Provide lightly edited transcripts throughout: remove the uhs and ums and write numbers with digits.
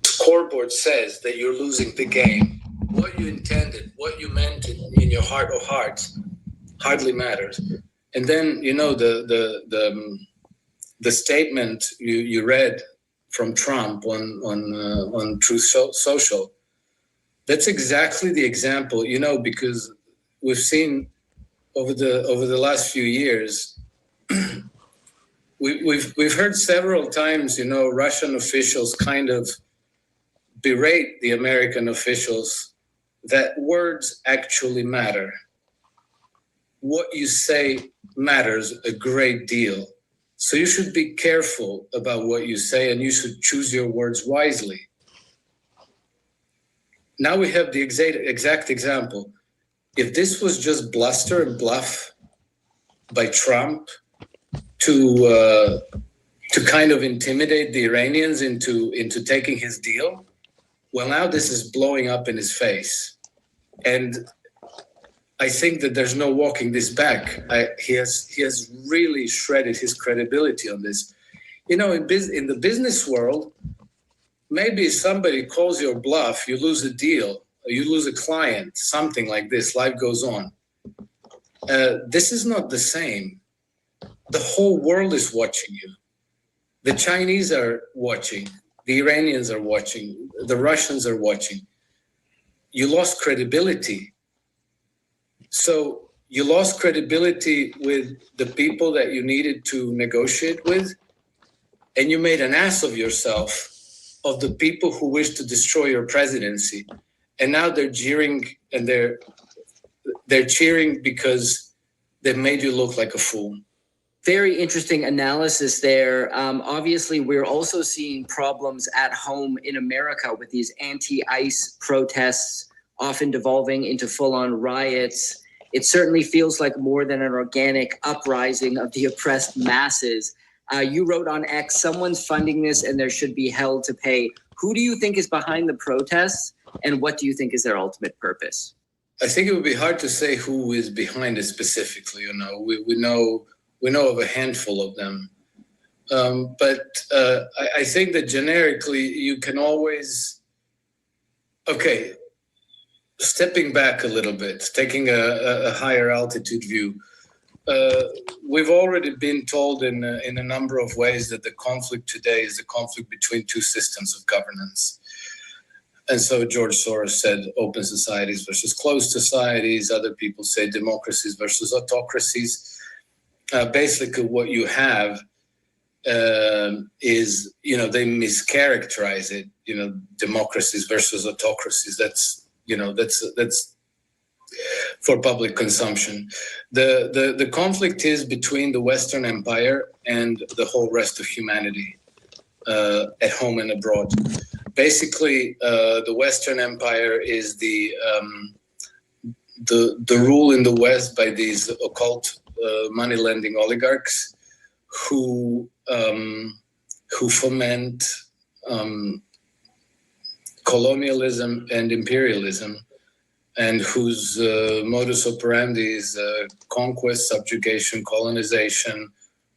Scoreboard says that you're losing the game. What you intended, what you meant in your heart of hearts, hardly matters. And then, you know, the statement you read from Trump on Truth Social, that's exactly the example, you know, because we've seen over the last few years, we've heard several times, you know, Russian officials kind of berate the American officials that words actually matter. What you say matters a great deal. So you should be careful about what you say, and you should choose your words wisely. Now we have the exact example. If this was just bluster and bluff by Trump to kind of intimidate the Iranians into taking his deal, well, now this is blowing up in his face. And I think that there's no walking this back. He has really shredded his credibility on this. You know, in the business world, maybe if somebody calls your bluff, you lose a deal, you lose a client, something like this, life goes on. This is not the same. The whole world is watching you. The Chinese are watching, the Iranians are watching, the Russians are watching. You lost credibility. So you lost credibility with the people that you needed to negotiate with, and you made an ass of yourself, of the people who wish to destroy your presidency. And now they're jeering, and they're cheering because they've made you look like a fool. Very interesting analysis there. Obviously, we're also seeing problems at home in America with these anti-ICE protests, often devolving into full-on riots. It certainly feels like more than an organic uprising of the oppressed masses. You wrote on X, someone's funding this and there should be hell to pay. Who do you think is behind the protests, and what do you think is their ultimate purpose? I think it would be hard to say who is behind it specifically. You know, we know of a handful of them. But I think that generically you can always, okay, stepping back a little bit, taking a higher altitude view, we've already been told in a number of ways that the conflict today is the conflict between two systems of governance. And so George Soros said open societies versus closed societies. Other people say democracies versus autocracies. Basically what you have is, you know, they mischaracterize it, you know, democracies versus autocracies. That's for public consumption. The conflict is between the Western Empire and the whole rest of humanity, at home and abroad. Basically, the Western Empire is the rule in the West by these occult money lending oligarchs who foment colonialism and imperialism, and whose modus operandi is conquest, subjugation, colonization,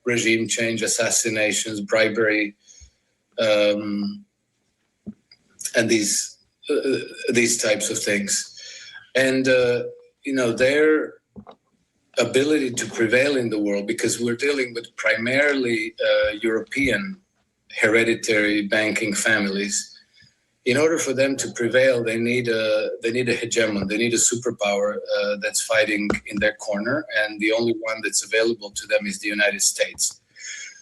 regime change, assassinations, bribery, and these types of things. And you know, their ability to prevail in the world, because we're dealing with primarily European hereditary banking families. In order for them to prevail, they need a hegemon. They need a superpower that's fighting in their corner, and the only one that's available to them is the United States.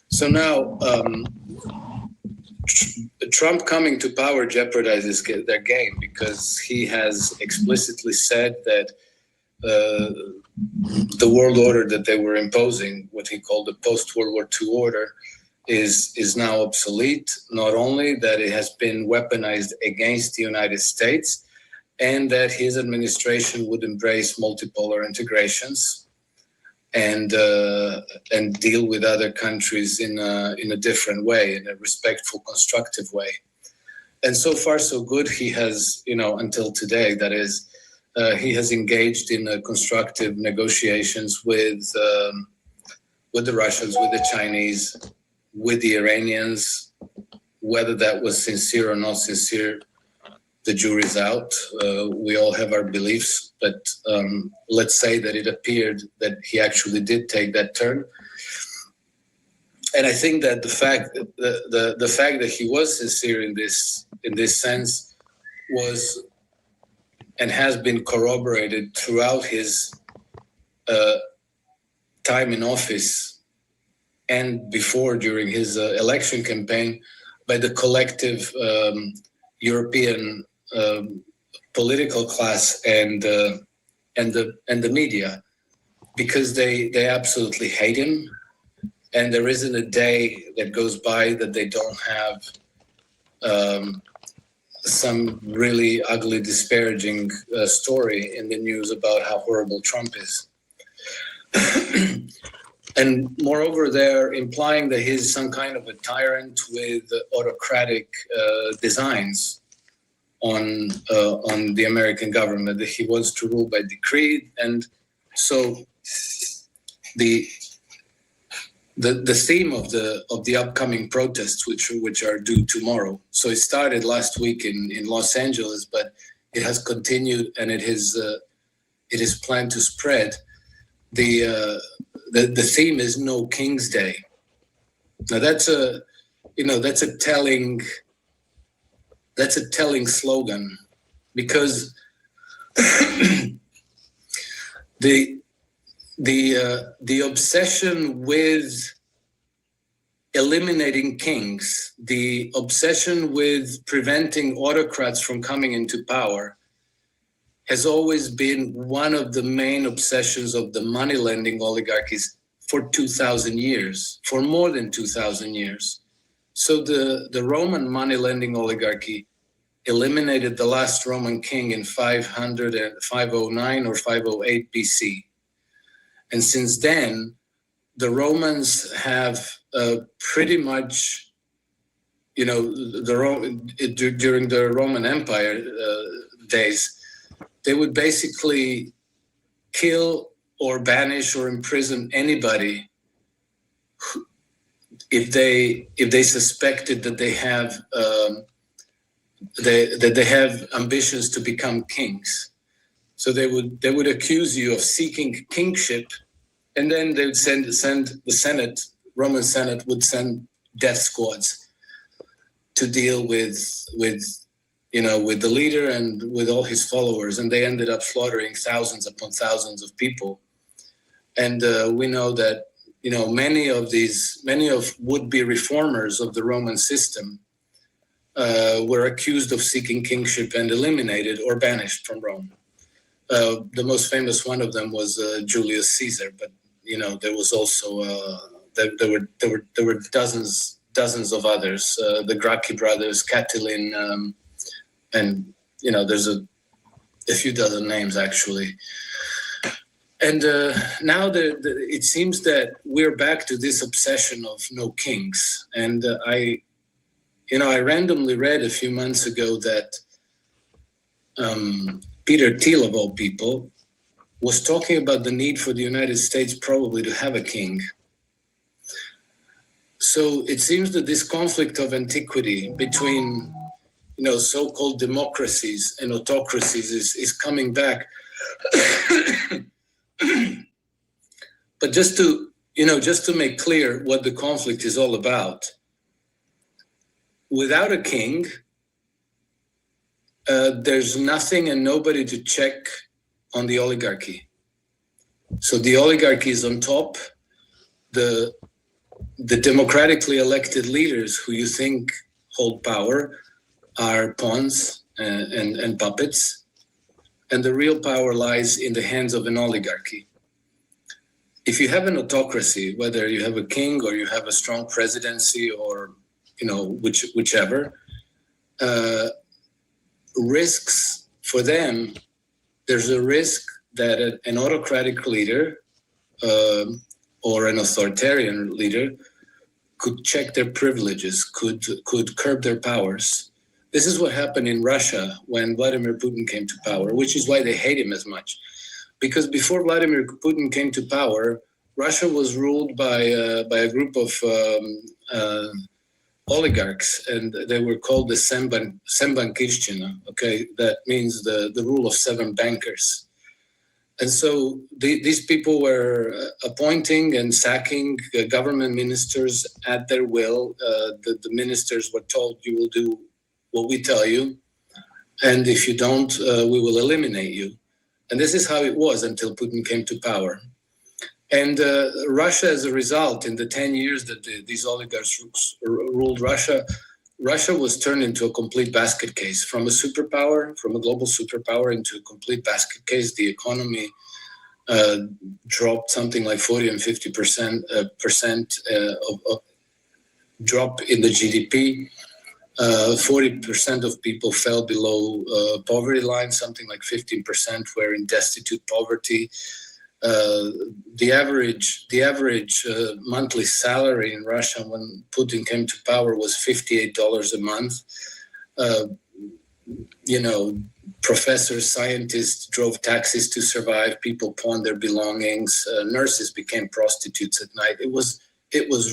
So now, Trump coming to power jeopardizes their game, because he has explicitly said that the world order that they were imposing, what he called the post-World War II order, is now obsolete. Not only that, it has been weaponized against the United States, and that his administration would embrace multipolar integrations and deal with other countries in a different way, in a respectful, constructive way. And so far, so good. He has, you know, until today, that is, he has engaged in constructive negotiations with the Russians, with the Chinese, with the Iranians. Whether that was sincere or not sincere, the jury's out. We all have our beliefs, but let's say that it appeared that he actually did take that turn. And I think that the fact that he was sincere in this sense was and has been corroborated throughout his time in office and before, during his election campaign, by the collective European political class and the media, because they absolutely hate him, and there isn't a day that goes by that they don't have some really ugly, disparaging story in the news about how horrible Trump is. And moreover, they're implying that he's some kind of a tyrant with autocratic designs on the American government, that he wants to rule by decree. And so the theme of the upcoming protests, which are due tomorrow. So it started last week in Los Angeles, but it has continued, and it is planned to spread. The theme is No King's Day. Now that's a telling slogan, because the obsession with eliminating kings, the obsession with preventing autocrats from coming into power, has always been one of the main obsessions of the money-lending oligarchies for 2,000 years, for more than 2,000 years. So the Roman money-lending oligarchy eliminated the last Roman king in 509 or 508 BC. And since then, the Romans have pretty much, during the Roman Empire days, they would basically kill or banish or imprison anybody if they suspected that they have ambitions to become kings. So they would accuse you of seeking kingship, and then they would send the Senate, Roman Senate would send death squads to deal with the leader and with all his followers, and they ended up slaughtering thousands upon thousands of people. And we know that many of would-be reformers of the Roman system were accused of seeking kingship and eliminated or banished from Rome. The most famous one of them was Julius Caesar, but there was also there were dozens of others. The Gracchi brothers, Catiline. And there's a few dozen names actually. And now it seems that we're back to this obsession of no kings. And I randomly read a few months ago that Peter Thiel, of all people, was talking about the need for the United States probably to have a king. So it seems that this conflict of antiquity between so-called democracies and autocracies is coming back. But just to make clear what the conflict is all about, without a king, there's nothing and nobody to check on the oligarchy. So the oligarchy is on top. The democratically elected leaders who you think hold power are pawns and puppets, and the real power lies in the hands of an oligarchy. If you have an autocracy, whether you have a king or you have a strong presidency or whichever, risks for them, there's a risk that an autocratic leader or an authoritarian leader could check their privileges, could curb their powers. This is what happened in Russia when Vladimir Putin came to power, which is why they hate him as much. Because before Vladimir Putin came to power, Russia was ruled by a group of oligarchs, and they were called the Sembankishchina. Okay, that means the rule of 7 bankers. And so these people were appointing and sacking government ministers at their will. The ministers were told, you will do what we tell you, and if you don't, we will eliminate you. And this is how it was until Putin came to power. And Russia, as a result, in the 10 years that these oligarchs ruled Russia, Russia was turned into a complete basket case, from a superpower, from a global superpower, into a complete basket case. The economy dropped something like 40 and 50% of drop in the GDP. 40% of people fell below poverty line, something like 15% were in destitute poverty. The average monthly salary in Russia when Putin came to power was $58 a month. Professors, scientists drove taxis to survive. People pawned their belongings. Nurses became prostitutes at night. It was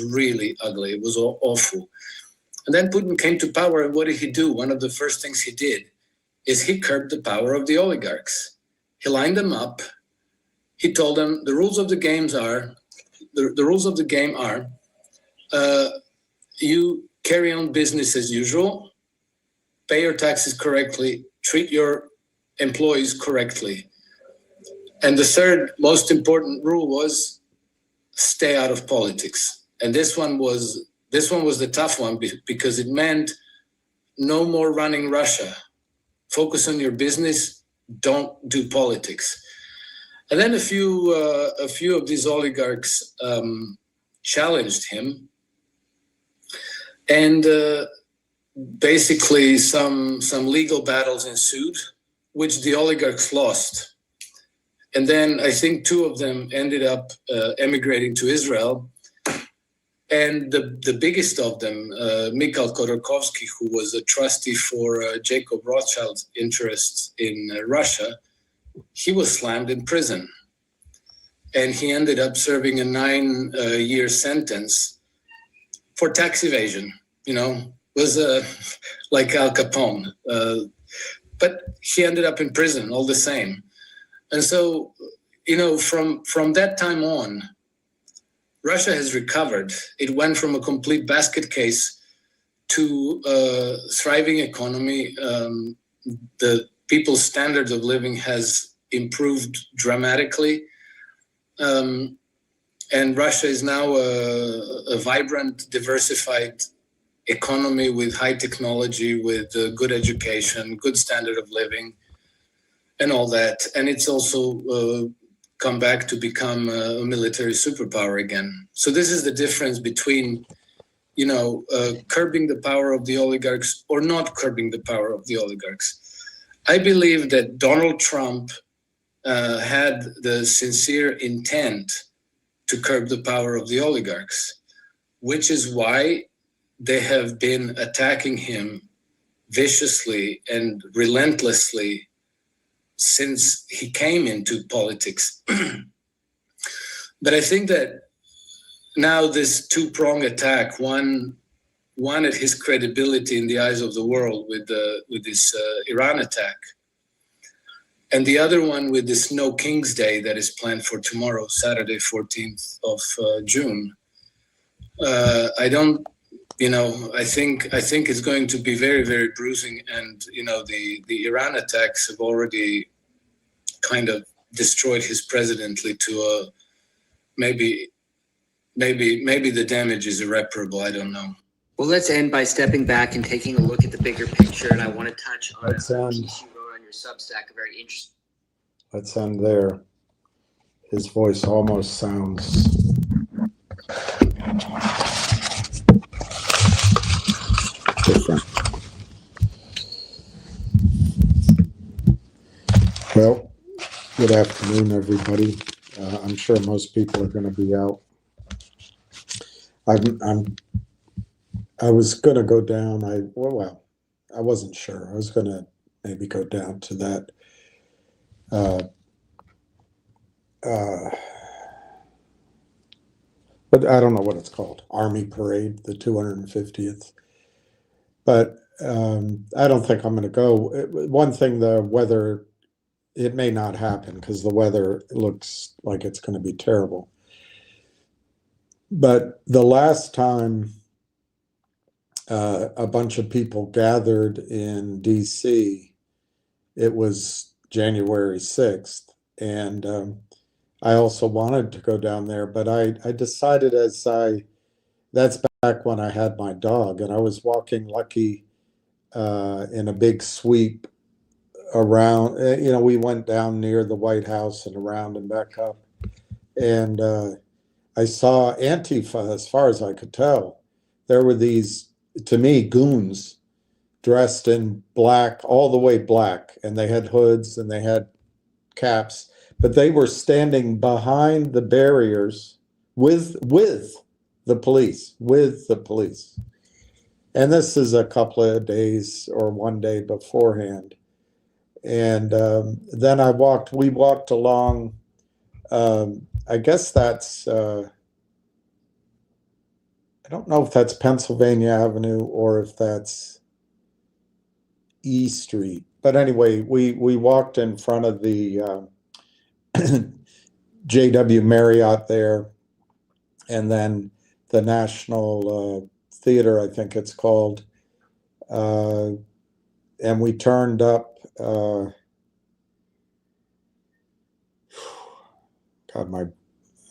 really ugly. It was awful. And then Putin came to power, and what did he do? One of the first things he did is he curbed the power of the oligarchs. He lined them up. He told them the rules of the games are, you carry on business as usual, pay your taxes correctly, treat your employees correctly. And the third most important rule was stay out of politics. And this one was the tough one, because it meant no more running Russia. Focus on your business, don't do politics. And then a few of these oligarchs challenged him, and basically some legal battles ensued, which the oligarchs lost. And then I think 2 of them ended up emigrating to Israel. And the biggest of them, Mikhail Khodorkovsky, who was a trustee for Jacob Rothschild's interests in Russia, he was slammed in prison. And he ended up serving a 9-year sentence for tax evasion. Was like Al Capone. But he ended up in prison all the same. And so, from that time on, Russia has recovered. It went from a complete basket case to a thriving economy. The people's standards of living has improved dramatically. And Russia is now a vibrant, diversified economy with high technology, with good education, good standard of living, and all that. And it's also come back to become a military superpower again. So this is the difference between, curbing the power of the oligarchs or not curbing the power of the oligarchs. I believe that Donald Trump had the sincere intent to curb the power of the oligarchs, which is why they have been attacking him viciously and relentlessly since he came into politics. But I think that now this 2-pronged attack, one at his credibility in the eyes of the world with this Iran attack, and the other one with this No King's Day that is planned for tomorrow, Saturday, 14th of June. I think it's going to be very, very bruising. And, the Iran attacks have already kind of destroyed his presidency to maybe the damage is irreparable. I don't know. Well, let's end by stepping back and taking a look at the bigger picture. And I want to touch on a piece you wrote on your Substack, a very interesting. Let's end there. His voice almost sounds different. Well, good afternoon, everybody. I'm sure most people are going to be out. I was going to go down. I wasn't sure. I was going to maybe go down to that but I don't know what it's called, Army Parade, the 250th. But I don't think I'm going to go. One thing, the weather, it may not happen because the weather looks like it's going to be terrible. But the last time a bunch of people gathered in DC, it was January 6th. And I also wanted to go down there, but I decided that's back when I had my dog, and I was walking Lucky in a big sweep around. We went down near the White House and around and back up. And I saw Antifa, as far as I could tell. There were these, to me, goons dressed in black, all the way black, and they had hoods and they had caps, but they were standing behind the barriers with the police. And this is a couple of days or one day beforehand. And then we walked along, I guess that's, I don't know if that's Pennsylvania Avenue or if that's E Street. But anyway, we walked in front of the JW Marriott there, and then the National Theater, I think it's called. And we turned up, God,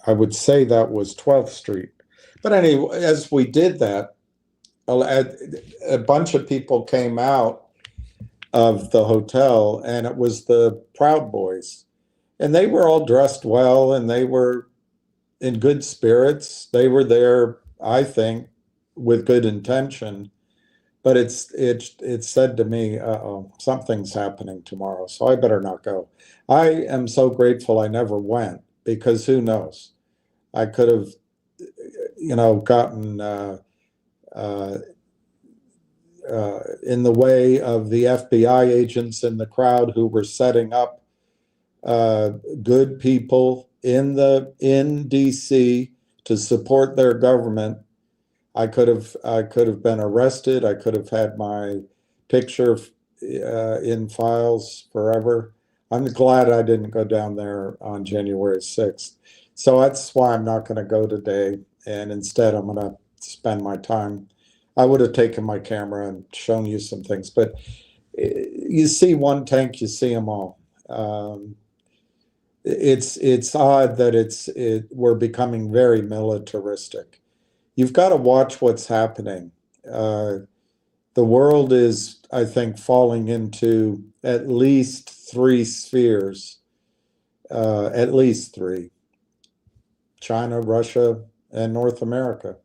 I would say that was 12th Street. But anyway, as we did that, a bunch of people came out of the hotel, and it was the Proud Boys. And they were all dressed well, and they were in good spirits. They were there, I think, with good intention. But it said to me, uh-oh, something's happening tomorrow, so I better not go. I am so grateful I never went, because who knows? I could have, gotten in the way of the FBI agents in the crowd who were setting up good people in DC to support their government. I could have been arrested. I could have had my picture in files forever. I'm glad I didn't go down there on January 6th. So that's why I'm not going to go today. And instead, I'm going to spend my time. I would have taken my camera and shown you some things. But you see one tank, you see them all. It's odd that we're becoming very militaristic. You've got to watch what's happening. The world is, I think, falling into at least three spheres, at least three: China, Russia, and North America.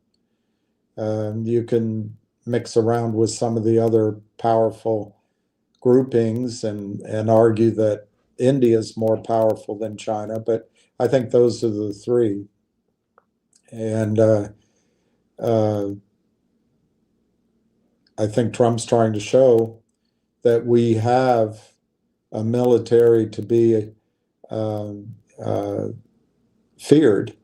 You can mix around with some of the other powerful groupings and argue that India is more powerful than China, but I think those are the three. And I think Trump's trying to show that we have a military to be feared.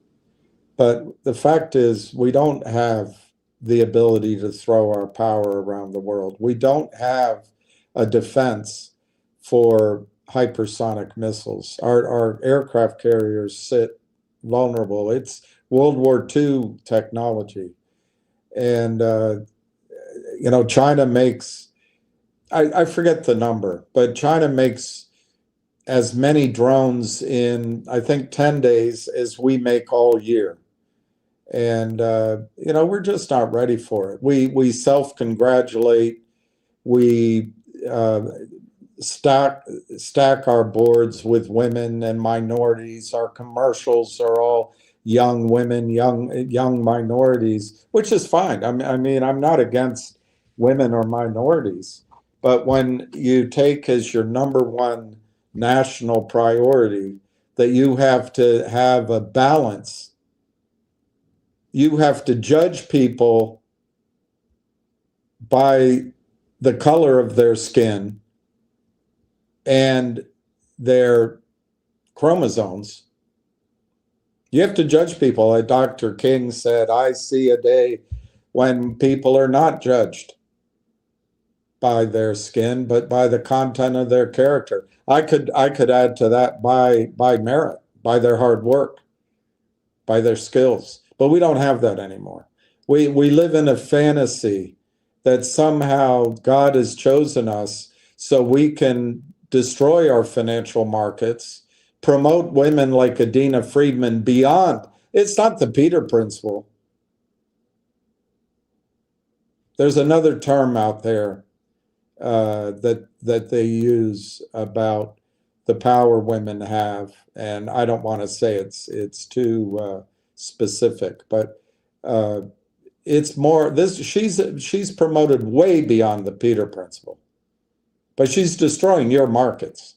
But the fact is, we don't have the ability to throw our power around the world. We don't have a defense for hypersonic missiles. Our aircraft carriers sit vulnerable. It's World War II technology. And, China makes, I forget the number, but China makes as many drones in, I think, 10 days as we make all year. And, we're just not ready for it. We self-congratulate. We stack our boards with women and minorities. Our commercials are all young women, young minorities, which is fine. I mean, I'm not against women or minorities. But when you take as your number one national priority that you have to have a balance, you have to judge people by the color of their skin and their chromosomes, You have to judge people. Like Dr. King said, I see a day when people are not judged by their skin, but by the content of their character. I could add to that by merit, by their hard work, by their skills. But we don't have that anymore. We live in a fantasy that somehow God has chosen us so we can destroy our financial markets, promote women like Adina Friedman beyond. It's not the Peter Principle. There's another term out there that they use about the power women have, and I don't want to say it's too specific, but it's more this. She's promoted way beyond the Peter Principle, but she's destroying your markets,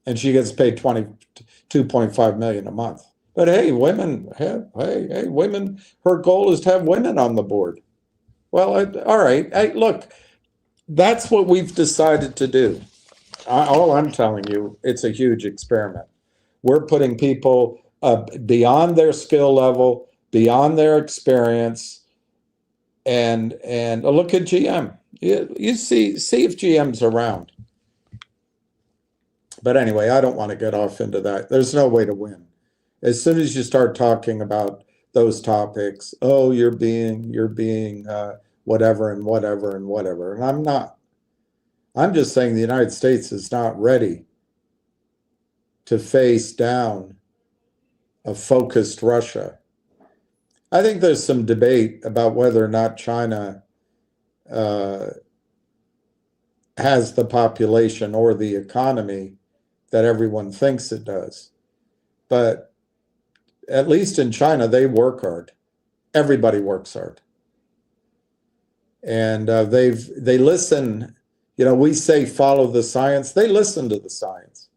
and she gets paid $22.5 million a month. But hey, women, hey, women. Her goal is to have women on the board. Well, all right. Hey, look, that's what we've decided to do. All I'm telling you, it's a huge experiment. We're putting people beyond their skill level, beyond their experience, and look at GM. You see if GM's around. But anyway, I don't want to get off into that. There's no way to win. As soon as you start talking about those topics, oh, you're being whatever and whatever and whatever, and I'm not. I'm just saying the United States is not ready to face down a focused Russia. I think there's some debate about whether or not China has the population or the economy that everyone thinks it does. But at least in China, they work hard. Everybody works hard. And they listen. You know, we say follow the science. They listen to the science.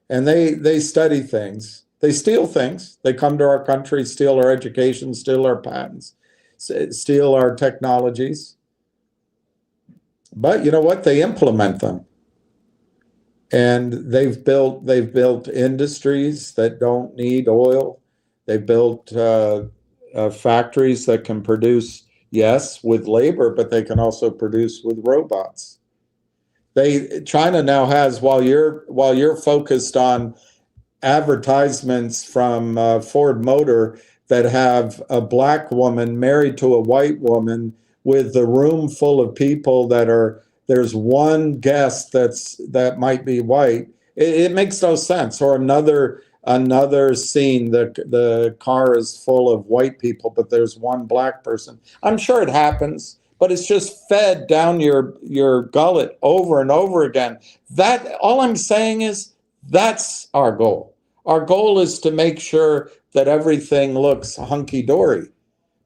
And they study things. They steal things. They come to our country, steal our education, steal our patents, steal our technologies. But you know what? They implement them. And they've built industries that don't need oil. They've built factories that can produce, yes, with labor, but they can also produce with robots. China now has, while you're focused on advertisements from Ford Motor that have a black woman married to a white woman with the room full of people there's one guest that might be white. It makes no sense. Or another scene, the car is full of white people, but there's one black person. I'm sure it happens, but it's just fed down your gullet over and over again. That, all I'm saying is, that's our goal. Our goal is to make sure that everything looks hunky-dory,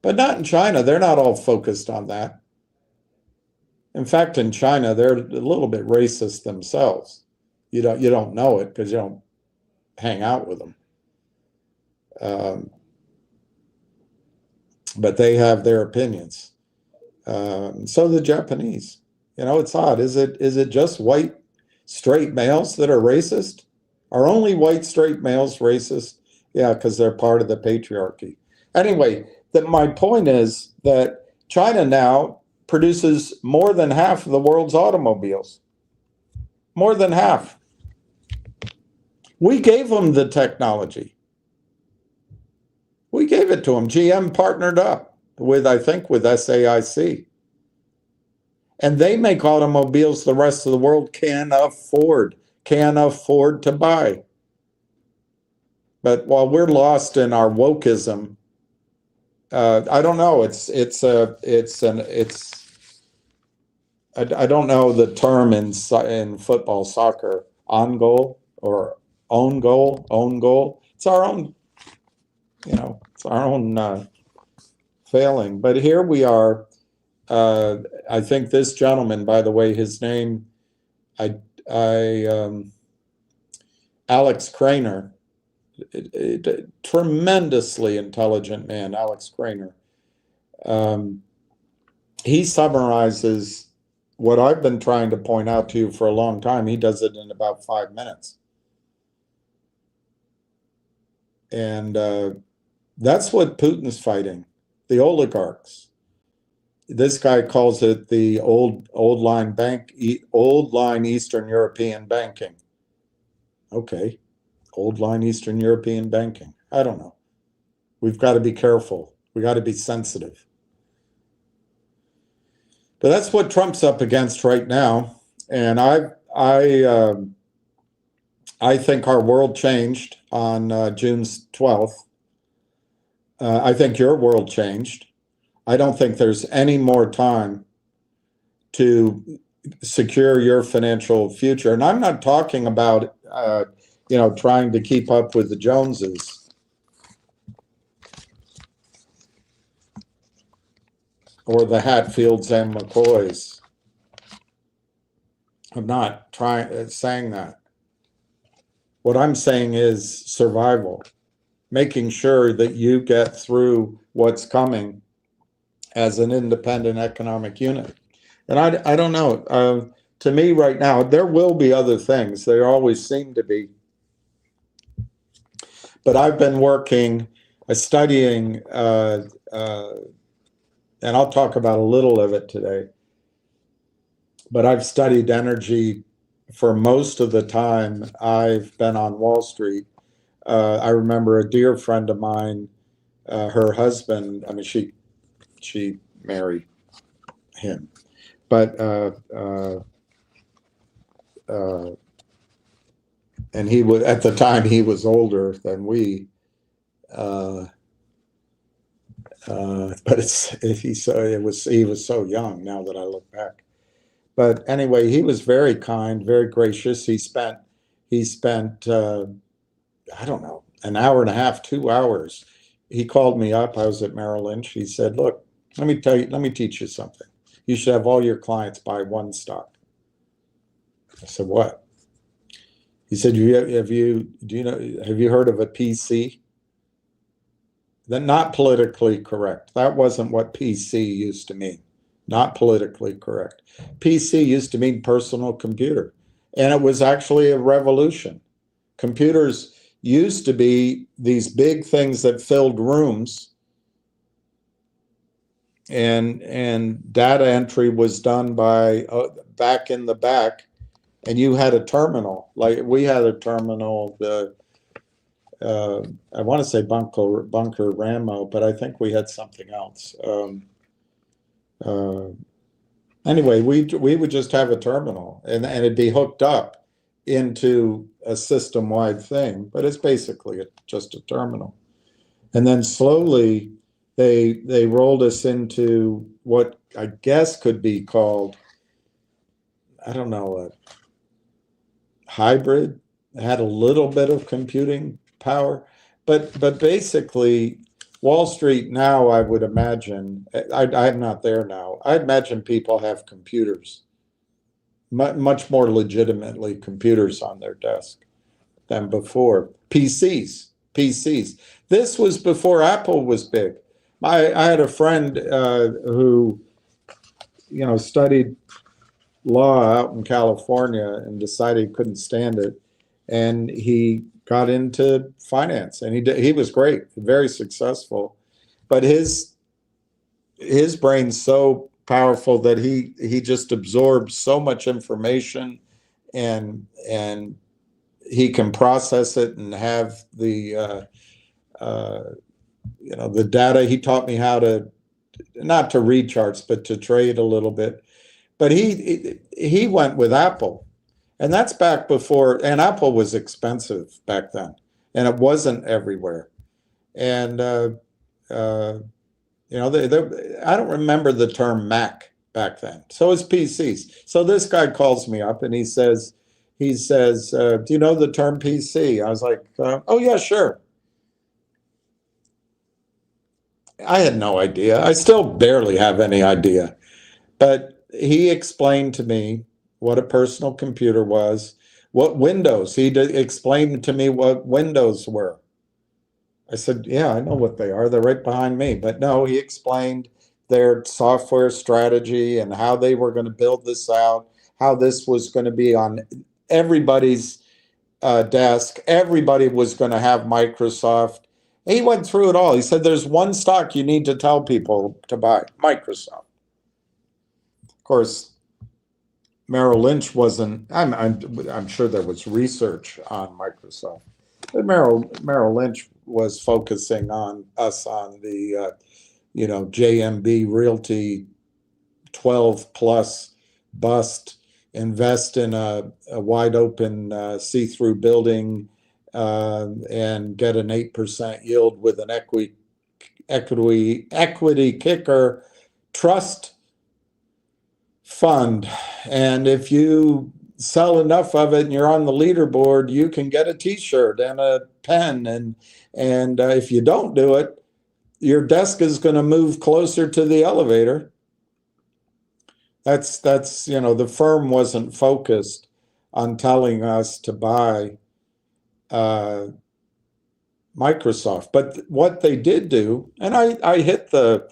but not in China. They're not all focused on that. In fact, in China, they're a little bit racist themselves. You don't know it because you don't hang out with them. But they have their opinions. So the Japanese. You know, it's odd. Is it just white straight males that are racist? Are only white straight males racist? Yeah, because they're part of the patriarchy. Anyway, my point is that China now produces more than half of the world's automobiles. More than half. We gave them the technology. We gave it to them. GM partnered up with, I think, with SAIC. And they make automobiles the rest of the world can afford to buy. But while we're lost in our wokeism, I don't know. I don't know the term in football, soccer, on goal or own goal. It's our own, it's our own failing. But here we are. I think this gentleman, by the way, his name, Alex Craner, tremendously intelligent man, Alex Craner. He summarizes what I've been trying to point out to you for a long time. He does it in about 5 minutes. And that's what Putin's fighting, the oligarchs. This guy calls it the old line Eastern European banking. Okay, old line Eastern European banking. I don't know. We've got to be careful. We got to be sensitive. But that's what Trump's up against right now. And I think our world changed on June 12th. I think your world changed. I don't think there's any more time to secure your financial future. And I'm not talking about, trying to keep up with the Joneses or the Hatfields and McCoys. I'm not saying that. What I'm saying is survival, making sure that you get through what's coming as an independent economic unit. And I don't know. To me right now, there will be other things. There always seem to be. But I've been studying, and I'll talk about a little of it today. But I've studied energy for most of the time I've been on Wall Street. I remember a dear friend of mine, her husband, I mean, she married him, but and he was, at the time, he was older than we, but he was so young now that I look back. But anyway, he was very kind, very gracious. He spent I don't know, an hour and a half, 2 hours. He called me up. I was at Merrill Lynch. He said, "Look, let me teach you something. You should have all your clients buy one stock." I said, "What?" He said, have you heard of a PC? That not politically correct. That wasn't what PC used to mean. Not politically correct. PC used to mean personal computer. And it was actually a revolution. Computers used to be these big things that filled rooms, and data entry was done by back in the back, and you had a terminal. Like we had a terminal, I want to say Bunker Ramo, but I think we had something else. Anyway, we would just have a terminal, and it'd be hooked up into a system-wide thing, but it's basically just a terminal. And then slowly they rolled us into what I guess could be called, I don't know, a hybrid. It had a little bit of computing power, but basically Wall Street now, I would imagine, I'm not there now, I imagine people have computers, much more legitimately computers on their desk than before. PCs. This was before Apple was big. I had a friend who, studied law out in California and decided he couldn't stand it, and he got into finance, and he was great, very successful, but his brain's so powerful that he just absorbs so much information, and he can process it and have the the data. He taught me how to, not to read charts, but to trade a little bit. But he went with Apple, and that's back before, and Apple was expensive back then, and it wasn't everywhere. And I don't remember the term Mac back then. So it's PCs. So this guy calls me up and he says, "Do you know the term PC?" I was like, "Oh yeah, sure." I had no idea. I still barely have any idea. But he explained to me what a personal computer was, what Windows. He explained to me what Windows were. I said, "Yeah, I know what they are. They're right behind me." But no, he explained their software strategy and how they were going to build this out, how this was going to be on everybody's desk. Everybody was going to have Microsoft. He went through it all. He said, there's one stock you need to tell people to buy, Microsoft. Of course, Merrill Lynch wasn't, I'm sure there was research on Microsoft, but Merrill Lynch was focusing on us on the, JMB Realty 12 plus bust, invest in a wide open see-through building and get an 8% yield with an equity kicker trust fund. And if you sell enough of it and you're on the leaderboard, you can get a t-shirt and a pen. And if you don't do it, your desk is going to move closer to the elevator. That's the firm wasn't focused on telling us to buy Microsoft. But what they did do, and I hit the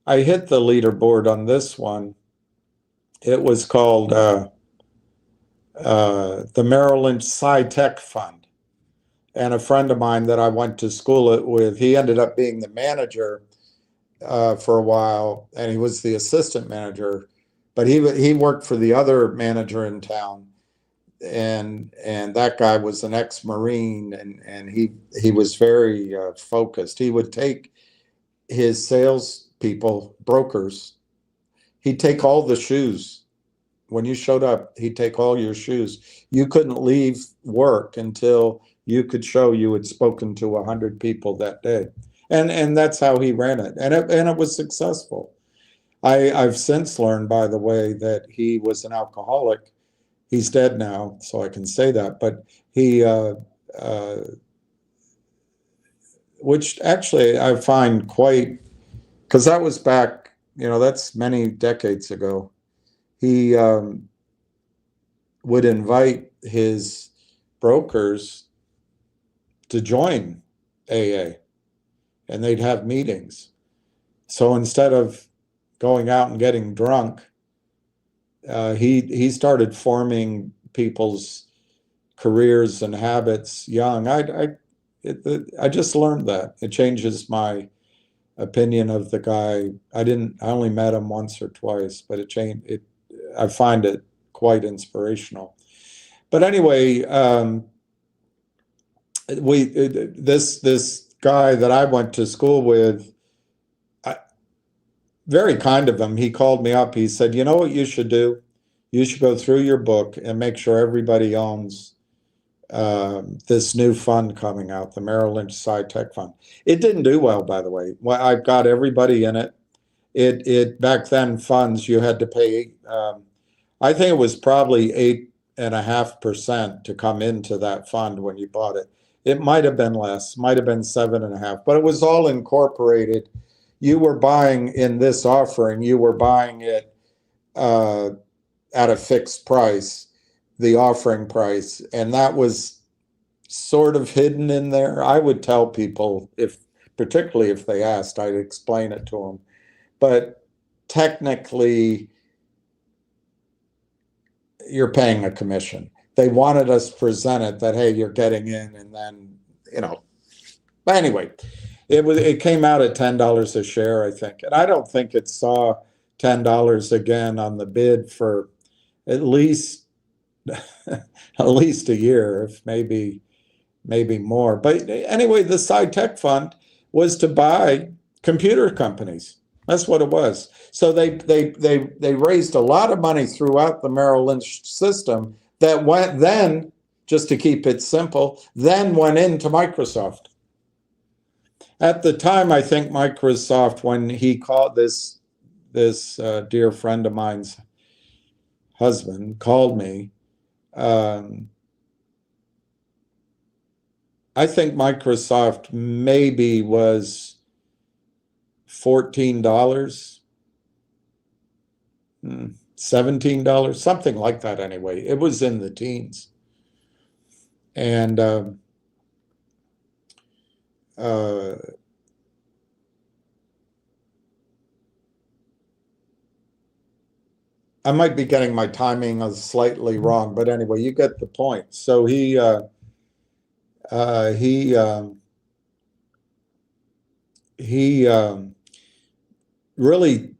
leaderboard on this one. It was called the Merrill Lynch Sci-Tech Fund. And a friend of mine that I went to school with, he ended up being the manager for a while, and he was the assistant manager, but he worked for the other manager in town, and that guy was an ex-Marine, and he was very focused. He would take his salespeople, brokers, he'd take all the shoes. When you showed up, he'd take all your shoes. You couldn't leave work until you could show you had spoken to 100 people that day. And that's how he ran it. And it was successful. I've since learned, by the way, that he was an alcoholic. He's dead now, so I can say that. But he, which actually I find quite, because that was back, that's many decades ago. He would invite his brokers to join AA, and they'd have meetings. So instead of going out and getting drunk, he started forming people's careers and habits young. I just learned that. It changes my opinion of the guy. I only met him once or twice, but it changed. I find it quite inspirational. But anyway, this guy that I went to school with, very kind of him. He called me up. He said, "You know what you should do? You should go through your book and make sure everybody owns this new fund coming out, the Merrill Lynch Sci-Tech Fund." It didn't do well, by the way. Well, I've got everybody in it. It back then, funds you had to pay. I think it was probably 8.5% to come into that fund when you bought it. It might have been less, might have been 7.5%, but it was all incorporated. You were buying in this offering, you were buying it at a fixed price, the offering price, and that was sort of hidden in there. I would tell people, particularly if they asked, I'd explain it to them. But technically, you're paying a commission. They wanted us to present it that, hey, you're getting in, and then, But anyway, it came out at $10 a share, I think. And I don't think it saw $10 again on the bid for at least a year, if maybe more. But anyway, the Sci-Tech Fund was to buy computer companies. That's what it was. So they raised a lot of money throughout the Merrill Lynch system that went then, just to keep it simple, then went into Microsoft. At the time, I think Microsoft, when he called this dear friend of mine's husband, called me, I think Microsoft maybe was $14, $17, something like that anyway. It was in the teens. And I might be getting my timing slightly wrong, but anyway, you get the point. So he really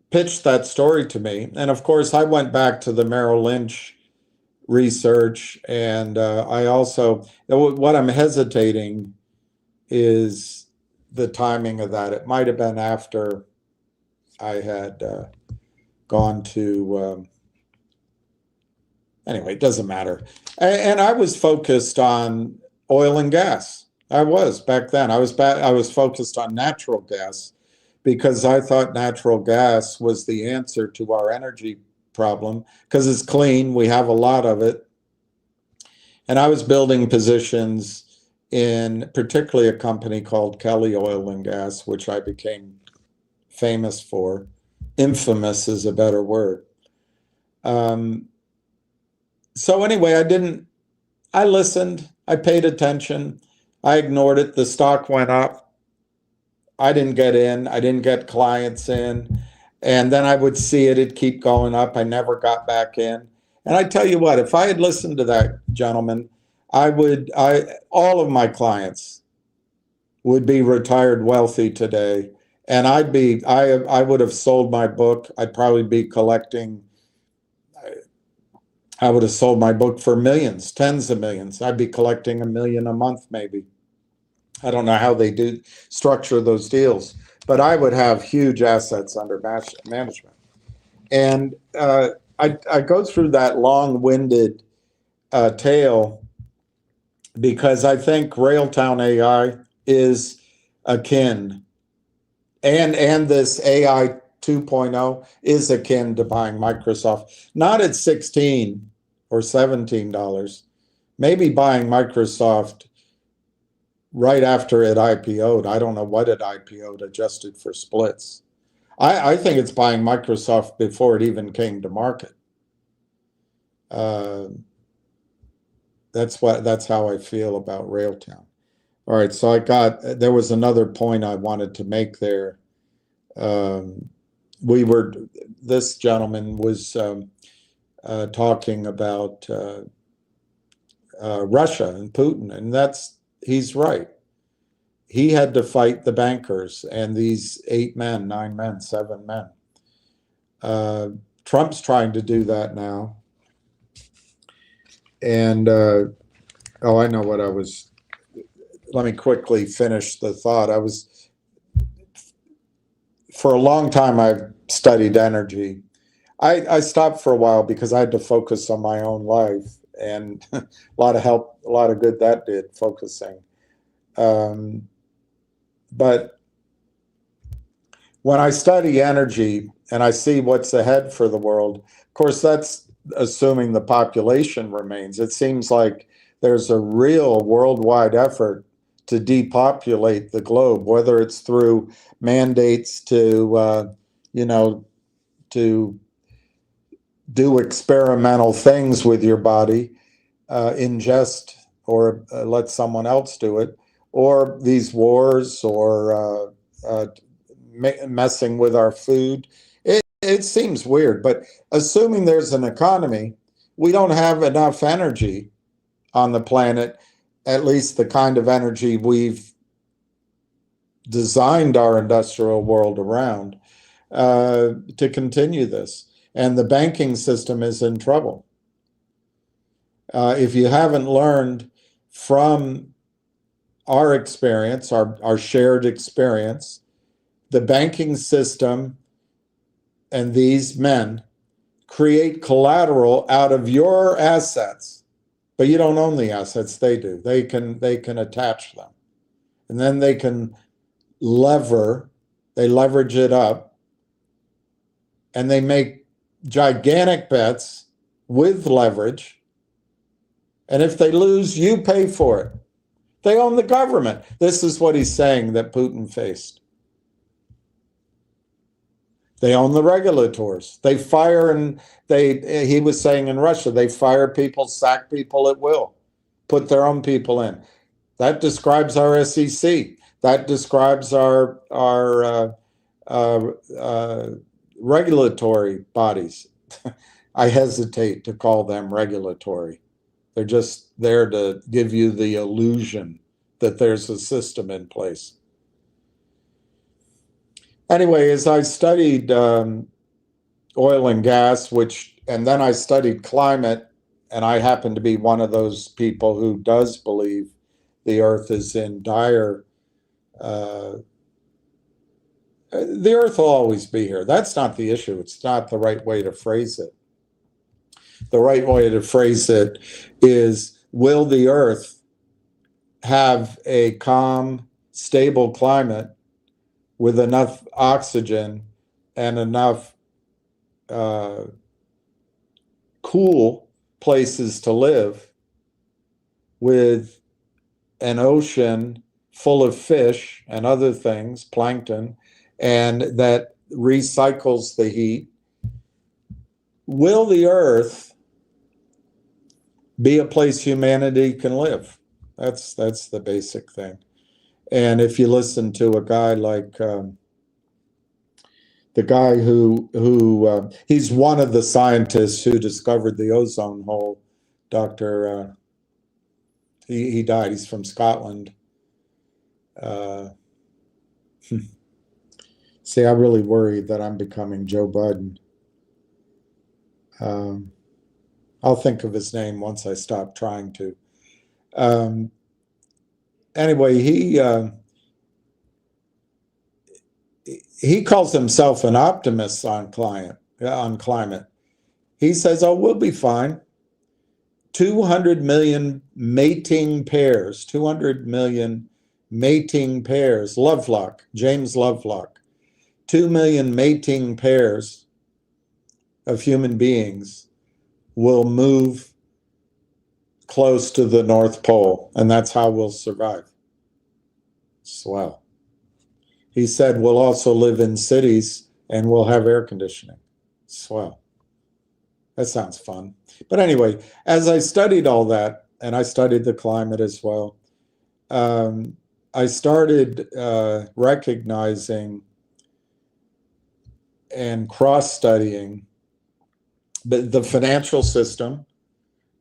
pitched that story to me, and of course, I went back to the Merrill Lynch research, and I also, what I'm hesitating is the timing of that. It might have been after I had gone to. Anyway, it doesn't matter. And I was focused on oil and gas. I was back then. I was focused on natural gas because I thought natural gas was the answer to our energy problem because it's clean. We have a lot of it. And I was building positions in particularly a company called Kelly Oil and Gas, which I became famous for. Infamous is a better word. So anyway, I listened, I paid attention, I ignored it. The stock went up. I didn't get in, I didn't get clients in. And then I would see it'd keep going up. I never got back in. And I tell you what, if I had listened to that gentleman, all of my clients would be retired wealthy today. And I would have sold my book. I'd probably be collecting. I would have sold my book for millions, tens of millions. I'd be collecting $1 million a month, maybe. I don't know how they do structure those deals, but I would have huge assets under management. And I go through that long-winded tale because I think Railtown AI is akin, and this AI 2.0 is akin to buying Microsoft, not at $16 or $17, maybe buying Microsoft right after it IPO'd. I don't know what it IPO'd, adjusted for splits. I think it's buying Microsoft before it even came to market. That's how I feel about Railtown. All right, so there was another point I wanted to make there. This gentleman was talking about Russia and Putin, and he's right. He had to fight the bankers and these 8 men, 9 men, 7 men. Trump's trying to do that now. And, I know what let me quickly finish the thought. For a long time, I've studied energy. I stopped for a while because I had to focus on my own life, and a lot of good that did, focusing. But when I study energy and I see what's ahead for the world, of course, that's assuming the population remains. It seems like there's a real worldwide effort to depopulate the globe, whether it's through mandates to do experimental things with your body, ingest or let someone else do it, or these wars, or messing with our food. It seems weird, but assuming there's an economy, we don't have enough energy on the planet, at least the kind of energy we've designed our industrial world around, to continue this. And the banking system is in trouble. If you haven't learned from our experience, our shared experience, the banking system and these men create collateral out of your assets, but you don't own the assets, they do. They can attach them. And then they can leverage it up, and they make gigantic bets with leverage. And if they lose, you pay for it. They own the government. This is what he's saying that Putin faced. They own the regulators. They fire, and he was saying in Russia, they fire people, sack people at will, put their own people in. That describes our SEC. That describes our regulatory bodies. I hesitate to call them regulatory. They're just there to give you the illusion that there's a system in place. Anyway, as I studied oil and gas, and then I studied climate, and I happen to be one of those people who does believe the Earth is in dire. The Earth will always be here. That's not the issue. It's not the right way to phrase it. The right way to phrase it is, will the Earth have a calm, stable climate with enough oxygen and enough cool places to live, with an ocean full of fish and other things, plankton, and that recycles the heat? Will the Earth be a place humanity can live? That's the basic thing. And if you listen to a guy like the guy who he's one of the scientists who discovered the ozone hole, Dr. He died. He's from Scotland. See, I really worry that I'm becoming Joe Biden. I'll think of his name once I stop trying to. Anyway, he calls himself an optimist on climate. He says, "Oh, we'll be fine. 200 million mating pairs, 200 million mating pairs, Lovelock, James Lovelock, 2 million mating pairs of human beings will move close to the North Pole, and that's how we'll survive." Swell. He said, "We'll also live in cities and we'll have air conditioning." Swell. That sounds fun. But anyway, as I studied all that, and I studied the climate as well, I started recognizing and cross-studying the financial system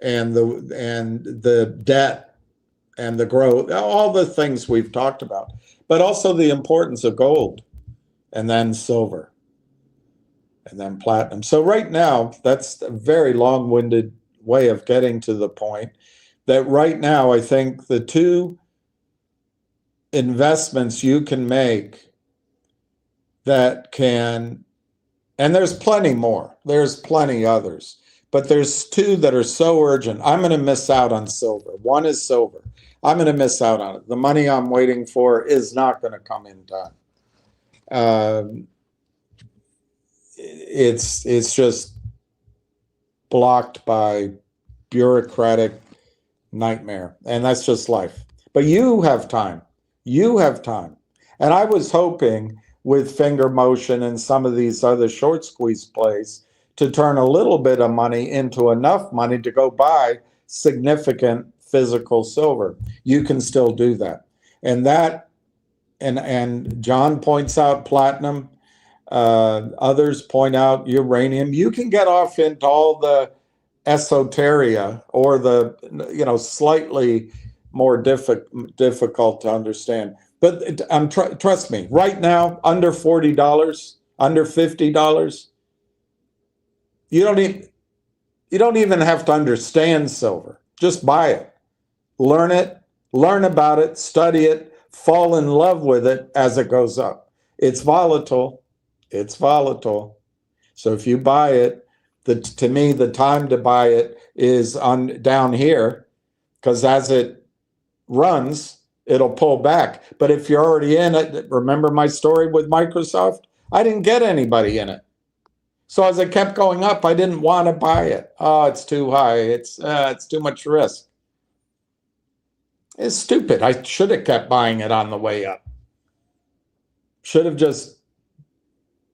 and the debt and the growth, all the things we've talked about, but also the importance of gold, and then silver, and then platinum. So right now, that's a very long-winded way of getting to the point that right now, I think the two investments you can make that can, and there's plenty more, there's plenty others, but there's two that are so urgent. I'm going to miss out on silver. One is silver. I'm going to miss out on it. The money I'm waiting for is not going to come in time. It's just blocked by bureaucratic nightmare, and that's just life. But you have time. You have time. And I was hoping with finger motion and some of these other short squeeze plays to turn a little bit of money into enough money to go buy significant physical silver. You can still do that. And that, and John points out platinum, others point out uranium. You can get off into all the esoteria or the, slightly more difficult to understand. But trust me, right now, under $40, under $50, you don't even have to understand silver. Just buy it. Learn about it, study it, fall in love with it as it goes up. It's volatile. It's volatile. So if you buy it, to me, the time to buy it is down here, because as it runs, it'll pull back. But if you're already in it, remember my story with Microsoft? I didn't get anybody in it. So as it kept going up, I didn't want to buy it. Oh, it's too high. It's too much risk. It's stupid. I should have kept buying it on the way up. Should have just,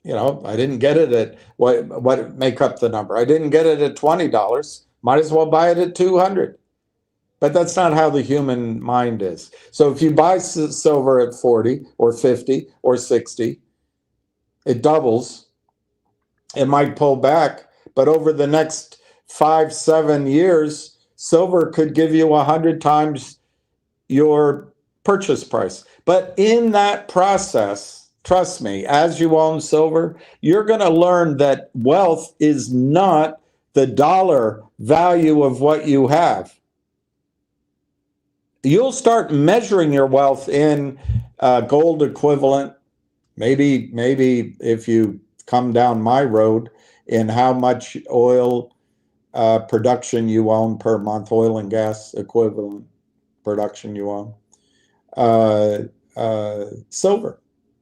I didn't get it at what make up the number. I didn't get it at $20. Might as well buy it at $200. But that's not how the human mind is. So if you buy silver at 40 or 50 or 60, it doubles. it might pull back, but over the next 5-7 years, silver could give you 100 times your purchase price. But in that process, trust me, as you own silver, you're going to learn that wealth is not the dollar value of what you have. You'll start measuring your wealth in gold equivalent, maybe if you come down my road, in how much oil production you own per month, oil and gas equivalent production you own. Silver,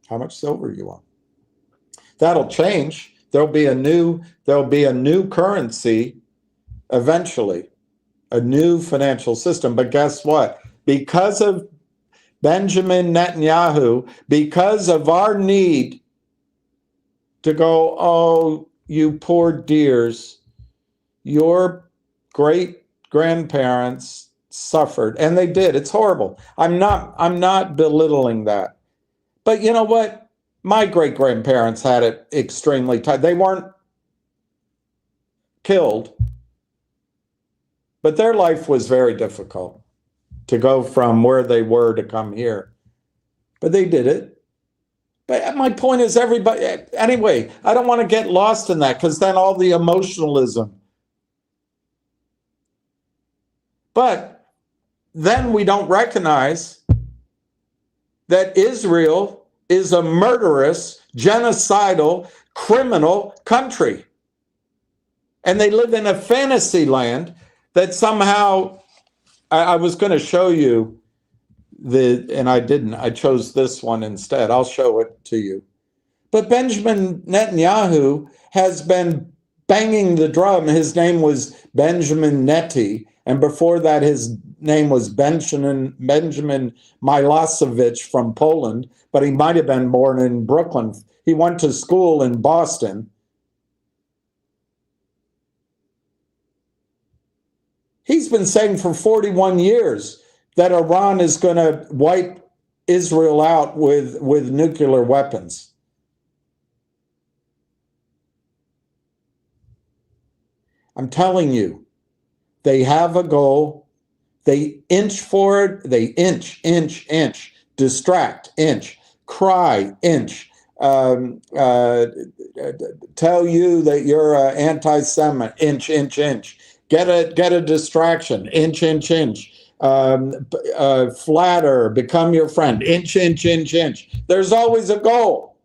how much silver you own. That'll change. There'll be a new currency eventually, a new financial system. But guess what? Because of Benjamin Netanyahu, because of our need to go, oh, you poor dears, your great grandparents suffered, and they did. It's horrible. I'm not belittling that. But you know what? My great grandparents had it extremely tough. They weren't killed, but their life was very difficult to go from where they were to come here. But they did it. But my point is, everybody, anyway, I don't want to get lost in that, because then all the emotionalism. But then we don't recognize that Israel is a murderous, genocidal, criminal country. And they live in a fantasy land that somehow, I was going to show you and I didn't. I chose this one instead. I'll show it to you. But Benjamin Netanyahu has been banging the drum. His name was Benjamin Neti, and before that his name was Benjamin Milosevic from Poland, but he might have been born in Brooklyn. He went to school in Boston. He's been saying for 41 years that Iran is going to wipe Israel out with nuclear weapons. I'm telling you, they have a goal. They inch for it. They inch, distract, inch, cry, inch, tell you that you're an anti-Semite, inch. Get a distraction, inch. Flatter, become your friend, inch. There's always a goal.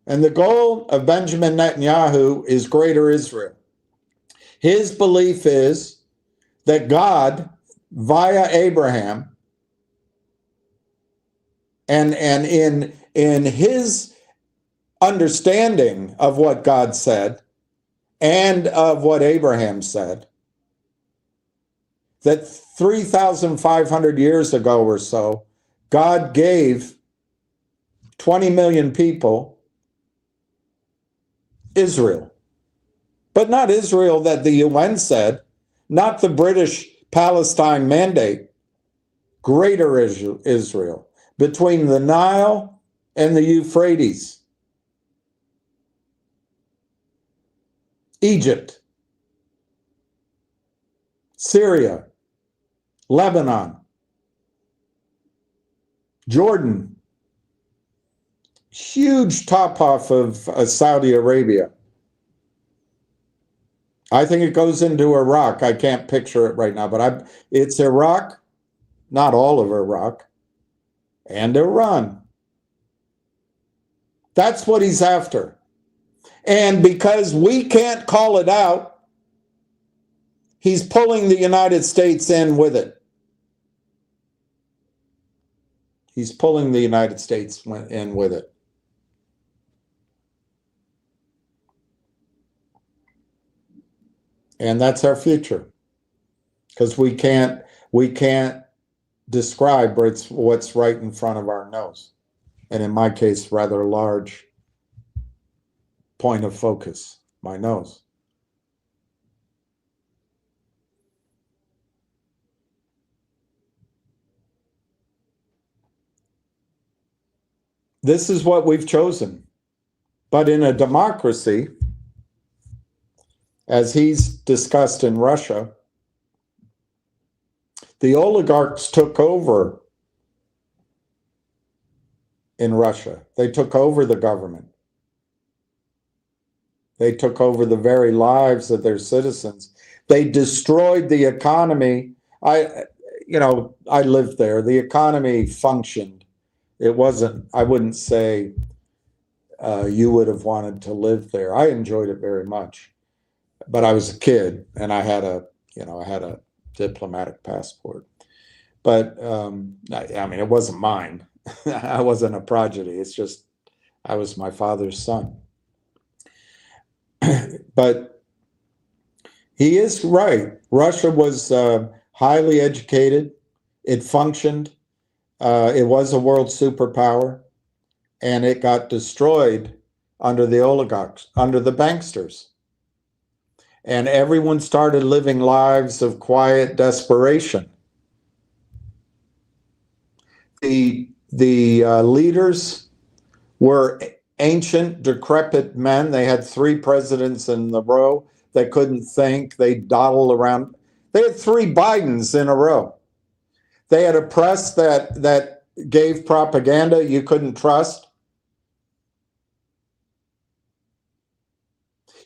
And the goal of Benjamin Netanyahu is Greater Israel. His belief is that God, via Abraham, and in his understanding of what God said and of what Abraham said, that 3,500 years ago or so, God gave 20 million people Israel. But not Israel that the UN said, not the British Palestine Mandate, Greater Israel, between the Nile and the Euphrates. Egypt, Syria, Lebanon, Jordan, huge top off of Saudi Arabia. I think it goes into Iraq. I can't picture it right now, but it's Iraq, not all of Iraq, and Iran. That's what he's after. And because we can't call it out, he's pulling the United States in with it. He's pulling the United States in with it. And that's our future. Because we can't describe what's right in front of our nose. And in my case, rather large point of focus, my nose. This is what we've chosen. But in a democracy, as he's discussed in Russia, the oligarchs took over in Russia. They took over the government. They took over the very lives of their citizens. They destroyed the economy. I lived there. The economy functioned. It wasn't, I wouldn't say you would have wanted to live there. I enjoyed it very much, but I was a kid and I had a diplomatic passport. But I mean, it wasn't mine. I wasn't a prodigy. It's just I was my father's son. But he is right. Russia was highly educated. It functioned. It was a world superpower, and it got destroyed under the oligarchs, under the banksters. And everyone started living lives of quiet desperation. The leaders were ancient, decrepit men. They had 3 presidents in a row. They couldn't think. They dawdled around. They had 3 Bidens in a row. They had a press that gave propaganda you couldn't trust.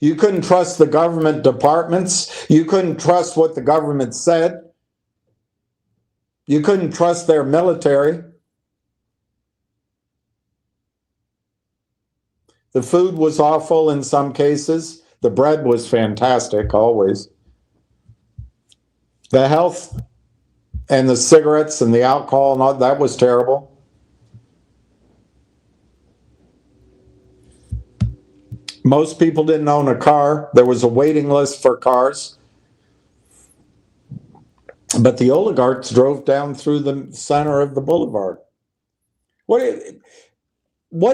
You couldn't trust the government departments. You couldn't trust what the government said. You couldn't trust their military. The food was awful in some cases. The bread was fantastic, always. The health and the cigarettes and the alcohol and all that was terrible. Most people didn't own a car. There was a waiting list for cars. But the oligarchs drove down through the center of the boulevard. What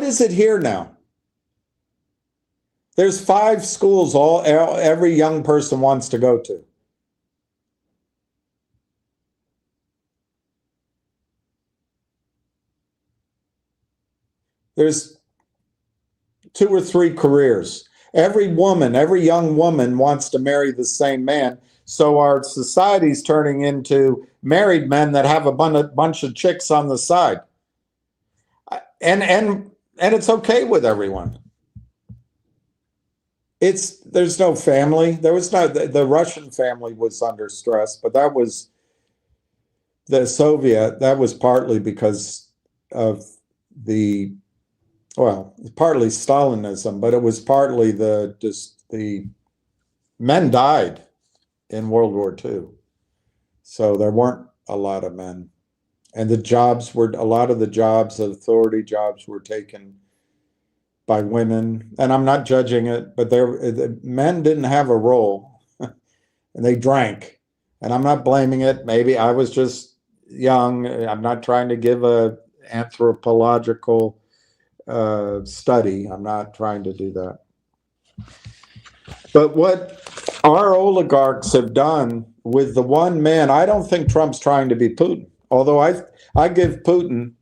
is it here now? There's 5 schools every young person wants to go to. There's 2 or 3 careers. Every young woman wants to marry the same man. So our society's turning into married men that have a bunch of chicks on the side. And it's okay with everyone. There's no family. There was no, the Russian family was under stress, but that was the Soviet. That was partly because of partly Stalinism, but it was partly the men died in World War II. So there weren't a lot of men. And a lot of the jobs, authority jobs were taken by women. And I'm not judging it, but the men didn't have a role and they drank. And I'm not blaming it. Maybe I was just young. I'm not trying to give a anthropological study. I'm not trying to do that. But what our oligarchs have done with the one man, I don't think Trump's trying to be Putin. Although I give Putin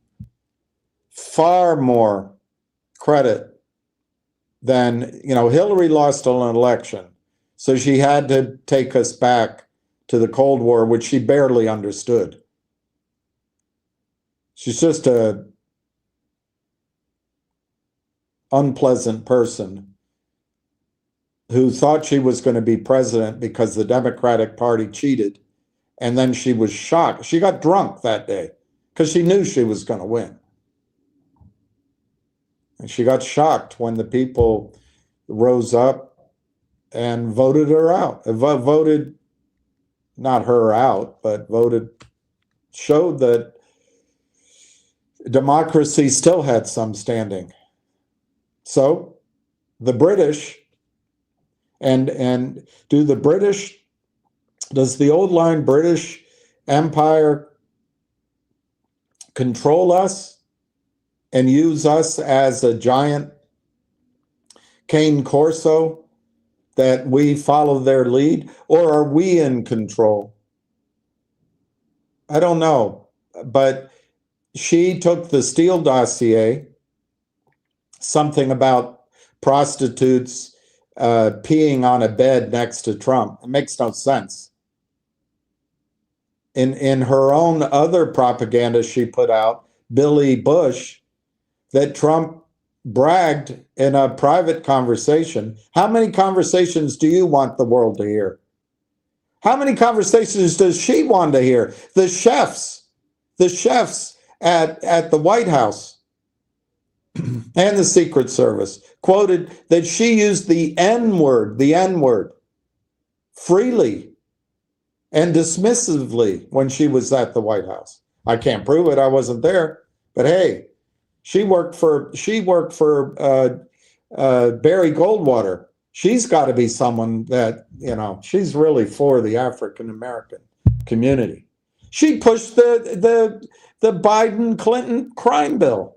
far more credit than, Hillary lost an election. So she had to take us back to the Cold War, which she barely understood. She's just a unpleasant person who thought she was going to be president because the Democratic Party cheated. And then she was shocked. She got drunk that day because she knew she was going to win. And she got shocked when the people rose up and voted her out. Voted, not her out, but showed that democracy still had some standing. So the British, and does the old line British Empire control us and use us as a giant cane corso that we follow their lead? Or are we in control? I don't know. But she took the Steele dossier, something about prostitutes peeing on a bed next to Trump. It makes no sense. In her own other propaganda she put out, Billy Bush, that Trump bragged in a private conversation. How many conversations do you want the world to hear? How many conversations does she want to hear? The chefs at the White House and the Secret Service quoted that she used the N-word freely and dismissively when she was at the White House. I can't prove it, I wasn't there, but hey, she worked for Barry Goldwater. She's got to be someone that, she's really for the African American community. She pushed the Biden-Clinton crime bill.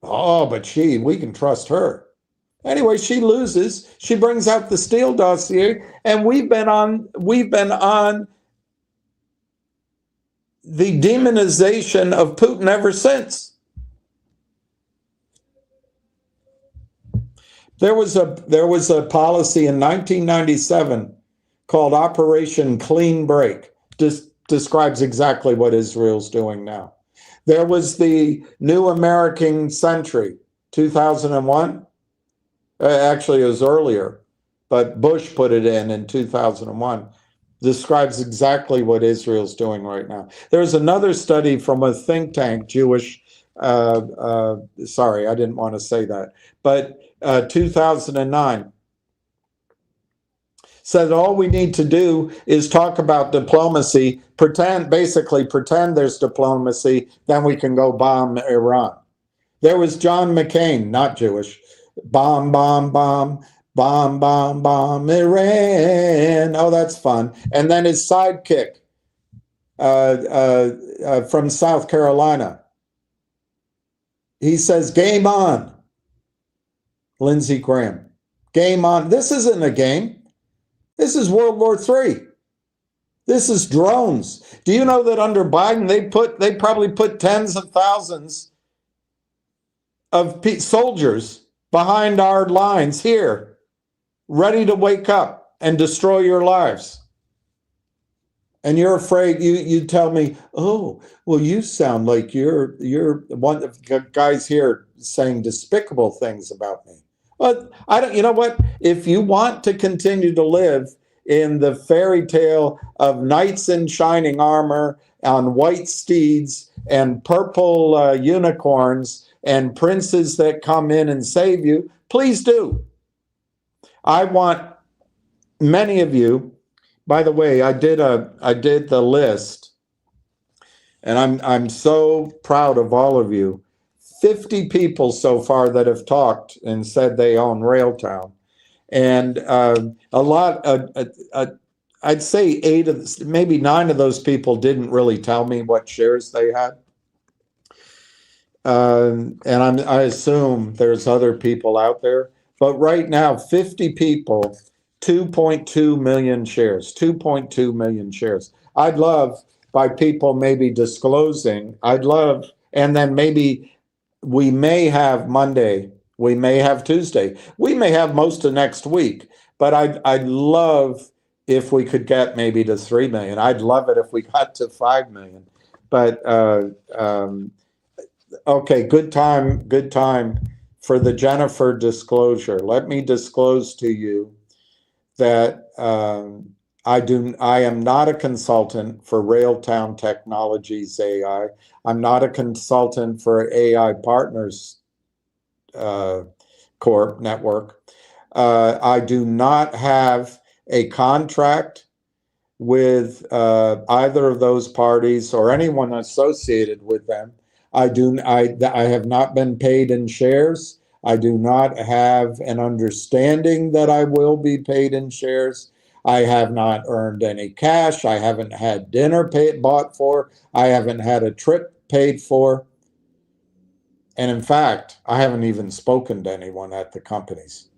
Oh, but we can trust her. Anyway, she loses. She brings out the Steele dossier, and we've been on the demonization of Putin ever since. There was a policy in 1997 called Operation Clean Break. Describes exactly what Israel's doing now. There was the New American Century, 2001. Actually, it was earlier, but Bush put it in 2001. Describes exactly what Israel's doing right now. There's another study from a think tank, Jewish, sorry, I didn't want to say that, but 2009, said all we need to do is talk about diplomacy, basically pretend there's diplomacy, then we can go bomb Iran. There was John McCain, not Jewish, bomb, bomb, bomb, bomb, bomb, bomb, Iran. Oh, that's fun. And then his sidekick from South Carolina, he says, game on. Lindsey Graham, game on. This isn't a game. This is World War III. This is drones. Do you know that under Biden, they probably put tens of thousands of soldiers behind our lines here, ready to wake up and destroy your lives. And you're afraid, you tell me, oh, well, you sound like you're one of the guys here saying despicable things about me. But you know what? If you want to continue to live in the fairy tale of knights in shining armor on white steeds and purple unicorns and princes that come in and save you, please do. I want many of you. By the way, I did the list, and I'm so proud of all of you. 50 people so far that have talked and said they own Railtown, and a lot. I'd say maybe 9 of those people didn't really tell me what shares they had, and I assume there's other people out there. But right now, 50 people. 2.2 million shares, 2.2 million shares. I'd love, by people maybe disclosing, and then maybe we may have Monday, we may have Tuesday, we may have most of next week, but I'd love if we could get maybe to 3 million. I'd love it if we got to 5 million. But okay, good time for the Jennifer disclosure. Let me disclose to you that I am not a consultant for Railtown Technologies AI. I'm not a consultant for AI Partners Corp Network. I do not have a contract with either of those parties or anyone associated with them. I have not been paid in shares. I do not have an understanding that I will be paid in shares. I have not earned any cash. I haven't had dinner bought for. I haven't had a trip paid for. And in fact, I haven't even spoken to anyone at the companies.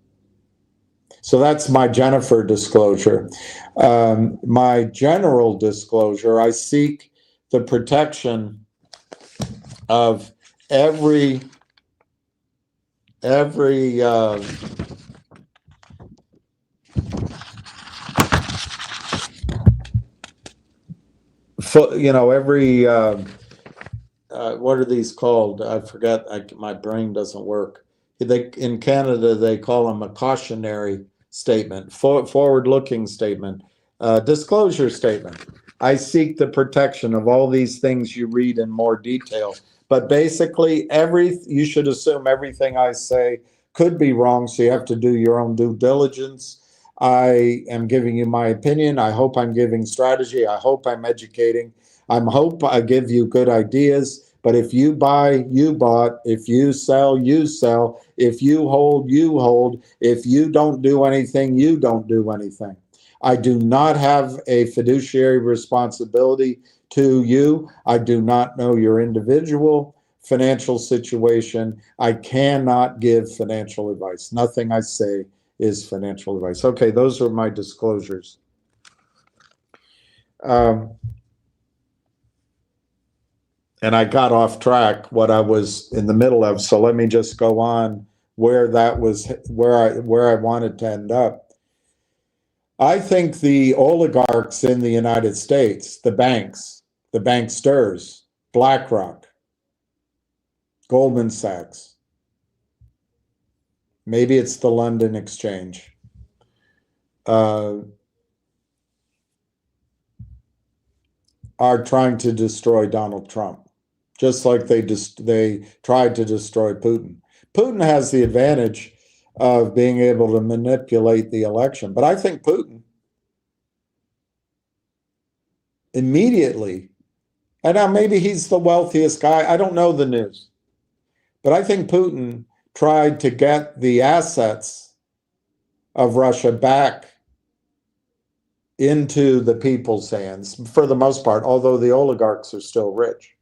So that's my Jennifer disclosure. My general disclosure, I seek the protection of every every every what are these called? I forget. My brain doesn't work. In Canada, they call them a cautionary statement, forward-looking statement, disclosure statement. I seek the protection of all these things you read in more detail. But basically, you should assume everything I say could be wrong, so you have to do your own due diligence. I am giving you my opinion. I hope I'm giving strategy. I hope I'm educating. I hope I give you good ideas. But if you buy, you bought. If you sell, you sell. If you hold, you hold. If you don't do anything, you don't do anything. I do not have a fiduciary responsibility to you. I do not know your individual financial situation. I cannot give financial advice. Nothing I say is financial advice. Okay, those are my disclosures. And I got off track what I was in the middle of, so let me just go on where I wanted to end up. I think the oligarchs in the United States, the banks, the banksters, BlackRock, Goldman Sachs, maybe it's the London Exchange, are trying to destroy Donald Trump, just like they tried to destroy Putin. Putin has the advantage of being able to manipulate the election, but I think Putin immediately, and now maybe he's the wealthiest guy, I don't know the news, but I think Putin tried to get the assets of Russia back into the people's hands for the most part, although the oligarchs are still rich.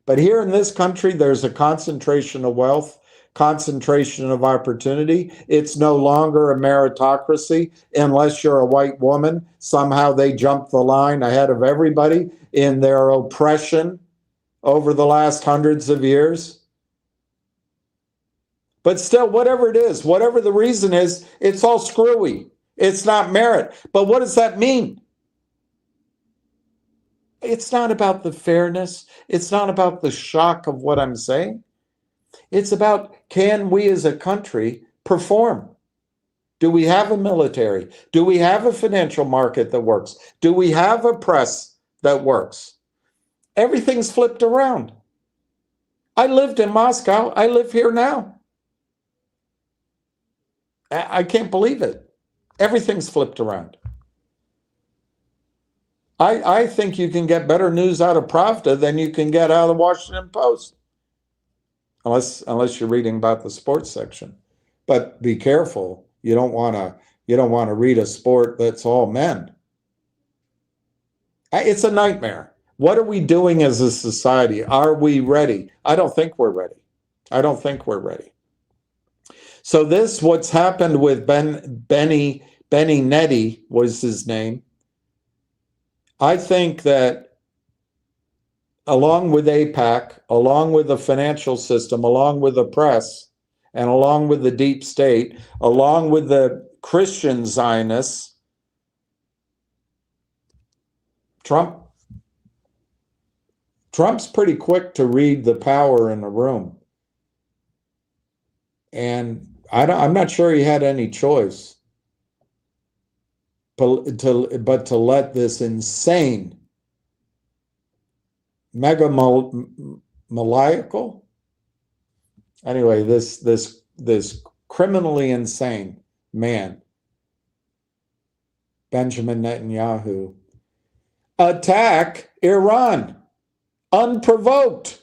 But here in this country, there's a concentration of wealth, concentration of opportunity. It's no longer a meritocracy unless you're a white woman. Somehow they jump the line ahead of everybody in their oppression over the last hundreds of years. But still, whatever it is, whatever the reason is, it's all screwy. It's not merit. But what does that mean? It's not about the fairness. It's not about the shock of what I'm saying. It's about, can we as a country perform? Do we have a military? Do we have a financial market that works? Do we have a press that works? Everything's flipped around. I lived in Moscow. I live here now. I can't believe it. Everything's flipped around. I think you can get better news out of Pravda than you can get out of the Washington Post. Unless you're reading about the sports section. But be careful. You don't want to read a sport that's all men. It's a nightmare. What are we doing as a society? Are we ready? I don't think we're ready. I don't think we're ready. So what's happened with Benny Netty was his name. I think that along with AIPAC, along with the financial system, along with the press, and along with the deep state, along with the Christian Zionists, Trump's pretty quick to read the power in the room. And I'm not sure he had any choice but to let this insane, maniacal, anyway, this criminally insane man, Benjamin Netanyahu, attack Iran unprovoked,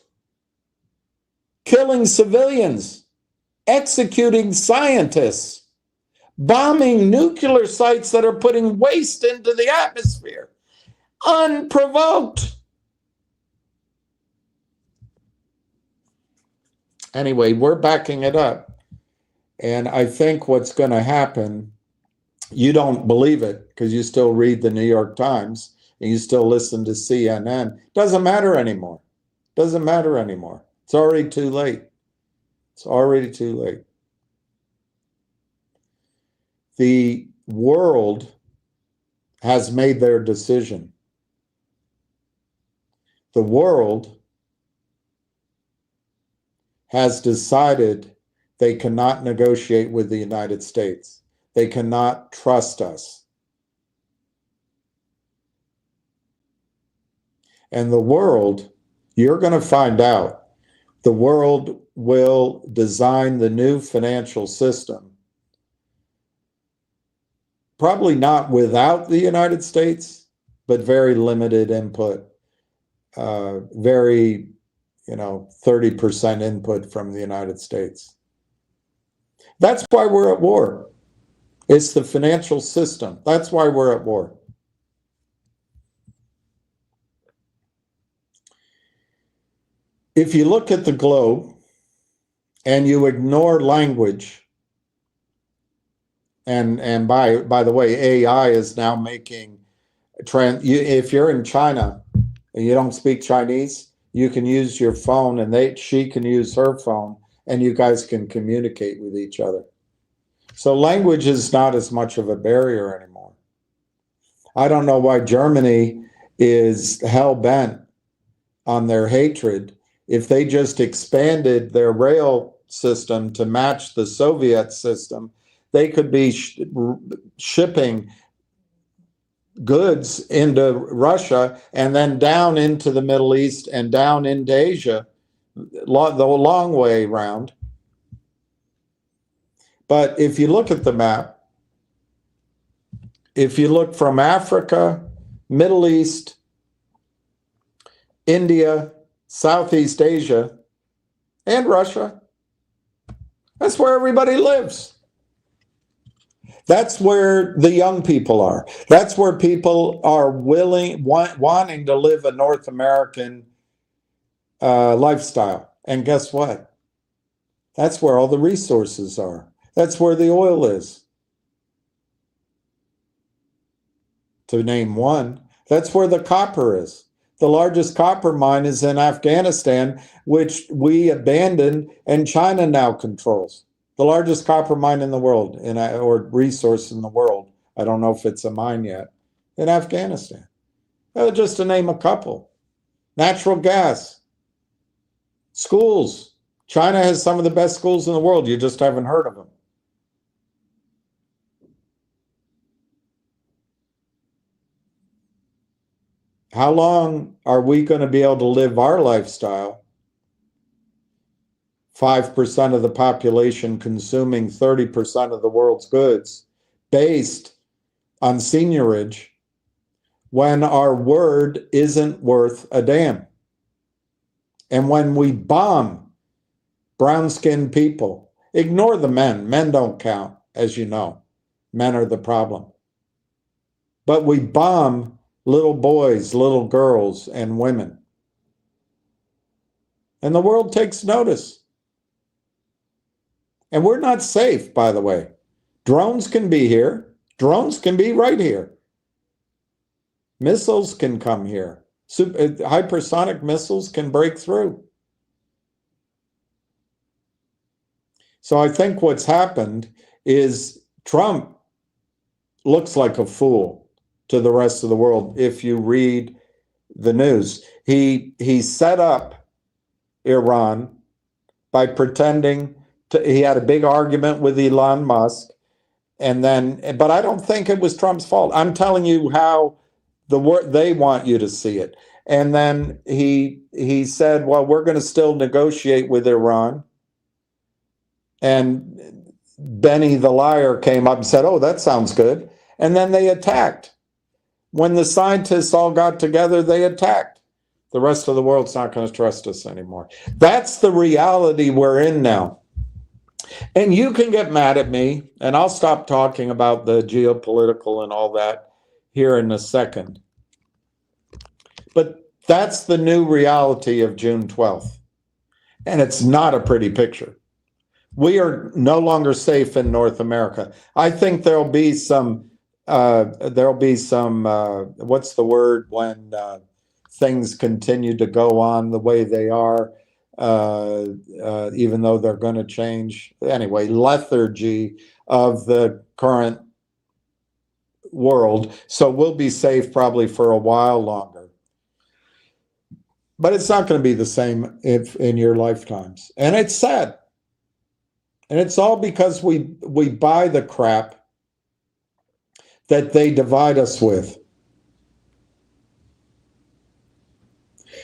killing civilians, executing scientists, bombing nuclear sites that are putting waste into the atmosphere, unprovoked. Anyway, we're backing it up. And I think what's going to happen, you don't believe it because you still read the New York Times and you still listen to CNN. Doesn't matter anymore. Doesn't matter anymore. It's already too late. It's already too late. The world has made their decision. The world has decided they cannot negotiate with the United States. They cannot trust us. And the world, you're going to find out, the world will design the new financial system, probably not without the United States, but very limited input, very, 30% input from the United States. That's why we're at war. It's the financial system. That's why we're at war. If you look at the globe and you ignore language, and by the way, AI is now making, if you're in China and you don't speak Chinese, you can use your phone and she can use her phone and you guys can communicate with each other. So language is not as much of a barrier anymore. I don't know why Germany is hell-bent on their hatred. If they just expanded their rail system to match the Soviet system, they could be shipping goods into Russia and then down into the Middle East and down into Asia, the long way around. But if you look at the map, if you look from Africa, Middle East, India, Southeast Asia, and Russia, that's where everybody lives. That's where the young people are. That's where people are wanting to live a North American lifestyle. And guess what? That's where all the resources are. That's where the oil is. To name one, that's where the copper is. The largest copper mine is in Afghanistan, which we abandoned and China now controls. The largest copper mine in the world, or resource in the world. I don't know if it's a mine yet, in Afghanistan. Just to name a couple. Natural gas. Schools. China has some of the best schools in the world. You just haven't heard of them. How long are we going to be able to live our lifestyle? 5% of the population consuming 30% of the world's goods based on seigniorage when our word isn't worth a damn. And when we bomb brown-skinned people, ignore the men. Men don't count, as you know. Men are the problem. But we bomb little boys, little girls, and women. And the world takes notice. And we're not safe, by the way. Drones can be here. Drones can be right here. Missiles can come here. Hypersonic missiles can break through. So I think what's happened is Trump looks like a fool to the rest of the world if you read the news. He set up Iran by pretending he had a big argument with Elon Musk, but I don't think it was Trump's fault. I'm telling you how they want you to see it. And then he said, well, we're going to still negotiate with Iran. And Benny the liar came up and said, oh, that sounds good. And then they attacked. When the scientists all got together, they attacked. The rest of the world's not going to trust us anymore. That's the reality we're in now. And you can get mad at me, and I'll stop talking about the geopolitical and all that here in a second. But that's the new reality of June 12th. And it's not a pretty picture. We are no longer safe in North America. I think there'll be some, what's the word when things continue to go on the way they are? even though they're going to change anyway, lethargy of the current world. So we'll be safe probably for a while longer. But it's not going to be the same if in your lifetimes. And it's sad. And it's all because we buy the crap that they divide us with.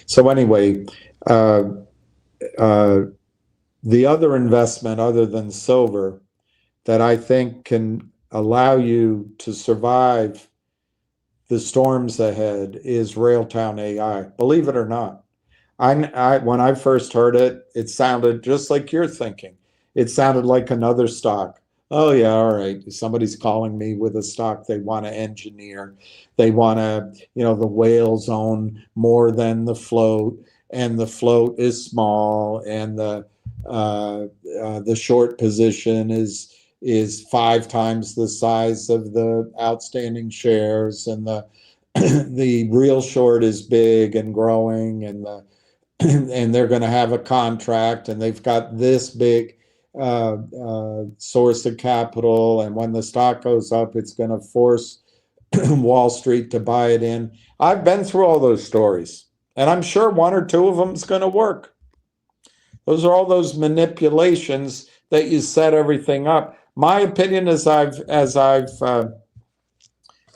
So anyway, the other investment other than silver that I think can allow you to survive the storms ahead is Railtown AI. Believe it or not. When I first heard it, it sounded just like you're thinking. It sounded like another stock. Oh yeah, all right. Somebody's calling me with a stock they want to engineer. They want to, the whales own more than the float, and the float is small, and the short position is 5 times the size of the outstanding shares, and the real short is big and growing, and they're going to have a contract, and they've got this big source of capital, and when the stock goes up, it's going to force Wall Street to buy it in. I've been through all those stories, and I'm sure 1 or 2 of them is going to work. Those are all those manipulations that you set everything up. My opinion, as I've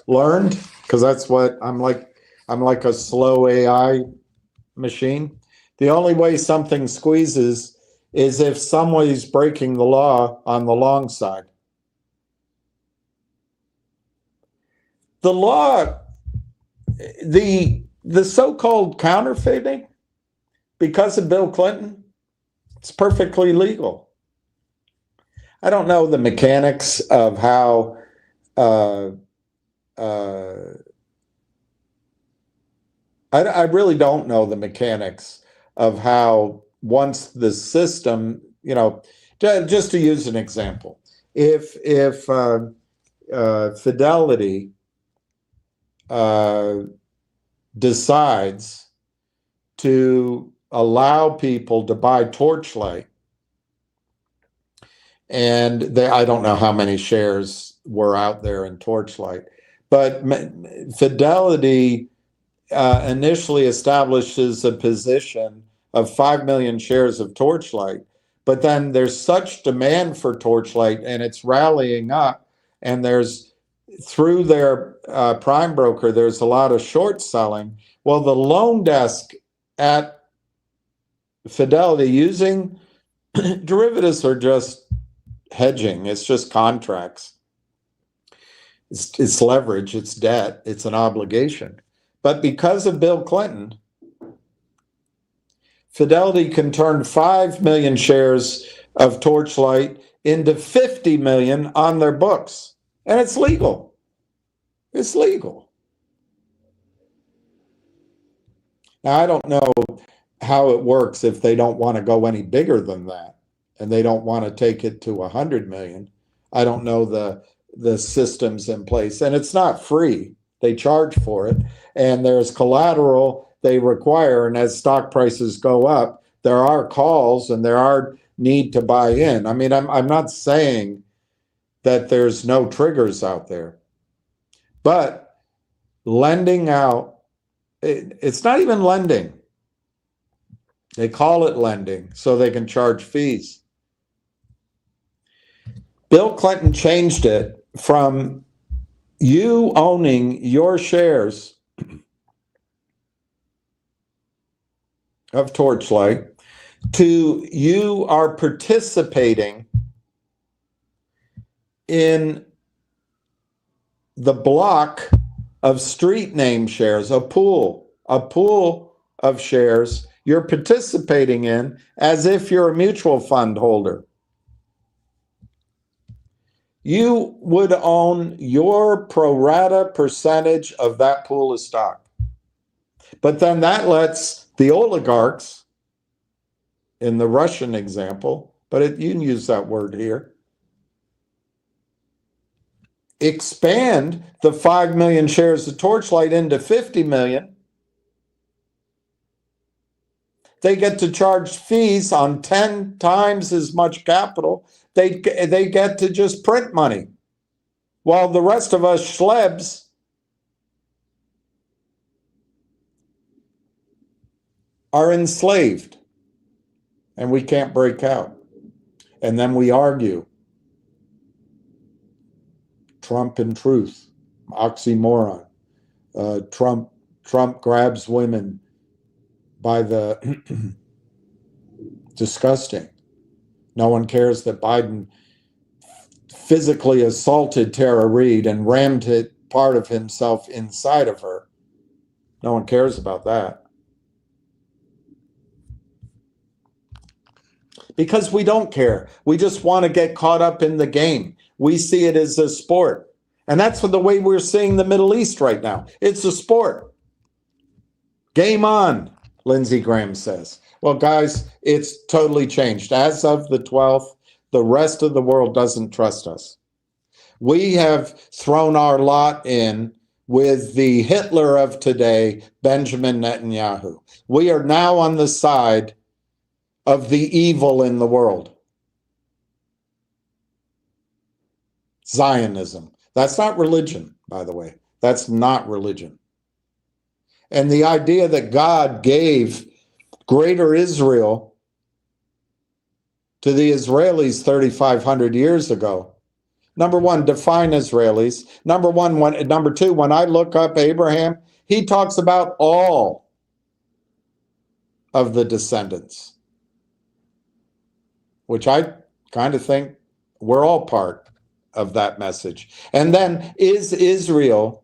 learned, because that's what I'm like a slow AI machine. The only way something squeezes is if somebody's breaking the law on the long side. The law, the so-called counterfeiting, because of Bill Clinton, it's perfectly legal. I don't know the mechanics of how I really don't know the mechanics of how, once the system, just to use an example, if Fidelity decides to allow people to buy Torchlight, and I don't know how many shares were out there in Torchlight, but Fidelity initially establishes a position of 5 million shares of Torchlight, but then there's such demand for Torchlight, and it's rallying up, and there's, through their prime broker, there's a lot of short selling. Well, the loan desk at Fidelity, using derivatives, are just hedging. It's just contracts. It's leverage, it's debt, it's an obligation. But because of Bill Clinton, Fidelity can turn 5 million shares of Torchlight into 50 million on their books. And it's legal. It's legal. Now, I don't know how it works if they don't want to go any bigger than that, and they don't want to take it to 100 million. I don't know the systems in place, and it's not free. They charge for it, and there's collateral they require, and as stock prices go up, there are calls and there are need to buy in. I mean, I'm not saying that there's no triggers out there, but lending out, it's not even lending. They call it lending so they can charge fees. Bill Clinton changed it from you owning your shares of Torchlight to you are participating in the block of street name shares, a pool of shares you're participating in as if you're a mutual fund holder. You would own your pro rata percentage of that pool of stock. But then that lets the oligarchs, in the Russian example, but you can use that word here, expand the 5 million shares of Torchlight into 50 million. They get to charge fees on 10 times as much capital. They get to just print money, while the rest of us schlebs are enslaved, and we can't break out. And then we argue. Trump and truth, oxymoron. Trump grabs women by the disgusting. No one cares that Biden physically assaulted Tara Reade and rammed part of himself inside of her. No one cares about that. Because we don't care. We just want to get caught up in the game. We see it as a sport. And that's the way we're seeing the Middle East right now. It's a sport. Game on, Lindsey Graham says. Well, guys, it's totally changed. As of the 12th, the rest of the world doesn't trust us. We have thrown our lot in with the Hitler of today, Benjamin Netanyahu. We are now on the side of the evil in the world. Zionism. That's not religion, by the way. That's not religion. And the idea that God gave greater Israel to the Israelis 3,500 years ago. Number one, define Israelis. Number two, when I look up Abraham, he talks about all of the descendants, which I kind of think we're all part of that message. And then, is Israel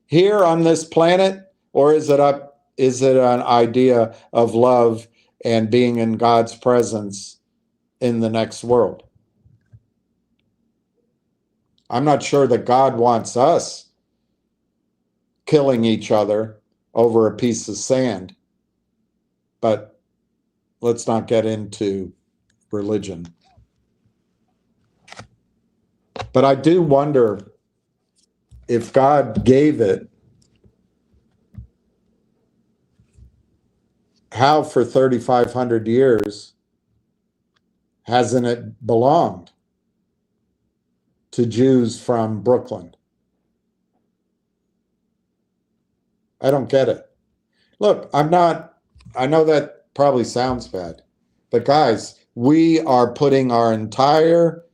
here on this planet, or is it an idea of love and being in God's presence in the next world? I'm not sure that God wants us killing each other over a piece of sand, but let's not get into religion. But I do wonder if God gave it, how for 3,500 years hasn't it belonged to Jews from Brooklyn? I don't get it. Look, I know that probably sounds bad, but guys, we are putting our entire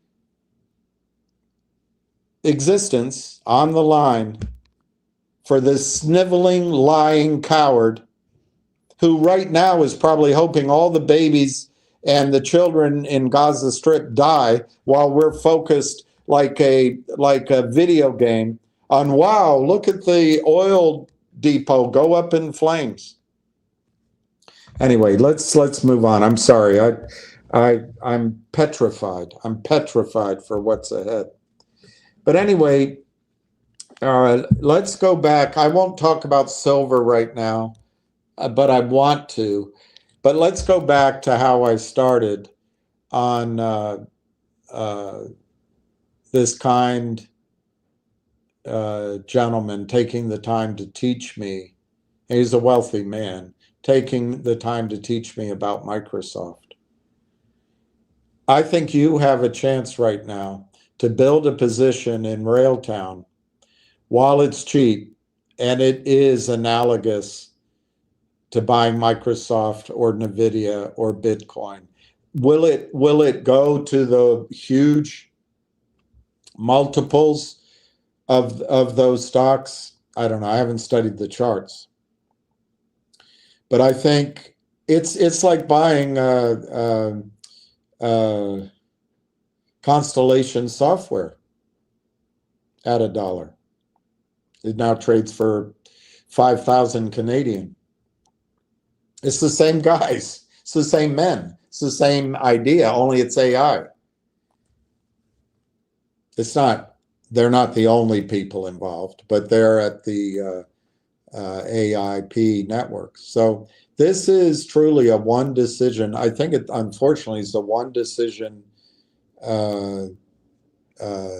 existence on the line for this sniveling, lying coward who right now is probably hoping all the babies and the children in Gaza Strip die while we're focused like a video game on, wow, look at the oil depot go up in flames. Anyway, let's move on. I'm sorry. I'm petrified. I'm petrified for what's ahead. But anyway, let's go back. I won't talk about silver right now, but I want to. But let's go back to how I started on this kind gentleman taking the time to teach me. He's a wealthy man, taking the time to teach me about Microsoft. I think you have a chance right now to build a position in Railtown while it's cheap, and it is analogous to buying Microsoft or Nvidia or Bitcoin. Will it go to the huge multiples of those stocks? I don't know. I haven't studied the charts, but I think it's like buying Constellation Software at $1. It now trades for 5,000 Canadian. It's the same guys. It's the same men. It's the same idea, only it's AI. They're not the only people involved, but they're at the AIP network. So this is truly a one decision. I think it, unfortunately, is a one decision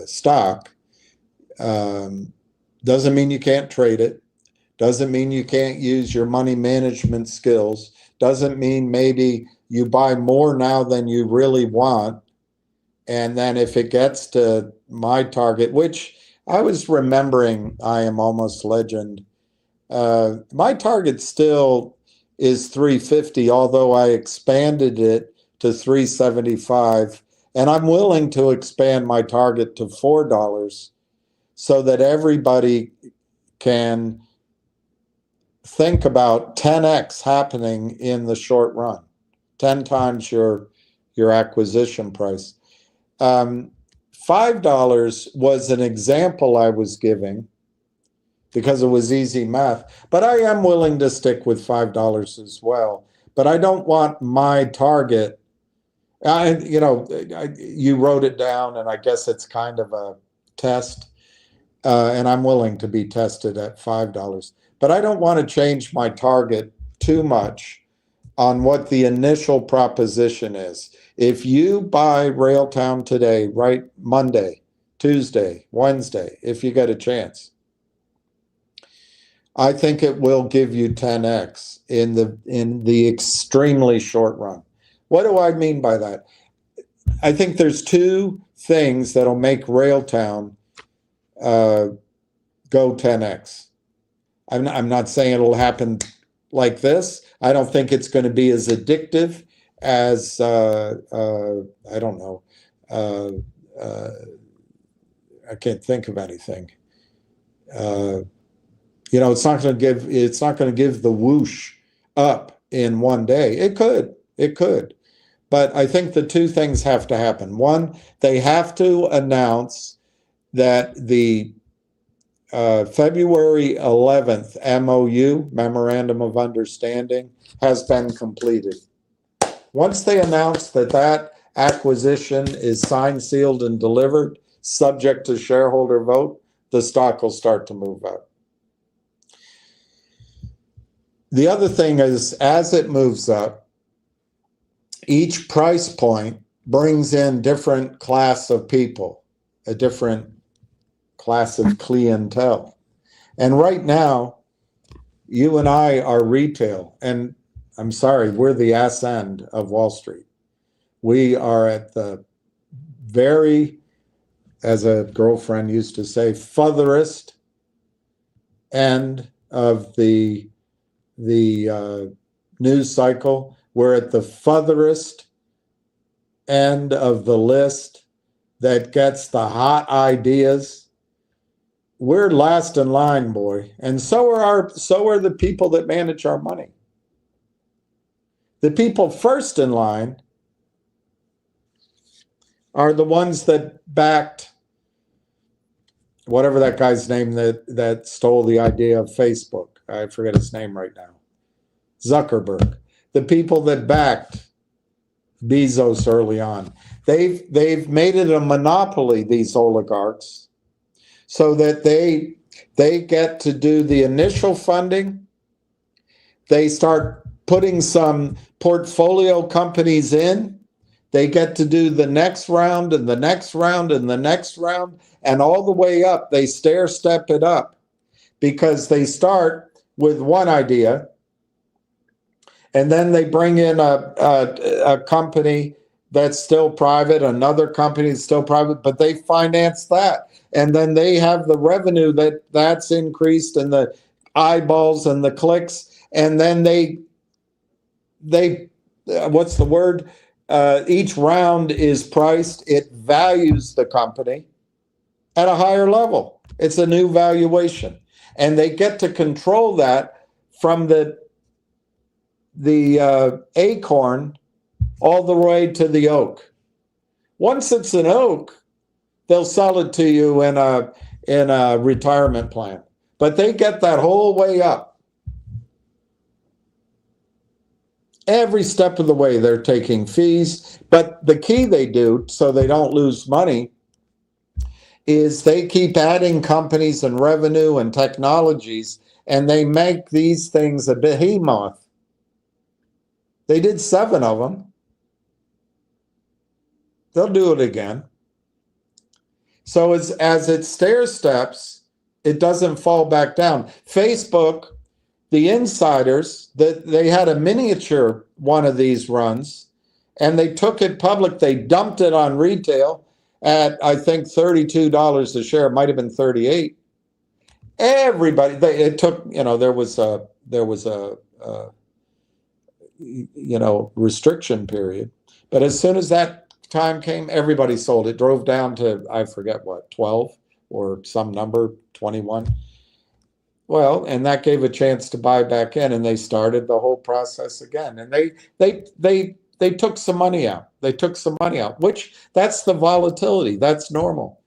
stock. Doesn't mean you can't trade it. Doesn't mean you can't use your money management skills doesn't mean maybe you buy more now than you really want. And then if it gets to my target, which I was remembering, I am almost legend. My target still is 350, although I expanded it to 375. And I'm willing to expand my target to $4 so that everybody can think about 10x happening in the short run, 10 times your acquisition price. $5 was an example I was giving because it was easy math, but I am willing to stick with $5 as well. But I don't want my target. You wrote it down, and I guess it's kind of a test, and I'm willing to be tested at $5. But I don't want to change my target too much on what the initial proposition is. If you buy Railtown today, right, Monday, Tuesday, Wednesday, if you get a chance, I think it will give you 10x in the extremely short run. What do I mean by that? I think there's two things that'll make Railtown go 10x. I'm not saying it'll happen like this. I don't think it's going to be as addictive as I don't know. I can't think of anything. It's not going to give the whoosh up in one day. It could. But I think the two things have to happen. One, they have to announce that the February 11th MOU, Memorandum of Understanding, has been completed. Once they announce that acquisition is signed, sealed, and delivered, subject to shareholder vote, the stock will start to move up. The other thing is, as it moves up, each price point brings in different class of people, a different class of clientele. And right now, you and I are retail, and I'm sorry, we're the ass end of Wall Street. We are at the very, as a girlfriend used to say, furthest end of the news cycle. We're at the furthest end of the list that gets the hot ideas. We're last in line, boy. And so are the people that manage our money. The people first in line are the ones that backed whatever that guy's name that stole the idea of Facebook. I forget his name right now. Zuckerberg. The people that backed Bezos early on. They've made it a monopoly, these oligarchs, so that they get to do the initial funding. They start putting some portfolio companies in. They get to do the next round and the next round and the next round, and all the way up, they stair step it up because they start with one idea, and then they bring in a company that's still private, another company that's still private, but they finance that. And then they have the revenue that's increased and the eyeballs and the clicks. And then they what's the word? Each round is priced. It values the company at a higher level. It's a new valuation. And they get to control that from the acorn all the way to the oak. Once it's an oak, they'll sell it to you in a retirement plan. But they get that whole way up. Every step of the way, they're taking fees. But the key they do, so they don't lose money, is they keep adding companies and revenue and technologies, and they make these things a behemoth. They did 7 of them. They'll do it again. So as it stair steps, it doesn't fall back down. Facebook the insiders, that they had a miniature one of these runs, and they took it public. They dumped it on retail at, I think, $32 a share. It might have been 38. Everybody, it took, there was a restriction period. But as soon as that time came, everybody sold. It drove down to, I forget what, 12 or some number, 21. Well, and that gave a chance to buy back in, and they started the whole process again. And they took some money out. They took some money out, which that's the volatility. That's normal.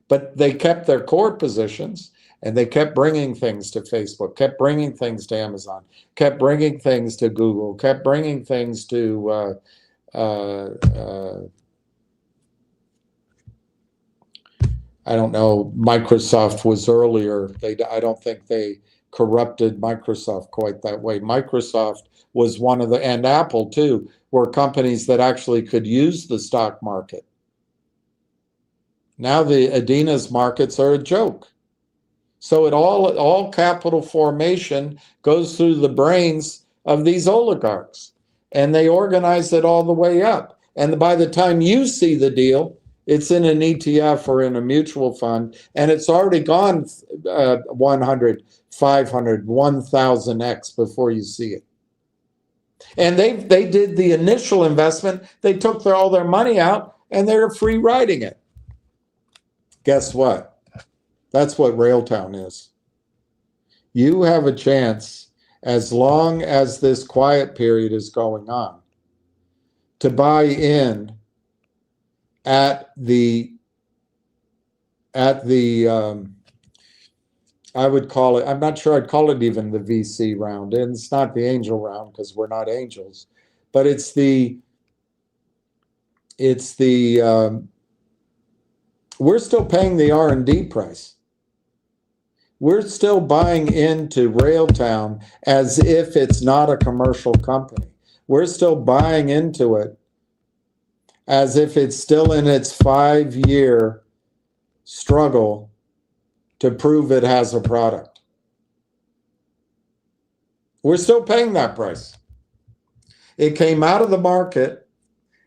But they kept their core positions, and they kept bringing things to Facebook, kept bringing things to Amazon, kept bringing things to Google, kept bringing things to I don't know, Microsoft was earlier. I don't think they corrupted Microsoft quite that way. Microsoft was one of the, and Apple too, were companies that actually could use the stock market. Now the Adina's markets are a joke. So all capital formation goes through the brains of these oligarchs, and they organize it all the way up. And by the time you see the deal, it's in an ETF or in a mutual fund, and it's already gone 100, 500, 1000x before you see it. And they did the initial investment. They took all their money out, and they're free riding it. Guess what? That's what Railtown is. You have a chance, as long as this quiet period is going on, to buy in at the I would call it, I'm not sure I'd call it even the VC round, and it's not the angel round because we're not angels, but it's the we're still paying the R&D price. We're still buying into Railtown as if it's not a commercial company. We're still buying into it as if it's still in its 5-year struggle to prove it has a product. We're still paying that price. It came out of the market,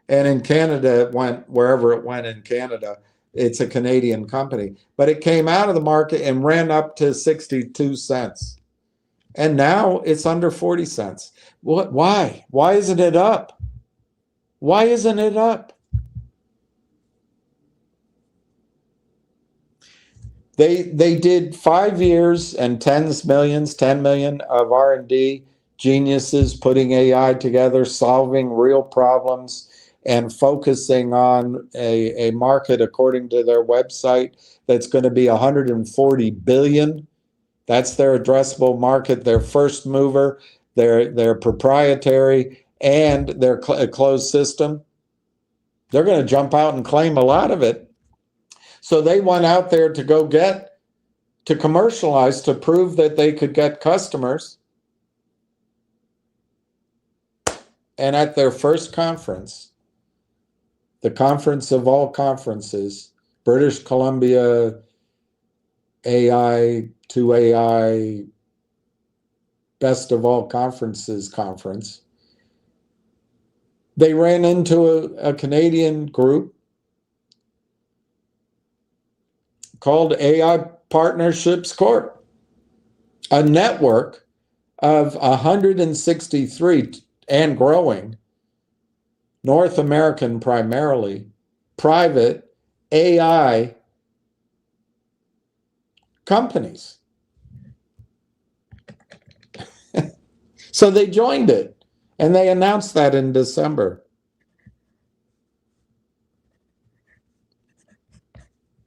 and in Canada, it went wherever it went in Canada. It's a Canadian company, but it came out of the market and ran up to 62 cents. And now it's under 40 cents. What? Why? Why isn't it up? Why isn't it up? They did 5 years and tens millions, 10 million of R&D, geniuses putting AI together, solving real problems, and focusing on a market, according to their website, that's going to be 140 billion. That's their addressable market, their first mover, their proprietary, and their closed system. They're going to jump out and claim a lot of it. So they went out there to go to commercialize, to prove that they could get customers. And at their first conference, the conference of all conferences, British Columbia AI to AI Best of All Conferences conference, they ran into a Canadian group called AI Partnerships Corp, a network of 163 and growing, North American primarily, private AI companies. So they joined it, and they announced that in December.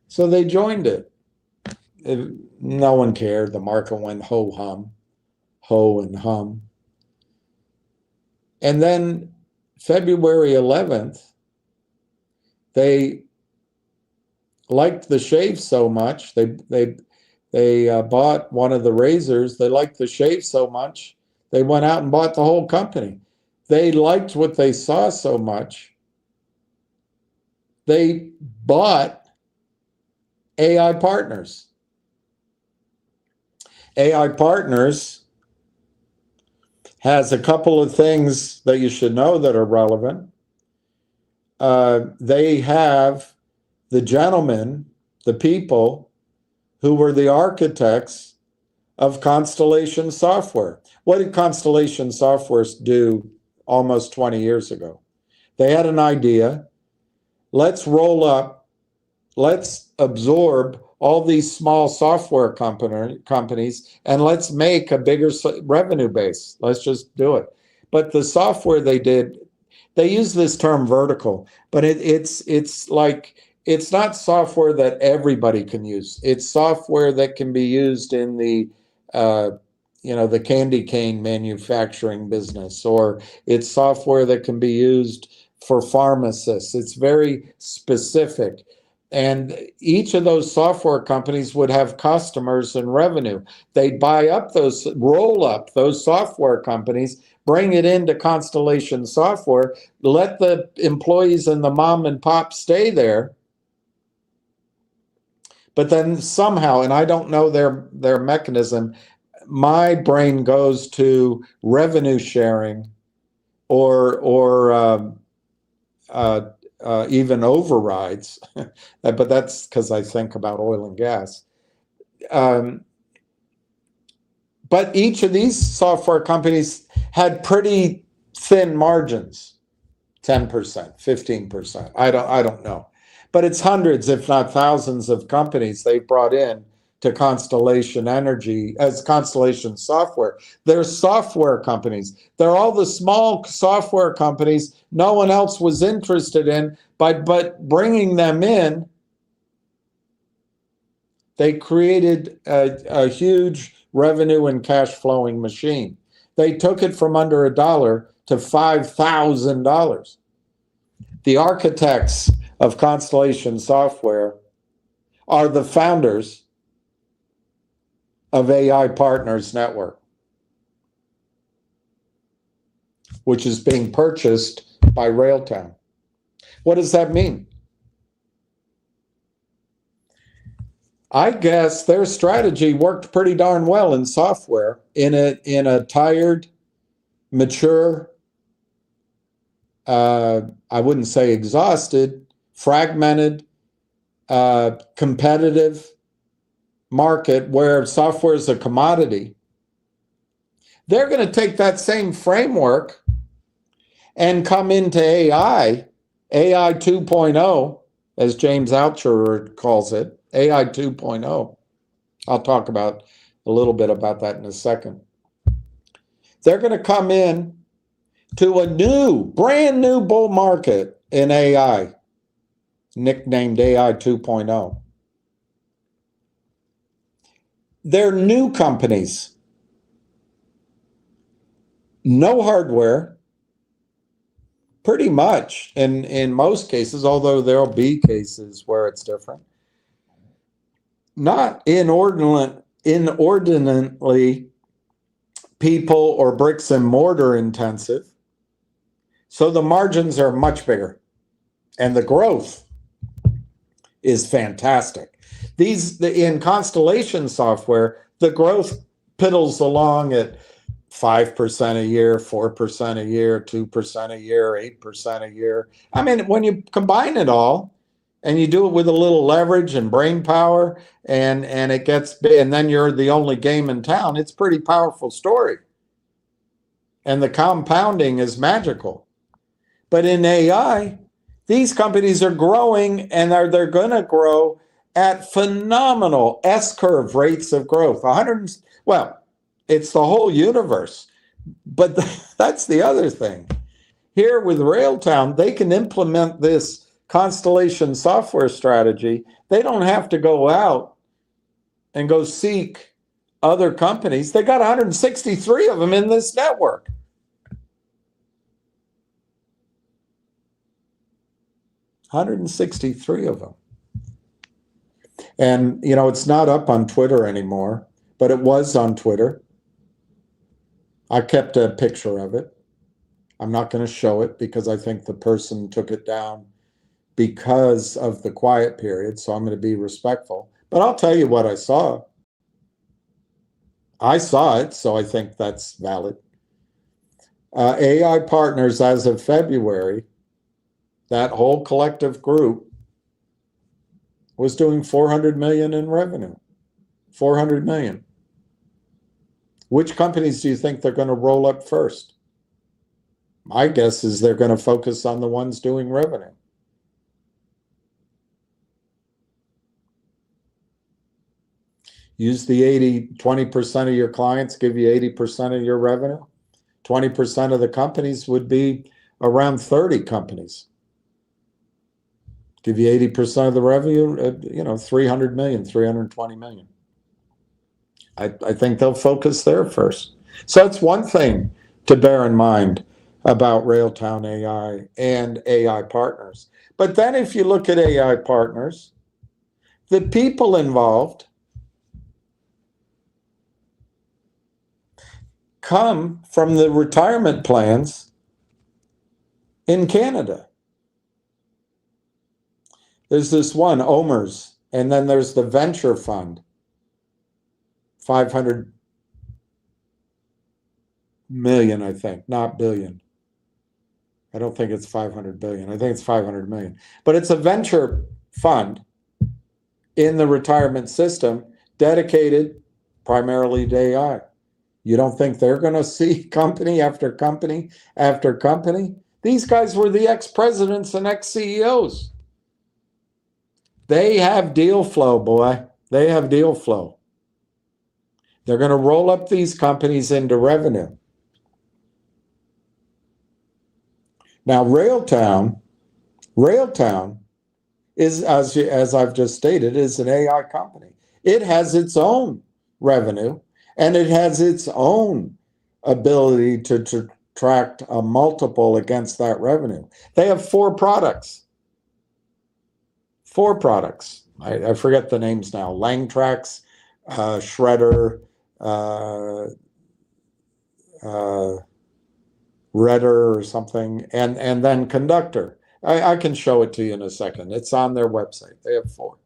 So they joined it. No one cared. The market went ho and hum. And then February 11th, they liked the shave so much. They bought one of the razors. They liked the shave so much, they went out and bought the whole company. They liked what they saw so much, they bought AI Partners. AI Partners has a couple of things that you should know that are relevant. They have the gentlemen, the people who were the architects of Constellation Software. What did Constellation Software do almost 20 years ago? They had an idea. Let's roll up, let's absorb all these small software companies and let's make a bigger revenue base. Let's just do it. But the software they did, they use this term vertical, but it's like, it's not software that everybody can use. It's software that can be used in the the candy cane manufacturing business, or it's software that can be used for pharmacists. It's very specific. And each of those software companies would have customers and revenue. They'd roll up those software companies, bring it into Constellation Software, let the employees and the mom and pop stay there. But then somehow, and I don't know their mechanism, my brain goes to revenue sharing or even overrides, but that's because I think about oil and gas. But each of these software companies had pretty thin margins, 10%, 15%. I don't know. But it's hundreds, if not thousands, of companies they brought in to Constellation Energy as Constellation Software. They're software companies. They're all the small software companies no one else was interested in, but bringing them in, they created a huge revenue and cash flowing machine. They took it from under $1 to $5,000. The architects of Constellation Software are the founders of AI Partners Network, which is being purchased by Railtown. What does that mean? I guess their strategy worked pretty darn well in software in a tired, mature, I wouldn't say exhausted, fragmented, competitive market where software is a commodity. They're going to take that same framework and come into AI 2.0, as James Altucher calls it, AI 2.0. I'll talk about a little bit about that in a second. They're going to come in to a brand new bull market in AI, nicknamed AI 2.0. They're new companies. No hardware, pretty much in most cases, although there'll be cases where it's different. Not inordinately people or bricks and mortar intensive. So the margins are much bigger and the growth is fantastic. In Constellation Software, the growth piddles along at 5% a year, 4% a year, 2% a year, 8% a year. I mean, when you combine it all and you do it with a little leverage and brain power and it gets big, and then you're the only game in town, it's a pretty powerful story. And the compounding is magical. But in AI, these companies are growing and they're going to grow at phenomenal S-curve rates of growth. It's the whole universe. But that's the other thing. Here with Railtown, they can implement this Constellation Software strategy. They don't have to go out and go seek other companies. They got 163 of them in this network. $163 of them. And, it's not up on Twitter anymore, but it was on Twitter. I kept a picture of it. I'm not going to show it because I think the person took it down because of the quiet period, so I'm going to be respectful. But I'll tell you what I saw. I saw it, so I think that's valid. AI Partners, as of February, that whole collective group was doing 400 million in revenue. 400 million. Which companies do you think they're going to roll up first? My guess is they're going to focus on the ones doing revenue. Use the 20% of your clients give you 80% of your revenue. 20% of the companies would be around 30 companies. Give you 80% of the revenue, 300 million, 320 million. I think they'll focus there first. So it's one thing to bear in mind about Railtown AI and AI Partners. But then if you look at AI Partners, the people involved come from the retirement plans in Canada. There's this one, OMERS, and then there's the venture fund, 500 million, I think, not billion. I don't think it's 500 billion. I think it's 500 million. But it's a venture fund in the retirement system dedicated primarily to AI. You don't think they're going to see company after company after company? These guys were the ex-presidents and ex-CEOs. They have deal flow, boy. They have deal flow. They're going to roll up these companies into revenue. Now, Railtown is, as I've just stated, is an AI company. It has its own revenue, and it has its own ability to attract a multiple against that revenue. They have 4 products. 4 products. I forget the names now. Langtrax, Shredder, Redder or something, and then Conductor. I can show it to you in a second. It's on their website. They have 4.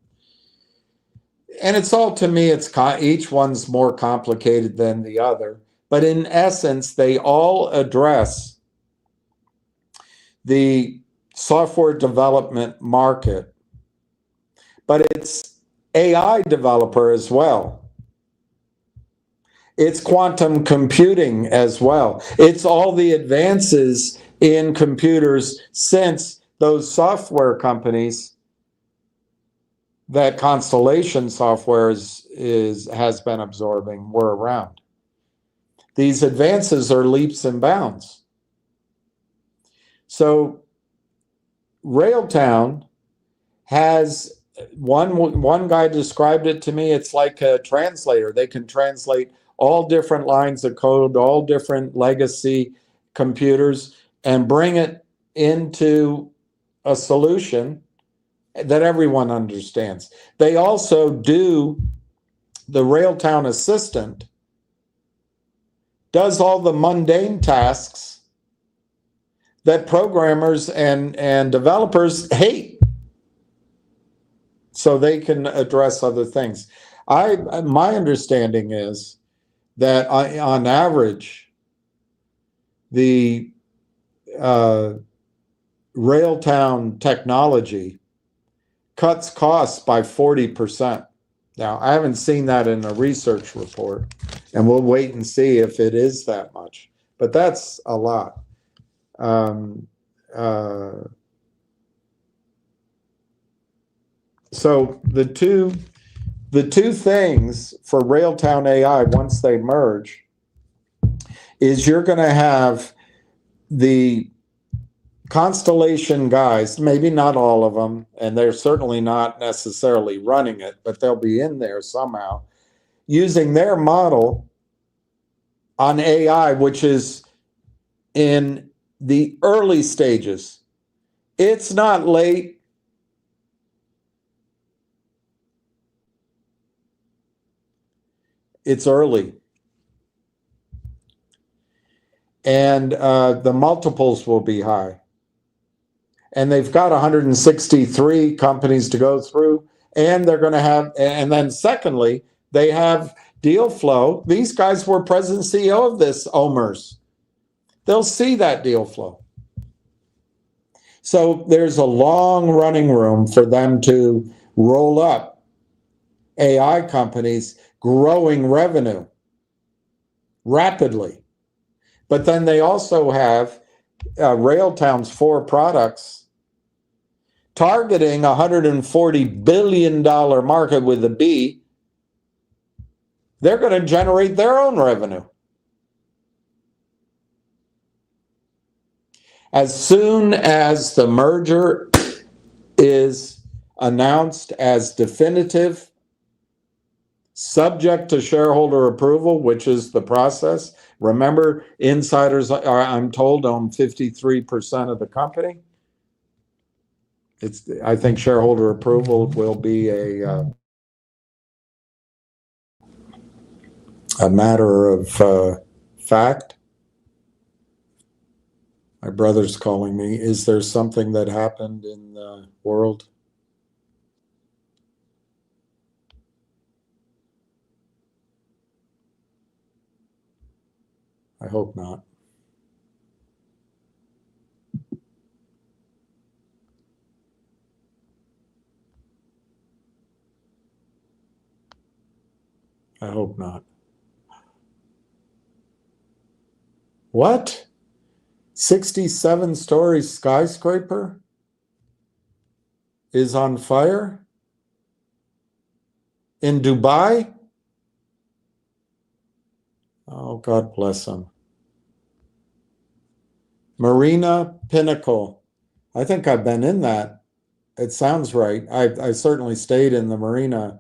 And it's all, to me, each one's more complicated than the other. But in essence, they all address the software development market. But it's AI developer as well. It's quantum computing as well. It's all the advances in computers since those software companies that Constellation Software has been absorbing were around. These advances are leaps and bounds. So Railtown has, one guy described it to me, it's like a translator. They can translate all different lines of code, all different legacy computers, and bring it into a solution that everyone understands. They also do, the Railtown Assistant does all the mundane tasks that programmers and developers hate, so they can address other things. My understanding is that on average, the Railtown technology cuts costs by 40%. Now, I haven't seen that in a research report, and we'll wait and see if it is that much, but that's a lot. So the two things for Railtown AI, once they merge, is you're going to have the Constellation guys, maybe not all of them, and they're certainly not necessarily running it, but they'll be in there somehow, using their model on AI, which is in the early stages. It's not late. It's early. And the multiples will be high. And they've got 163 companies to go through, and they're going to have, and then secondly, they have deal flow. These guys were president CEO of this, OMERS. they'll see that deal flow. So there's a long running room for them to roll up AI companies growing revenue rapidly. But then they also have Railtown's 4 products targeting a $140 billion market with a B. They're going to generate their own revenue. As soon as the merger is announced as definitive, subject to shareholder approval, which is the process. Remember, insiders are, I'm told, own 53% of the company. I think shareholder approval will be a matter of fact. My brother's calling me. Is there something that happened in the world? I hope not. I hope not. What? 67-story skyscraper is on fire in Dubai? Oh, God bless them. Marina Pinnacle. I think I've been in that. It sounds right. I certainly stayed in the marina.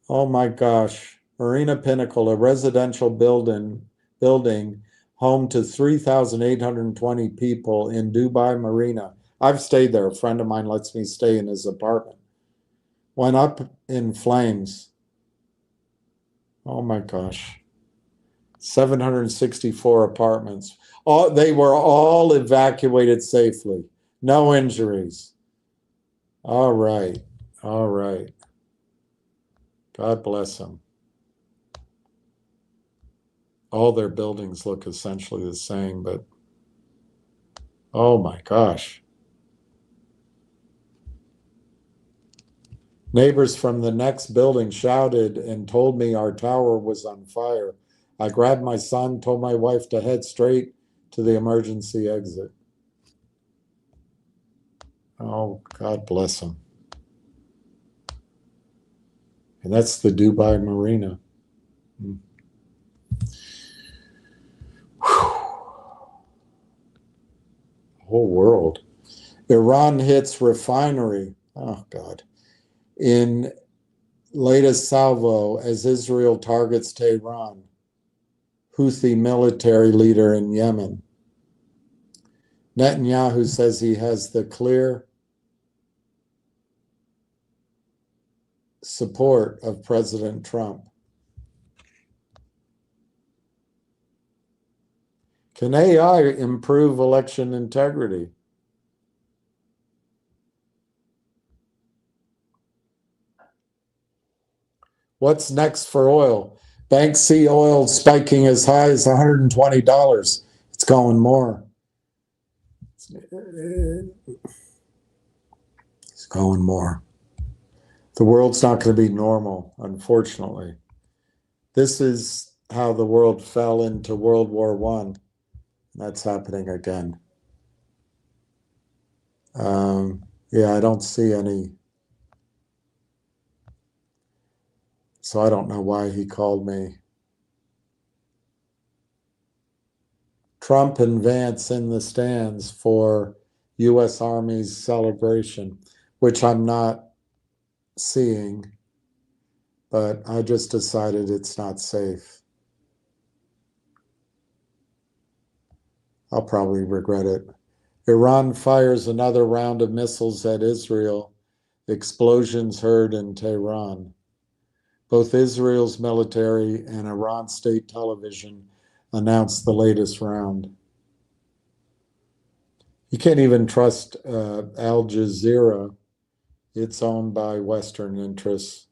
Oh my gosh. Marina Pinnacle, a residential building home to 3,820 people in Dubai Marina. I've stayed there. A friend of mine lets me stay in his apartment. Went up in flames. Oh my gosh. 764 apartments. They were all evacuated safely. No injuries. All right. All right. God bless them. All their buildings look essentially the same, but oh my gosh. Neighbors from the next building shouted and told me our tower was on fire. I grabbed my son, told my wife to head straight to the emergency exit. Oh, God bless them. And that's the Dubai Marina. Whole world. Iran hits refinery. Oh, God. In latest salvo as Israel targets Tehran. Houthi military leader in Yemen. Netanyahu says he has the clear support of President Trump. Can AI improve election integrity? What's next for oil? Banks see oil spiking as high as $120. It's going more. It's going more. The world's not going to be normal, unfortunately. This is how the world fell into World War I. That's happening again. Yeah, I don't see any. So I don't know why he called me. Trump and Vance in the stands for U.S. Army's celebration, which I'm not seeing, but I just decided it's not safe. I'll probably regret it. Iran fires another round of missiles at Israel. Explosions heard in Tehran. Both Israel's military and Iran state television announced the latest round. You can't even trust Al Jazeera. It's owned by Western interests,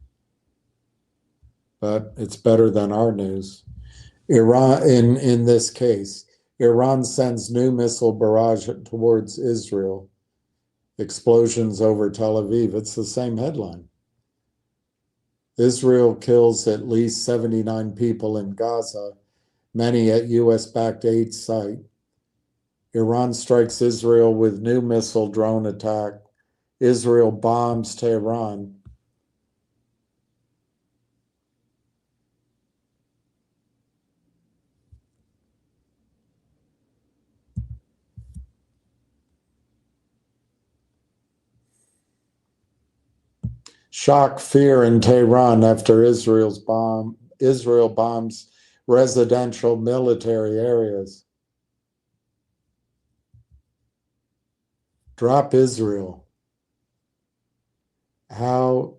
but it's better than our news. Iran, in this case, Iran sends new missile barrage towards Israel. Explosions over Tel Aviv. It's the same headline. Israel kills at least 79 people in Gaza, many at US-backed aid site. Iran strikes Israel with new missile drone attack. Israel bombs Tehran. Shock, fear in Tehran after Israel bombs residential military areas. Drop Israel. How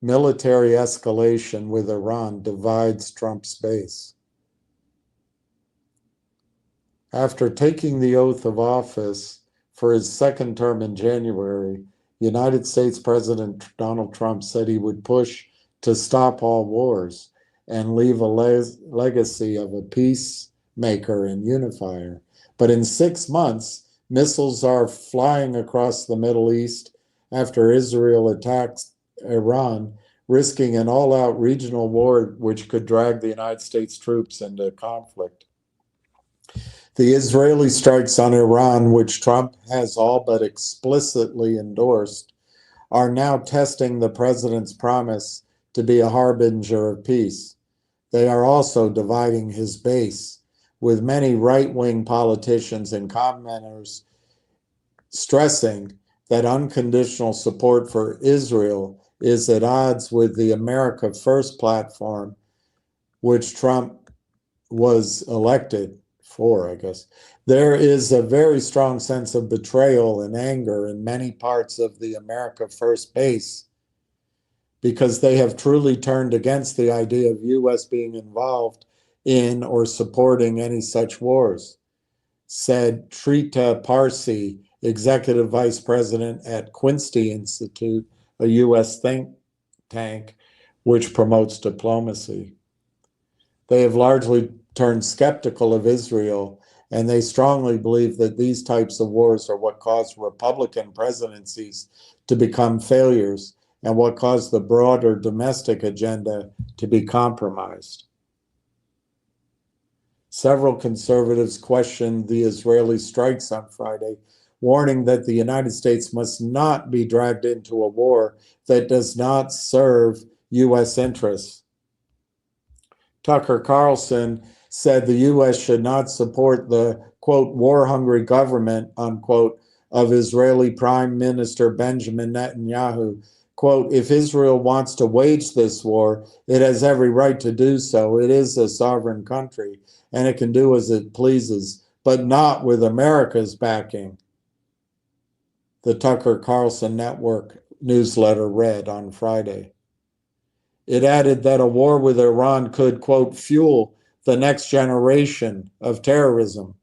military escalation with Iran divides Trump's base. After taking the oath of office for his second term in January, United States President Donald Trump said he would push to stop all wars and leave a legacy of a peacemaker and unifier. But in 6 months, missiles are flying across the Middle East after Israel attacks Iran, risking an all-out regional war which could drag the United States troops into conflict. The Israeli strikes on Iran, which Trump has all but explicitly endorsed, are now testing the president's promise to be a harbinger of peace. They are also dividing his base, with many right-wing politicians and commenters stressing that unconditional support for Israel is at odds with the America First platform, which Trump was elected for, I guess. There is a very strong sense of betrayal and anger in many parts of the America First base because they have truly turned against the idea of U.S. being involved in or supporting any such wars, said Trita Parsi, executive vice president at Quincy Institute, a U.S. think tank which promotes diplomacy. They have largely turned skeptical of Israel, and they strongly believe that these types of wars are what caused Republican presidencies to become failures and what caused the broader domestic agenda to be compromised. Several conservatives questioned the Israeli strikes on Friday, warning that the United States must not be dragged into a war that does not serve U.S. interests. Tucker Carlson said the U.S. should not support the, quote, war-hungry government, unquote, of Israeli Prime Minister Benjamin Netanyahu. Quote, if Israel wants to wage this war, it has every right to do so. It is a sovereign country, and it can do as it pleases, but not with America's backing, the Tucker Carlson Network newsletter read on Friday. It added that a war with Iran could, quote, fuel the next generation of terrorism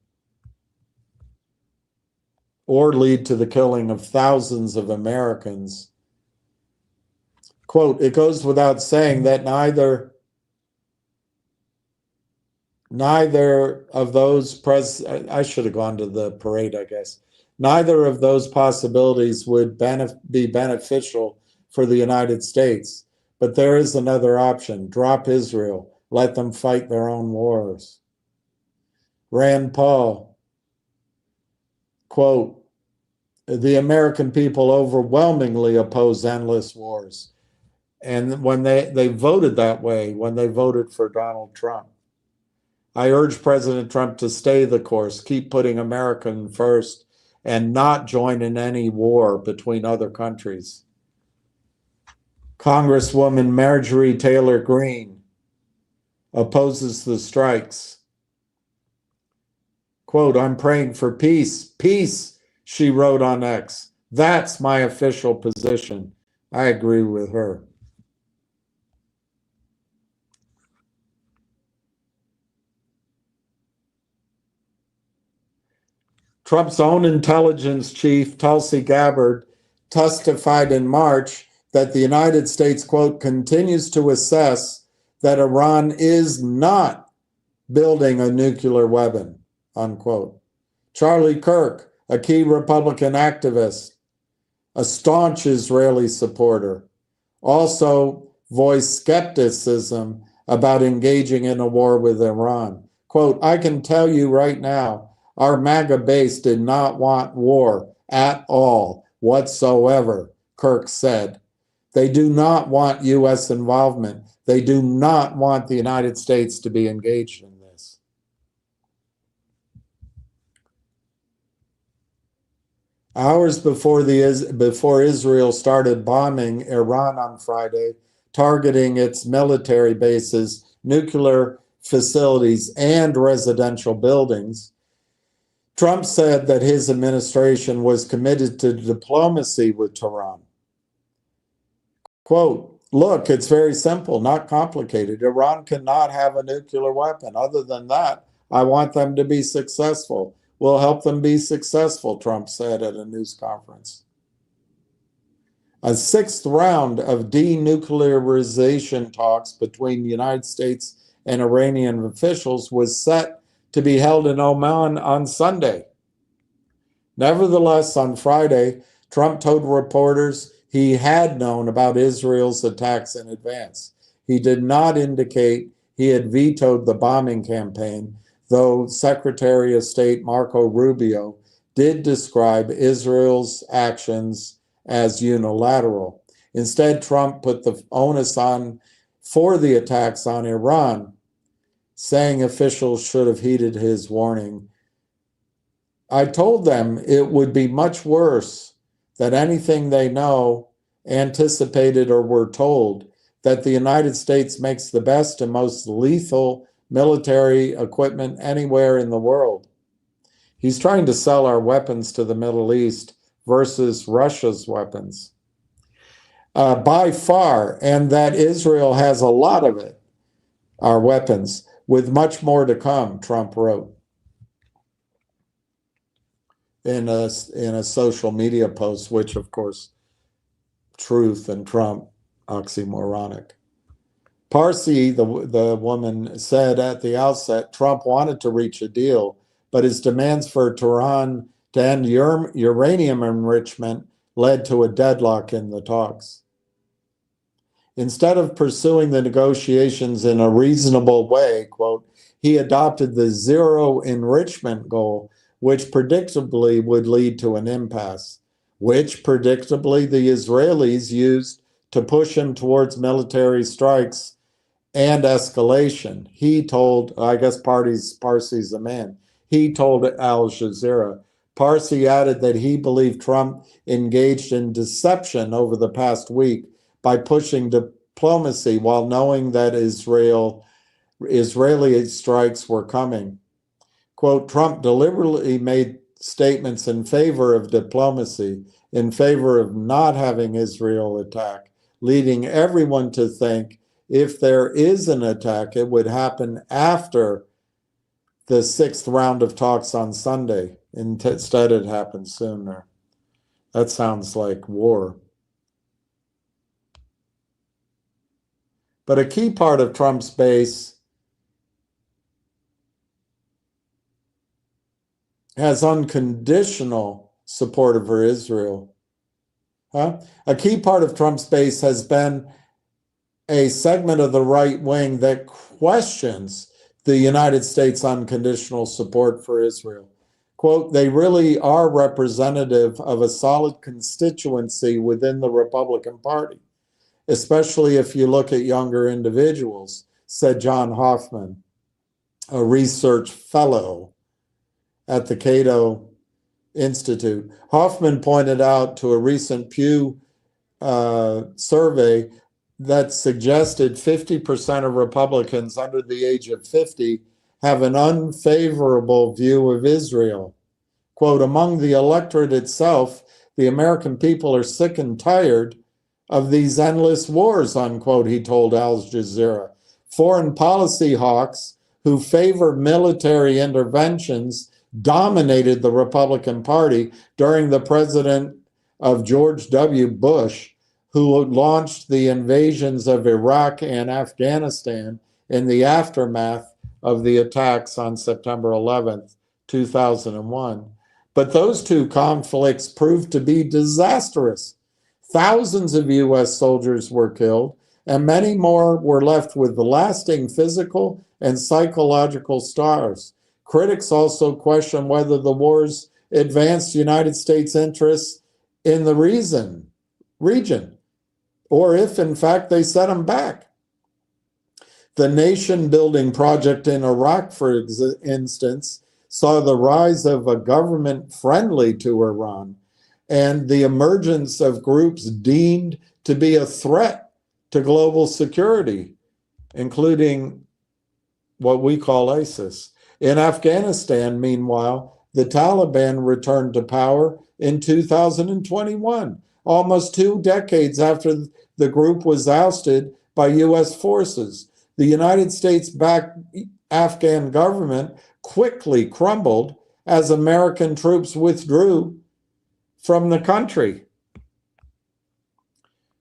or lead to the killing of thousands of Americans. Quote, it goes without saying that neither of those I should have gone to the parade, I guess. Neither of those possibilities would be beneficial for the United States. But there is another option. Drop Israel. Let them fight their own wars. Rand Paul, quote, the American people overwhelmingly oppose endless wars. And when they voted that way, when they voted for Donald Trump. I urge President Trump to stay the course, keep putting America first, and not join in any war between other countries. Congresswoman Marjorie Taylor Greene opposes the strikes. Quote, I'm praying for peace. Peace, she wrote on X. That's my official position. I agree with her. Trump's own intelligence chief, Tulsi Gabbard, testified in March that the United States, quote, continues to assess that Iran is not building a nuclear weapon, unquote. Charlie Kirk, a key Republican activist, a staunch Israeli supporter, also voiced skepticism about engaging in a war with Iran. Quote, I can tell you right now, our MAGA base did not want war at all whatsoever, Kirk said. They do not want U.S. involvement. They do not want the United States to be engaged in this. Hours before Israel started bombing Iran on Friday, targeting its military bases, nuclear facilities, and residential buildings, Trump said that his administration was committed to diplomacy with Tehran. Quote, look, it's very simple, not complicated. Iran cannot have a nuclear weapon. Other than that, I want them to be successful. We'll help them be successful, Trump said at a news conference. A sixth round of denuclearization talks between the United States and Iranian officials was set to be held in Oman on Sunday. Nevertheless, on Friday, Trump told reporters he had known about Israel's attacks in advance. He did not indicate he had vetoed the bombing campaign, though Secretary of State Marco Rubio did describe Israel's actions as unilateral. Instead, Trump put the onus on for the attacks on Iran, saying officials should have heeded his warning. I told them it would be much worse than anything they know, anticipated, or were told, that the United States makes the best and most lethal military equipment anywhere in the world. He's trying to sell our weapons to the Middle East versus Russia's weapons by far, and that Israel has a lot of it, our weapons, with much more to come, Trump wrote in a social media post, which of course, truth and Trump, oxymoronic. Parsi, the woman, said at the outset Trump wanted to reach a deal, but his demands for Tehran to end uranium enrichment led to a deadlock in the talks. Instead of pursuing the negotiations in a reasonable way, quote, he adopted the zero enrichment goal, which predictably would lead to an impasse, which predictably the Israelis used to push him towards military strikes and escalation. He told, I guess Parsi's the man, he told Al Jazeera. Parsi added that he believed Trump engaged in deception over the past week by pushing diplomacy while knowing that Israeli strikes were coming. Quote, Trump deliberately made statements in favor of diplomacy, in favor of not having Israel attack, leading everyone to think if there is an attack, it would happen after the sixth round of talks on Sunday. Instead, it happened sooner. That sounds like war. But a key part of Trump's base has unconditional support for Israel. A key part of Trump's base has been a segment of the right wing that questions the United States' unconditional support for Israel. Quote, they really are representative of a solid constituency within the Republican Party, especially if you look at younger individuals, said John Hoffman, a research fellow at the Cato Institute. Hoffman pointed out to a recent Pew survey that suggested 50% of Republicans under the age of 50 have an unfavorable view of Israel. Quote, among the electorate itself, the American people are sick and tired of these endless wars, unquote, he told Al Jazeera. Foreign policy hawks who favor military interventions dominated the Republican Party during the president of George W. Bush, who launched the invasions of Iraq and Afghanistan in the aftermath of the attacks on September 11th, 2001. But those two conflicts proved to be disastrous. Thousands of US soldiers were killed, and many more were left with lasting physical and psychological scars. Critics also question whether the wars advanced United States interests in the region, or if, in fact, they set them back. The nation-building project in Iraq, for instance, saw the rise of a government friendly to Iran and the emergence of groups deemed to be a threat to global security, including what we call ISIS. In Afghanistan, meanwhile, the Taliban returned to power in 2021, almost 2 decades after the group was ousted by US forces. The United States-backed Afghan government quickly crumbled as American troops withdrew from the country.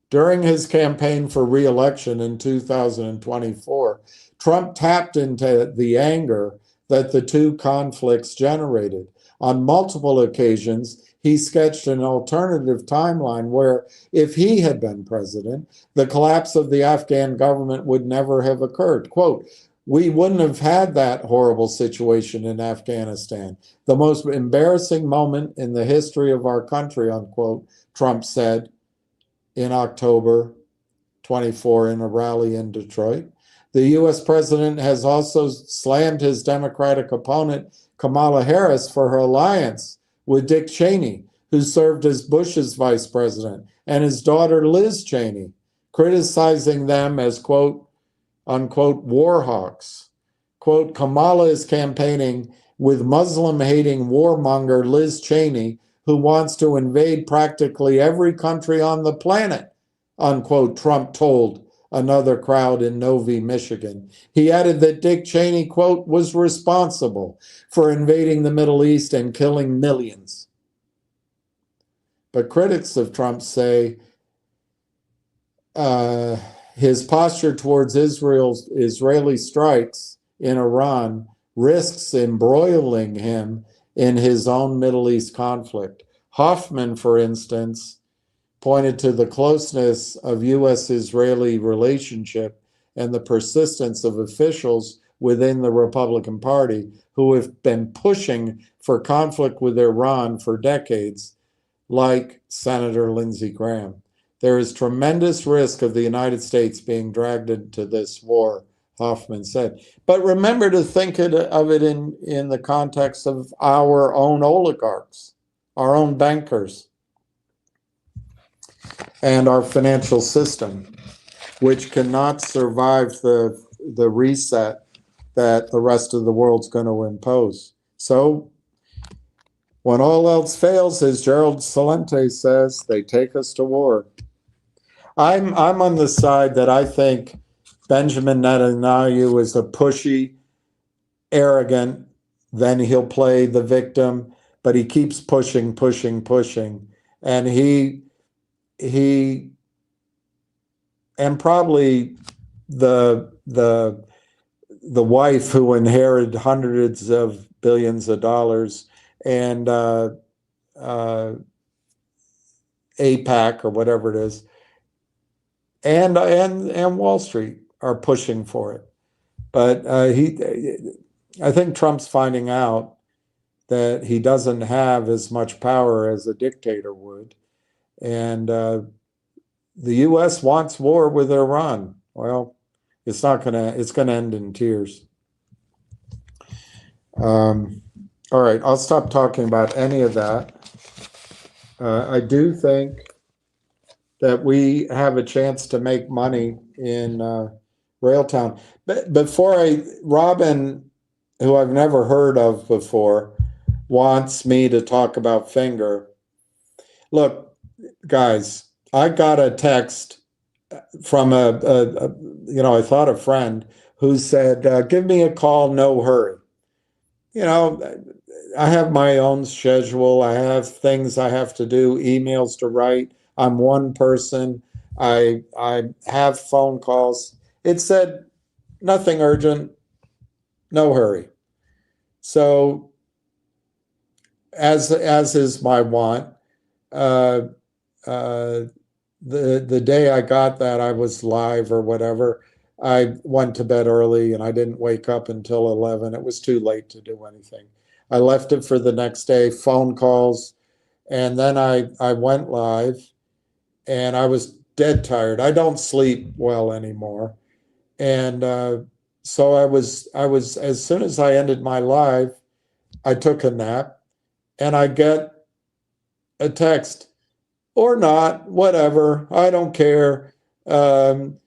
During his campaign for re-election in 2024, Trump tapped into the anger that the two conflicts generated. On multiple occasions, he sketched an alternative timeline where, if he had been president, the collapse of the Afghan government would never have occurred. Quote, "We wouldn't have had that horrible situation in Afghanistan, the most embarrassing moment in the history of our country," unquote, Trump said in October 24 in a rally in Detroit. The US president has also slammed his Democratic opponent, Kamala Harris, for her alliance with Dick Cheney, who served as Bush's vice president, and his daughter Liz Cheney, criticizing them as, quote, unquote, war hawks. Quote, "Kamala is campaigning with Muslim-hating warmonger Liz Cheney, who wants to invade practically every country on the planet," unquote, Trump told another crowd in Novi, Michigan. He added that Dick Cheney, quote, "was responsible for invading the Middle East and killing millions." But critics of Trump say his posture towards Israeli strikes in Iran risks embroiling him in his own Middle East conflict. Hoffman, for instance, pointed to the closeness of U.S.-Israeli relationship and the persistence of officials within the Republican Party who have been pushing for conflict with Iran for decades, like Senator Lindsey Graham. There is tremendous risk of the United States being dragged into this war, Hoffman said. But remember to think of it in the context of our own oligarchs, our own bankers, and our financial system, which cannot survive the reset that the rest of the world's going to impose. So when all else fails, as Gerald Celente says, they take us to war. I'm on the side that I think Benjamin Netanyahu is a pushy, arrogant, then he'll play the victim, but he keeps pushing. And he and probably the wife who inherited hundreds of billions of dollars and APAC or whatever it is, and Wall Street are pushing for it. But I think Trump's finding out that he doesn't have as much power as a dictator would. And the U.S. wants war with Iran. Well, it's gonna end in tears. All right, I'll stop talking about any of that. I do think that we have a chance to make money in Railtown. But Robin, who I've never heard of before, wants me to talk about Finger. Look, guys, I got a text from I thought a friend who said, "Give me a call, no hurry." I have my own schedule. I have things I have to do, emails to write. I'm one person. I have phone calls. It said nothing urgent, no hurry. So as is my want, uh, the day I got that, I was live or whatever. I went to bed early and I didn't wake up until 11. It was too late to do anything. I left it for the next day, phone calls, and then I went live, and I was dead tired. I don't sleep well anymore. And so I was, as soon as I ended my live, I took a nap, and I get a text, or not, whatever, I don't care. Um,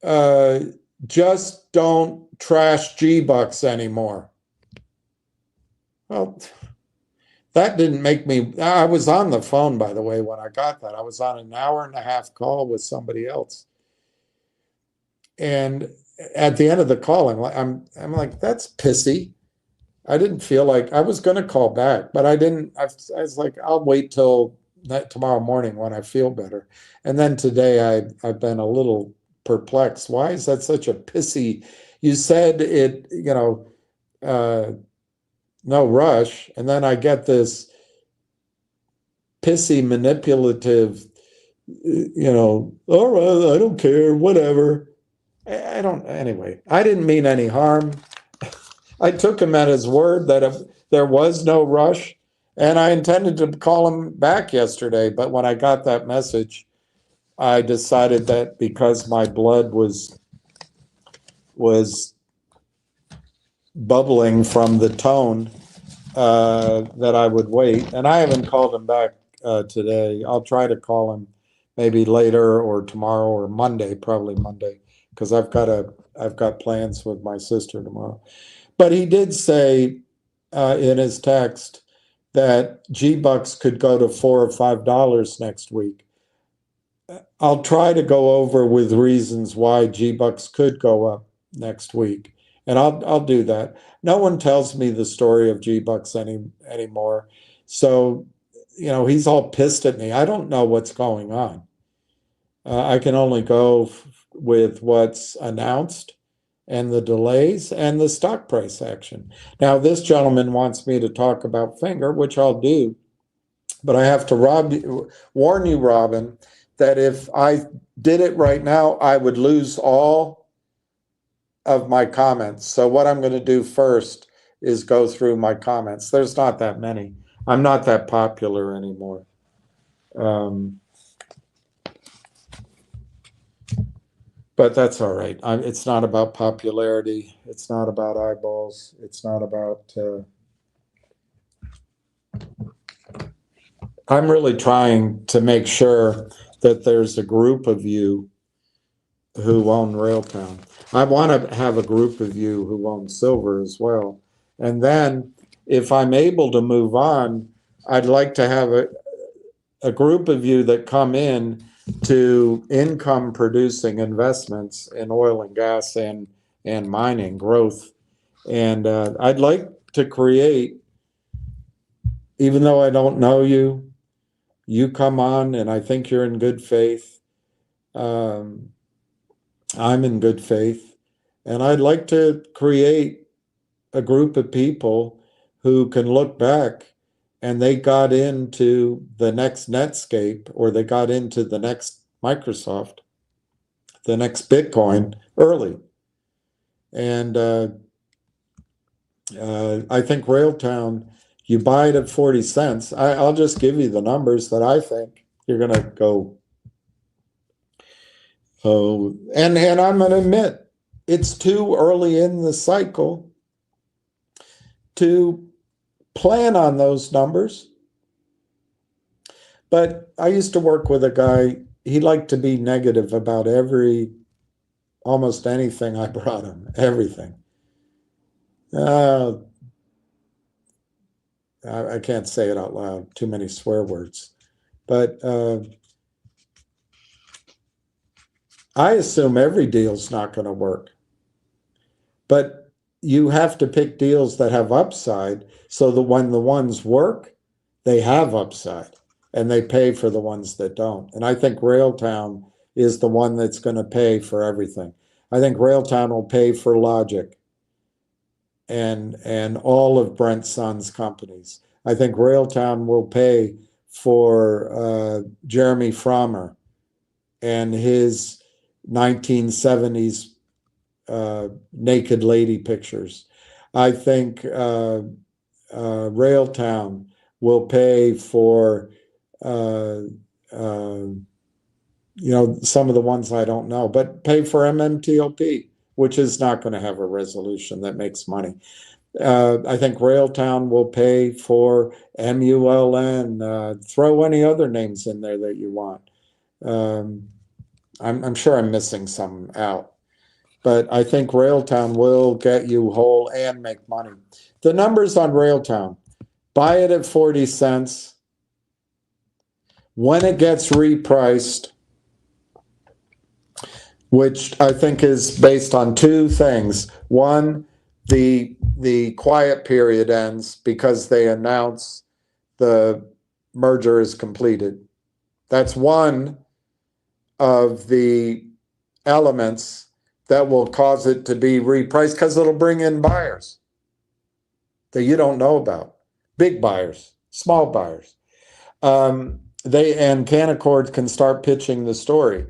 uh, just don't trash GBUX anymore. Well, that didn't make me, I was on the phone, by the way, when I got that. I was on an hour and a half call with somebody else. And at the end of the call, I'm like, that's pissy. I didn't feel like, I was going to call back, but I didn't. I was like, I'll wait till tomorrow morning when I feel better. And then today I've been a little perplexed. Why is that such a pissy? You said it, no rush. And then I get this pissy, manipulative, all right, I don't care, whatever. I don't, anyway, I didn't mean any harm. I took him at his word that if there was no rush, and I intended to call him back yesterday, but when I got that message, I decided that because my blood was bubbling from the tone, that I would wait. And I haven't called him back today. I'll try to call him maybe later or tomorrow or Monday, probably Monday, because I've got plans with my sister tomorrow. But he did say in his text that GBUX could go to $4 or $5 next week. I'll try to go over with reasons why GBUX could go up next week, and I'll do that. No one tells me the story of GBUX anymore, so he's all pissed at me. I don't know what's going on. I can only go with what's announced and the delays and the stock price action. Now, this gentleman wants me to talk about Finger, which I'll do, but I have to warn you, Robin, that if I did it right now, I would lose all of my comments. So what I'm going to do first is go through my comments. There's not that many. I'm not that popular anymore. But that's all right. It's not about popularity. It's not about eyeballs. It's not about... I'm really trying to make sure that there's a group of you who own Railtown. I want to have a group of you who own silver as well. And then if I'm able to move on, I'd like to have a group of you that come in to income producing investments in oil and gas and mining growth. And I'd like to create, even though I don't know you, you come on and I think you're in good faith. I'm in good faith. And I'd like to create a group of people who can look back and they got into the next Netscape, or they got into the next Microsoft, the next Bitcoin early. And I think Railtown, you buy it at 40 cents. I'll just give you the numbers that I think you're going to go. Oh, and I'm going to admit, it's too early in the cycle to plan on those numbers. But I used to work with a guy, he liked to be negative about almost anything I brought him, everything. I can't say it out loud, too many swear words. But I assume every deal's not going to work. But you have to pick deals that have upside, so that when the ones work, they have upside, and they pay for the ones that don't. And I think Railtown is the one that's going to pay for everything. I think Railtown will pay for Logic and all of Brent Son's companies. I think Railtown will pay for Jeremy Frommer and his 1970s naked lady pictures. I think Railtown will pay for some of the ones I don't know, but pay for MMTOP, which is not going to have a resolution that makes money. I think Railtown will pay for MULN. Throw any other names in there that you want. I'm sure I'm missing some out, but I think Railtown will get you whole and make money. The numbers on Railtown: buy it at 40 cents. When it gets repriced, which I think is based on two things. One, the quiet period ends because they announce the merger is completed. That's one of the elements that will cause it to be repriced, because it'll bring in buyers that you don't know about. Big buyers, small buyers. And Canaccord can start pitching the story.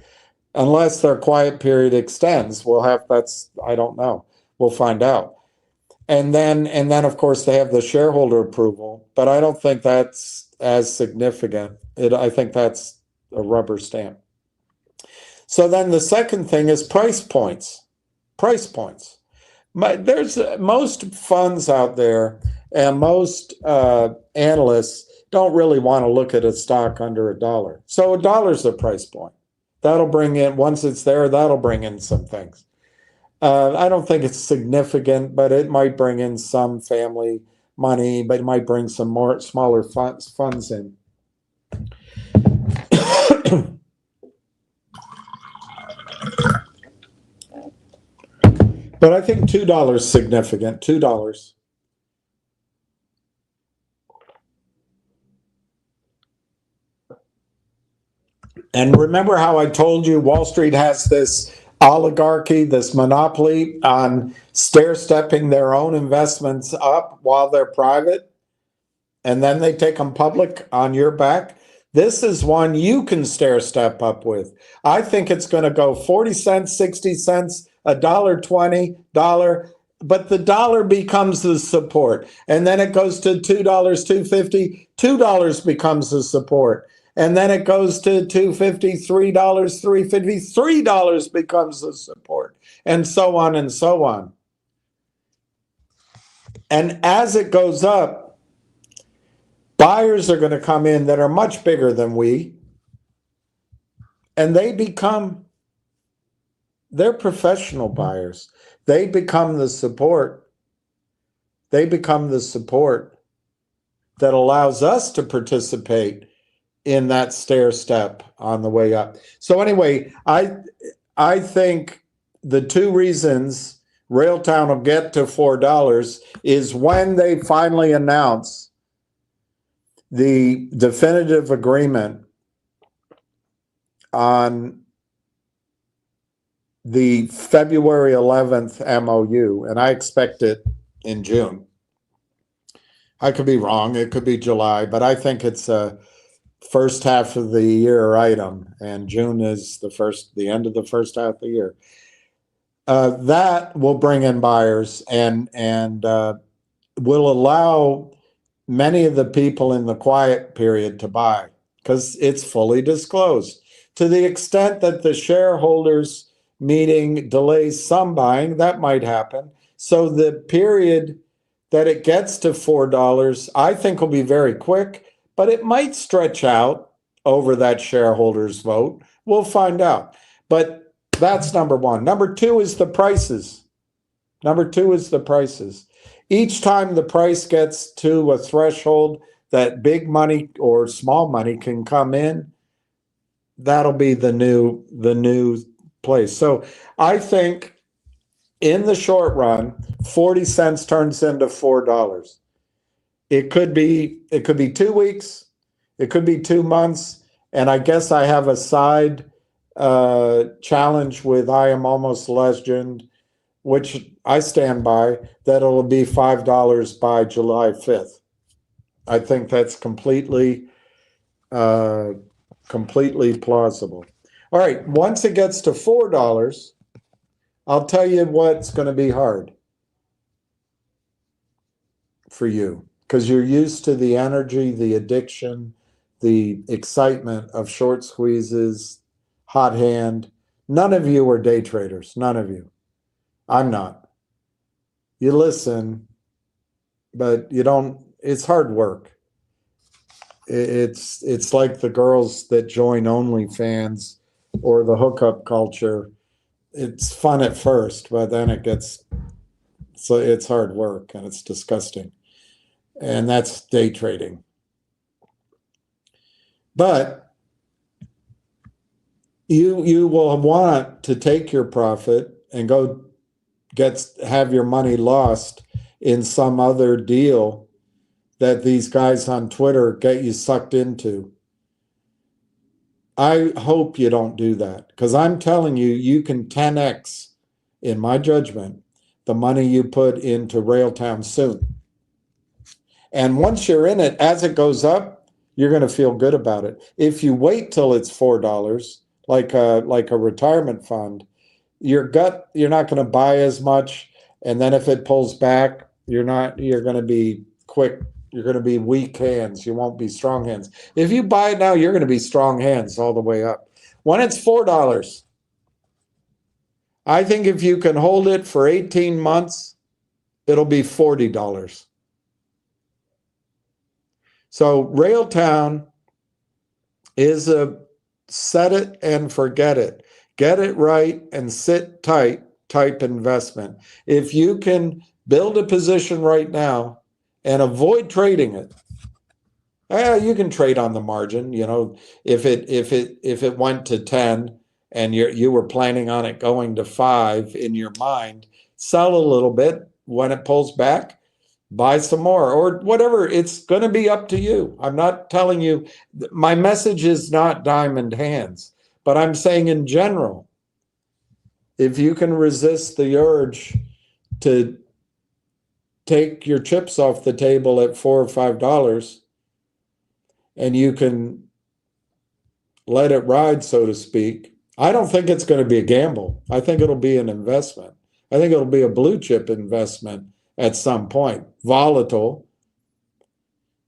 Unless their quiet period extends, I don't know. We'll find out. And then of course they have the shareholder approval, but I don't think that's as significant. I think that's a rubber stamp. So then the second thing is price points. Price points. There's most funds out there and most analysts don't really want to look at a stock under $1. So $1 a price point. That'll bring in, once it's there, that'll bring in some things. I don't think it's significant, but it might bring in some family money, but it might bring some more smaller funds in. But I think $2 is significant, $2. And remember how I told you Wall Street has this oligarchy, this monopoly on stair-stepping their own investments up while they're private, and then they take them public on your back? This is one you can stair-step up with. I think it's going to go 40 cents, 60 cents, $1.20, but the dollar becomes the support. And then it goes to $2, $2.50, $2 becomes the support. And then it goes to $2.50, $3, $3.50, $3 becomes the support, and so on and so on. And as it goes up, buyers are going to come in that are much bigger than we, and they're professional buyers. They become the support. They become the support that allows us to participate in that stair step on the way up. So anyway, I think the two reasons Railtown will get to $4 is when they finally announce the definitive agreement on the February 11th MOU, and I expect it in June. I could be wrong, it could be July, but I think it's a first half of the year item, and June is the end of the first half of the year. That will bring in buyers and will allow many of the people in the quiet period to buy, because it's fully disclosed. To the extent that the shareholders meeting delays some buying, that might happen. So the period that it gets to $4, I think will be very quick, but it might stretch out over that shareholders vote. We'll find out. But that's number one. Number two is the prices. Each time the price gets to a threshold that big money or small money can come in, that'll be the new place. So I think in the short run, 40 cents turns into $4. It could be 2 weeks, it could be 2 months, and I guess I have a side challenge with I Am Almost Legend, which I stand by, that it'll be $5 by July 5th. I think that's completely plausible. All right, once it gets to $4, I'll tell you what's going to be hard for you, because you're used to the energy, the addiction, the excitement of short squeezes, hot hand. None of you are day traders. None of you. I'm not. You listen, but you don't. It's hard work. It's like the girls that join OnlyFans or the hookup culture. It's fun at first, but then it's hard work and it's disgusting. And that's day trading. But you will want to take your profit and go have your money lost in some other deal that these guys on Twitter get you sucked into. I hope you don't do that, because I'm telling you, you can 10x, in my judgment, the money you put into Railtown soon. And once you're in it, as it goes up, you're going to feel good about it. If you wait till it's $4, like a retirement fund, you're not going to buy as much. And then if it pulls back, you're going to be quick. You're going to be weak hands. You won't be strong hands. If you buy it now, you're going to be strong hands all the way up. When it's $4, I think if you can hold it for 18 months, it'll be $40. So Railtown is a set it and forget it. Get it right and sit tight type investment. If you can build a position right now and avoid trading it, you can trade on the margin. You know, if it went to 10 and you were planning on it going to 5 in your mind, sell a little bit. When it pulls back, buy some more or whatever. It's going to be up to you. I'm not telling you, my message is not diamond hands, but I'm saying in general, if you can resist the urge to take your chips off the table at $4 or $5 and you can let it ride, so to speak, I don't think it's going to be a gamble. I think it'll be an investment. I think it'll be a blue chip investment at some point. Volatile,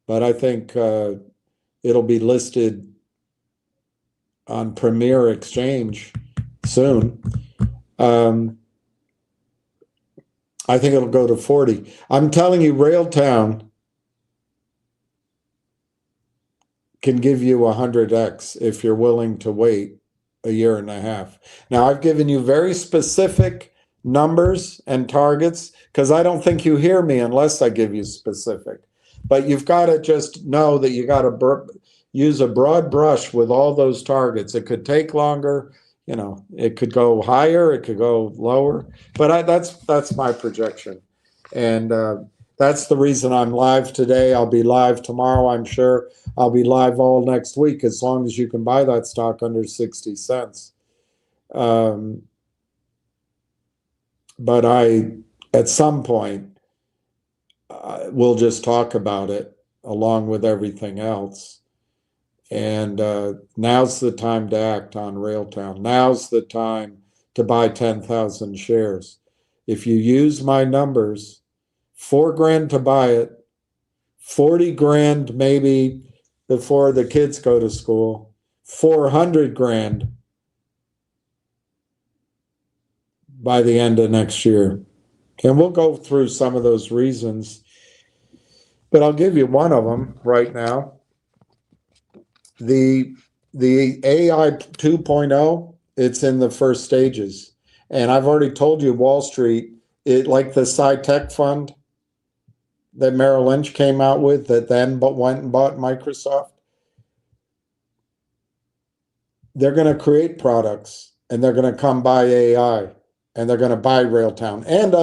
but I think it'll be listed on Premier Exchange soon. I think it'll go to 40. I'm telling you, Railtown can give you 100x if you're willing to wait a year and a half. Now, I've given you very specific numbers and targets because I don't think you hear me unless I give you specific. But you've got to just know that you got to use a broad brush with all those targets. It could take longer. You know, it could go higher, it could go lower, but that's my projection. And that's the reason I'm live today. I'll be live tomorrow, I'm sure. I'll be live all next week as long as you can buy that stock under 60 cents. But at some point, we'll just talk about it along with everything else. And now's the time to act on Railtown. Now's the time to buy 10,000 shares. If you use my numbers, $4,000 to buy it, 40 grand maybe before the kids go to school, 400 grand by the end of next year. And we'll go through some of those reasons, but I'll give you one of them right now. The AI 2.0, it's in the first stages. And I've already told you Wall Street, like the SciTech fund that Merrill Lynch came out with that then went and bought Microsoft. They're going to create products and they're going to come buy AI and they're going to buy Railtown and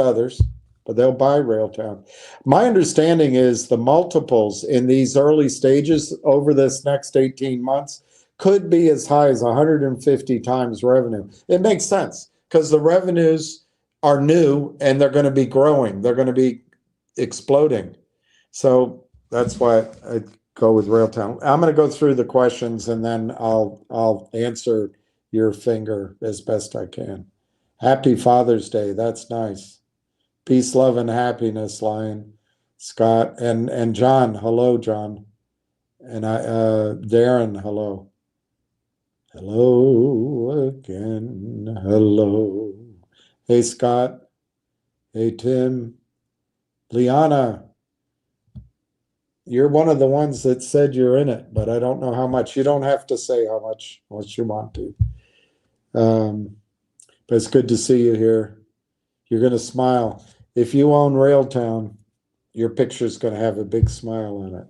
others. But they'll buy Railtown. My understanding is the multiples in these early stages over this next 18 months could be as high as 150 times revenue. It makes sense because the revenues are new and they're going to be growing. They're going to be exploding. So that's why I go with Railtown. I'm going to go through the questions and then I'll answer your finger as best I can. Happy Father's Day. That's nice. Peace, love, and happiness, Lion, Scott, and John. Hello, John. And Darren, hello. Hello again. Hello. Hey, Scott. Hey, Tim. Liana, you're one of the ones that said you're in it, but I don't know how much. You don't have to say how much unless you want to. But it's good to see you here. You're going to smile. If you own Railtown, your picture's going to have a big smile on it.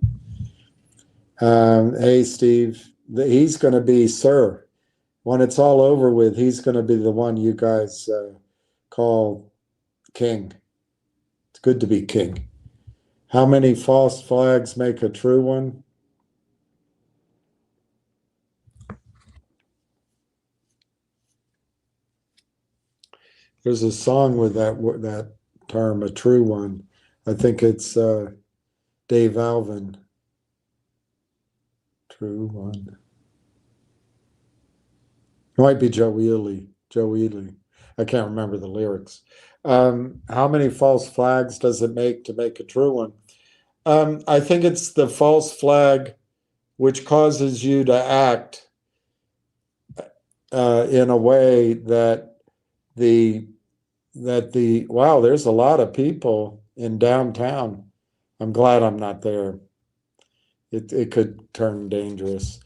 Hey, Steve. He's going to be Sir. When it's all over with, he's going to be the one you guys call king. It's good to be king. How many false flags make a true one? There's a song with that term, a true one. I think it's Dave Alvin. True one. It might be Joe Ely. Joe Ely. I can't remember the lyrics. How many false flags does it make to make a true one? I think it's the false flag which causes you to act in a way that wow, there's a lot of people in downtown. I'm glad I'm not there. It could turn dangerous.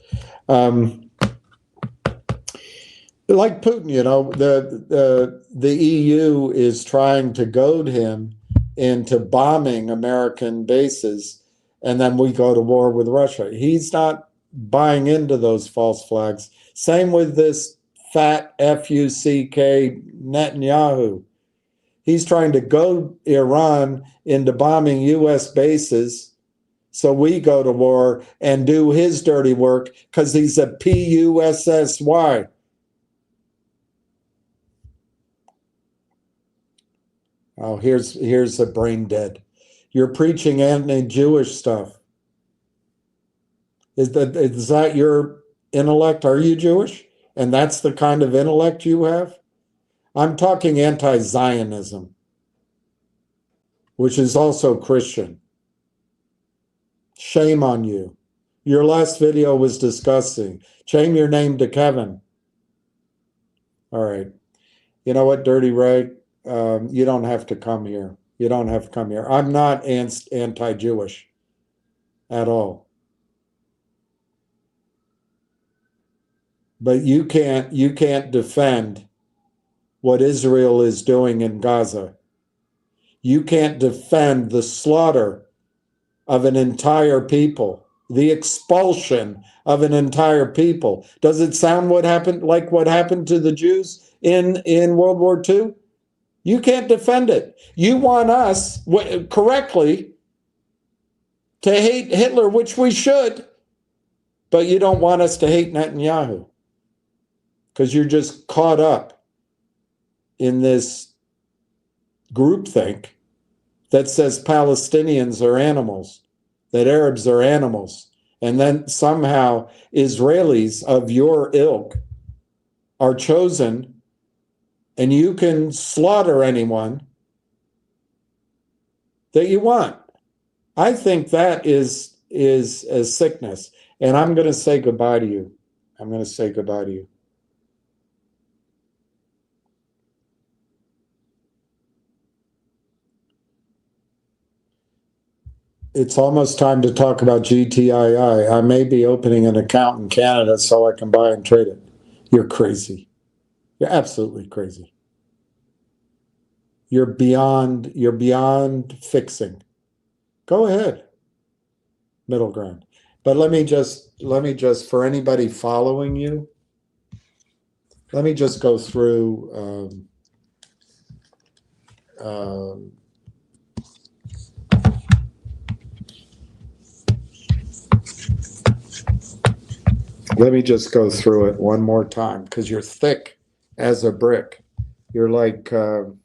Like Putin, you know, the EU is trying to goad him into bombing American bases, and then we go to war with Russia. He's not buying into those false flags. Same with this fat F-U-C-K Netanyahu. He's trying to goad Iran into bombing U.S. bases so we go to war and do his dirty work because he's a P-U-S-S-Y. Oh, here's a brain dead. You're preaching anti-Jewish stuff. Is that your intellect? Are you Jewish? And that's the kind of intellect you have? I'm talking anti-Zionism, which is also Christian. Shame on you. Your last video was disgusting. Change your name to Kevin. All right. You know what, Dirty Ray? You don't have to come here. You don't have to come here. I'm not anti-Jewish at all. But you can't defend what Israel is doing in Gaza. You can't defend the slaughter of an entire people, the expulsion of an entire people. Does it sound what happened to the Jews in World War II? You can't defend it. You want us correctly to hate Hitler, which we should, but you don't want us to hate Netanyahu because you're just caught up in this groupthink that says Palestinians are animals, that Arabs are animals, and then somehow Israelis of your ilk are chosen and you can slaughter anyone that you want. I think that is a sickness. And I'm going to say goodbye to you. I'm going to say goodbye to you. It's almost time to talk about GTII. I may be opening an account in Canada so I can buy and trade it. You're crazy. You're absolutely crazy. You're beyond fixing. Go ahead. Middle ground. But let me just for anybody following you, let me just go through Let me just go through it one more time because you're thick as a brick. You're like that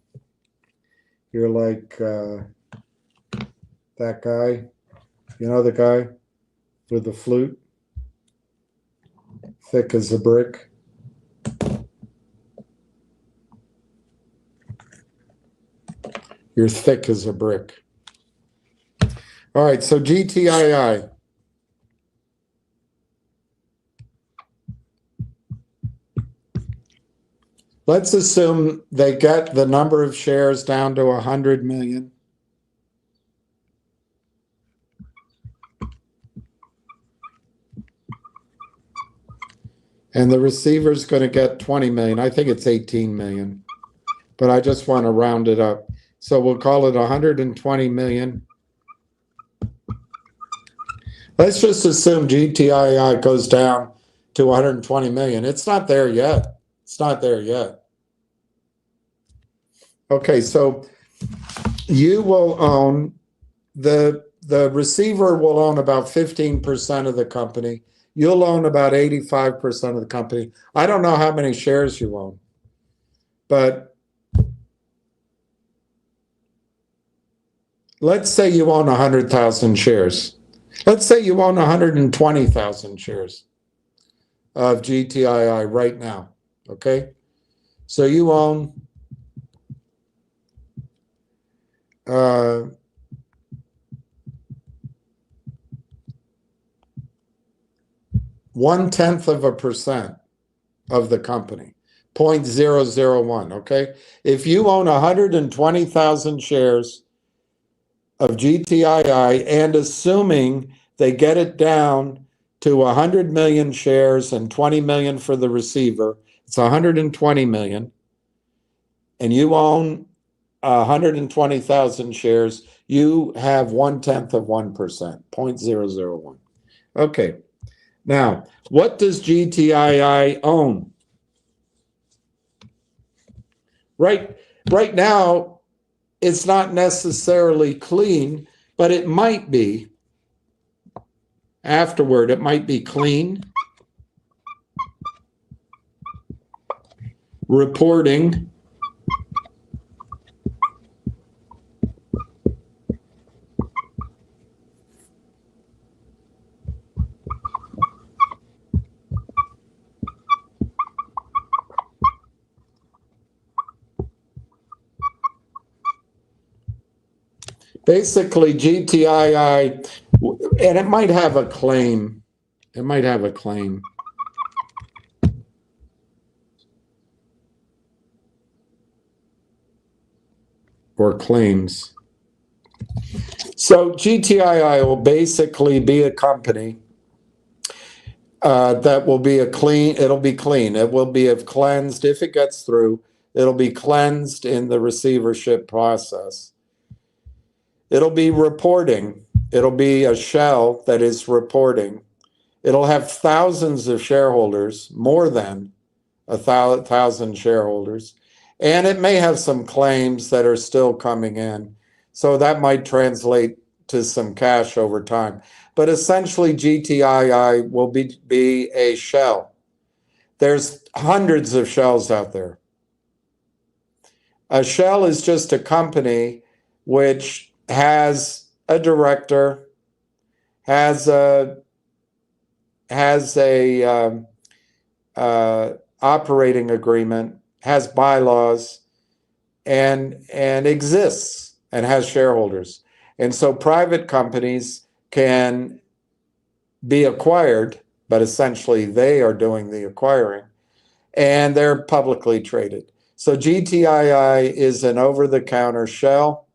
guy. You know the guy with the flute? Thick as a brick. You're thick as a brick. All right, so GTII. Let's assume they get the number of shares down to 100 million. And the receiver's going to get 20 million. I think it's 18 million, but I just want to round it up. So we'll call it 120 million. Let's just assume GTII goes down to 120 million. It's not there yet. It's not there yet. Okay, so you will own, the receiver will own about 15% of the company. You'll own about 85% of the company. I don't know how many shares you own, but let's say you own 100,000 shares. Let's say you own 120,000 shares of GTII right now, okay? So you own 0.1% of the company, 0.001, okay? If you own 120,000 shares of GTII and assuming they get it down to 100 million shares and 20 million for the receiver, it's 120 million, and you own 120,000 shares, you have 0.1%, 0.001. Okay. Now, what does GTII own? Right now, it's not necessarily clean, but it might be. Afterward, it might be clean. Reporting. Basically, GTII, and it might have a claim. It might have a claim. Or claims. So GTII will basically be a company that will be it'll be clean. It will be cleansed. If it gets through, it'll be cleansed in the receivership process. It'll be reporting. It'll be a shell that is reporting. It'll have thousands of shareholders, more than 1,000 shareholders. And it may have some claims that are still coming in. So that might translate to some cash over time. But essentially, GTII will be a shell. There's hundreds of shells out there. A shell is just a company which has a director, has a operating agreement, has bylaws, and exists and has shareholders. And so private companies can be acquired, but essentially they are doing the acquiring, and they're publicly traded. So GTII is an over-the-counter shell,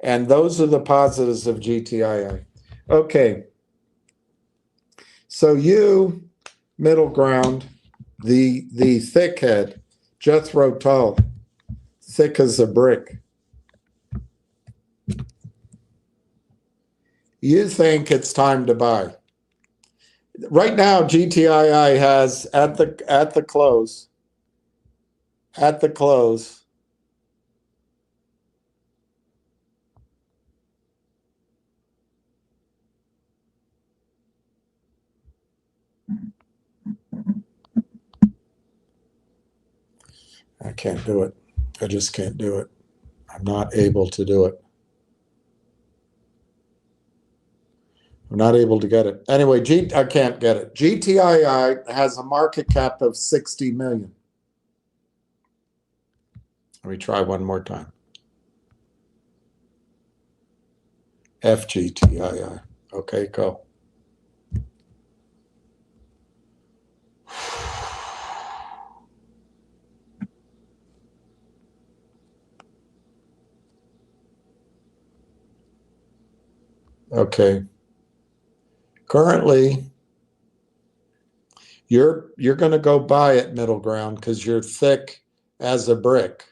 and those are the positives of GTII. Okay. So you, middle ground, the thickhead, Jethro Tull, thick as a brick. You think it's time to buy. Right now, GTII has at the close, can't do it. I just can't do it. I'm not able to do it. I'm not able to get it. Anyway, I can't get it. GTII has a market cap of 60 million. Let me try one more time. FGTII. Okay, go. Okay. Currently, you're going to go buy it, middle ground, because you're thick as a brick.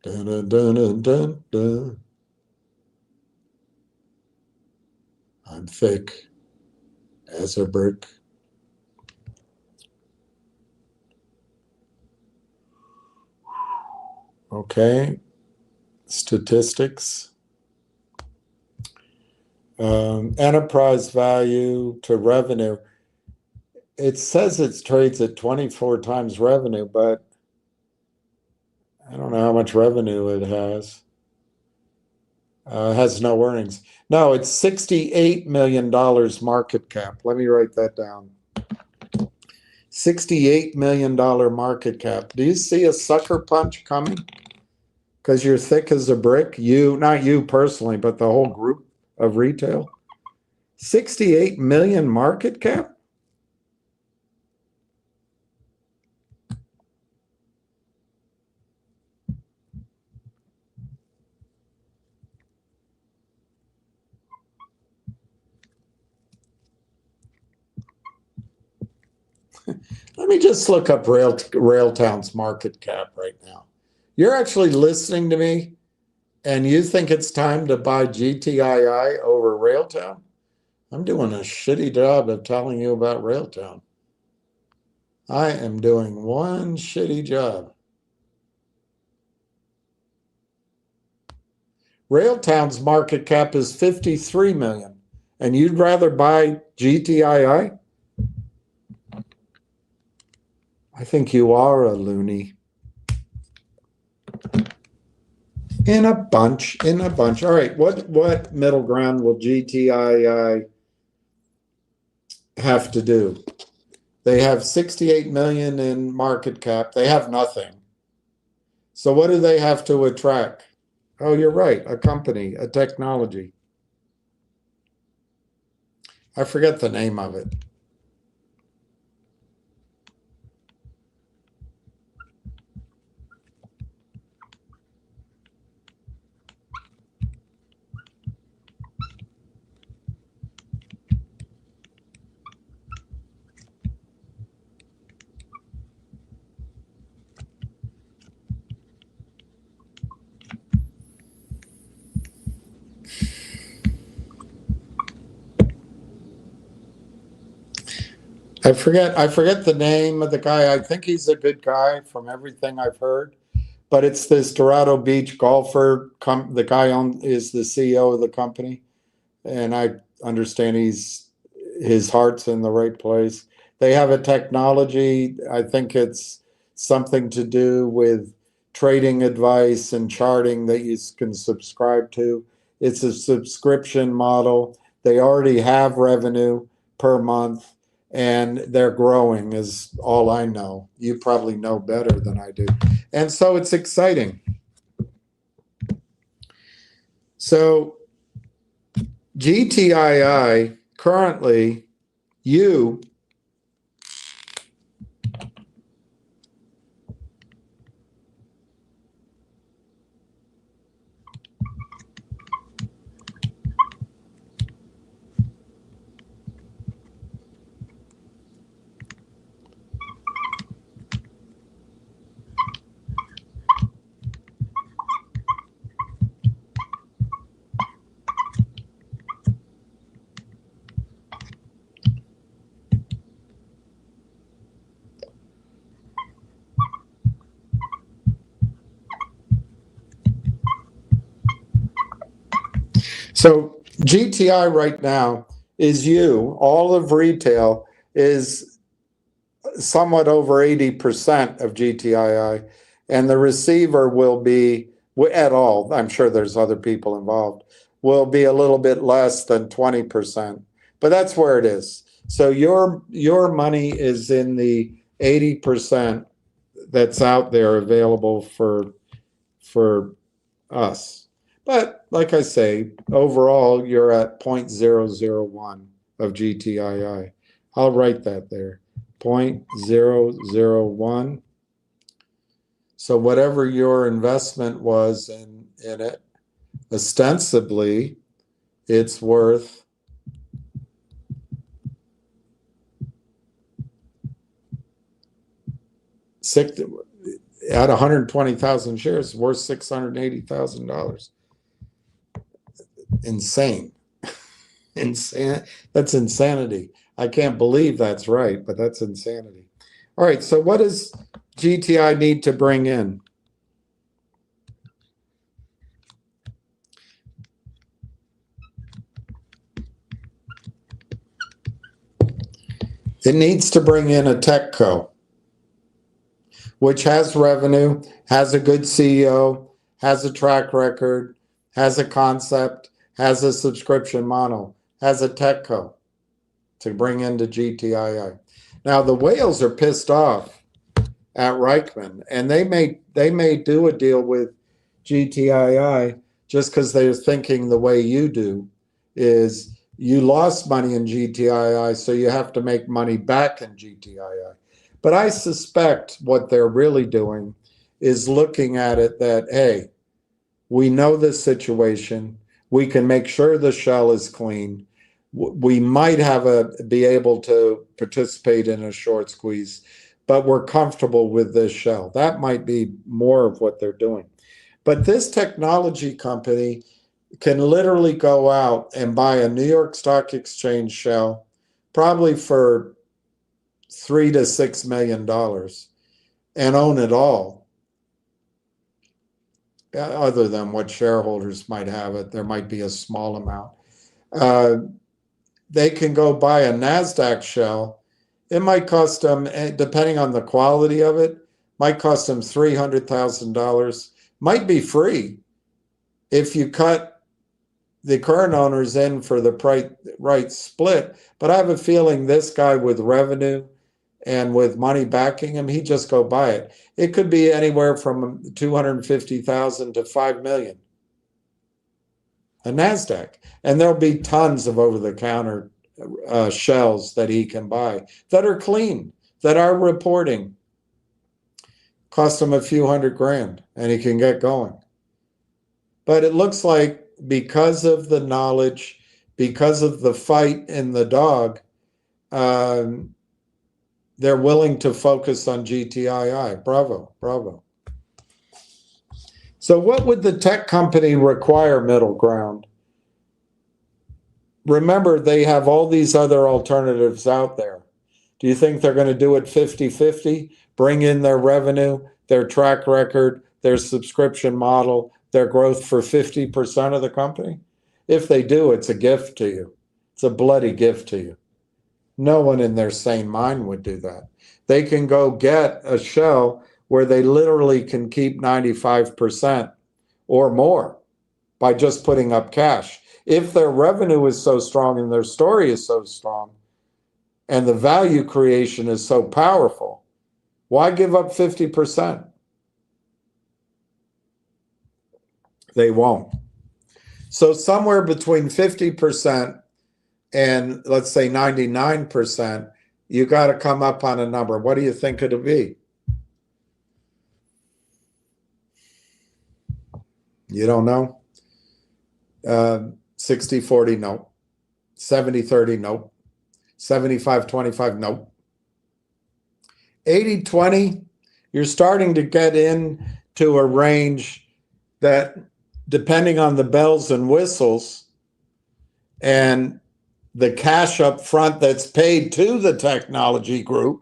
Dun, dun, dun, dun, dun, dun. I'm thick as a brick. Okay. Statistics. Enterprise value to revenue. It says it trades at 24 times revenue, but I don't know how much revenue it has. It has no earnings. No, it's $68 million market cap. Let me write that down. $68 million market cap. Do you see a sucker punch coming? Because you're thick as a brick. You, not you personally, but the whole group of retail. 68 million market cap? Let me just look up Railtown's market cap right now. You're actually listening to me and you think it's time to buy GTII over Railtown? I'm doing a shitty job of telling you about Railtown. I am doing one shitty job. Railtown's market cap is 53 million, and you'd rather buy GTII? I think you are a loony. In a bunch. All right, what middle ground will GTII have to do? They have 68 million in market cap. They have nothing. So what do they have to attract? Oh, you're right, a company, a technology. I forget the name of it. I forget the name of the guy. I think he's a good guy from everything I've heard. But it's this Dorado Beach golfer. The guy is the CEO of the company. And I understand his heart's in the right place. They have a technology. I think it's something to do with trading advice and charting that you can subscribe to. It's a subscription model. They already have revenue per month. And they're growing is all I know. You probably know better than I do. And so it's exciting. So GTII currently, you So GTI right now is you, all of retail is somewhat over 80% of GTII, and the receiver will be, at all, I'm sure there's other people involved, will be a little bit less than 20%. But that's where it is. So your money is in the 80% that's out there available for us. But like I say, overall, you're at 0.001 of GTII. I'll write that there, 0.001. So whatever your investment was in it, ostensibly, it's worth at 120,000 shares, worth $680,000. Insane. That's insanity. I can't believe that's right, but that's insanity. All right, so what does GTI need to bring in? It needs to bring in a tech co, which has revenue, has a good CEO, has a track record, has a concept, has a subscription model, has a tech co to bring into GTII. Now the whales are pissed off at Reichman, and they may do a deal with GTII just because they're thinking the way you do, is you lost money in GTII, so you have to make money back in GTII. But I suspect what they're really doing is looking at it that, hey, we know this situation. We can make sure the shell is clean. We might be able to participate in a short squeeze, but we're comfortable with this shell. That might be more of what they're doing. But this technology company can literally go out and buy a New York Stock Exchange shell, probably for $3 to $6 million, and own it all. Other than what shareholders might have it, there might be a small amount. They can go buy a NASDAQ shell. It might cost them, depending on the quality of it, might cost them $300,000. Might be free if you cut the current owners in for the right split. But I have a feeling this guy with revenue and with money backing him, he'd just go buy it. It could be anywhere from $250,000 to $5 million. A NASDAQ. And there'll be tons of over-the-counter shells that he can buy that are clean, that are reporting. Cost him a few $100,000 and he can get going. But it looks like because of the knowledge, because of the fight in the dog, they're willing to focus on GTII. Bravo, bravo. So what would the tech company require middle ground? Remember, they have all these other alternatives out there. Do you think they're going to do it 50-50? Bring in their revenue, their track record, their subscription model, their growth for 50% of the company? If they do, it's a gift to you. It's a bloody gift to you. No one in their sane mind would do that. They can go get a shell where they literally can keep 95% or more by just putting up cash. If their revenue is so strong and their story is so strong and the value creation is so powerful, why give up 50%? They won't. So somewhere between 50% and let's say 99%, you got to come up on a number. What do you think it'll be? You don't know? 60-40, no. 70-30, no. 75-25, no. 80-20, you're starting to get into a range that, depending on the bells and whistles and the cash up front that's paid to the technology group,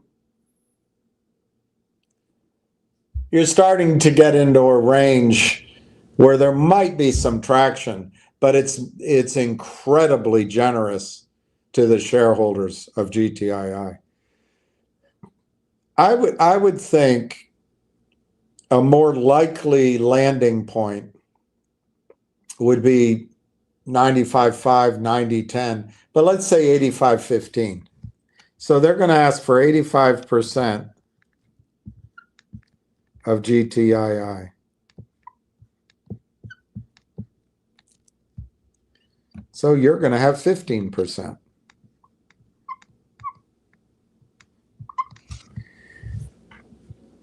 you're starting to get into a range where there might be some traction, but it's incredibly generous to the shareholders of GTII. I would think a more likely landing point would be 95.5, 90.10, but let's say 85.15. So they're going to ask for 85% of GTII. So you're going to have 15%.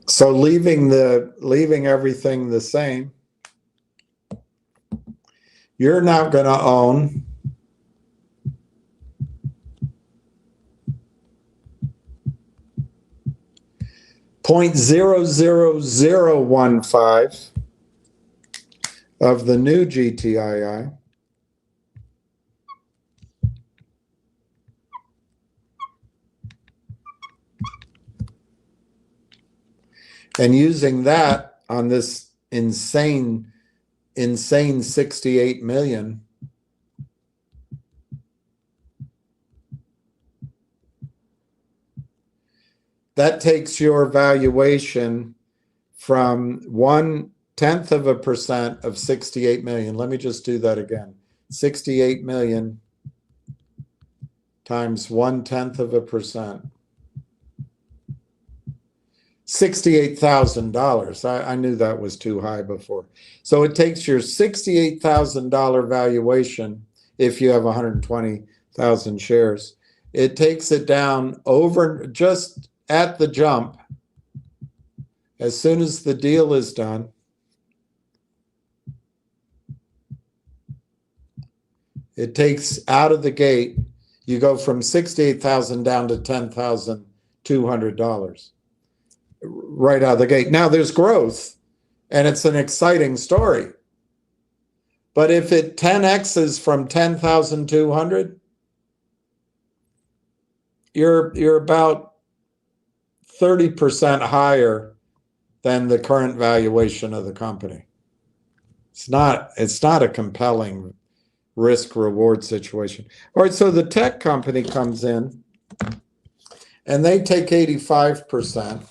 So leaving everything the same, you're now going to own 0.00015 of the new GTII. And using that on this insane 68 million, that takes your valuation from 0.1% of 68 million. Let me just do that again. 68 million times 0.1%. $68,000. I knew that was too high before. So it takes your $68,000 valuation if you have 120,000 shares. It takes it down over just at the jump. As soon as the deal is done, it takes out of the gate, you go from 68,000 down to $10,200. Right out of the gate. Now there's growth and it's an exciting story. But if it 10x's from 10,200, you're about 30% higher than the current valuation of the company. It's not a compelling risk reward situation. All right, so the tech company comes in and they take 85%.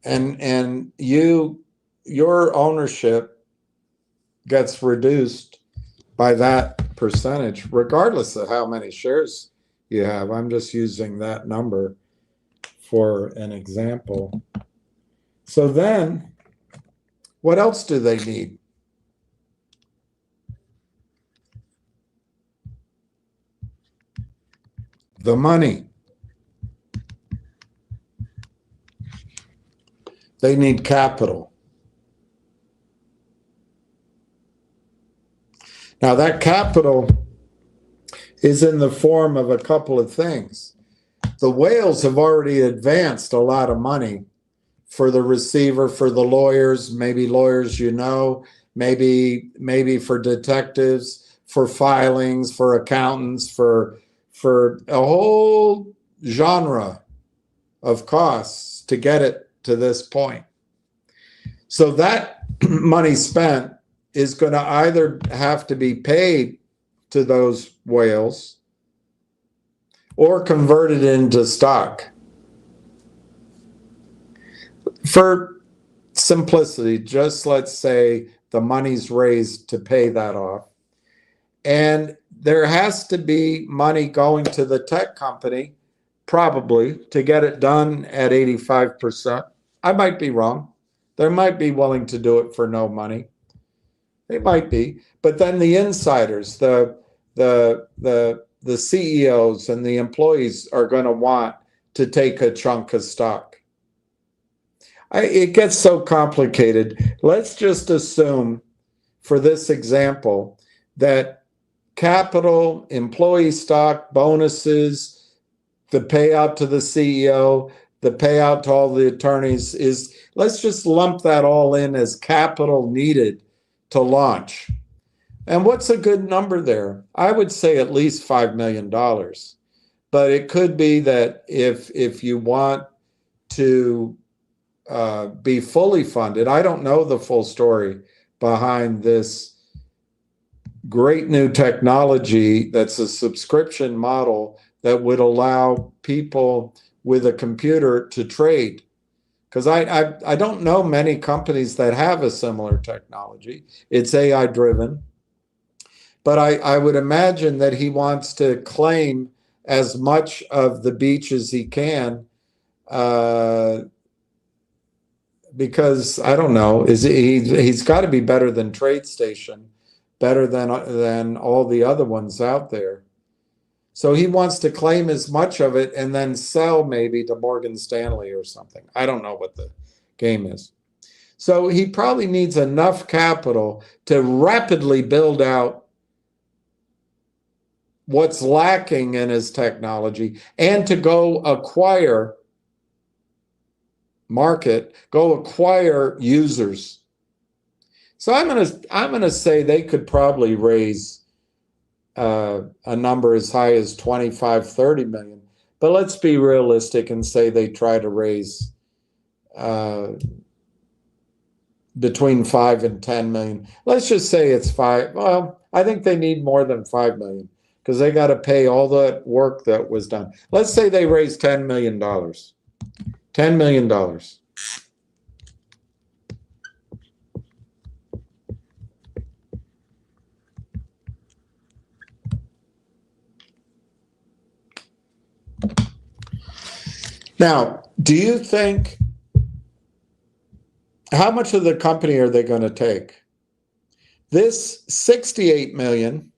And your ownership gets reduced by that percentage, regardless of how many shares you have. I'm just using that number for an example. So then, what else do they need? The money. They need capital. Now that capital is in the form of a couple of things. The whales have already advanced a lot of money for the receiver, for the lawyers, maybe lawyers maybe for detectives, for filings, for accountants, for a whole genre of costs to get it to this point. So that money spent is going to either have to be paid to those whales or converted into stock. For simplicity, just let's say the money's raised to pay that off. And there has to be money going to the tech company, probably, to get it done at 85%. I might be wrong. They might be willing to do it for no money. They might be. But then the insiders, the CEOs and the employees are going to want to take a chunk of stock. It gets so complicated. Let's just assume, for this example, that capital, employee stock, bonuses, the payout to the CEO, the payout to all the attorneys is, let's just lump that all in as capital needed to launch. And what's a good number there? I would say at least $5 million. But it could be that if you want to be fully funded, I don't know the full story behind this great new technology that's a subscription model that would allow people with a computer to trade. Because I don't know many companies that have a similar technology. It's AI driven. But I would imagine that he wants to claim as much of the beach as he can, because I don't know, he's got to be better than TradeStation, better than all the other ones out there. So he wants to claim as much of it and then sell maybe to Morgan Stanley or something. I don't know what the game is. So he probably needs enough capital to rapidly build out what's lacking in his technology and to go acquire users. So I'm gonna say they could probably raise a number as high as 25, 30 million. But let's be realistic and say they try to raise between 5 and 10 million. Let's just say it's 5. Well, I think they need more than 5 million because they got to pay all the work that was done. Let's say they raise $10 million. $10 million. Now, do you think, how much of the company are they going to take? This 68 million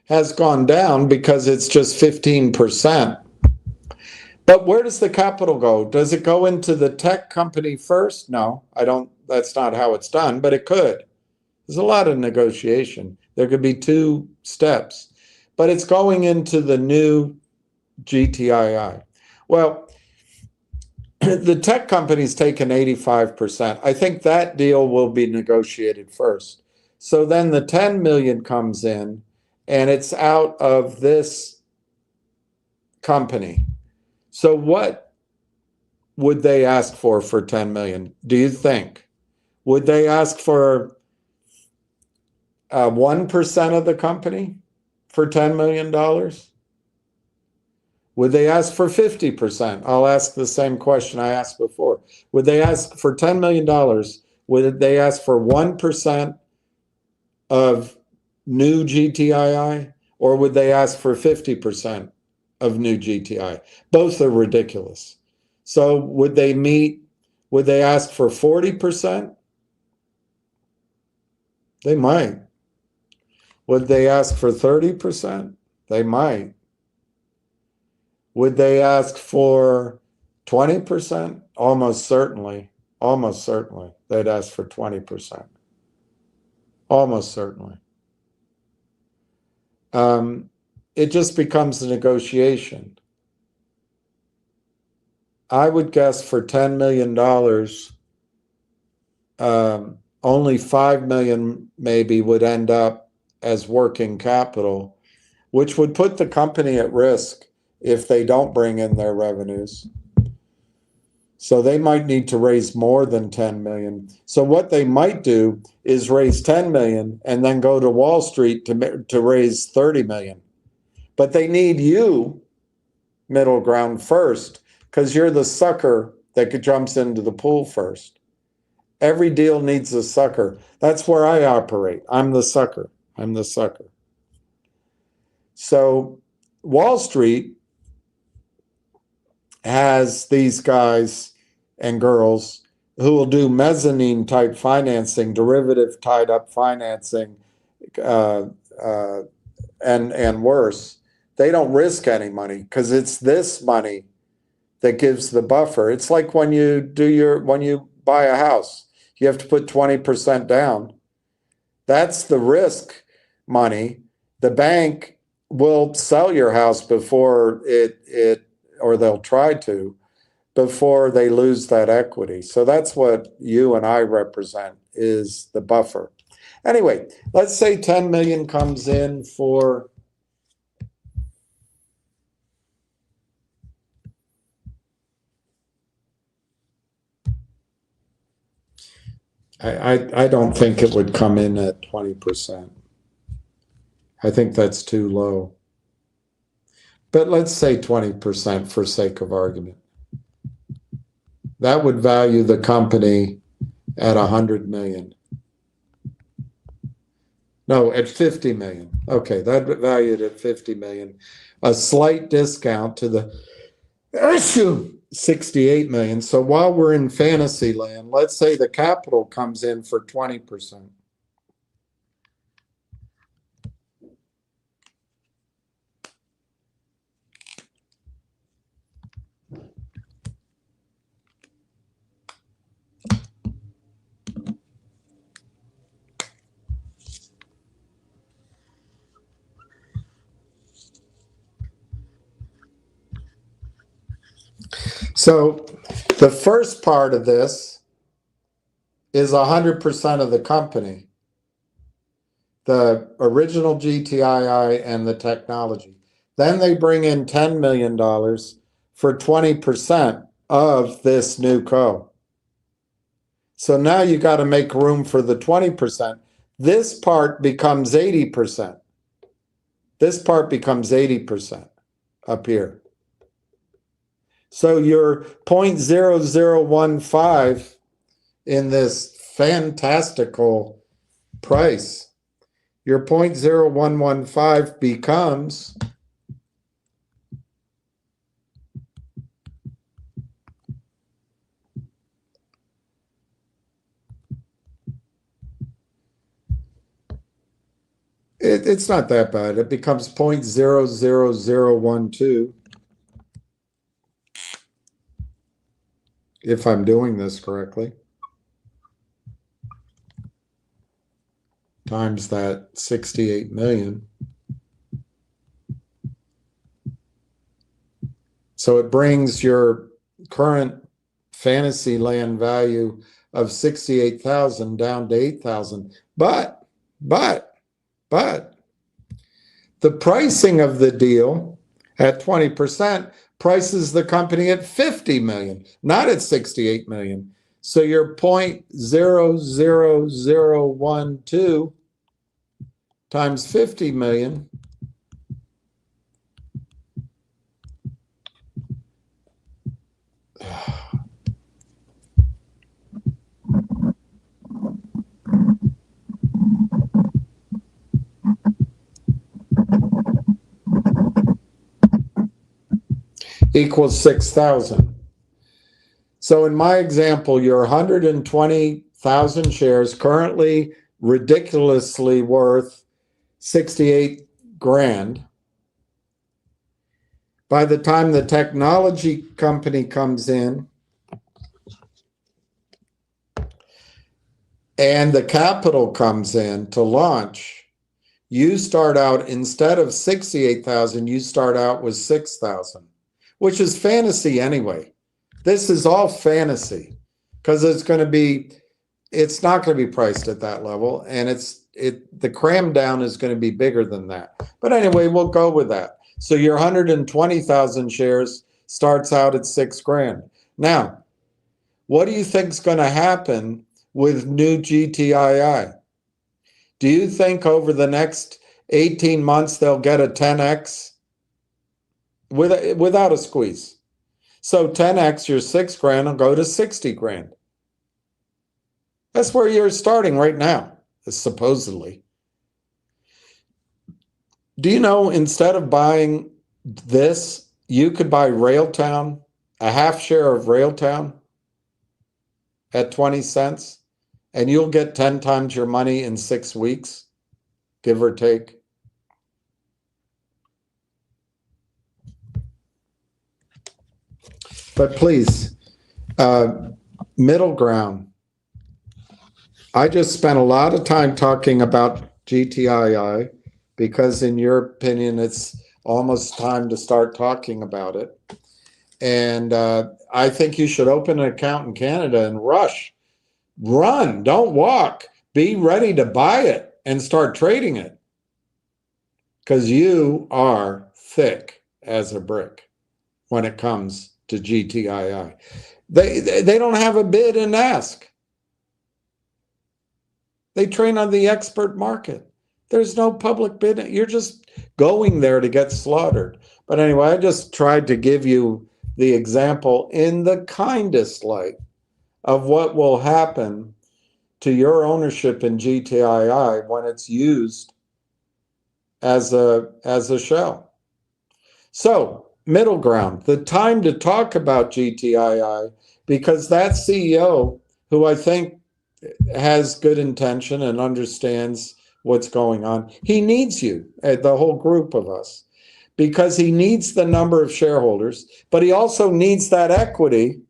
has gone down because it's just 15%. But where does the capital go? Does it go into the tech company first? No, I don't. That's not how it's done, but it could. There's a lot of negotiation. There could be 2 steps, but it's going into the new GTII. Well, the tech company's taken 85%. I think that deal will be negotiated first. So then the 10 million comes in and it's out of this company. So what would they ask for 10 million? Do you think? Would they ask for 1% of the company for $10 million? Would they ask for 50%? I'll ask the same question I asked before. Would they ask for $10 million? Would they ask for 1% of new GTII? Or would they ask for 50% of new GTI? Both are ridiculous. So would they ask for 40%? They might. Would they ask for 30%? They might. Would they ask for 20%? Almost certainly. Almost certainly. They'd ask for 20%. Almost certainly. It just becomes a negotiation. I would guess for $10 million, only 5 million maybe would end up as working capital, which would put the company at risk if they don't bring in their revenues. So they might need to raise more than 10 million. So what they might do is raise 10 million and then go to Wall Street to raise 30 million. But they need you, middle ground, first, because you're the sucker that jumps into the pool first. Every deal needs a sucker. That's where I operate. I'm the sucker. I'm the sucker. So Wall Street has these guys and girls who will do mezzanine type financing, derivative tied up financing, and worse. They don't risk any money because it's this money that gives the buffer. It's like when you buy a house, you have to put 20% down. That's the risk money. The bank will sell your house before or they'll try to, before they lose that equity. So that's what you and I represent, is the buffer. Anyway, let's say 10 million comes in for I don't think it would come in at 20%. I think that's too low. but let's say 20% for sake of argument. That would value the company at 100 million. No, at 50 million. Okay, that valued at 50 million. A slight discount to the 68 million. So while we're in fantasy land, let's say the capital comes in for 20%. So the first part of this is 100% of the company, the original GTII and the technology. Then they bring in $10 million for 20% of this new co. So now you got to make room for the 20%. This part becomes 80%. This part becomes 80% up here. So your 0.0015 in this fantastical price, your 0.0115 becomes it's not that bad. It becomes 0.00012. If I'm doing this correctly, times that 68 million. So it brings your current fantasy land value of 68,000 down to 8,000. But the pricing of the deal at 20% prices the company at 50 million, not at 68 million. So your 0.00012 times 50 million equals 6,000. So in my example, your 120,000 shares currently ridiculously worth 68 grand. By the time the technology company comes in and the capital comes in to launch, you start out, instead of 68,000, you start out with 6,000, which is fantasy anyway. This is all fantasy because it's not going to be priced at that level, and the cram down is going to be bigger than that. But anyway, we'll go with that. So your 120,000 shares starts out at 6 grand. Now, what do you think is going to happen with new GTII? Do you think over the next 18 months they'll get a 10x without a squeeze? So 10x, your 6 grand will go to 60 grand. That's where you're starting right now, supposedly. Do you know, instead of buying this, you could buy Railtown, a half share of Railtown at 20 cents, and you'll get 10 times your money in 6 weeks, give or take. But please, middle ground. I just spent a lot of time talking about GTII because in your opinion, it's almost time to start talking about it. And I think you should open an account in Canada and rush. Run, don't walk. Be ready to buy it and start trading it. Because you are thick as a brick when it comes to GTII. They don't have a bid and ask. They train on the expert market. There's no public bid. You're just going there to get slaughtered. But anyway, I just tried to give you the example in the kindest light of what will happen to your ownership in GTII when it's used as a shell. So, middle ground, the time to talk about GTII, because that CEO, who I think has good intention and understands what's going on, he needs you, the whole group of us, because he needs the number of shareholders, but he also needs that equity,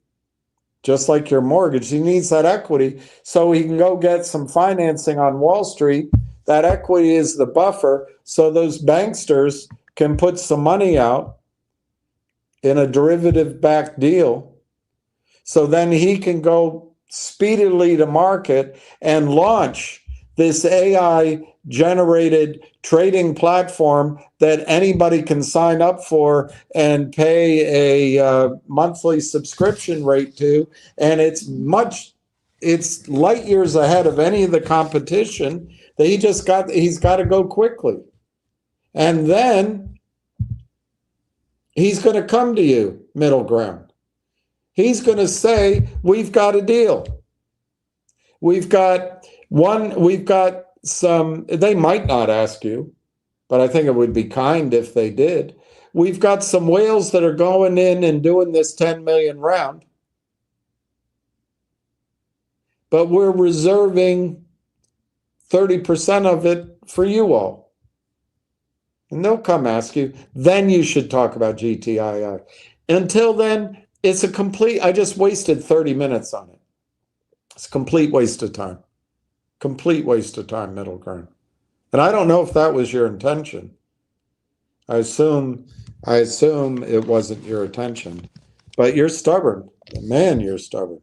just like your mortgage. He needs that equity so he can go get some financing on Wall Street. That equity is the buffer, so those banksters can put some money out in a derivative-backed deal. So then he can go speedily to market and launch this AI-generated trading platform that anybody can sign up for and pay a monthly subscription rate to. And it's light years ahead of any of the competition that he's got to go quickly. And then he's going to come to you, middle ground. He's going to say, we've got a deal. We've got some, they might not ask you, but I think it would be kind if they did. We've got some whales that are going in and doing this 10 million round, but we're reserving 30% of it for you all. And they'll come ask you. Then you should talk about GTII. Until then, it's a complete, I just wasted 30 minutes on it. It's a complete waste of time. Complete waste of time, middle ground. And I don't know if that was your intention. I assume it wasn't your intention. But you're stubborn. Man, you're stubborn.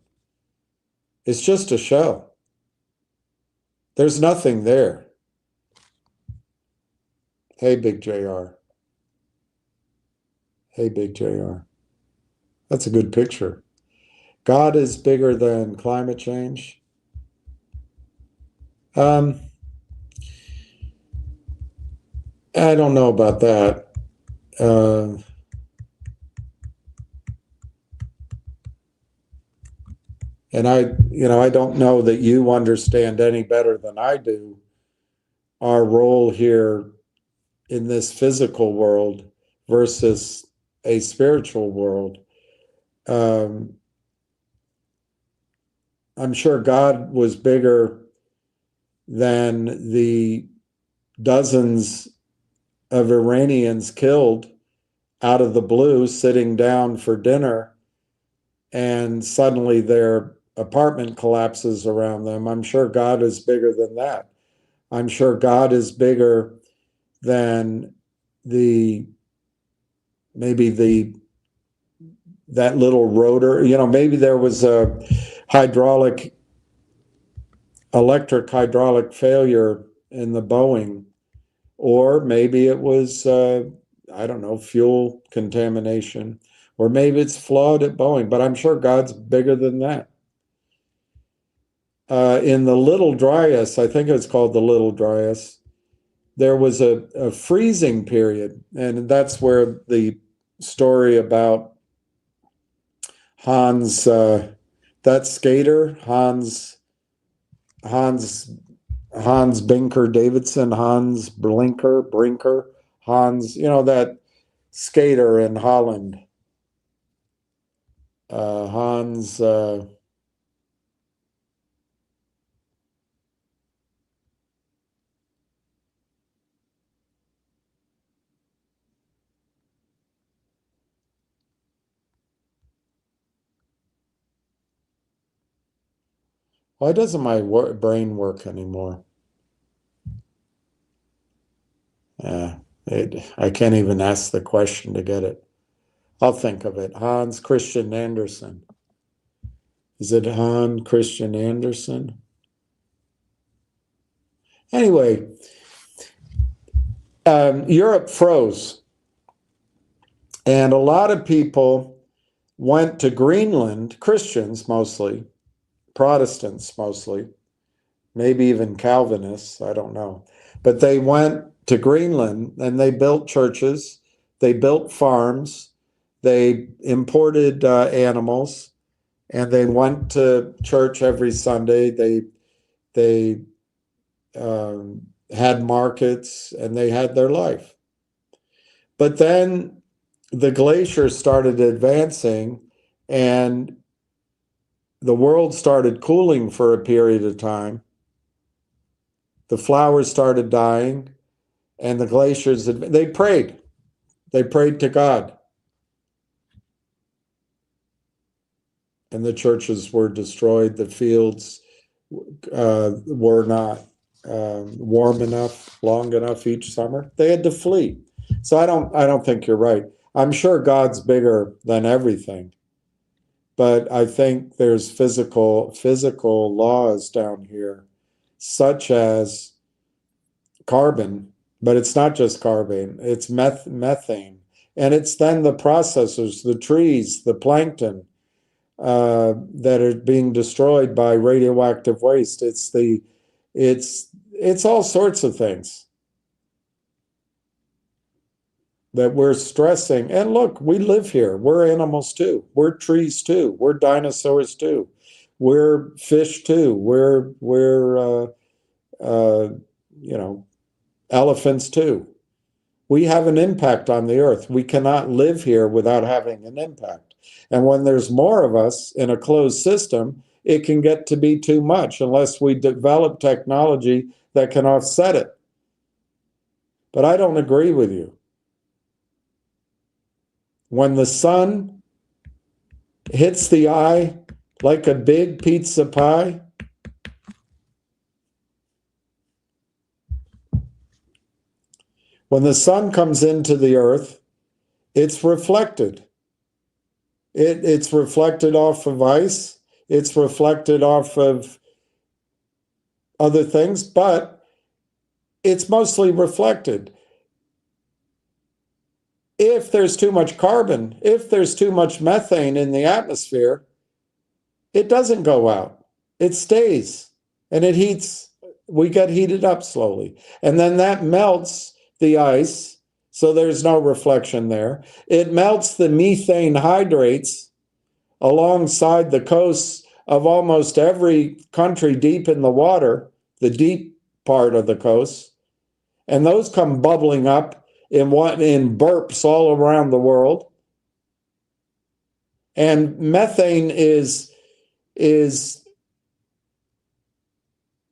It's just a shell. There's nothing there. Hey, Big JR. Hey, Big JR. That's a good picture. God is bigger than climate change. I don't know about that. And I don't know that you understand any better than I do our role here in this physical world versus a spiritual world. I'm sure God was bigger than the dozens of Iranians killed out of the blue sitting down for dinner, and suddenly their apartment collapses around them. I'm sure God is bigger than that. I'm sure God is bigger than that little rotor. Maybe there was a electric hydraulic failure in the Boeing, or maybe it was, fuel contamination, or maybe it's flawed at Boeing, but I'm sure God's bigger than that. In the Little Dryas, I think it's called the Little Dryas, there was a freezing period, and that's where the story about Hans, that skater, Hans Binker Davidson, Hans Brinker, Hans, that skater in Holland. Hans, why doesn't my brain work anymore? I can't even ask the question to get it. I'll think of it. Hans Christian Andersen. Is it Hans Christian Andersen? Anyway, Europe froze. And a lot of people went to Greenland, Christians mostly, Protestants mostly, maybe even Calvinists, I don't know. But they went to Greenland, and they built churches, they built farms, they imported animals, and they went to church every Sunday. They had markets, and they had their life. But then the glacier started advancing, and the world started cooling for a period of time. The flowers started dying, and the glaciers, they prayed. They prayed to God. And the churches were destroyed. The fields were not warm enough, long enough each summer. They had to flee. So I don't think you're right. I'm sure God's bigger than everything, but I think there's physical laws down here, such as carbon, but it's not just carbon, it's methane. And it's then the processors, the trees, the plankton that are being destroyed by radioactive waste. It's all sorts of things that we're stressing. And look, we live here. We're animals too. We're trees too. We're dinosaurs too. We're fish too. We're elephants too. We have an impact on the earth. We cannot live here without having an impact. And when there's more of us in a closed system, it can get to be too much unless we develop technology that can offset it. But I don't agree with you. When the sun hits the eye like a big pizza pie, when the sun comes into the earth, it's reflected. It's reflected off of ice. It's reflected off of other things, but it's mostly reflected. If there's too much carbon, if there's too much methane in the atmosphere, it doesn't go out. It stays, and it heats. We get heated up slowly. And then that melts the ice, so there's no reflection there. It melts the methane hydrates alongside the coasts of almost every country deep in the water, the deep part of the coast. And those come bubbling up in burps all around the world. And methane is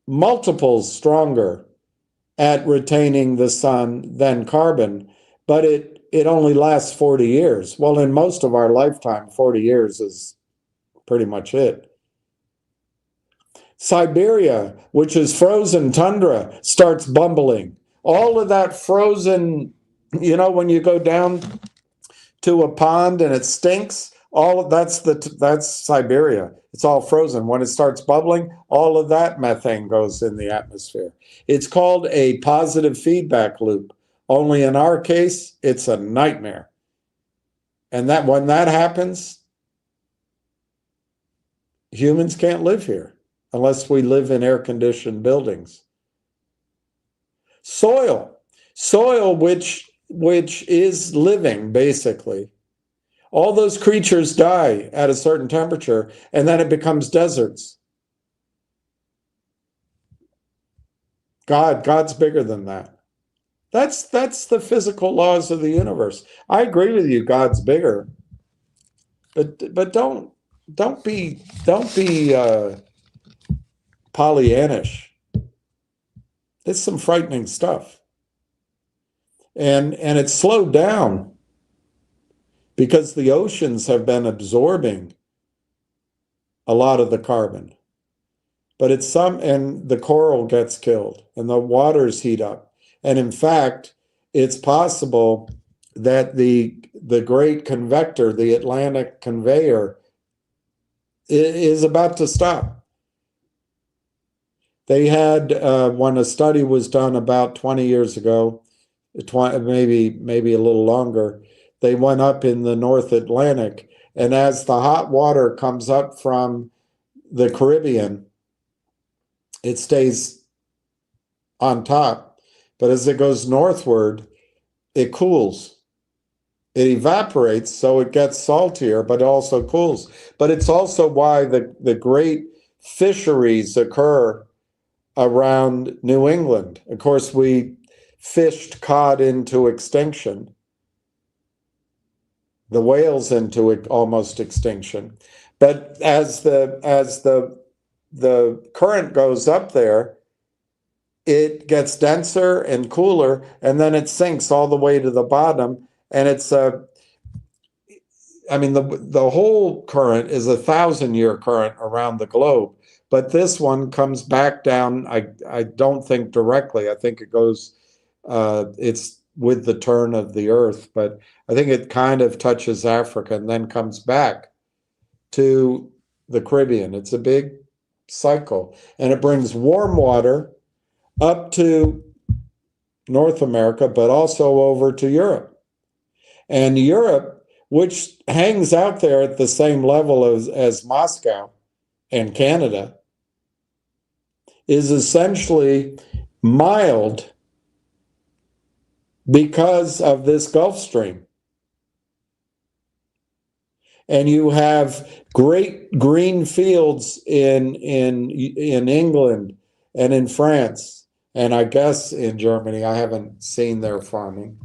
multiples stronger at retaining the sun than carbon, but it only lasts 40 years. Well, in most of our lifetime, 40 years is pretty much it. Siberia, which is frozen tundra, starts bubbling. All of that frozen, when you go down to a pond and it stinks, that's Siberia. It's all frozen. When it starts bubbling, all of that methane goes in the atmosphere. It's called a positive feedback loop. Only in our case, it's a nightmare. And that when that happens, humans can't live here unless we live in air-conditioned buildings. Soil, which is living, basically. All those creatures die at a certain temperature, and then it becomes deserts. God's bigger than that. That's the physical laws of the universe. I agree with you, God's bigger. But don't be Pollyannish. It's some frightening stuff. And it's slowed down because the oceans have been absorbing a lot of the carbon. But and the coral gets killed and the waters heat up. And in fact, it's possible that the great convector, the Atlantic conveyor, is about to stop. They had, when a study was done about 20 years ago, maybe a little longer, they went up in the North Atlantic, and as the hot water comes up from the Caribbean, it stays on top But as it goes northward, it cools. It evaporates, so it gets saltier, but also cools. But it's also why the great fisheries occur around New England. Of course, we fished cod into extinction, the whales into almost extinction. But as the current goes up there, it gets denser and cooler, and then it sinks all the way to the bottom. And it's I mean, the whole current is 1,000-year current around the globe, but this one comes back down. I don't think directly. I think it goes. It's with the turn of the Earth, but I think it kind of touches Africa and then comes back to the Caribbean. It's a big cycle, and it brings warm water up to North America, but also over to Europe. And Europe, which hangs out there at the same level as Moscow and Canada, is essentially mild because of this Gulf Stream. And you have great green fields in England and in France, and I guess in Germany. I haven't seen their farming.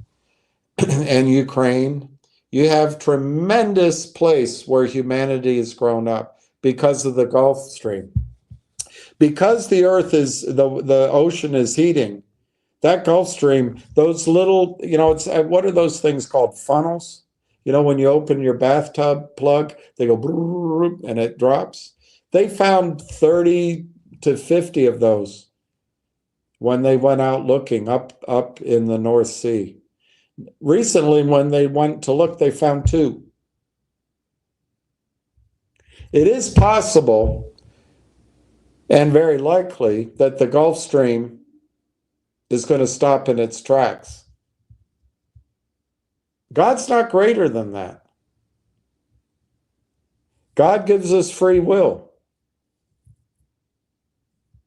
And Ukraine. You have tremendous place where humanity has grown up because of the Gulf Stream. Because the earth is, the ocean is heating, that Gulf Stream, those little, it's, what are those things called? Funnels? When you open your bathtub plug, they go and it drops. They found 30 to 50 of those when they went out looking up in the North Sea. Recently, when they went to look, they found 2. It is possible and very likely that the Gulf Stream is going to stop in its tracks. God's not greater than that. God gives us free will,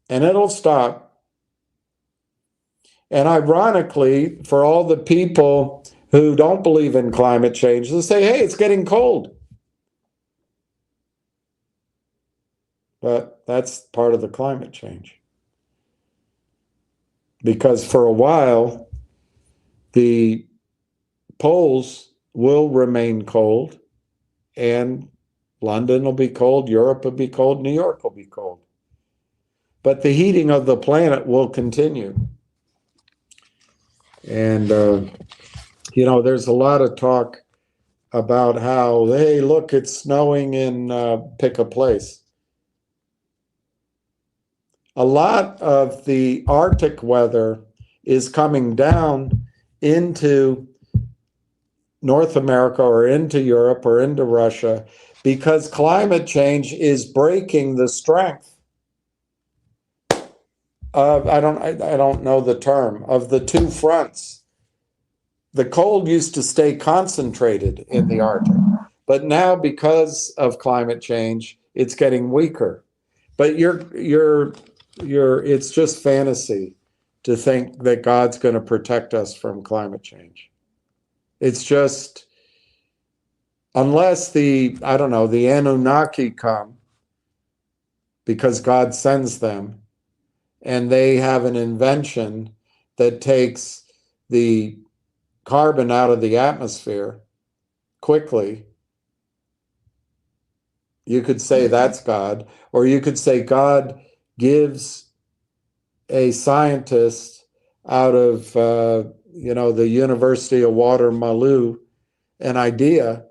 and it'll stop. And ironically, for all the people who don't believe in climate change, they'll say, hey, it's getting cold. But that's part of the climate change. Because for a while, the poles will remain cold, and London will be cold, Europe will be cold, New York will be cold. But the heating of the planet will continue. And, there's a lot of talk about how, hey, look, it's snowing in pick a place. A lot of the Arctic weather is coming down into North America or into Europe or into Russia because climate change is breaking the strength of, I don't know the term, of the 2 fronts. The cold used to stay concentrated in the Arctic, but now because of climate change, it's getting weaker. But it's just fantasy to think that God's going to protect us from climate change. It's just, unless the Anunnaki come, because God sends them, and they have an invention that takes the carbon out of the atmosphere quickly, you could say that's God. Or you could say God gives a scientist out of the University of Waterloo an idea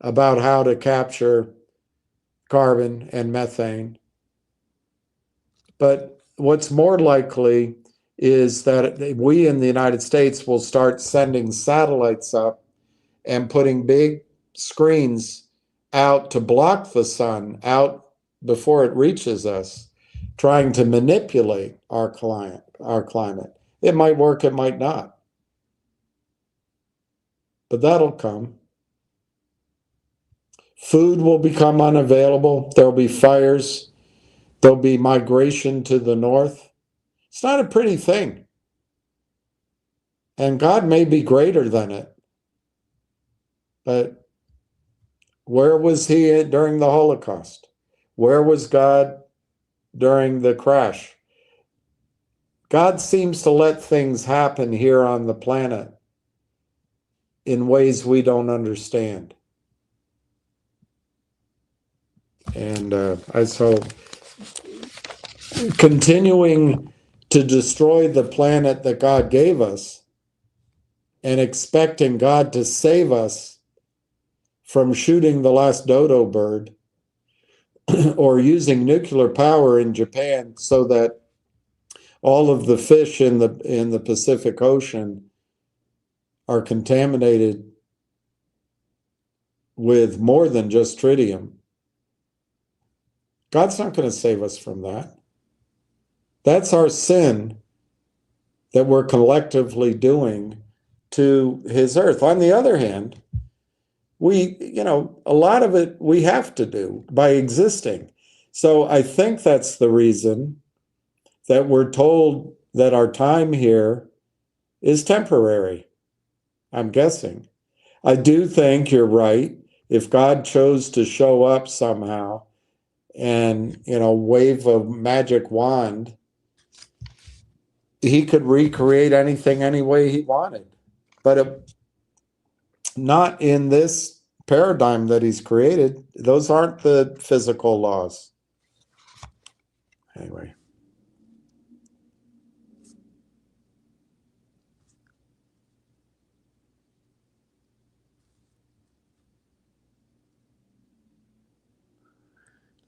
about how to capture carbon and methane. But what's more likely is that we in the United States will start sending satellites up and putting big screens out to block the sun out before it reaches us, trying to manipulate our climate. It might work, it might not. But that'll come. Food will become unavailable. There'll be fires. There'll be migration to the north. It's not a pretty thing. And God may be greater than it. But where was he during the Holocaust? Where was God during the crash? God seems to let things happen here on the planet in ways we don't understand. And so continuing to destroy the planet that God gave us and expecting God to save us from shooting the last dodo bird or using nuclear power in Japan so that all of the fish in the Pacific Ocean are contaminated with more than just tritium. God's not going to save us from that. That's our sin that we're collectively doing to his earth. On the other hand, a lot of it we have to do by existing. So I think that's the reason that we're told that our time here is temporary. I'm guessing. I do think you're right. If God chose to show up somehow and, wave a magic wand, he could recreate anything any way he wanted. But not in this paradigm that he's created. Those aren't the physical laws. Anyway.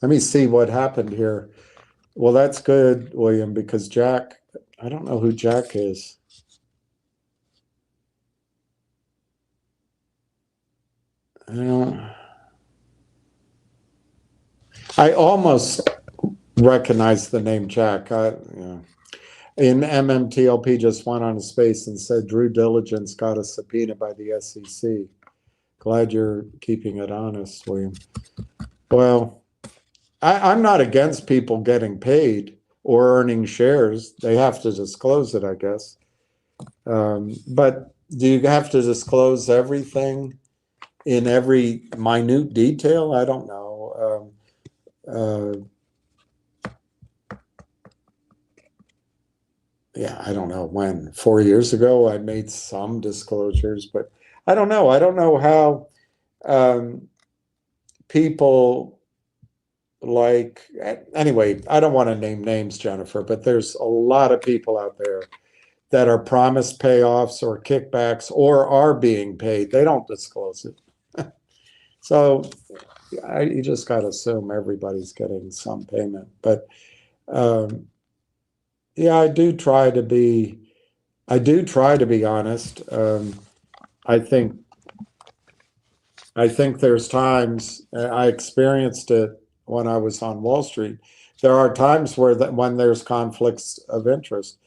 Let me see what happened here. Well, that's good, William, because Jack, I don't know who Jack is. I almost recognize the name Jack. In MMTLP just went on a space and said Drew Diligence got a subpoena by the SEC. Glad you're keeping it honest, William. Well, I'm not against people getting paid or earning shares. They have to disclose it, I guess. But do you have to disclose everything in every minute detail? I don't know. I don't know when. 4 years ago, I made some disclosures, but I don't know. I don't know how people anyway, I don't want to name names, Jennifer, but there's a lot of people out there that are promised payoffs or kickbacks or are being paid. They don't disclose it. So you just got to assume everybody's getting some payment. But I do try to be honest. I think there's times, I experienced it when I was on Wall Street. There are times when there's conflicts of interest.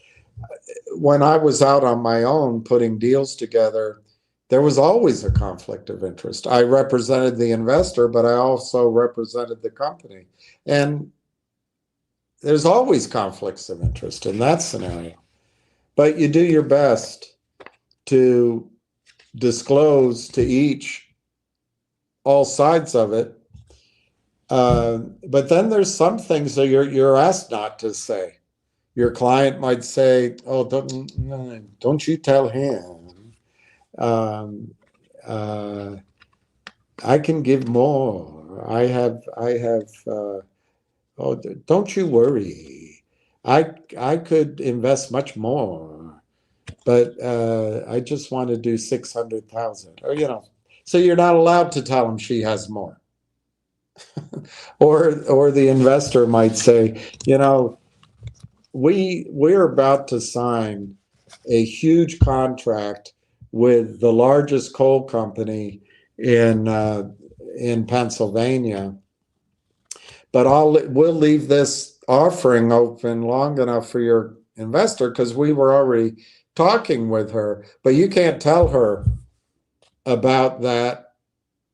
When I was out on my own putting deals together, there was always a conflict of interest. I represented the investor, but I also represented the company. And there's always conflicts of interest in that scenario. But you do your best to disclose to all sides of it. But then there's some things that you're asked not to say. Your client might say, "Oh, don't you tell him. I can give more. I have. Oh, don't you worry. I could invest much more, but I just want to do 600,000." Or so you're not allowed to tell him she has more. Or the investor might say, we're about to sign a huge contract with the largest coal company in Pennsylvania, but we'll leave this offering open long enough for your investor because we were already talking with her, but you can't tell her about that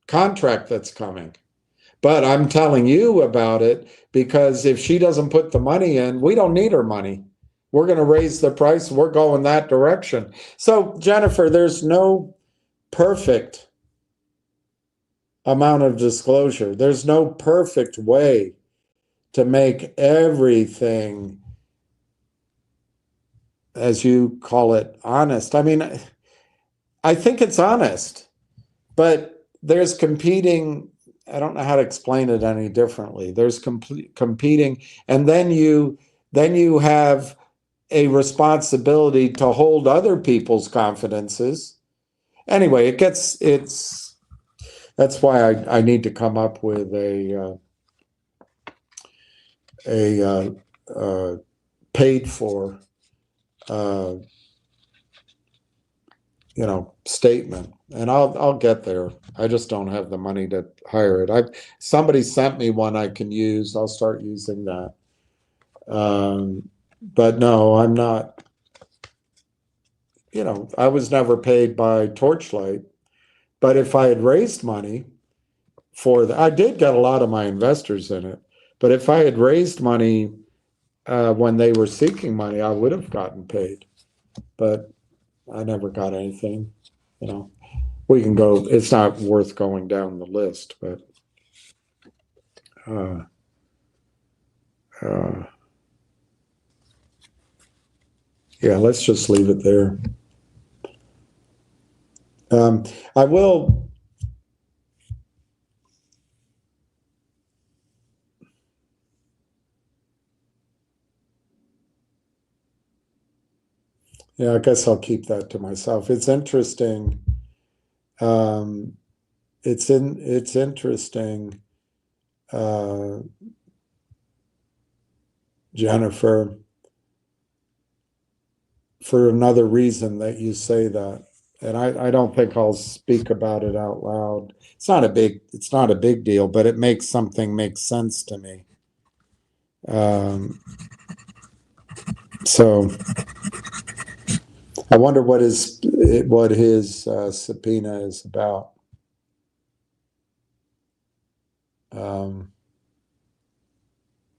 contract that's coming. But I'm telling you about it because if she doesn't put the money in, we don't need her money. We're going to raise the price. We're going that direction. So, Jennifer, there's no perfect amount of disclosure. There's no perfect way to make everything, as you call it, honest. I mean, I think it's honest, but there's competing. I don't know how to explain it any differently. There's competing, and then you have a responsibility to hold other people's confidences. Anyway, that's why I need to come up with a paid for statement, and I'll get there. I just don't have the money to hire it. Somebody sent me one I can use. I'll start using that. But no, I'm not. I was never paid by Torchlight, but if I had raised money I did get a lot of my investors in it, but if I had raised money when they were seeking money, I would have gotten paid, but I never got anything. We can go, it's not worth going down the list, but yeah, let's just leave it there. I will. Yeah, I guess I'll keep that to myself. It's interesting. It's interesting, Jennifer, for another reason that you say that. And I don't think I'll speak about it out loud. It's not a big deal, but it makes something make sense to me. So I wonder what his subpoena is about.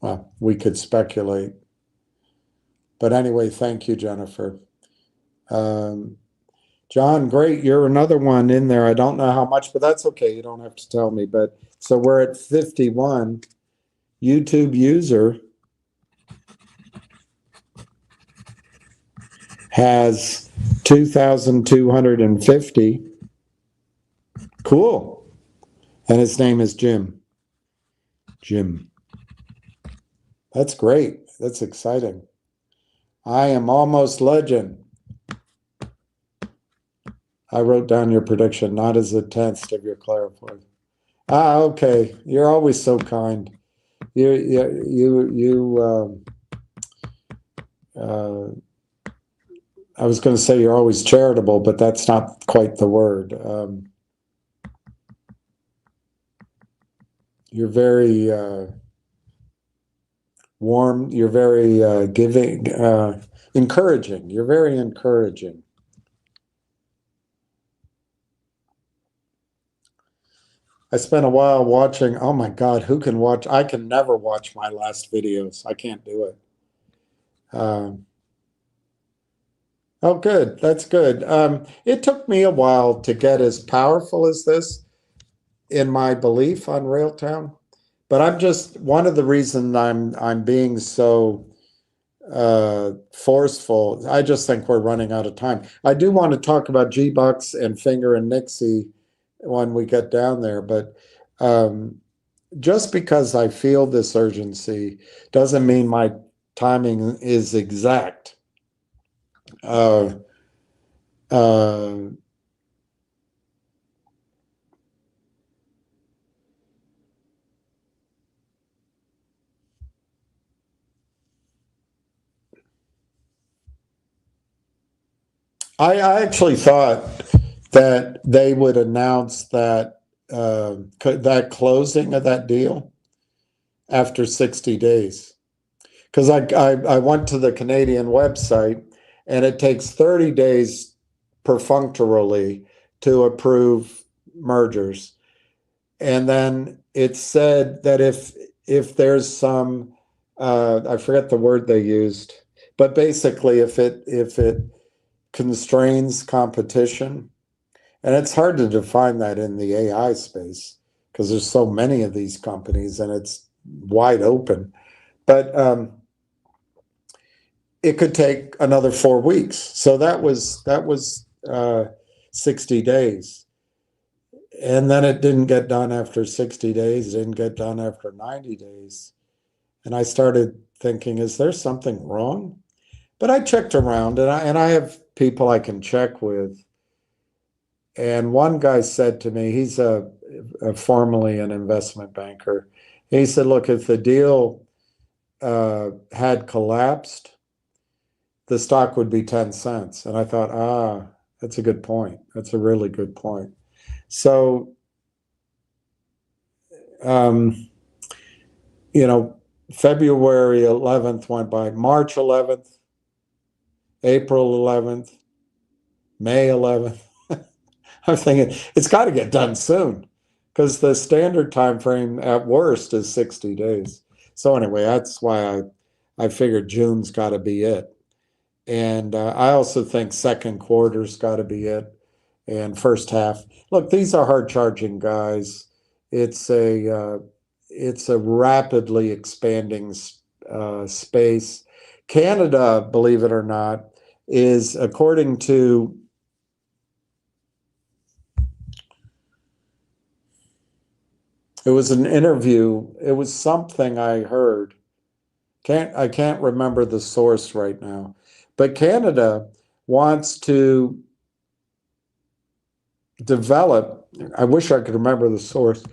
Well, we could speculate. But anyway, thank you, Jennifer. John, great. You're another one in there. I don't know how much, but that's okay. You don't have to tell me. But so we're at 51. YouTube user has 2,250. Cool. And his name is Jim. Jim. That's great. That's exciting. I am almost legend. I wrote down your prediction, not as a test of your clarified. Okay. You're always so kind. I was going to say you're always charitable, but that's not quite the word. You're very warm. You're very giving, encouraging. You're very encouraging. I spent a while watching. Oh my God, who can watch? I can never watch my last videos. I can't do it. Oh, good. That's good. It took me a while to get as powerful as this in my belief on Railtown, but I'm just one of the reasons I'm being so forceful. I just think we're running out of time. I do want to talk about GBUX and FNGR and NIXX when we get down there, but just because I feel this urgency doesn't mean my timing is exact. I actually thought that they would announce that that closing of that deal after 60 days. Because I went to the Canadian website, and it takes 30 days perfunctorily to approve mergers. And then it said that if there's some, I forget the word they used, But basically, if it constrains competition, and it's hard to define that in the AI space because there's so many of these companies and it's wide open. But it could take another 4 weeks. So that was 60 days. And then it didn't get done after 60 days, it didn't get done after 90 days. And I started thinking, is there something wrong? But I checked around, and I have people I can check with. And one guy said to me, he's formerly an investment banker. He said, look, if the deal had collapsed, the stock would be 10 cents. And I thought, that's a good point. That's a really good point. So, February 11th went by, March 11th, April 11th, May 11th. I'm thinking it's got to get done soon because the standard time frame at worst is 60 days. So anyway, that's why I figured June's got to be it. And I also think second quarter's got to be it, and first half. Look, these are hard charging guys. It's a rapidly expanding space. Canada, believe it or not, is, according to it was an interview, it was something I heard. I can't remember the source right now. But Canada wants to develop, I wish I could remember the source.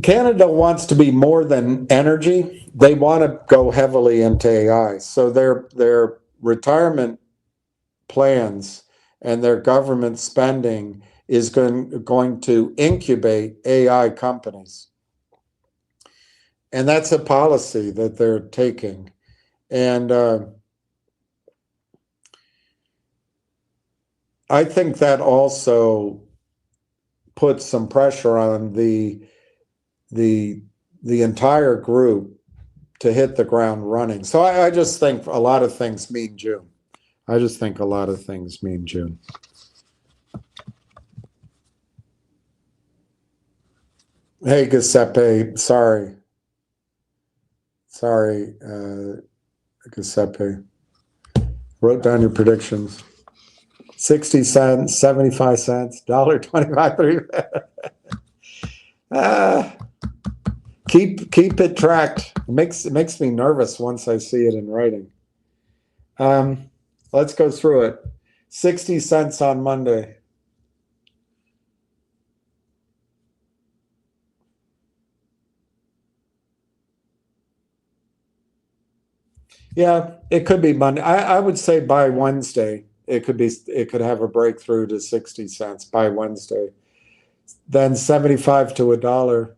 Canada wants to be more than energy. They want to go heavily into AI. So their retirement plans and their government spending is going to incubate AI companies. And that's a policy that they're taking. And I think that also puts some pressure on the entire group to hit the ground running. So I just think a lot of things mean June. I just think a lot of things mean June. Hey, Giuseppe, sorry, Giuseppe. Wrote down your predictions. 60 cents, 75 cents, $1.25, 3. Keep it tracked. It makes me nervous once I see it in writing. Let's go through it. 60 cents on Monday. Yeah, it could be Monday. I would say by Wednesday, it could have a breakthrough to 60 cents by Wednesday. Then 75 to $1.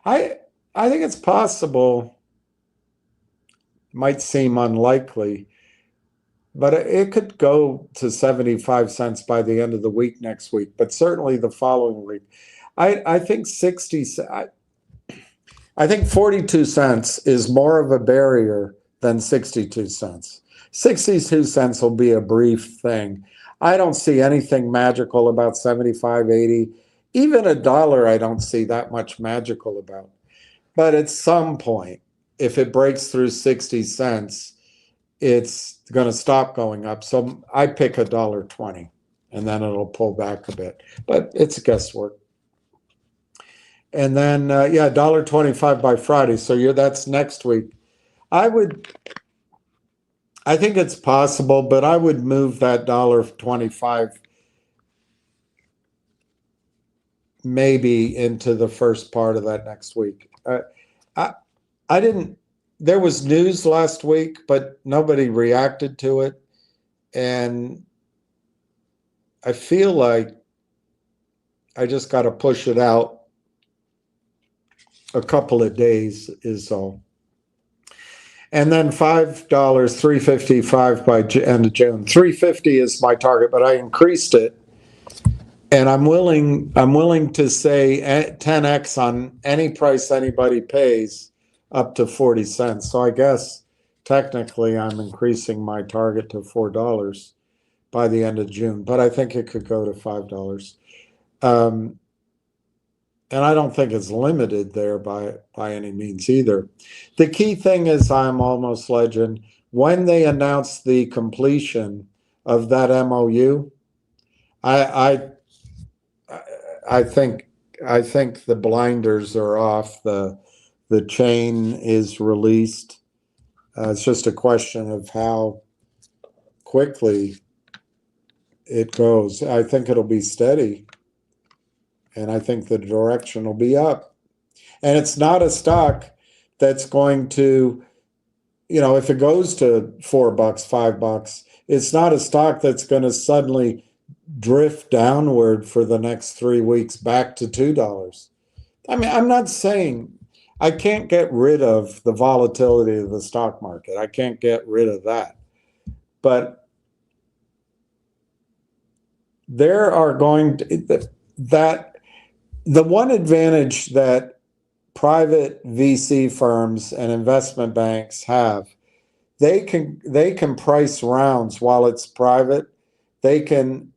I think it's possible. Might seem unlikely, but it could go to 75 cents by the end of the week next week, but certainly the following week. I think 60. I think 42 cents is more of a barrier than 62 cents. 62 cents will be a brief thing. I don't see anything magical about 75, 80. Even $1, I don't see that much magical about. But at some point, if it breaks through 60 cents, it's going to stop going up. So I pick $1.20, and then it'll pull back a bit. But it's guesswork. And then, $1.25 by Friday. So that's next week. I think it's possible, but I would move that $1.25 maybe into the first part of that next week. There was news last week, but nobody reacted to it. And I feel like I just got to push it out a couple of days is all. And then $5, $3.55 by end of June. $3.50 is my target, but I increased it And I'm willing to say 10x on any price anybody pays up to 40 cents. So I guess technically I'm increasing my target to $4 by the end of June, but I think it could go to $5. And I don't think it's limited there by any means either. The key thing is I'm almost legend. When they announce the completion of that MOU, I think the blinders are off. The chain is released. It's just a question of how quickly it goes. I think it'll be steady, and I think the direction will be up. And it's not a stock that's going to, if it goes to $4, $5, it's not a stock that's going to suddenly drift downward for the next 3 weeks back to $2. I mean, I'm not saying I can't get rid of the volatility of the stock market. I can't get rid of that. But there are going to, the one advantage that private VC firms and investment banks have, they can price rounds while it's private. They can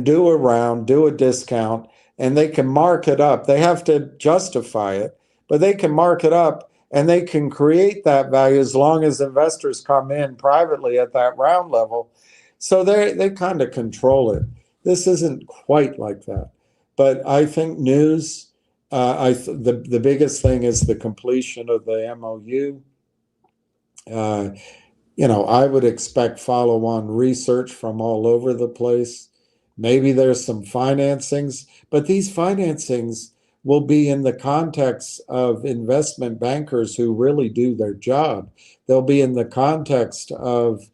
do a round, do a discount, and they can mark it up. They have to justify it, but they can mark it up and they can create that value as long as investors come in privately at that round level. So they kind of control it. This isn't quite like that. But I think news, the biggest thing is the completion of the MOU. I would expect follow-on research from all over the place. Maybe there's some financings, but these financings will be in the context of investment bankers who really do their job. They'll be in the context of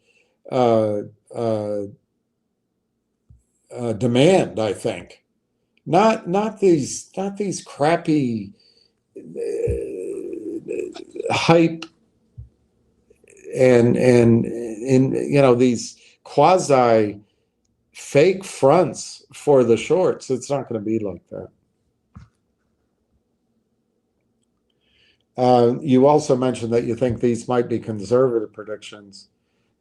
demand, I think. Not these crappy hype and these quasi fake fronts for the shorts. It's not going to be like that. You also mentioned that you think these might be conservative predictions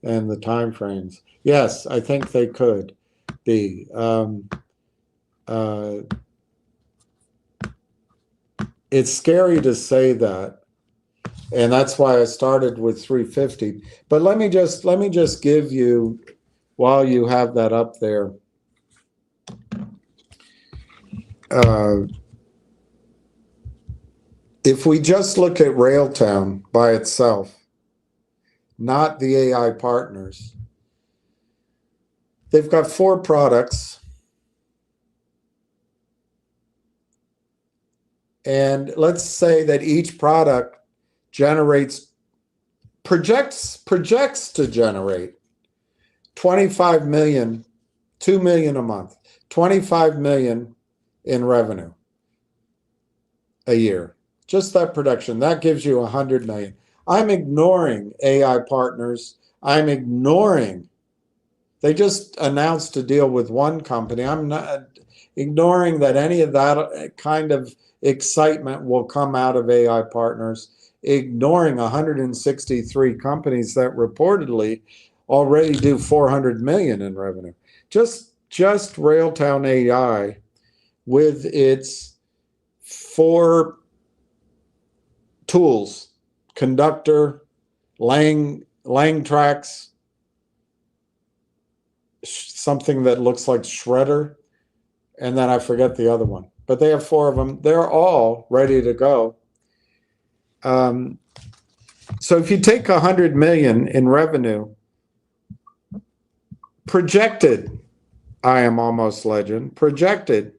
and the time frames. Yes, I think they could be. It's scary to say that, and that's why I started with 350. But let me just give you, while you have that up there, if we just look at Railtown by itself, not the AI partners, they've got 4 products. And let's say that each product projects to generate 25 million, 2 million a month, 25 million in revenue a year. Just that production, that gives you 100 million. I'm ignoring AI partners. They just announced a deal with one company. I'm not ignoring that any of that kind of excitement will come out of AI partners, ignoring 163 companies that reportedly already do 400 million in revenue. Just Railtown AI with its 4 tools, conductor, Lang tracks, something that looks like shredder, and then I forget the other one. But they have 4 of them. They're all ready to go. So if you take 100 million in revenue, projected, I am almost legend, projected.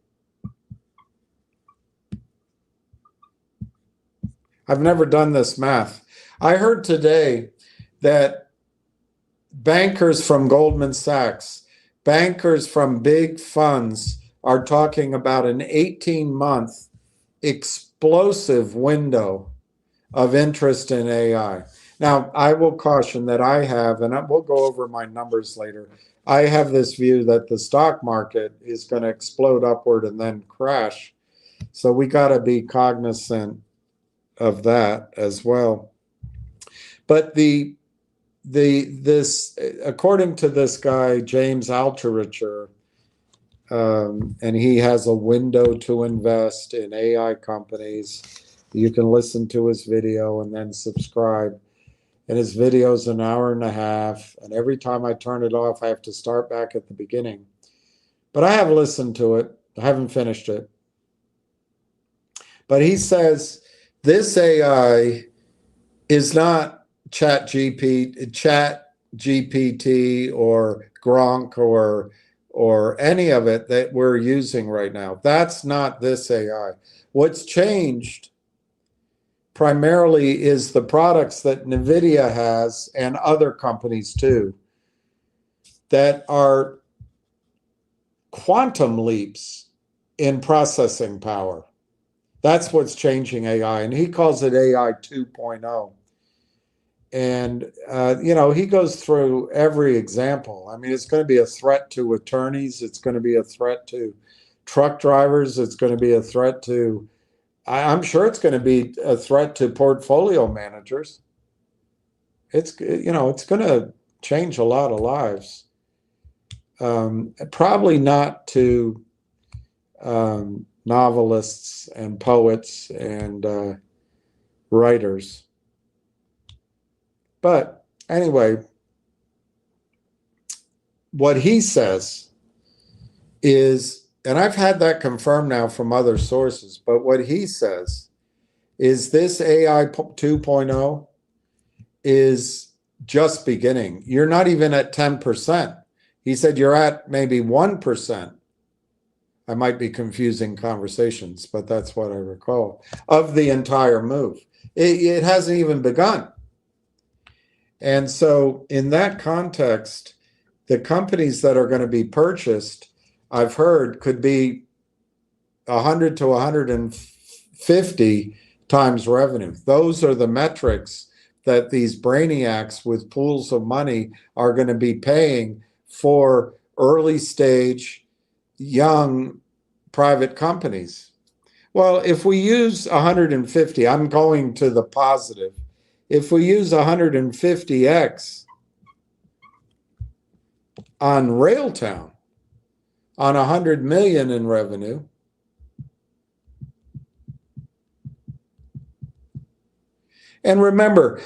I've never done this math. I heard today that bankers from Goldman Sachs, bankers from big funds are talking about an 18-month explosive window of interest in AI. Now, I will caution that I have, and we'll go over my numbers later. I have this view that the stock market is going to explode upward and then crash. So we got to be cognizant of that as well. But this, according to this guy, James Altucher, and he has a window to invest in AI companies. You can listen to his video and then subscribe. And his video is an hour and a half. And every time I turn it off, I have to start back at the beginning. But I have listened to it. I haven't finished it. But he says this AI is not Chat GPT or Gronk or any of it that we're using right now. That's not this AI. What's changed primarily is the products that NVIDIA has and other companies too that are quantum leaps in processing power. That's what's changing AI, and he calls it AI 2.0. And, he goes through every example. I mean, it's going to be a threat to attorneys. It's going to be a threat to truck drivers. It's going to be a threat to, I'm sure it's going to be a threat to portfolio managers. It's going to change a lot of lives. Probably not to novelists and poets and writers. But anyway, what he says is, and I've had that confirmed now from other sources, but what he says is this AI 2.0 is just beginning. You're not even at 10%. He said you're at maybe 1%. I might be confusing conversations, but that's what I recall of the entire move. It hasn't even begun. And so in that context, the companies that are going to be purchased, I've heard, could be 100 to 150 times revenue. Those are the metrics that these brainiacs with pools of money are going to be paying for early stage, young private companies. Well, if we use 150, I'm going to the positive. If we use 150x on Railtown, on 100 million in revenue, and remember,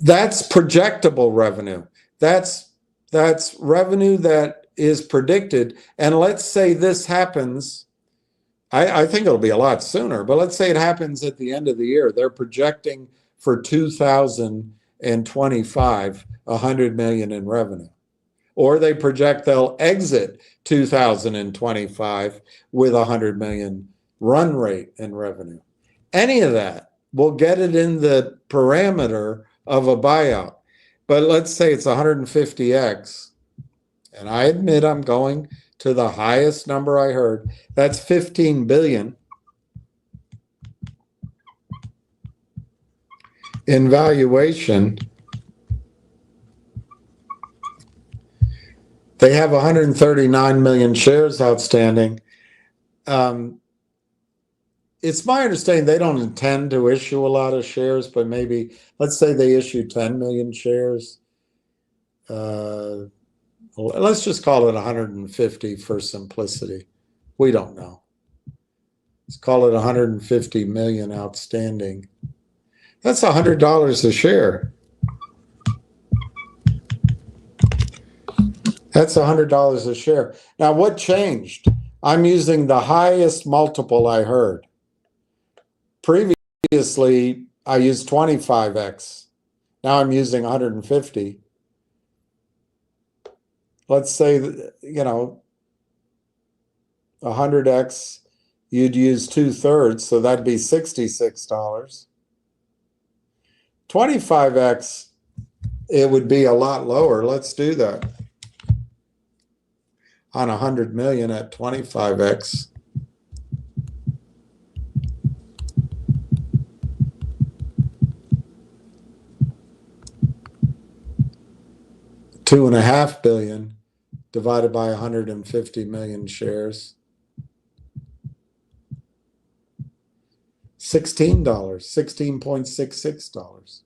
that's projectable revenue. That's revenue that is predicted. And let's say this happens, I think it'll be a lot sooner, but let's say it happens at the end of the year. They're projecting for 2025, 100 million in revenue. Or they project they'll exit 2025 with 100 million run rate in revenue. Any of that will get it in the parameter of a buyout. But let's say it's 150x, and I admit I'm going to the highest number I heard. That's 15 billion in valuation. They have 139 million shares outstanding. It's my understanding they don't intend to issue a lot of shares, but maybe, let's say they issue 10 million shares. Let's just call it 150 for simplicity. We don't know. Let's call it 150 million outstanding. That's $100 a share. That's $100 a share. Now, what changed? I'm using the highest multiple I heard. Previously, I used 25x. Now I'm using 150. Let's say, 100x, you'd use 2/3, so that'd be $66. 25x, it would be a lot lower. Let's do that. On 100 million at 25x. 2.5 billion divided by 150 million shares. $16, $16.66.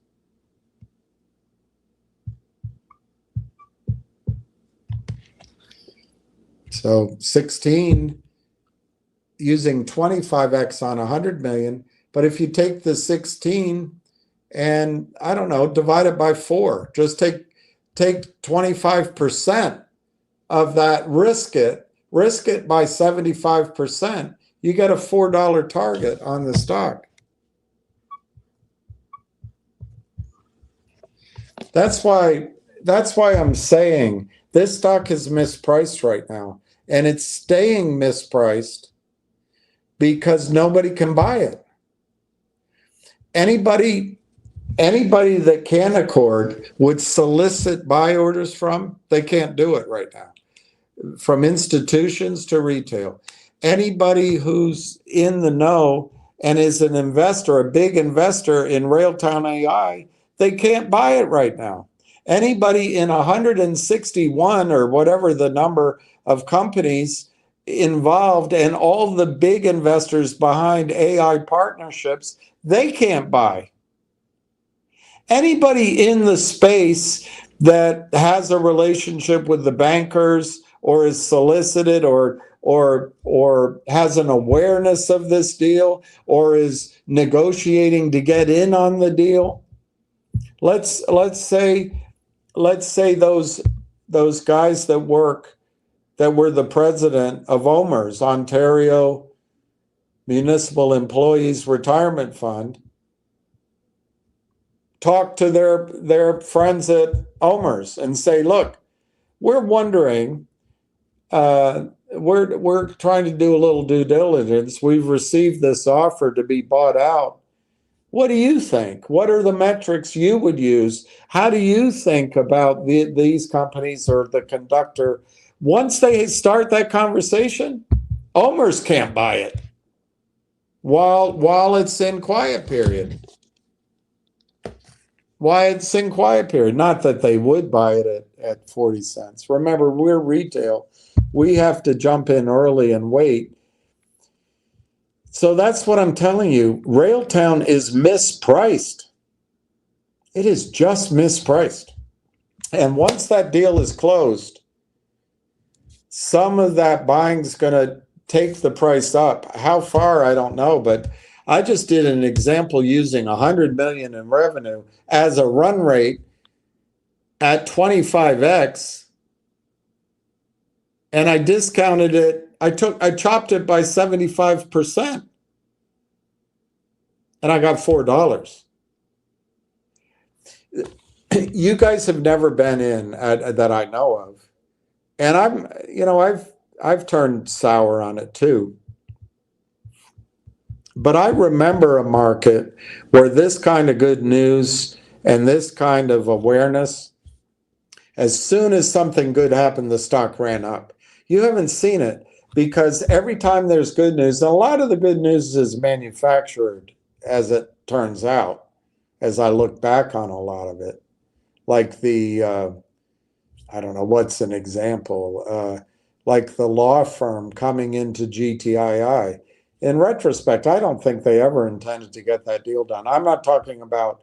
So 16 using 25x on 100 million. But if you take the 16 and I don't know, divide it by 4, just take 25% of that, risk it by 75%, you get a $4 target on the stock. That's why I'm saying this stock is mispriced right now, and it's staying mispriced because nobody can buy it. Anybody that Canaccord would solicit buy orders from, they can't do it right now. From institutions to retail. Anybody who's in the know and is an investor, a big investor in Railtown AI, they can't buy it right now. Anybody in 161 or whatever the number of companies involved and all the big investors behind AI partnerships, they can't buy. Anybody in the space that has a relationship with the bankers or is solicited or has an awareness of this deal or is negotiating to get in on the deal, let's say those guys that were the president of OMERS, Ontario Municipal Employees Retirement Fund, talk to their friends at OMERS and say, look, we're wondering, we're trying to do a little due diligence. We've received this offer to be bought out. What do you think? What are the metrics you would use? How do you think about these companies or the conductor? Once they start that conversation, OMERS can't buy it while it's in quiet period. Why it's in quiet period. Not that they would buy it at 40 cents. Remember, we're retail. We have to jump in early and wait. So that's what I'm telling you. Railtown is mispriced. It is just mispriced. And once that deal is closed, some of that buying is going to take the price up. How far, I don't know, but I just did an example using 100 million in revenue as a run rate at 25x, and I discounted it. I chopped it by 75%, and I got $4. You guys have never been in that I know of, and I've turned sour on it too. But I remember a market where this kind of good news and this kind of awareness, as soon as something good happened, the stock ran up. You haven't seen it because every time there's good news, and a lot of the good news is manufactured, as it turns out, as I look back on a lot of it. Like the, I don't know, what's an example? Like the law firm coming into GTII. In retrospect, I don't think they ever intended to get that deal done. I'm not talking about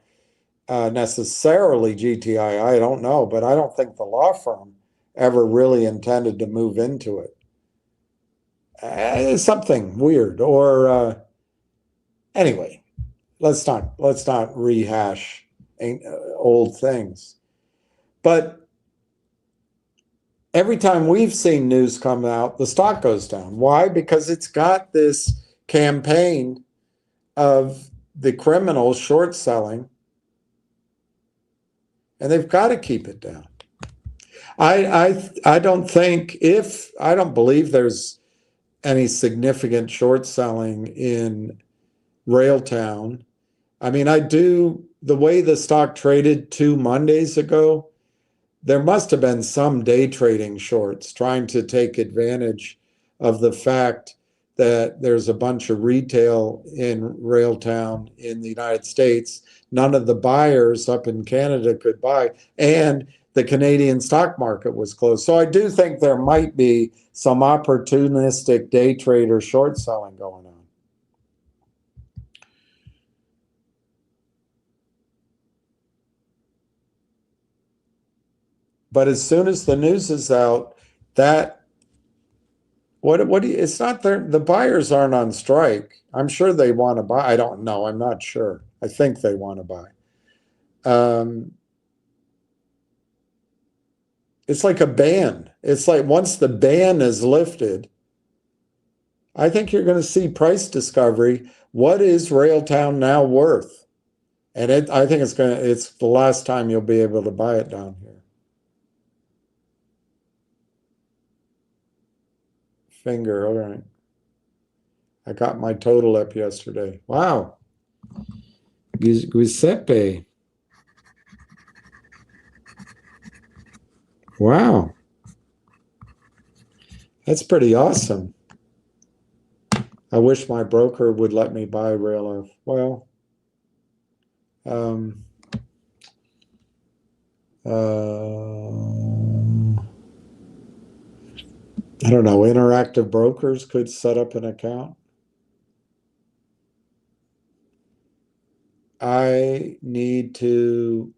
necessarily GTII, I don't know, but I don't think the law firm ever really intended to move into it. It's something weird. Or anyway, let's not rehash old things. But every time we've seen news come out, the stock goes down. Why? Because it's got this campaign of the criminals short selling, and they've got to keep it down. I don't believe there's any significant short selling in Railtown. I mean, the way the stock traded 2 Mondays ago, there must have been some day trading shorts trying to take advantage of the fact that there's a bunch of retail in Railtown in the United States. None of the buyers up in Canada could buy, and the Canadian stock market was closed. So I do think there might be some opportunistic day trader short selling going on. But as soon as the news is out, that what do you, it's not there, the buyers aren't on strike. I'm sure they want to buy. I don't know. I'm not sure. I think they want to buy. It's like a ban. It's like once the ban is lifted, I think you're going to see price discovery. What is Railtown now worth? And I think it's the last time you'll be able to buy it down here. Finger, all right. I got my total up yesterday. Wow. Giuseppe. Wow. That's pretty awesome. I wish my broker would let me buy RLAIF. Well, I don't know. Interactive Brokers could set up an account. I need to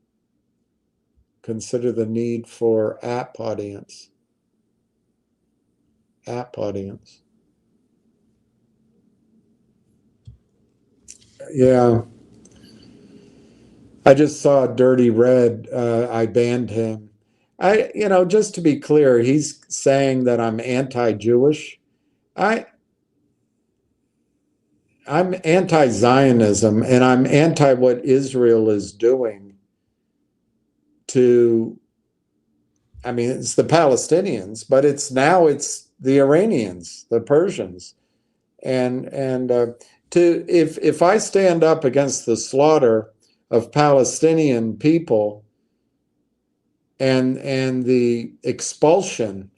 consider the need for app audience. App audience. Yeah. I just saw Dirty Red. I banned him. Just to be clear, he's saying that I'm anti-Jewish. I'm anti-Zionism, and I'm anti what Israel is doing to, it's the Palestinians, but it's the Iranians, the Persians. And if I stand up against the slaughter of Palestinian people and the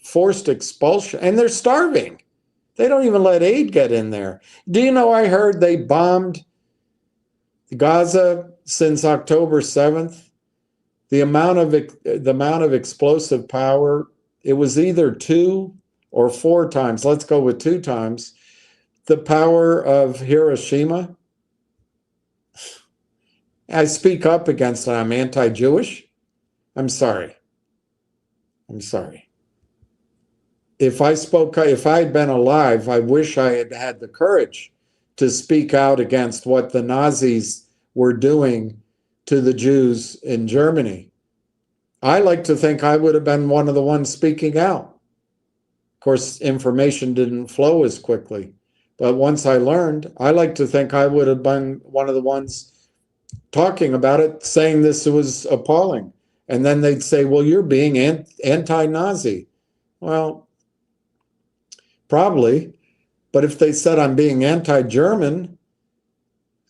forced expulsion, and they're starving. They don't even let aid get in there. Do you know, I heard they bombed Gaza since October 7th? The amount of explosive power, it was either 2 or 4 times. Let's go with 2 times the power of Hiroshima. I speak up against it. I'm anti-Jewish. I'm sorry. If I had been alive, I wish I had had the courage to speak out against what the Nazis were doing to the Jews in Germany. I like to think I would have been one of the ones speaking out. Of course, information didn't flow as quickly. But once I learned, I like to think I would have been one of the ones talking about it, saying this was appalling. And then they'd say, well, you're being anti-Nazi. Well, probably. But if they said I'm being anti-German,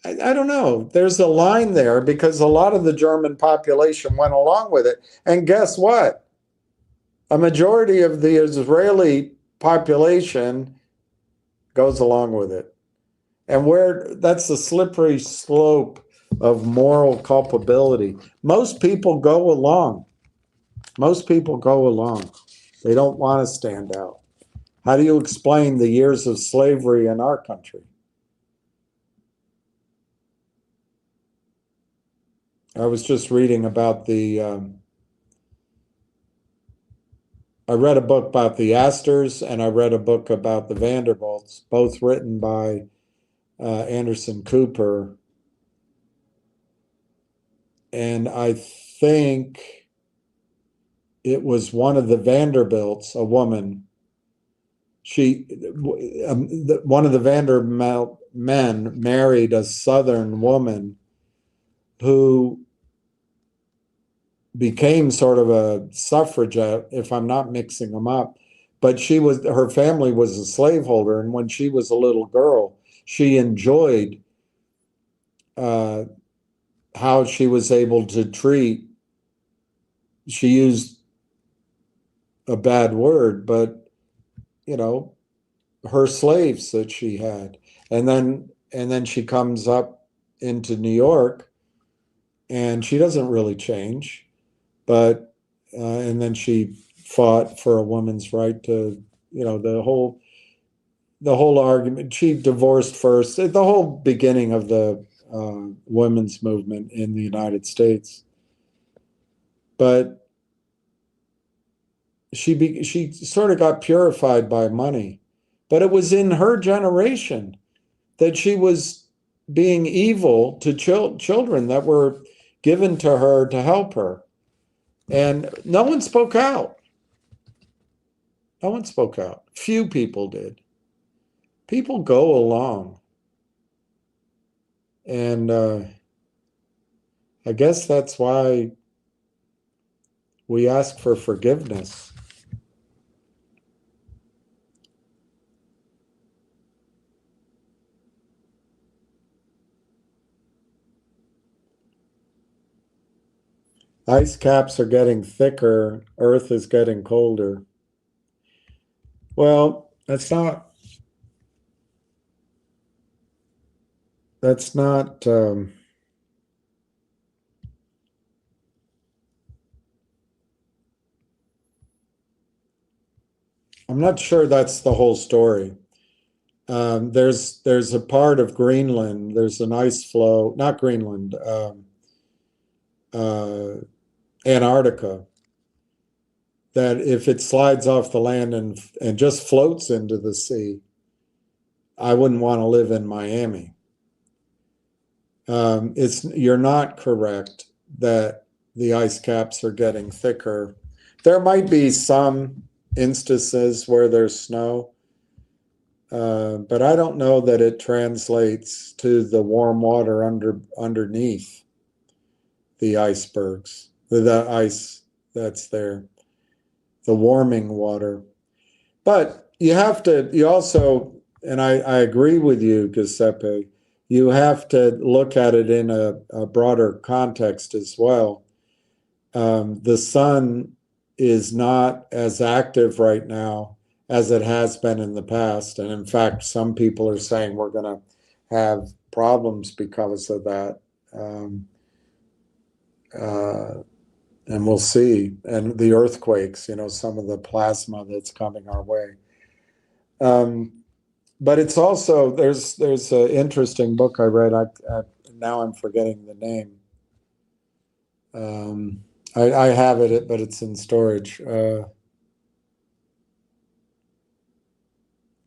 I don't know. There's a line there because a lot of the German population went along with it. And guess what? A majority of the Israeli population goes along with it. And that's the slippery slope of moral culpability. Most people go along. They don't want to stand out. How do you explain the years of slavery in our country? I was just reading about I read a book about the Astors, and I read a book about the Vanderbilts, both written by Anderson Cooper. And I think it was one of the Vanderbilts, a woman. One of the Vanderbilt men married a Southern woman who became sort of a suffragette, if I'm not mixing them up. But her family was a slaveholder, and when she was a little girl, she enjoyed how she was able to treat. She used a bad word, but her slaves that she had, and then she comes up into New York, and she doesn't really change, but and then she fought for a woman's right to, the whole argument. She divorced first, the whole beginning of the women's movement in the United States. But she sort of got purified by money. But it was in her generation that she was being evil to children that were given to her to help her. And no one spoke out. No one spoke out. Few people did. People go along. And I guess that's why we ask for forgiveness. Ice caps are getting thicker. Earth is getting colder. Well, that's not I'm not sure that's the whole story. There's a part of Greenland, there's an ice flow, not Greenland, Antarctica, that if it slides off the land and just floats into the sea, I wouldn't want to live in Miami. You're not correct that the ice caps are getting thicker. There might be some instances where there's snow, but I don't know that it translates to the warm water underneath the icebergs, the ice that's there, the warming water. But you also, and I agree with you, Giuseppe, you have to look at it in a broader context as well. The sun is not as active right now as it has been in the past. And in fact, some people are saying we're going to have problems because of that. And we'll see. And the earthquakes, some of the plasma that's coming our way. But it's also, there's an interesting book I read. Now I'm forgetting the name. I have it, but it's in storage.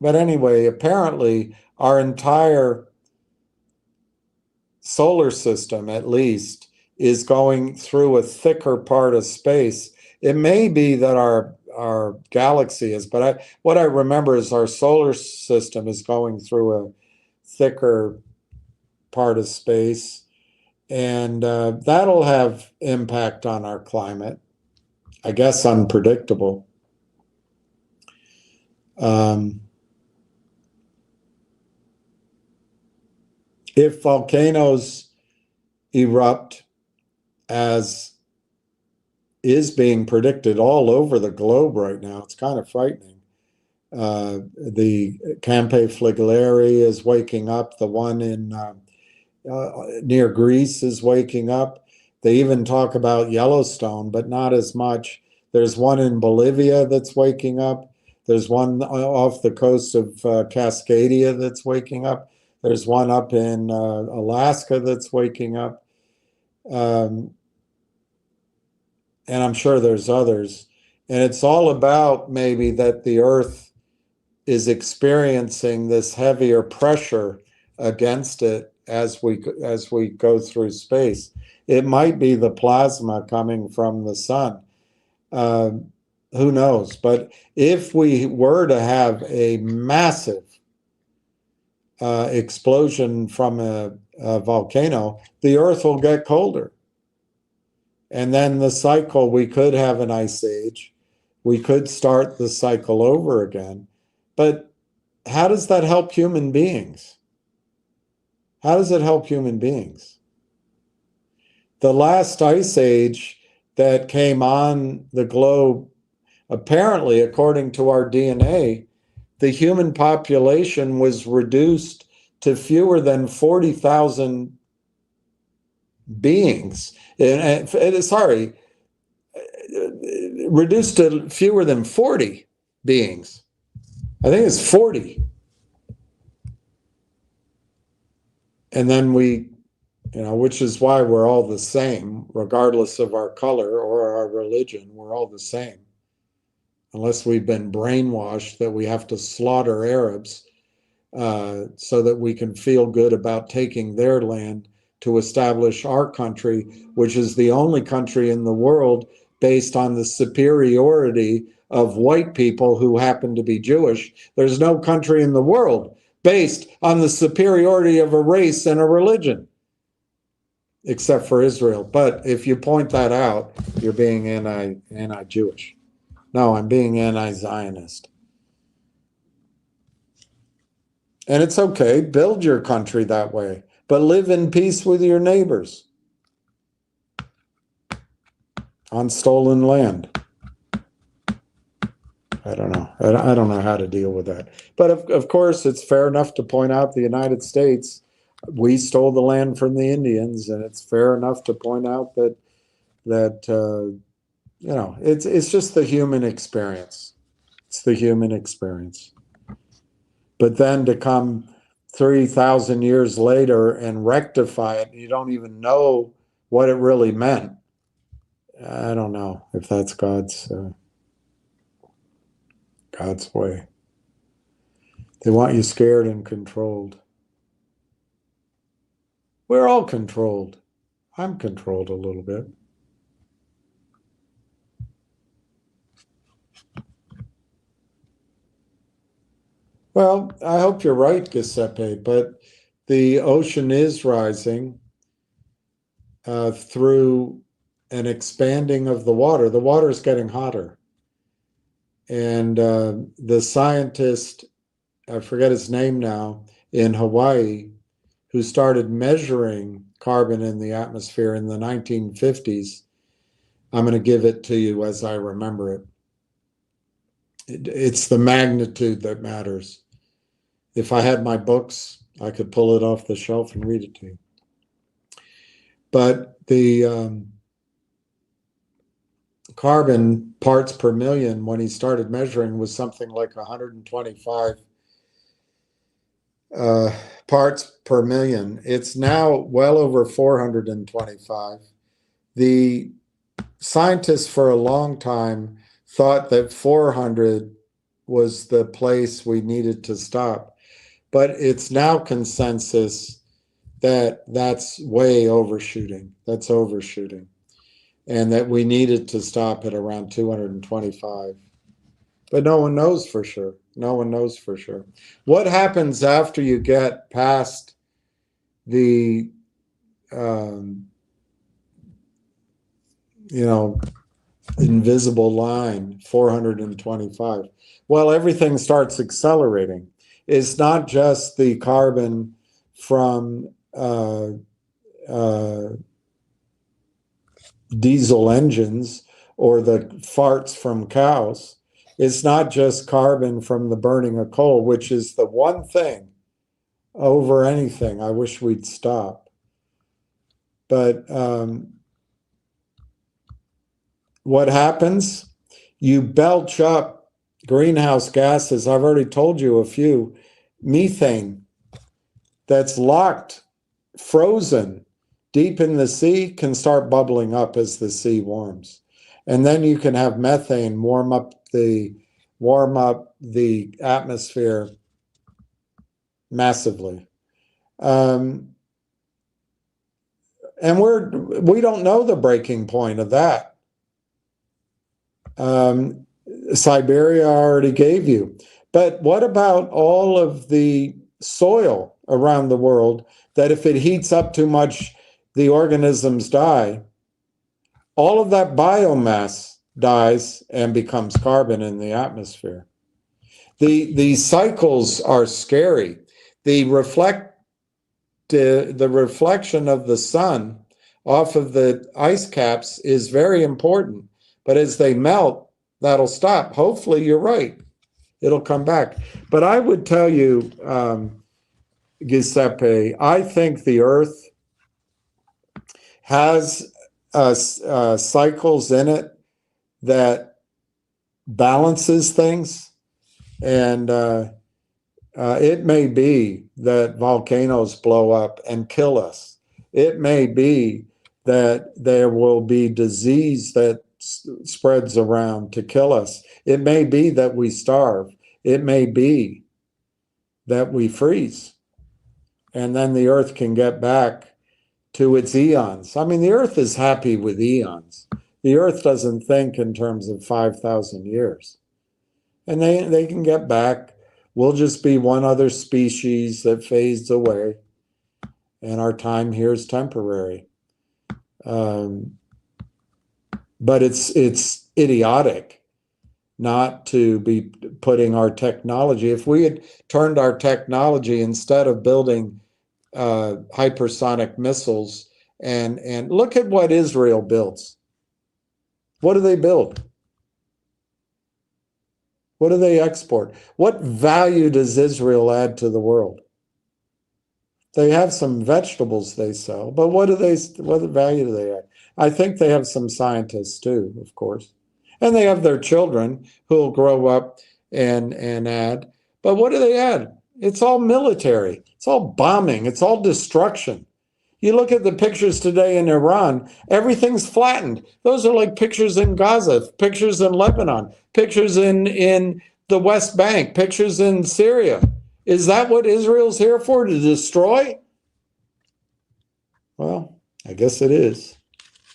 But anyway, apparently our entire solar system, at least, is going through a thicker part of space. It may be that our galaxy is, but what I remember is our solar system is going through a thicker part of space, and that'll have impact on our climate. I guess unpredictable. If volcanoes erupt, as is being predicted all over the globe right now, it's kind of frightening. The Campi Flegrei is waking up. The one in near Greece is waking up. They even talk about Yellowstone, but not as much. There's one in Bolivia that's waking up. There's one off the coast of Cascadia that's waking up. There's one up in Alaska that's waking up. And I'm sure there's others. And it's all about maybe that the Earth is experiencing this heavier pressure against it as we go through space. It might be the plasma coming from the sun. Who knows? But if we were to have a massive explosion from a volcano, the Earth will get colder. And then the cycle, we could have an ice age. We could start the cycle over again. But how does that help human beings? How does it help human beings? The last ice age that came on the globe, apparently, according to our DNA, the human population was reduced to fewer than 40,000 beings. Sorry, reduced to fewer than 40 beings. I think it's 40. And then we, which is why we're all the same, regardless of our color or our religion, we're all the same. Unless we've been brainwashed that we have to slaughter Arabs so that we can feel good about taking their land to establish our country, which is the only country in the world based on the superiority of white people who happen to be Jewish. There's no country in the world based on the superiority of a race and a religion, except for Israel. But if you point that out, you're being anti-Jewish. No, I'm being anti-Zionist. And it's okay, build your country that way, but live in peace with your neighbors on stolen land. I don't know. I don't know how to deal with that. But of course, it's fair enough to point out the United States, we stole the land from the Indians, and it's fair enough to point out that it's just the human experience. It's the human experience. But then to come 3,000 years later and rectify it, you don't even know what it really meant. I don't know if that's God's way. They want you scared and controlled. We're all controlled. I'm controlled a little bit. Well, I hope you're right, Giuseppe, but the ocean is rising through an expanding of the water. The water is getting hotter. And the scientist, I forget his name now, in Hawaii, who started measuring carbon in the atmosphere in the 1950s, I'm going to give it to you as I remember it. It's the magnitude that matters. If I had my books, I could pull it off the shelf and read it to you. But the carbon parts per million, when he started measuring, was something like 125 parts per million. It's now well over 425. The scientists for a long time thought that 400 was the place we needed to stop. But it's now consensus that that's way overshooting. That's overshooting. And that we needed to stop at around 225. But no one knows for sure. No one knows for sure. What happens after you get past the, invisible line, 425? Well, everything starts accelerating. It's not just the carbon from diesel engines or the farts from cows. It's not just carbon from the burning of coal, which is the one thing over anything I wish we'd stop. But what happens? You belch up greenhouse gases. I've already told you a few. Methane that's locked, frozen deep in the sea can start bubbling up as the sea warms. And then you can have methane warm up the atmosphere massively. And we don't know the breaking point of that. Siberia already gave you. But what about all of the soil around the world that if it heats up too much, the organisms die? All of that biomass dies and becomes carbon in the atmosphere. The cycles are scary. The reflection of the sun off of the ice caps is very important. But as they melt, that'll stop. Hopefully, you're right. It'll come back. But I would tell you, Giuseppe, I think the Earth has cycles in it that balances things. And it may be that volcanoes blow up and kill us. It may be that there will be disease that spreads around to kill us. It may be that we starve. It may be that we freeze. And then the earth can get back to its eons. I mean, the earth is happy with eons. The earth doesn't think in terms of 5,000 years. And they can get back. We'll just be one other species that fades away. And our time here is temporary. But it's idiotic not to be putting our technology. If we had turned our technology, instead of building hypersonic missiles, and look at what Israel builds. What do they build? What do they export? What value does Israel add to the world? They have some vegetables they sell, but what value do they add? I think they have some scientists too, of course. And they have their children who will grow up and add. But what do they add? It's all military. It's all bombing. It's all destruction. You look at the pictures today in Iran, everything's flattened. Those are like pictures in Gaza, pictures in Lebanon, pictures in the West Bank, pictures in Syria. Is that what Israel's here for, to destroy? Well, I guess it is.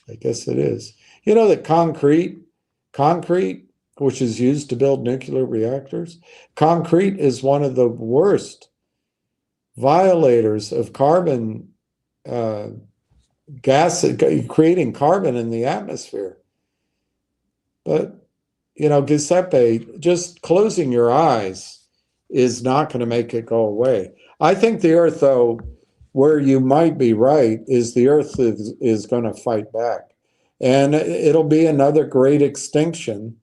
I guess it is. You know that concrete, which is used to build nuclear reactors, concrete is one of the worst violators of carbon gas, creating carbon in the atmosphere. But, you know, Giuseppe, just closing your eyes is not going to make it go away. I think the earth, though, where you might be right, is the earth is going to fight back. And it'll be another great extinction.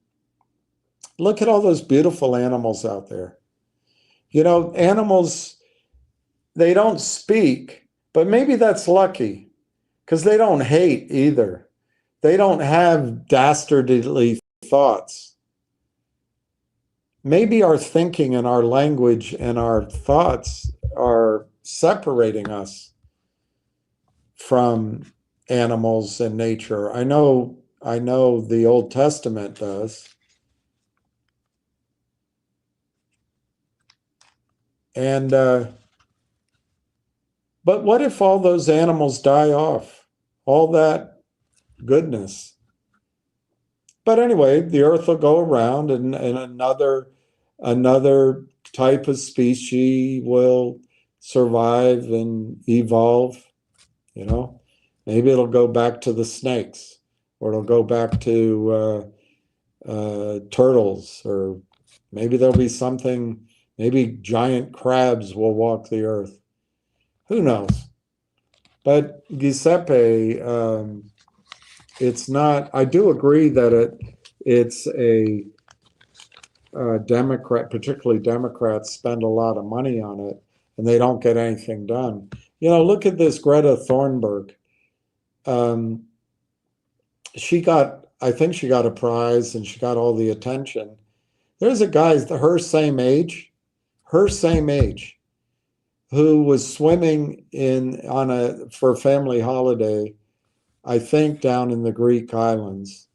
Look at all those beautiful animals out there. You know, animals, they don't speak, but maybe that's lucky, because they don't hate either. They don't have dastardly thoughts. Maybe our thinking and our language and our thoughts are separating us from animals and nature. I know the Old Testament does. And but what if all those animals die off? All that goodness. But anyway, the earth will go around, and another type of species will survive and evolve. You know, maybe it'll go back to the snakes, or it'll go back to turtles, or maybe there'll be something. Maybe giant crabs will walk the earth. Who knows? But Giuseppe, it's not. I do agree that it's a Democrat, particularly Democrats, spend a lot of money on it, and they don't get anything done. You know, look at this Greta Thunberg. I think she got a prize, and she got all the attention. There's a guy her same age, who was swimming for a family holiday, I think down in the Greek islands.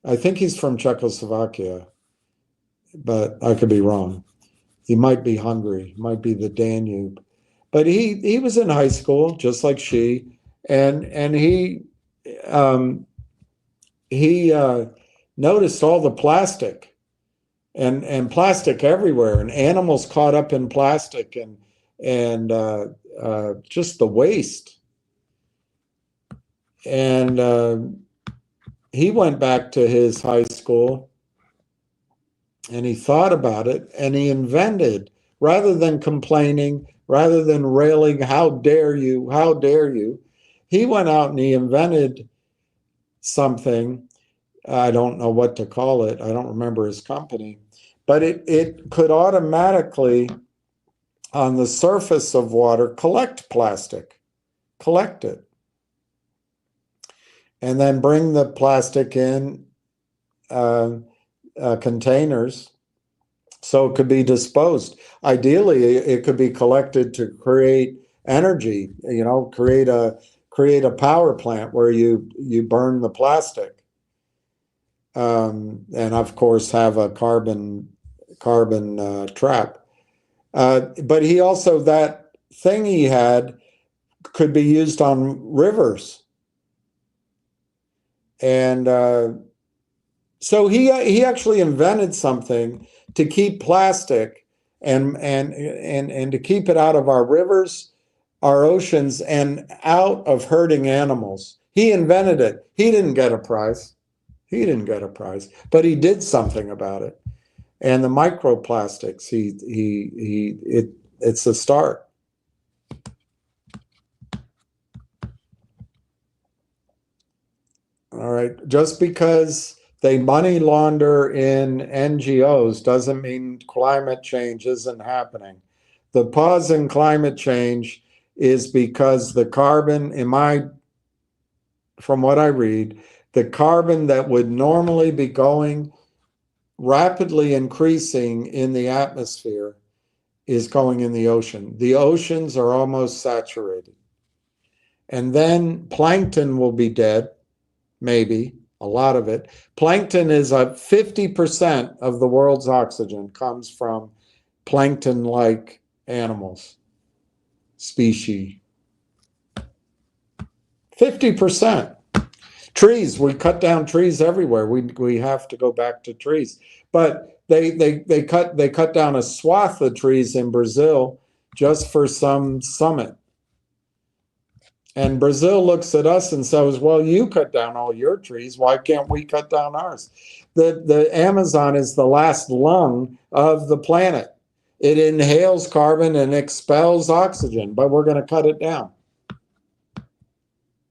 I think he's from Czechoslovakia, but I could be wrong. He might be Hungary, might be the Danube. But he was in high school, just like she, and he noticed all the plastic and plastic everywhere, and animals caught up in plastic, and just the waste. And he went back to his high school, and he thought about it, and he invented, rather than complaining, rather than railing, how dare you, he went out and he invented something. I don't know what to call it. I don't remember his company, but it could automatically, on the surface of water, collect it, and then bring the plastic in containers so it could be disposed. Ideally, it could be collected to create energy, create a power plant where you burn the plastic. And of course have a carbon trap. But he also, that thing he had could be used on rivers. And so he actually invented something to keep plastic and to keep it out of our rivers, our oceans, and out of hurting animals. He invented it. He didn't get a prize. He didn't get a prize, but he did something about it. And the microplastics, it's a start. All right, just because they money launder in NGOs doesn't mean climate change isn't happening. The pause in climate change is because the carbon, from what I read, the carbon that would normally be going rapidly increasing in the atmosphere is going in the ocean. The oceans are almost saturated. And then plankton will be dead, maybe, a lot of it. Plankton is 50% of the world's oxygen comes from plankton-like animals, species. 50%. Trees, we cut down trees everywhere. We have to go back to trees. But they cut down a swath of trees in Brazil just for some summit. And Brazil looks at us and says, well, you cut down all your trees. Why can't we cut down ours? The Amazon is the last lung of the planet. It inhales carbon and expels oxygen, but we're going to cut it down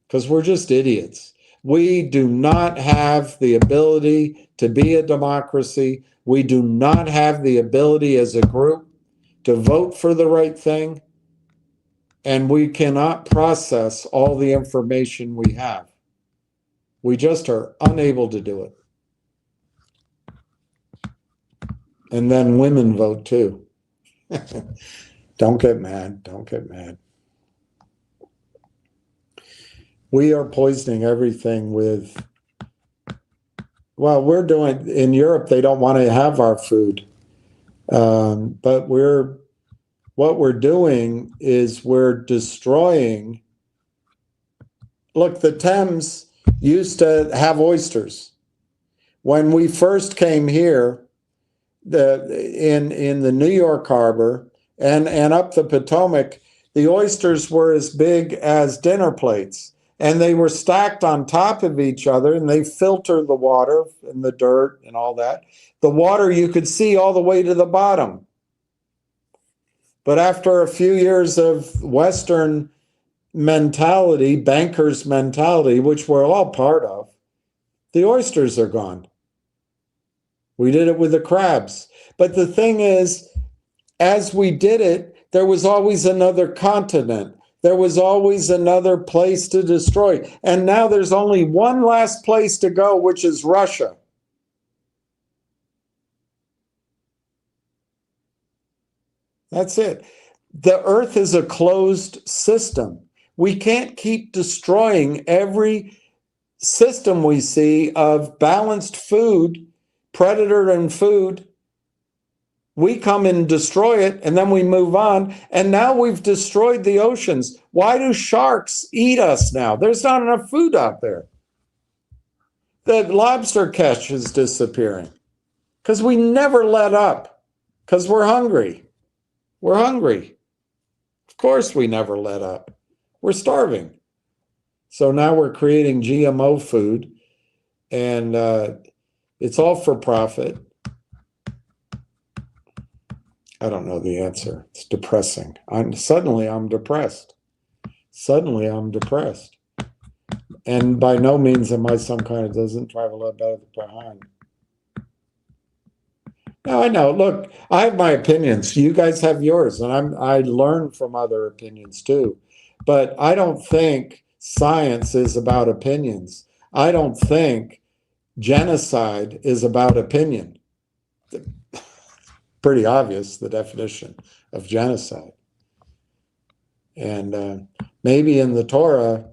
because we're just idiots. We do not have the ability to be a democracy. We do not have the ability as a group to vote for the right thing. And we cannot process all the information we have. We just are unable to do it. And then women vote too. Don't get mad. Don't get mad. We are poisoning everything with, well, we're doing, in Europe, they don't want to have our food. But what we're doing is we're destroying. Look, the Thames used to have oysters. When we first came here, in the New York Harbor and up the Potomac, the oysters were as big as dinner plates. And they were stacked on top of each other, and they filtered the water and the dirt and all that. The water you could see all the way to the bottom. But after a few years of Western mentality, bankers' mentality, which we're all part of, the oysters are gone. We did it with the crabs. But the thing is, as we did it, there was always another continent. There was always another place to destroy. And now there's only one last place to go, which is Russia. That's it. The earth is a closed system. We can't keep destroying every system we see of balanced food, predator and food. We come and destroy it, and then we move on. And now we've destroyed the oceans. Why do sharks eat us now? There's not enough food out there. The lobster catch is disappearing because we never let up because we're hungry. We're hungry. Of course we never let up. We're starving. So now we're creating GMO food, and it's all for profit. I don't know the answer. It's depressing. Suddenly I'm depressed. Suddenly I'm depressed. And by no means am I some kind of doesn't travel up out of behind. No, I know. Look, I have my opinions. You guys have yours, and I learn from other opinions too. But I don't think science is about opinions. I don't think genocide is about opinion. Pretty obvious, the definition of genocide. And maybe in the Torah,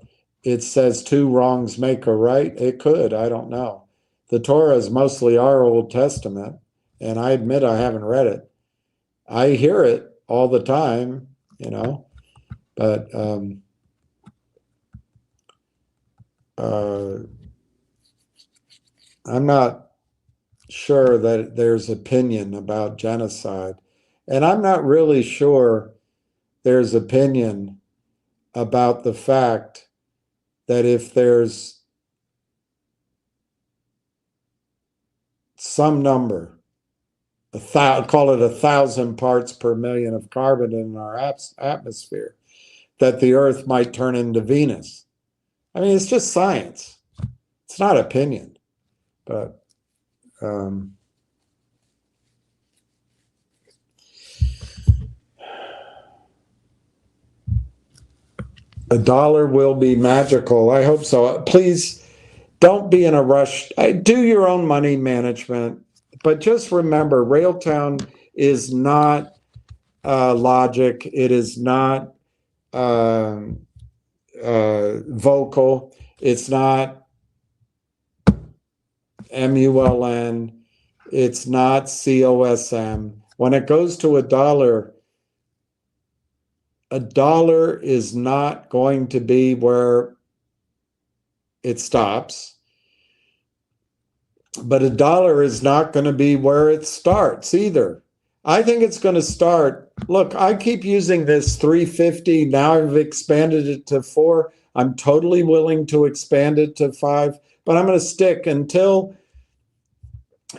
it says 2 wrongs make a right. It could, I don't know. The Torah is mostly our Old Testament, and I admit I haven't read it. I hear it all the time, you know, but I'm not sure that there's opinion about genocide. And I'm not really sure there's opinion about the fact that if there's some number, call it 1,000 parts per million of carbon in our atmosphere, that the Earth might turn into Venus. I mean, it's just science. It's not opinion. But $1 will be magical. I hope so. Please don't be in a rush. Do your own money management. But just remember, Railtown is not logic. It is not vocal. It's not MULN. It's not COSM. When it goes to $1 is not going to be where it stops. But $1 is not going to be where it starts either. I think it's going to start. Look, I keep using this 350. Now I've expanded it to 4. I'm totally willing to expand it to 5, but I'm going to stick until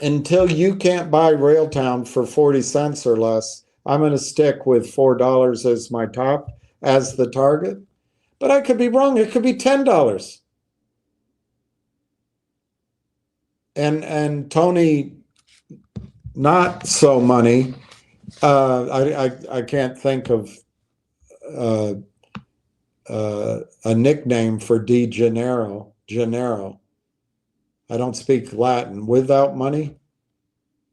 you can't buy Railtown for 40 cents or less. I'm going to stick with $4 as my top, as the target. But I could be wrong. It could be $10. And Tony, not so money. I can't think of a nickname for De Janeiro. Gennaro. I don't speak Latin. Without money,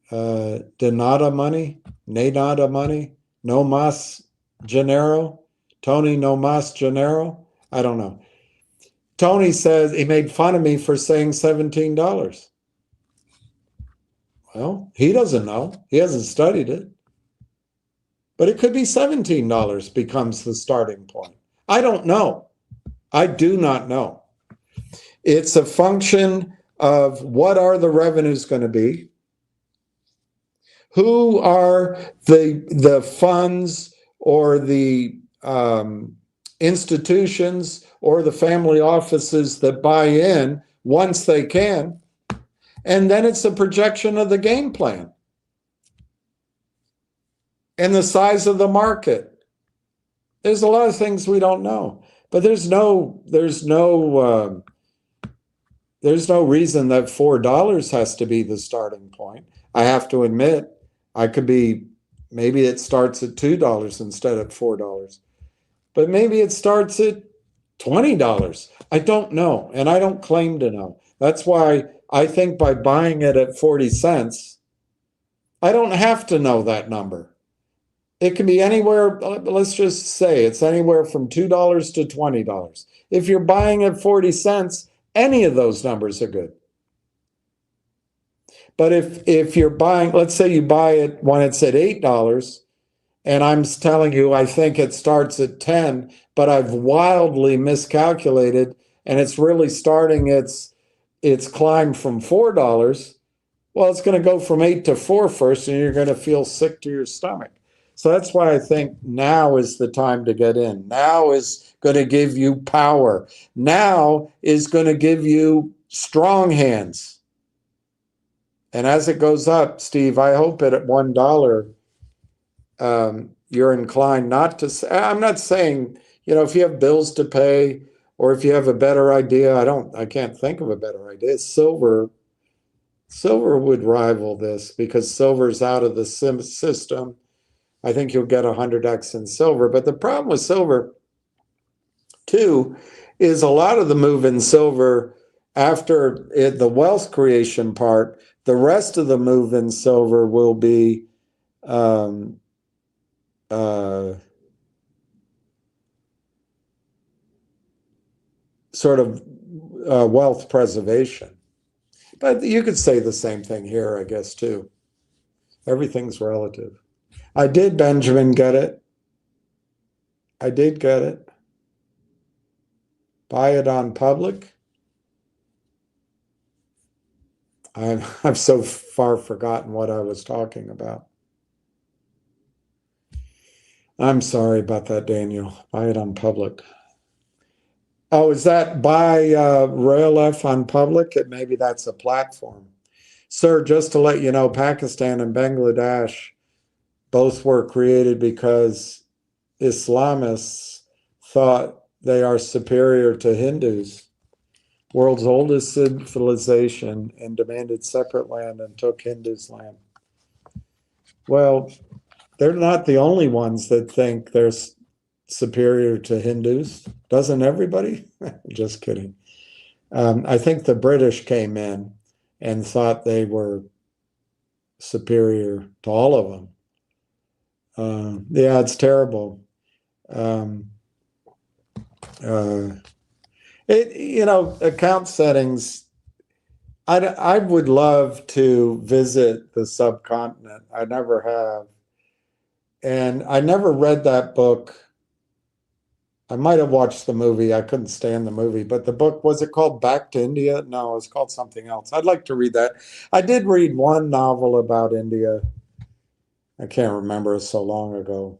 denada money, nenada money, no mas Gennaro, Tony no mas Gennaro. I don't know. Tony says he made fun of me for saying $17. Well, he doesn't know. He hasn't studied it. But it could be $17 becomes the starting point. I don't know. I do not know. It's a function of what are the revenues going to be? Who are the funds or the institutions or the family offices that buy in once they can? And then it's a projection of the game plan and the size of the market. There's a lot of things we don't know, but there's no reason that $4 has to be the starting point. I have to admit, maybe it starts at $2 instead of $4, but maybe it starts at $20. I don't know, and I don't claim to know. That's why I think by buying it at 40 cents, I don't have to know that number. It can be anywhere, let's just say it's anywhere from $2 to $20. If you're buying at 40 cents, any of those numbers are good. But if you're buying, let's say you buy it when it's at $8, and I'm telling you I think it starts at 10, but I've wildly miscalculated, and it's really starting its climb from $4, well, it's going to go from 8 to 4 first, and you're going to feel sick to your stomach. So that's why I think now is the time to get in. Now is going to give you power. Now is going to give you strong hands. And as it goes up, Steve, I hope at $1, you're inclined not to say, I'm not saying, if you have bills to pay or if you have a better idea, I can't think of a better idea. Silver would rival this because silver's out of the system. I think you'll get 100x in silver. But the problem with silver, too, is a lot of the move in silver after the wealth creation part, the rest of the move in silver will be sort of wealth preservation. But you could say the same thing here, I guess, too. Everything's relative. I did, Benjamin, get it. I did get it. Buy it on public. I've so far forgotten what I was talking about. I'm sorry about that, Daniel. Buy it on public. Oh, is that buy RLAIF on public? Maybe that's a platform. Sir, just to let you know, Pakistan and Bangladesh both were created because Islamists thought they are superior to Hindus, world's oldest civilization, and demanded separate land and took Hindus' land. Well, they're not the only ones that think they're superior to Hindus. Doesn't everybody? Just kidding. I think the British came in and thought they were superior to all of them. Yeah, it's terrible. Account settings. I would love to visit the subcontinent. I never have. And I never read that book. I might have watched the movie. I couldn't stand the movie, but the book, was it called Back to India? No, it was called something else. I'd like to read that. I did read one novel about India. I can't remember, it was so long ago.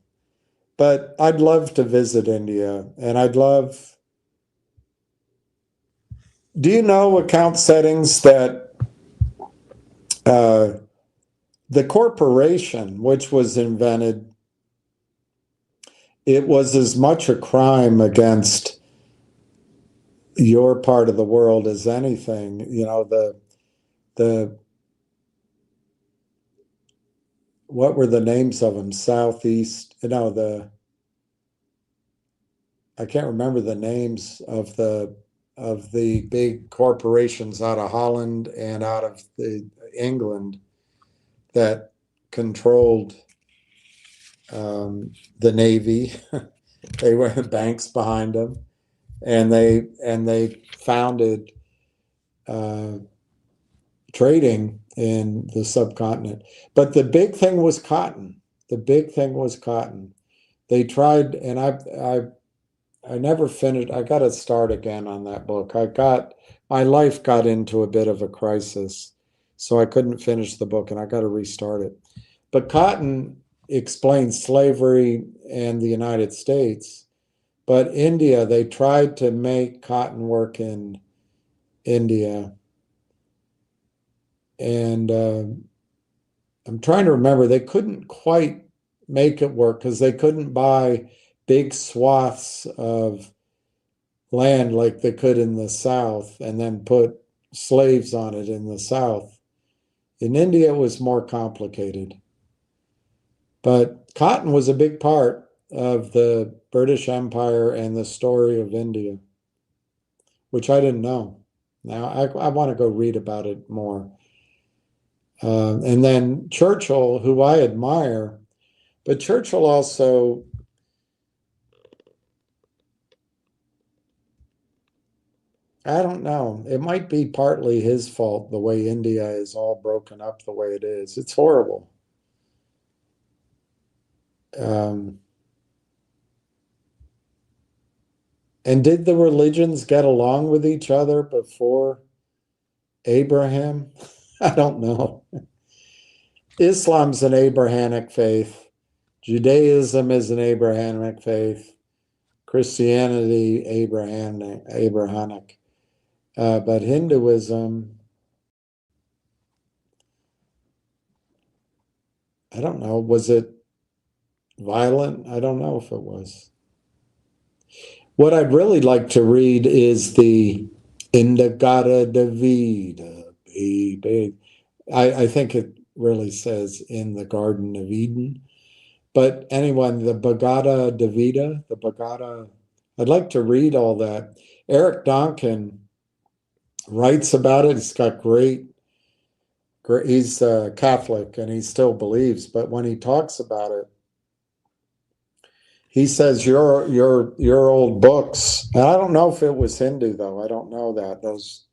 But I'd love to visit India, and I'd love... Do you know, account settings, that the corporation, which was invented, it was as much a crime against your part of the world as anything. What were the names of them? Southeast, I can't remember the names of the big corporations out of Holland and out of England that controlled the Navy. They were banks behind them, and they founded trading in the subcontinent. But the big thing was cotton. The big thing was cotton. They tried, and I never finished. I got to start again on that book. My life got into a bit of a crisis, so I couldn't finish the book, and I got to restart it. But cotton explains slavery and the United States. But India, they tried to make cotton work in India. And I'm trying to remember, they couldn't quite make it work because they couldn't buy big swaths of land like they could in the South and then put slaves on it in the South. In India, it was more complicated. But cotton was a big part of the British Empire and the story of India, which I didn't know. Now, I want to go read about it more. And then Churchill, who I admire, but Churchill also... I don't know. It might be partly his fault, the way India is all broken up the way it is. It's horrible. And did the religions get along with each other before Abraham? I don't know. Islam's an Abrahamic faith. Judaism is an Abrahamic faith. Christianity, Abrahamic. But Hinduism, I don't know. Was it violent? I don't know if it was. What I'd really like to read is the Indagara Davida, baby. I think it really says in the Garden of Eden. But anyway, the Bhagavad Gita, I'd like to read all that. Eric Donkin writes about it. He's got great, he's Catholic and he still believes, but when he talks about it, he says your old books, and I don't know if it was Hindu though. I don't know that, those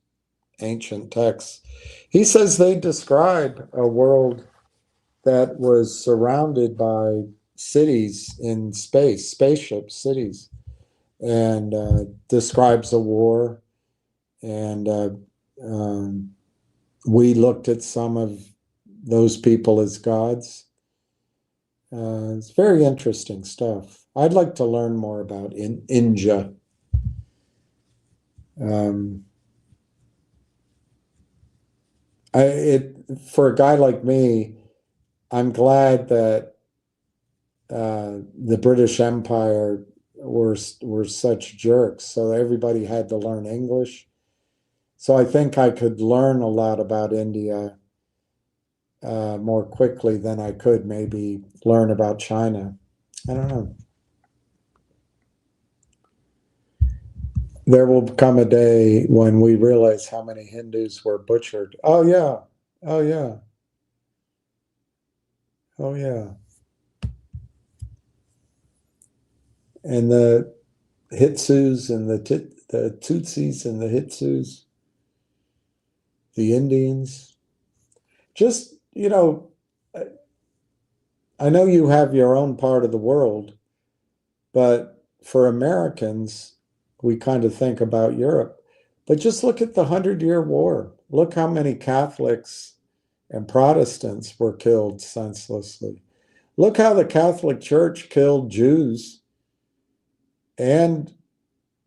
ancient texts. He says they describe a world that was surrounded by cities in space, spaceships, cities, and describes a war. And we looked at some of those people as gods. It's very interesting stuff. I'd like to learn more about India. For a guy like me, I'm glad that the British Empire were such jerks, so everybody had to learn English. So I think I could learn a lot about India more quickly than I could maybe learn about China. I don't know. There will come a day when we realize how many Hindus were butchered. Oh yeah, oh yeah, oh yeah. And the Hitsus and the Tutsis and the Hitsus, the Indians. Just, I know you have your own part of the world, but for Americans, we kind of think about Europe. But just look at the 100-Year War. Look how many Catholics and Protestants were killed senselessly. Look how the Catholic Church killed Jews and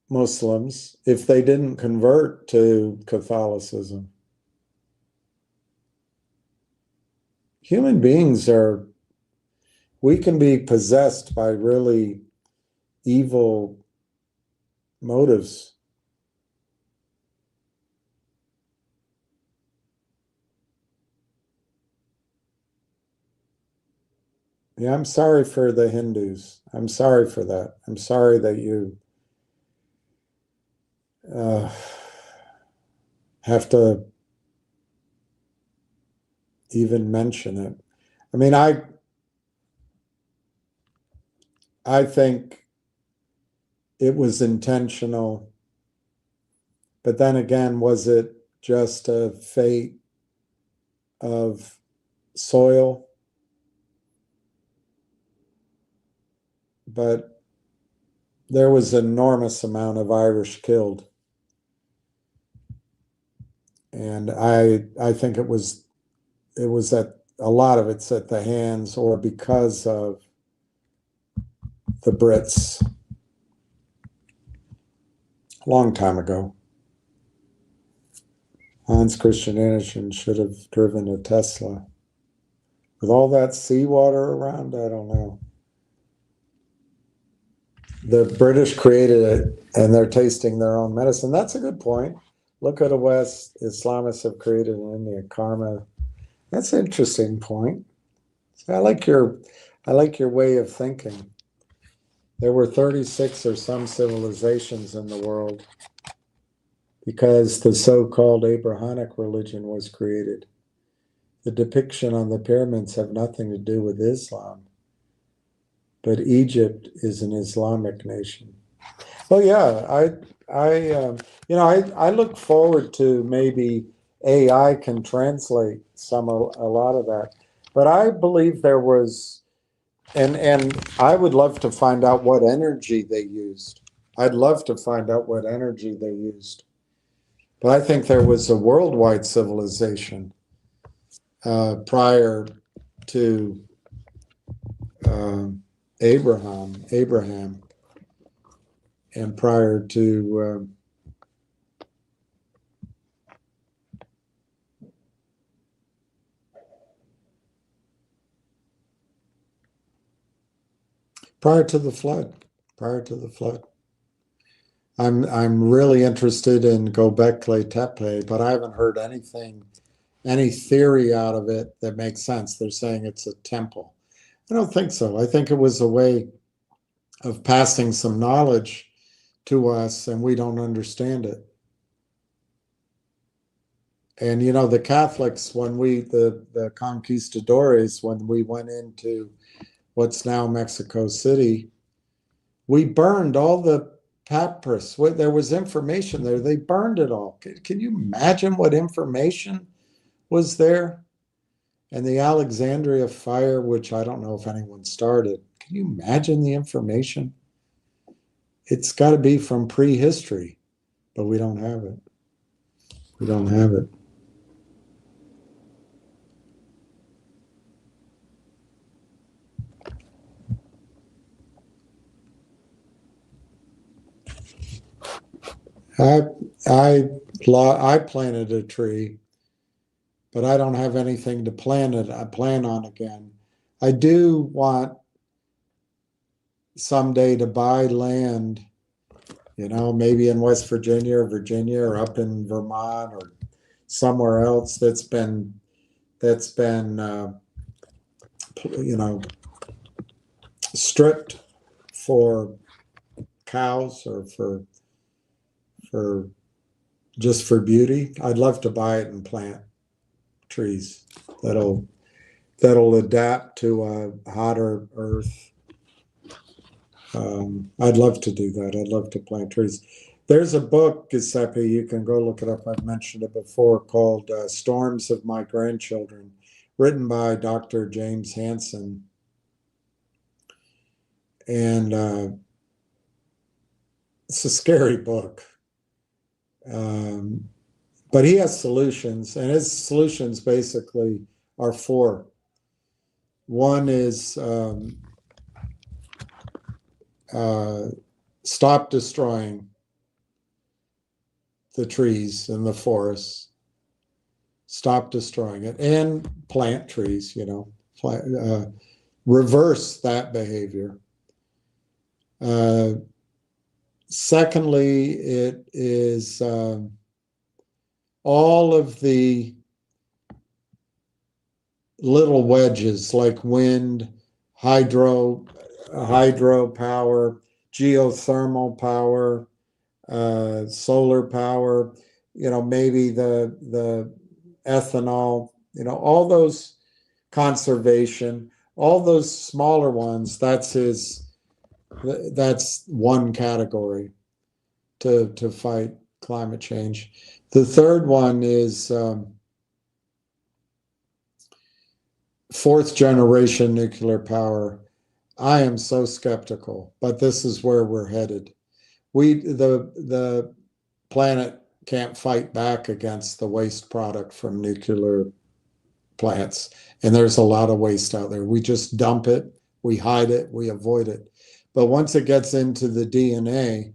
Muslims if they didn't convert to Catholicism. Human beings we can be possessed by really evil motives. Yeah, I'm sorry for the Hindus. I'm sorry for that. I'm sorry that you have to even mention it. I mean, I think it was intentional, but then again, was it just a fate of soil? But there was an enormous amount of Irish killed. And I think it was at a lot of it's at the hands or because of the Brits a long time ago. Hans Christian Andersen should have driven a Tesla. With all that seawater around, I don't know. The British created it and they're tasting their own medicine. That's a good point. Look at the West, Islamists have created in India, karma. That's an interesting point. I like your way of thinking. There were 36 or some civilizations in the world because the so-called Abrahamic religion was created. The depiction on the pyramids have nothing to do with Islam, but Egypt is an Islamic nation. Well, yeah, I look forward to maybe AI can translate a lot of that, but I believe there was, and I would love to find out what energy they used. I'd love to find out what energy they used, but I think there was a worldwide civilization prior to Abraham, and prior to the flood. Prior to the flood. I'm really interested in Göbekli Tepe, but I haven't heard any theory out of it that makes sense. They're saying it's a temple. I don't think so. I think it was a way of passing some knowledge to us and we don't understand it. And you know, the Catholics, when the conquistadores, when we went into what's now Mexico City, we burned all the papyrus. There was information there. They burned it all. Can you imagine what information was there? And the Alexandria fire, which I don't know if anyone started. Can you imagine the information? It's got to be from prehistory, but we don't have it. We don't have it. I planted a tree, but I don't have anything to plant it. I plan on again. I do want someday to buy land, you know, maybe in West Virginia or up in Vermont or somewhere else that's been you know, stripped for cows or for just for beauty. I'd love to buy it and plant trees that'll adapt to a hotter earth. I'd love to do that. I'd love to plant trees. There's a book, Giuseppe, you can go look it up. I've mentioned it before, called Storms of My Grandchildren, written by Dr. James Hansen. And it's a scary book. But he has solutions, and his solutions basically are four. One is stop destroying the trees and the forests. Stop destroying it and plant trees, you know, reverse that behavior. Secondly, it is all of the little wedges like wind, hydro power, geothermal power, solar power, you know, maybe the ethanol, you know, all those conservation, all those smaller ones, that's one category to fight climate change. The third one is fourth generation nuclear power. I am so skeptical, but this is where we're headed. The planet can't fight back against the waste product from nuclear plants. And there's a lot of waste out there. We just dump it, we hide it, we avoid it. But once it gets into the DNA,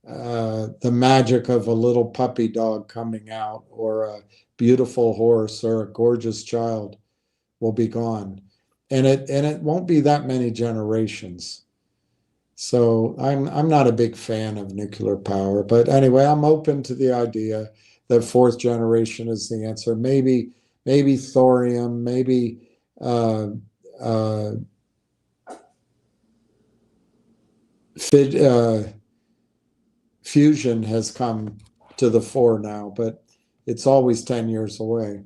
the magic of a little puppy dog coming out or a beautiful horse or a gorgeous child will be gone. And it won't be that many generations. So I'm not a big fan of nuclear power, but anyway, I'm open to the idea that fourth generation is the answer. Maybe thorium, maybe fusion has come to the fore now, but it's always 10 years away.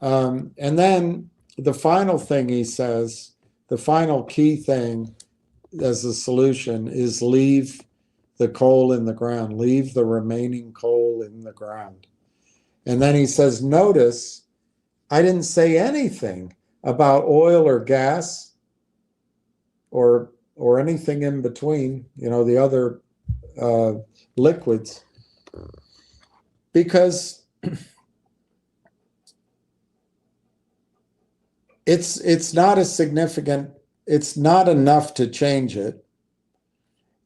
And then the final thing he says, the final key thing as a solution is leave the coal in the ground, leave the remaining coal in the ground. And then he says, notice, I didn't say anything about oil or gas or anything in between, you know, the other liquids, because it's not a significant, it's not enough to change it.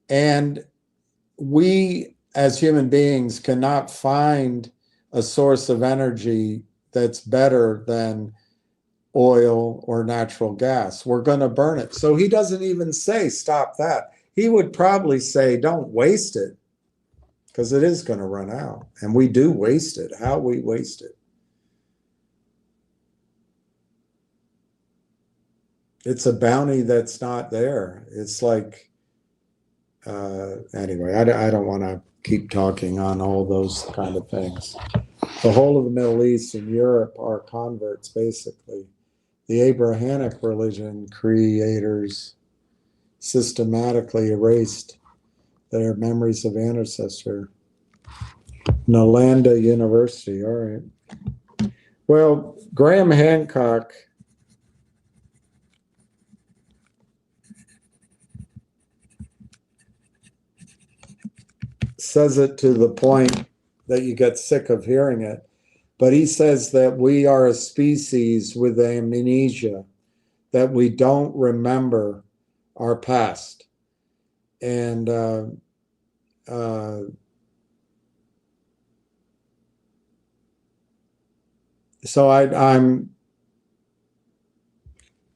And we as human beings cannot find a source of energy that's better than oil or natural gas. We're going to burn it. So he doesn't even say stop that. He would probably say don't waste it, because it is going to run out. And we do waste it. How we waste it. It's a bounty that's not there. It's like, anyway, I don't want to keep talking on all those kind of things. the whole of the Middle East and Europe are converts, basically. The Abrahamic religion creators systematically erased their memories of ancestor. Nalanda University, all right. Well, Graham Hancock says it to the point that you get sick of hearing it, but he says that we are a species with amnesia, that we don't remember our past. And so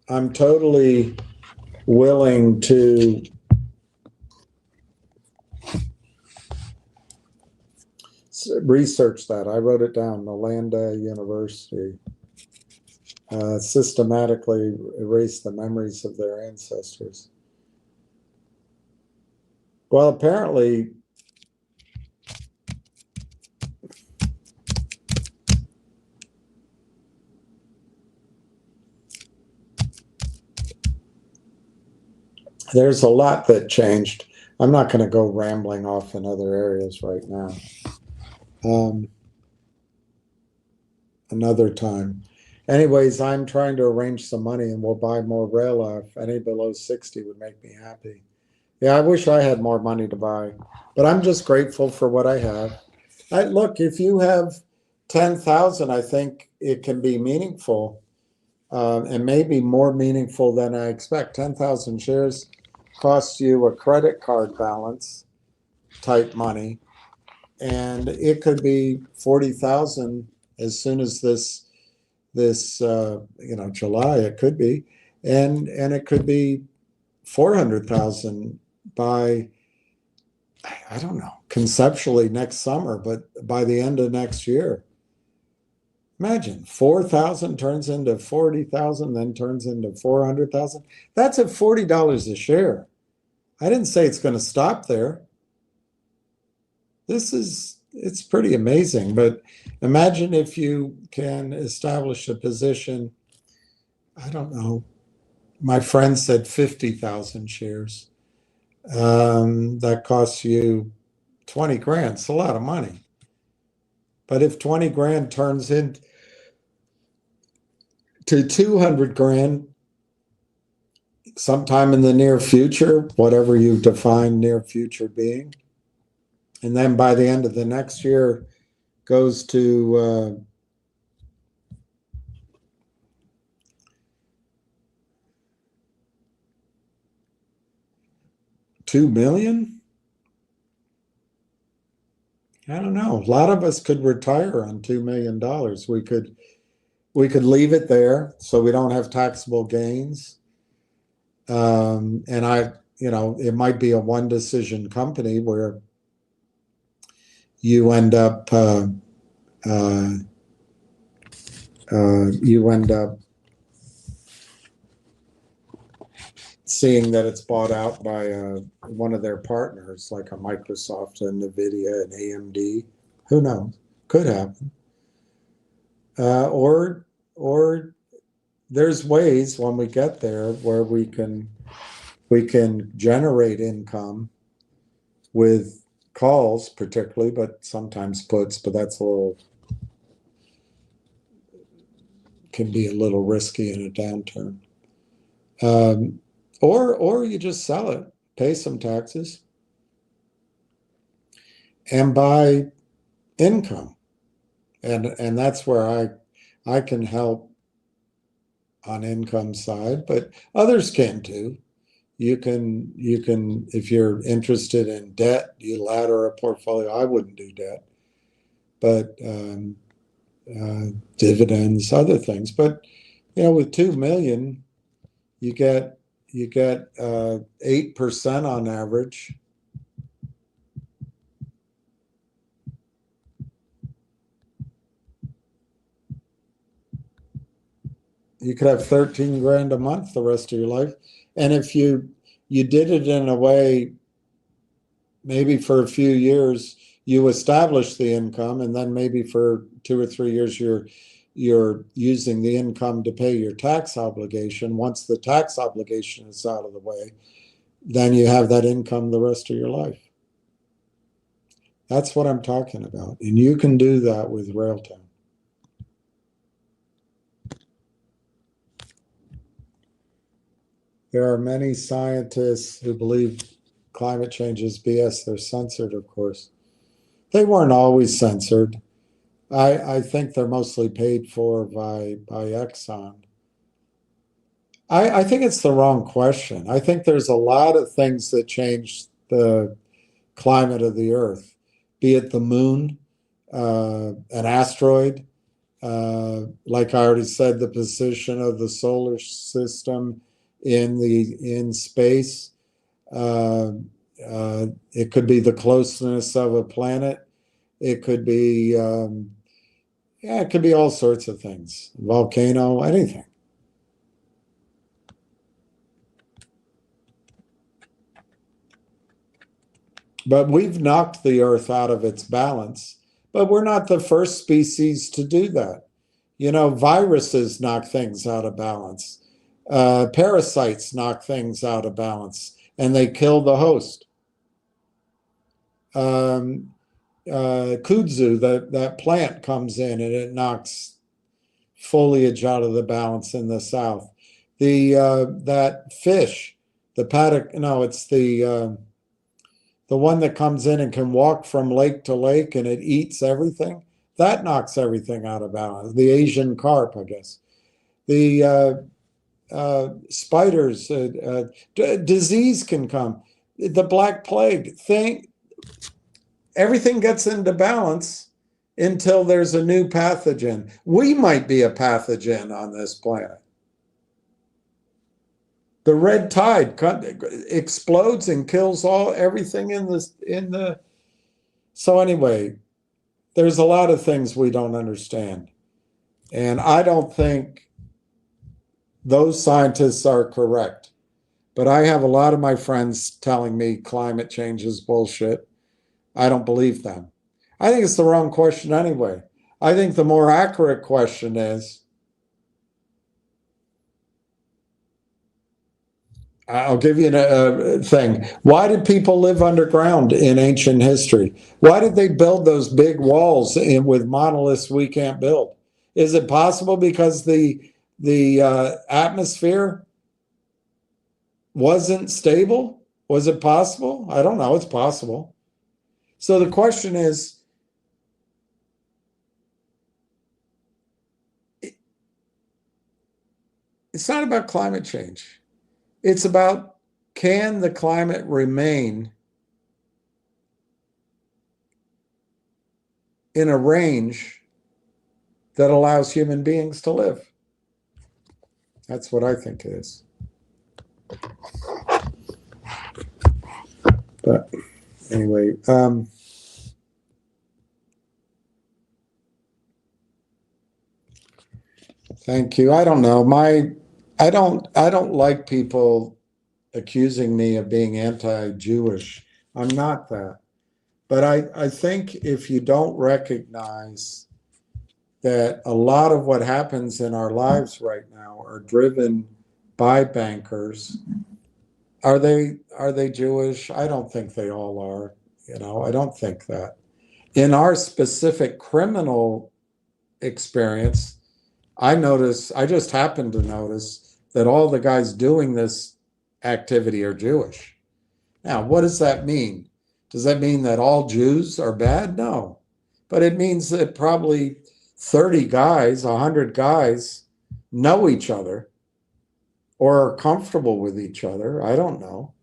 I'm totally willing to research that. I wrote it down, Nalanda University. Systematically erase the memories of their ancestors. Well, apparently, there's a lot that changed. I'm not going to go rambling off in other areas right now. Another time. Anyways, I'm trying to arrange some money and we'll buy more RLAIF. Any below 60 would make me happy. Yeah, I wish I had more money to buy, but I'm just grateful for what I have. Look, if you have 10,000, I think it can be meaningful, and maybe more meaningful than I expect. 10,000 shares costs you a credit card balance type money, and it could be 40,000 as soon as this July. It could be, and it could be 400,000 by, I don't know, conceptually next summer, but by the end of next year. Imagine 4,000 turns into 40,000, then turns into 400,000. That's at $40 a share. I didn't say it's going to stop there. It's pretty amazing, but imagine if you can establish a position, I don't know, my friend said 50,000 shares. That costs you 20 grand. It's a lot of money. But if 20 grand turns into 200 grand sometime in the near future, whatever you define near future being, and then by the end of the next year goes to $2 million. I don't know. A lot of us could retire on $2 million. We could leave it there so we don't have taxable gains. And it might be a one decision company where you end up seeing that it's bought out by one of their partners, like a Microsoft and NVIDIA and AMD. Who knows? Could happen. Or there's ways when we get there where we can generate income with calls, particularly, but sometimes puts. But that's can be a little risky in a downturn. Or you just sell it, pay some taxes, and buy income, and that's where I can help on income side, but others can too. You can if you're interested in debt, you ladder a portfolio. I wouldn't do debt, but dividends, other things. But with 2 million, you get 8% on average. You could have 13 grand a month the rest of your life. And if you did it in a way, maybe for a few years, you establish the income, and then maybe for 2 or 3 years you're using the income to pay your tax obligation. Once the tax obligation is out of the way, then you have that income the rest of your life. That's what I'm talking about. And you can do that with Railtown. There are many scientists who believe climate change is BS. They're censored, of course. They weren't always censored. I think they're mostly paid for by Exxon. I think it's the wrong question. I think there's a lot of things that change the climate of the Earth, be it the moon, an asteroid, like I already said, the position of the solar system in space. It could be the closeness of a planet. It could be, it could be all sorts of things. Volcano, anything. But we've knocked the Earth out of its balance. But we're not the first species to do that. You know, viruses knock things out of balance. Parasites knock things out of balance, and they kill the host. Kudzu, that plant comes in and it knocks foliage out of the balance in the south. That fish, the paddock, no, it's the one that comes in and can walk from lake to lake and it eats everything. That knocks everything out of balance. The Asian carp, I guess. The spiders, disease can come. The Black Plague thing, everything gets into balance until there's a new pathogen. We might be a pathogen on this planet. The red tide explodes and kills everything in the. So anyway, there's a lot of things we don't understand, and I don't think those scientists are correct. But I have a lot of my friends telling me climate change is bullshit. I don't believe them. I think it's the wrong question anyway. I think the more accurate question is, I'll give you a thing. Why did people live underground in ancient history? Why did they build those big walls with monoliths we can't build? Is it possible because the atmosphere wasn't stable? Was it possible? I don't know. It's possible. So the question is, it's not about climate change. It's about, can the climate remain in a range that allows human beings to live? That's what I think it is. But anyway, thank you. I don't know. I don't like people accusing me of being anti-Jewish. I'm not that. But I think if you don't recognize that a lot of what happens in our lives right now are driven by bankers. Are they Jewish? I don't think they all are. You know, I don't think that. In our specific criminal experience, I just happened to notice that all the guys doing this activity are Jewish. Now, what does that mean? Does that mean that all Jews are bad? No. But it means that probably 30 guys, 100 guys know each other or are comfortable with each other. I don't know.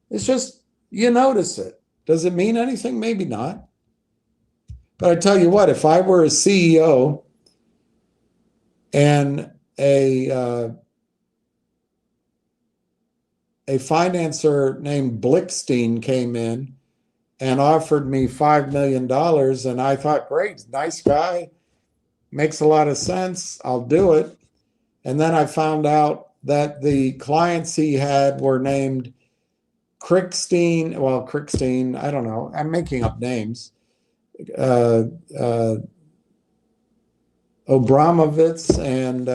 It's just, you notice it. Does it mean anything? Maybe not. But I tell you what, if I were a CEO and a financer named Blickstein came in and offered me $5 million, and I thought, great, nice guy, makes a lot of sense, I'll do it. And then I found out that the clients he had were named Crickstein, I don't know, I'm making up names. Obramovitz and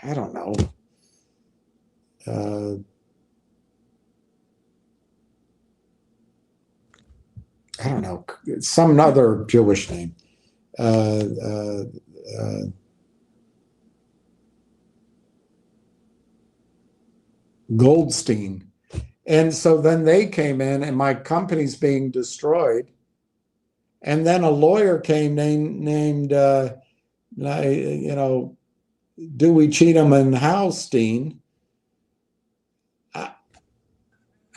I don't know. I don't know, some other Jewish name. Goldstein. And so then they came in and my company's being destroyed. And then a lawyer came named Dewey Cheatham and Howstein.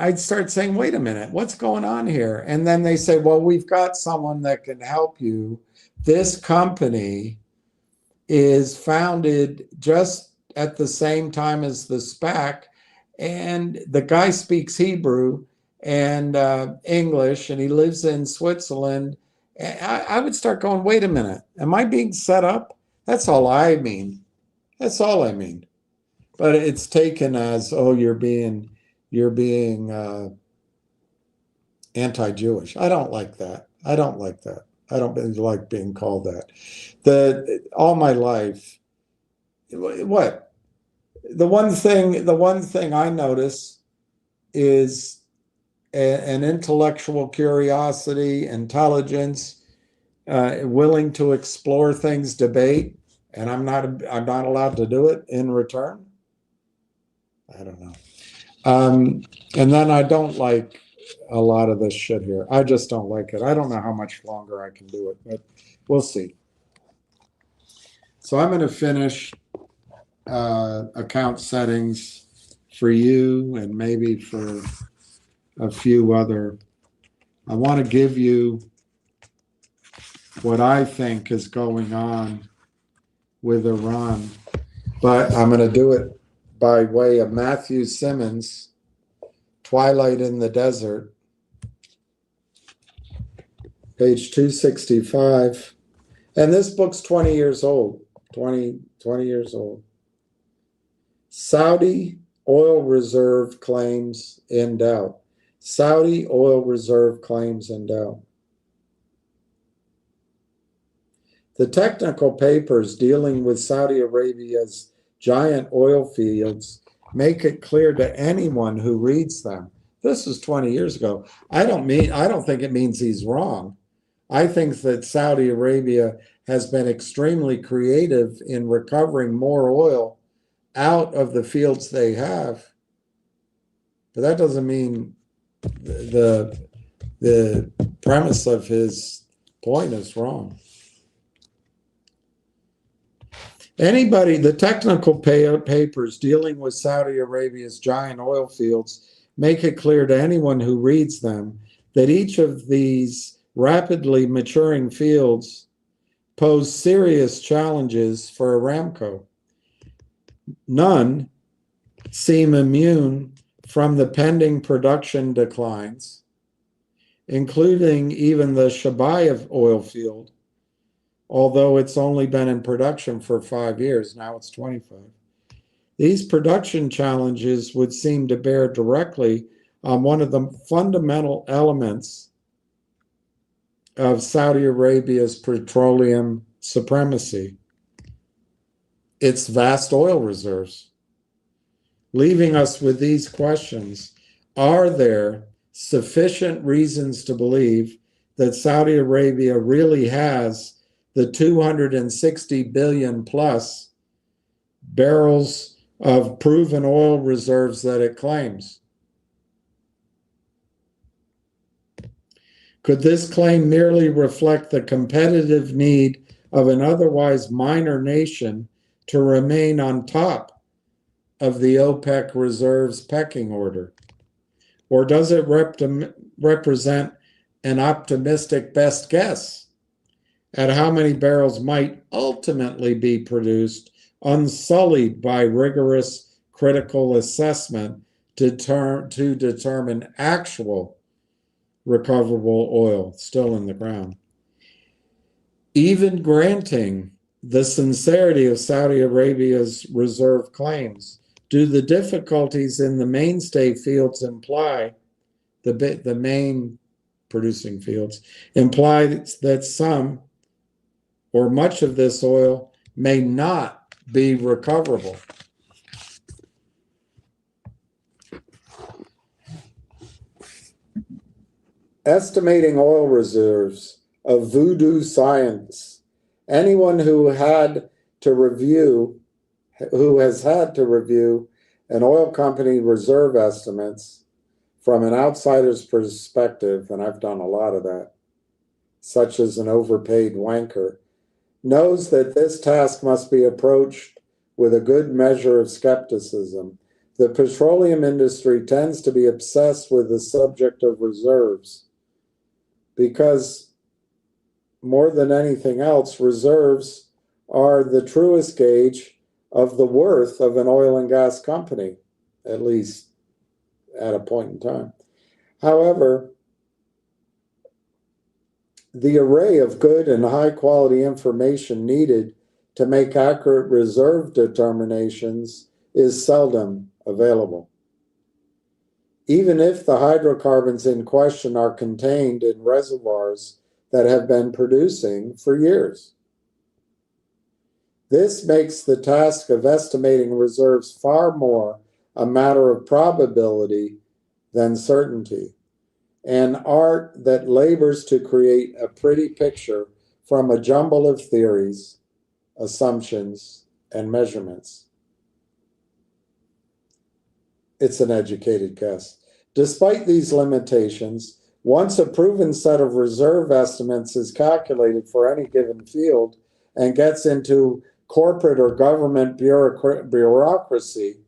I'd start saying, wait a minute, what's going on here? And then they say, well, we've got someone that can help you. This company is founded just at the same time as the SPAC, and the guy speaks Hebrew and English, and he lives in Switzerland. I would start going, wait a minute, am I being set up? That's all I mean. That's all I mean. But it's taken as, oh, you're being anti-Jewish. I don't like that. I don't like that. I don't like being called that. All my life, what? The one thing I notice is an intellectual curiosity, intelligence, willing to explore things, debate, and I'm not allowed to do it in return. I don't know. And then I don't like a lot of this shit here. I just don't like it. I don't know how much longer I can do it, but we'll see. So I'm going to finish account settings for you and maybe for a few other. I want to give you what I think is going on with Iran, but I'm going to do it by way of Matthew Simmons, Twilight in the Desert, page 265. And this book's 20 years old, 20 years old. Saudi oil reserve claims in doubt. Saudi oil reserve claims in doubt. The technical papers dealing with Saudi Arabia's giant oil fields make it clear to anyone who reads them. This was 20 years ago. I don't think it means he's wrong. I think that Saudi Arabia has been extremely creative in recovering more oil out of the fields they have. But that doesn't mean the premise of his point is wrong. The technical papers dealing with Saudi Arabia's giant oil fields make it clear to anyone who reads them that each of these rapidly maturing fields pose serious challenges for Aramco. None seem immune from the pending production declines, including even the Shabayev oil field, although it's only been in production for 5 years. Now it's 25. These production challenges would seem to bear directly on one of the fundamental elements of Saudi Arabia's petroleum supremacy, its vast oil reserves, leaving us with these questions. Are there sufficient reasons to believe that Saudi Arabia really has the 260 billion plus barrels of proven oil reserves that it claims? Could this claim merely reflect the competitive need of an otherwise minor nation to remain on top of the OPEC reserves pecking order? Or does it represent an optimistic best guess at how many barrels might ultimately be produced, unsullied by rigorous critical assessment to determine actual recoverable oil still in the ground? Even granting the sincerity of Saudi Arabia's reserve claims? Do the difficulties in the mainstay fields imply, the main producing fields, imply that some or much of this oil may not be recoverable? Estimating oil reserves of voodoo science. Anyone who has had to review an oil company reserve estimates from an outsider's perspective, and I've done a lot of that, such as an overpaid wanker, knows that this task must be approached with a good measure of skepticism. The petroleum industry tends to be obsessed with the subject of reserves because, more than anything else, reserves are the truest gauge of the worth of an oil and gas company, at least at a point in time. However, the array of good and high quality information needed to make accurate reserve determinations is seldom available. Even if the hydrocarbons in question are contained in reservoirs that have been producing for years. This makes the task of estimating reserves far more a matter of probability than certainty, an art that labors to create a pretty picture from a jumble of theories, assumptions, and measurements. It's an educated guess. Despite these limitations, once a proven set of reserve estimates is calculated for any given field and gets into corporate or government bureaucracy,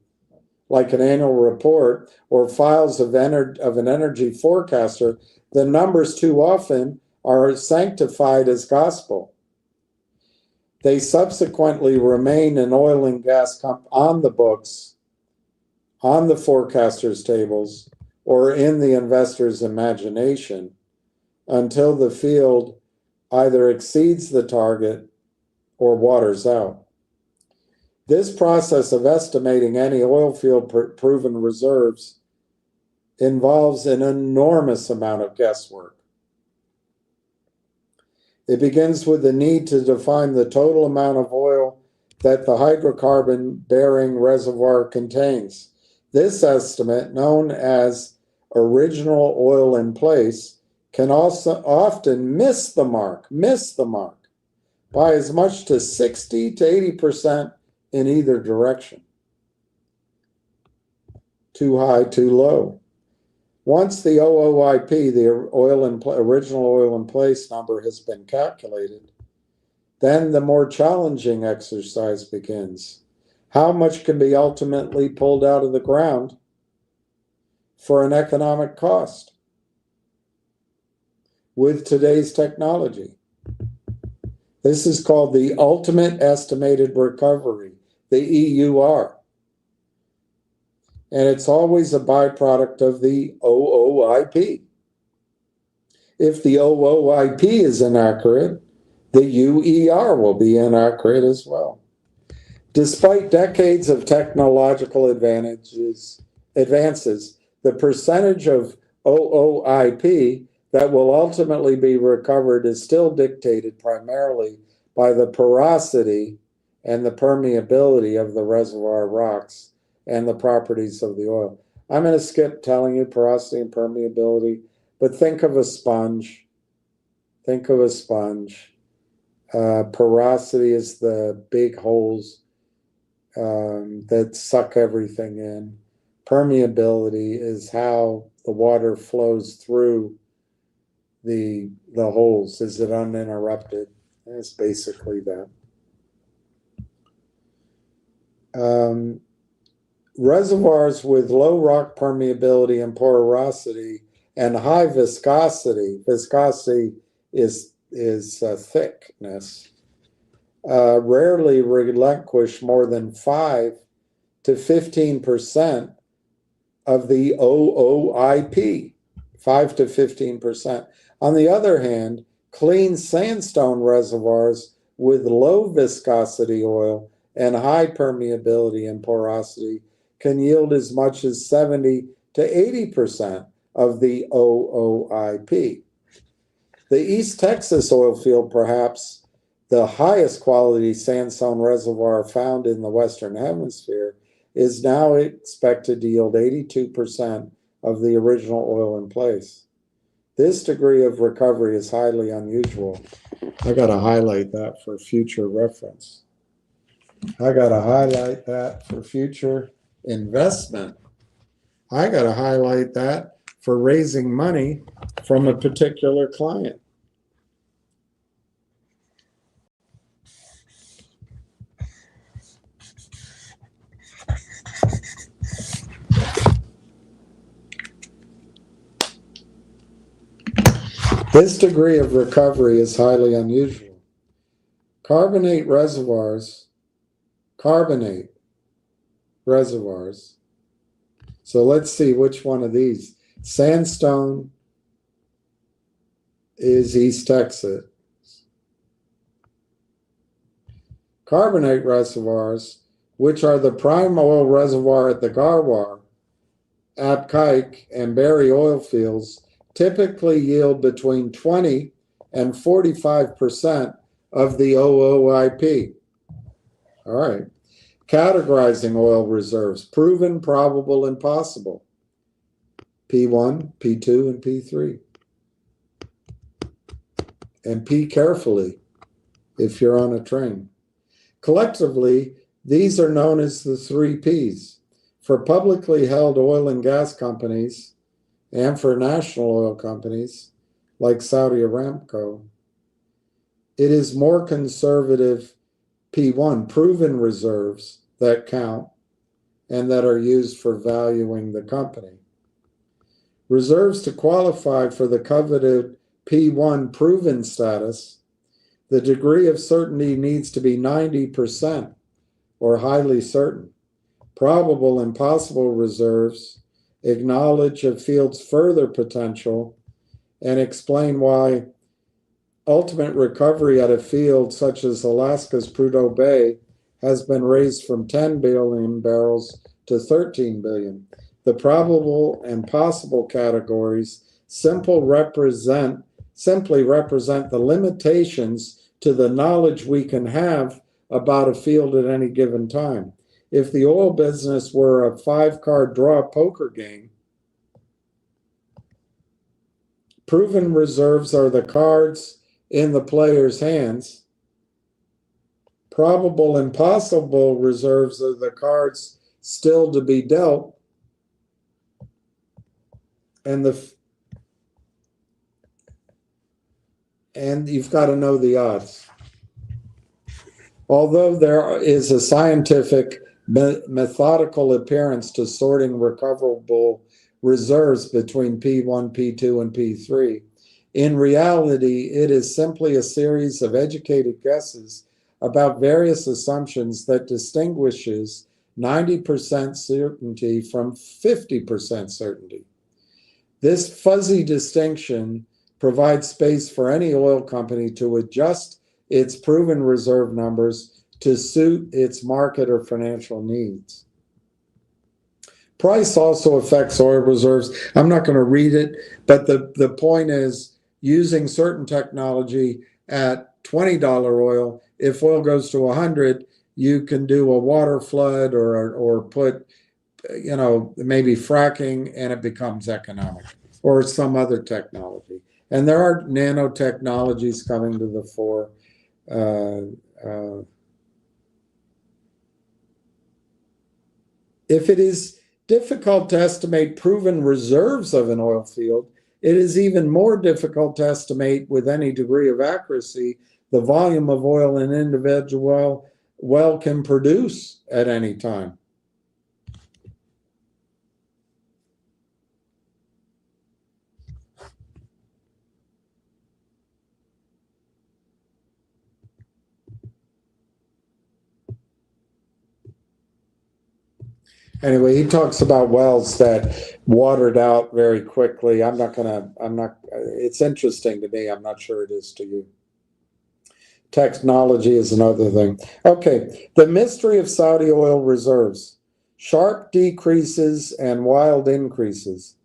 like an annual report or files of an energy forecaster, the numbers too often are sanctified as gospel. They subsequently remain in oil and gas on the books, on the forecasters' tables, or in the investor's imagination until the field either exceeds the target or waters out. This process of estimating any oil field proven reserves involves an enormous amount of guesswork. It begins with the need to define the total amount of oil that the hydrocarbon-bearing reservoir contains. This estimate, known as original oil in place, can also often miss the mark by as much to 60 to 80% in either direction. Too high, too low. Once the OOIP, the original oil in place number, has been calculated, then the more challenging exercise begins. How much can be ultimately pulled out of the ground for an economic cost with today's technology? This is called the ultimate estimated recovery, the EUR. And it's always a byproduct of the OOIP. If the OOIP is inaccurate, the UER will be inaccurate as well. Despite decades of technological advances, the percentage of OOIP that will ultimately be recovered is still dictated primarily by the porosity and the permeability of the reservoir rocks and the properties of the oil. I'm going to skip telling you porosity and permeability, but think of a sponge. Think of a sponge. Porosity is the big holes that suck everything in. Permeability is how the water flows through the holes. Is it uninterrupted? And it's basically that. Reservoirs with low rock permeability and porosity and high viscosity is thickness, rarely relinquish more than 5 to 15% of the OOIP, 5 to 15%. On the other hand, clean sandstone reservoirs with low viscosity oil and high permeability and porosity can yield as much as 70 to 80% of the OOIP. The East Texas oil field, perhaps the highest quality sandstone reservoir found in the Western Hemisphere, is now expected to yield 82% of the original oil in place. This degree of recovery is highly unusual. I got to highlight that for future reference. I got to highlight that for future investment. I got to highlight that for raising money from a particular client. This degree of recovery is highly unusual. Carbonate reservoirs. So let's see which one of these. Sandstone is East Texas. Carbonate reservoirs, which are the prime oil reservoir at the Garwar, Apkike, and Berry oil fields, typically yield between 20 and 45% of the OOIP. All right. Categorizing oil reserves: proven, probable, and possible. P1, P2, and P3. And P carefully if you're on a train. Collectively, these are known as the 3 Ps. For publicly held oil and gas companies and for national oil companies like Saudi Aramco, it is more conservative P1, proven reserves, that count and that are used for valuing the company. Reserves to qualify for the coveted P1 proven status, the degree of certainty needs to be 90% or highly certain. Probable and possible reserves acknowledge a field's further potential and explain why ultimate recovery at a field such as Alaska's Prudhoe Bay has been raised from 10 billion barrels to 13 billion. The probable and possible categories simply represent the limitations to the knowledge we can have about a field at any given time. If the oil business were a 5-card draw poker game, proven reserves are the cards in the player's hands. Probable and possible reserves are the cards still to be dealt. And you've got to know the odds. Although there is a scientific methodical appearance to sorting recoverable reserves between P1, P2, and P3, in reality, it is simply a series of educated guesses about various assumptions that distinguishes 90% certainty from 50% certainty. This fuzzy distinction provides space for any oil company to adjust its proven reserve numbers to suit its market or financial needs. Price also affects oil reserves. I'm not going to read it, but the point is, using certain technology at $20 oil, if oil goes to 100, you can do a water flood or put, maybe fracking, and it becomes economic, or some other technology. And there are nanotechnologies coming to the fore. If it is difficult to estimate proven reserves of an oil field, it is even more difficult to estimate with any degree of accuracy the volume of oil an individual well can produce at any time. Anyway, he talks about wells that watered out very quickly. It's interesting to me. I'm not sure it is to you. technology is another thing. Okay, the mystery of Saudi oil reserves, sharp decreases and wild increases.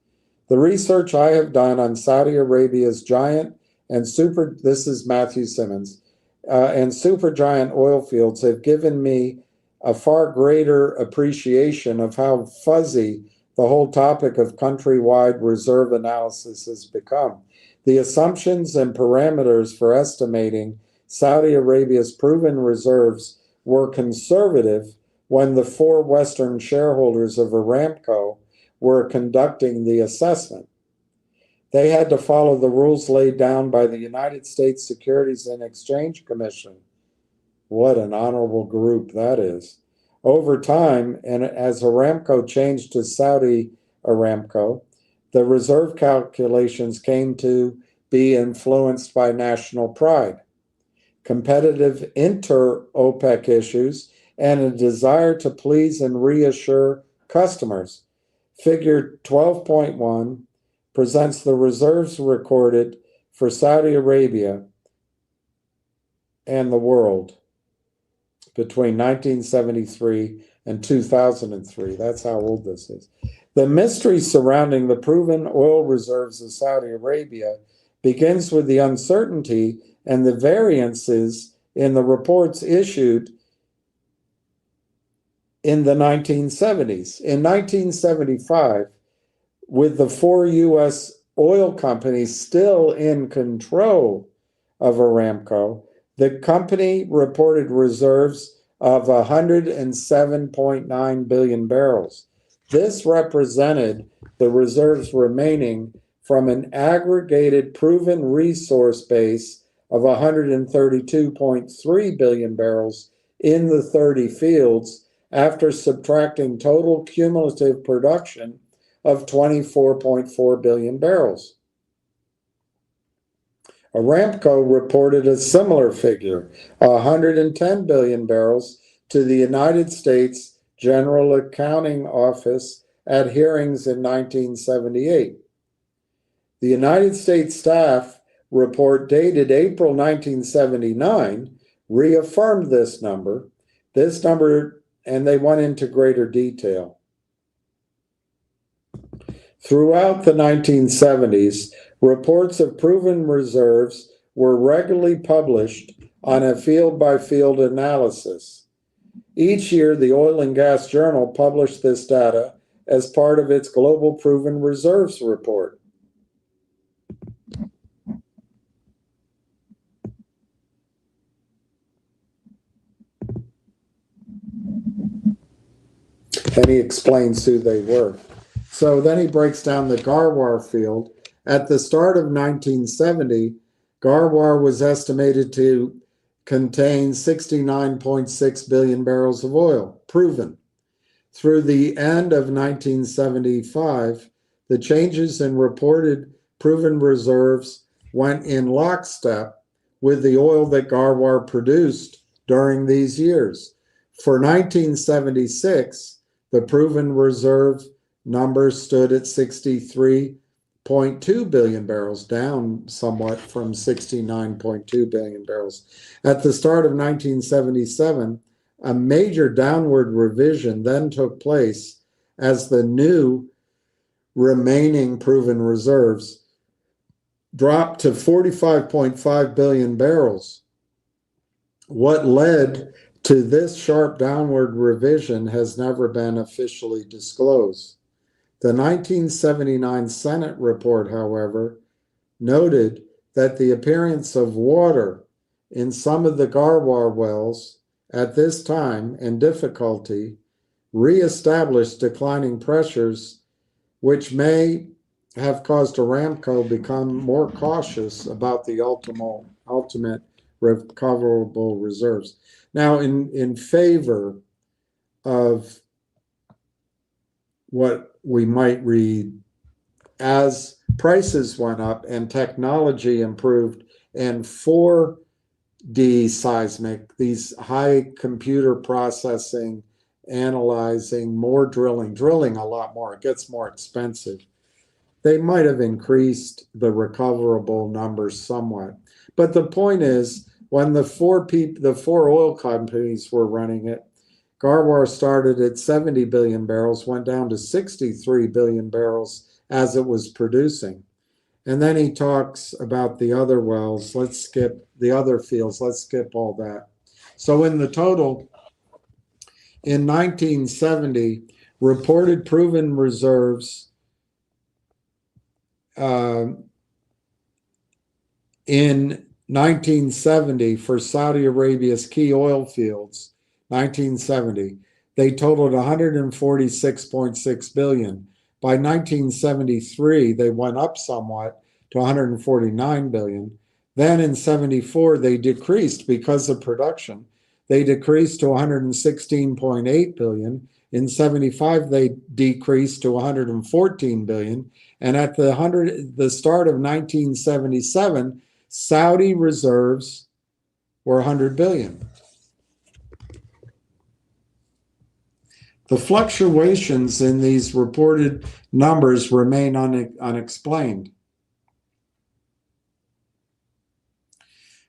The research I have done on Saudi Arabia's giant and this is Matthew Simmons, and supergiant oil fields have given me a far greater appreciation of how fuzzy the whole topic of countrywide reserve analysis has become. The assumptions and parameters for estimating Saudi Arabia's proven reserves were conservative when the 4 Western shareholders of Aramco were conducting the assessment. They had to follow the rules laid down by the United States Securities and Exchange Commission. What an honorable group that is. Over time, and as Aramco changed to Saudi Aramco, the reserve calculations came to be influenced by national pride, competitive inter-OPEC issues, and a desire to please and reassure customers. Figure 12.1 presents the reserves recorded for Saudi Arabia and the world between 1973 and 2003. That's how old this is. The mystery surrounding the proven oil reserves of Saudi Arabia begins with the uncertainty and the variances in the reports issued in the 1970s. In 1975, with the 4 U.S. oil companies still in control of Aramco, the company reported reserves of 107.9 billion barrels. This represented the reserves remaining from an aggregated proven resource base of 132.3 billion barrels in the 30 fields after subtracting total cumulative production of 24.4 billion barrels. Aramco reported a similar figure, 110 billion barrels, to the United States General Accounting Office at hearings in 1978. The United States staff report dated April 1979 reaffirmed this number, and they went into greater detail. Throughout the 1970s, reports of proven reserves were regularly published on a field-by-field analysis. Each year, the Oil and Gas Journal published this data as part of its Global Proven Reserves Report. And he explains who they were. So then he breaks down the Garwar field. At the start of 1970, Garwar was estimated to contain 69.6 billion barrels of oil, proven. Through the end of 1975, the changes in reported proven reserves went in lockstep with the oil that Garwar produced during these years. For 1976, the proven reserve number stood at 63.2 billion barrels, down somewhat from 69.2 billion barrels. At the start of 1977, a major downward revision then took place as the new remaining proven reserves dropped to 45.5 billion barrels. What led to this sharp downward revision has never been officially disclosed. The 1979 Senate report, however, noted that the appearance of water in some of the Garwar wells at this time and difficulty reestablished declining pressures, which may have caused Aramco become more cautious about the ultimate recoverable reserves. Now, in favor of what we might read, as prices went up and technology improved and 4D seismic, these high computer processing, analyzing, more drilling a lot more, it gets more expensive. They might have increased the recoverable numbers somewhat. But the point is when the four oil companies were running it, Garwar started at 70 billion barrels, went down to 63 billion barrels as it was producing. And then he talks about the other wells. Let's skip the other fields. Let's skip all that. So in the total, in 1970, reported proven reserves in 1970 for Saudi Arabia's key oil fields, 1970, they totaled 146.6 billion. By 1973, they went up somewhat to 149 billion. Then in 74, they decreased because of production. They decreased to 116.8 billion. In 75, they decreased to 114 billion. And at the start of 1977, Saudi reserves were 100 billion. The fluctuations in these reported numbers remain unexplained.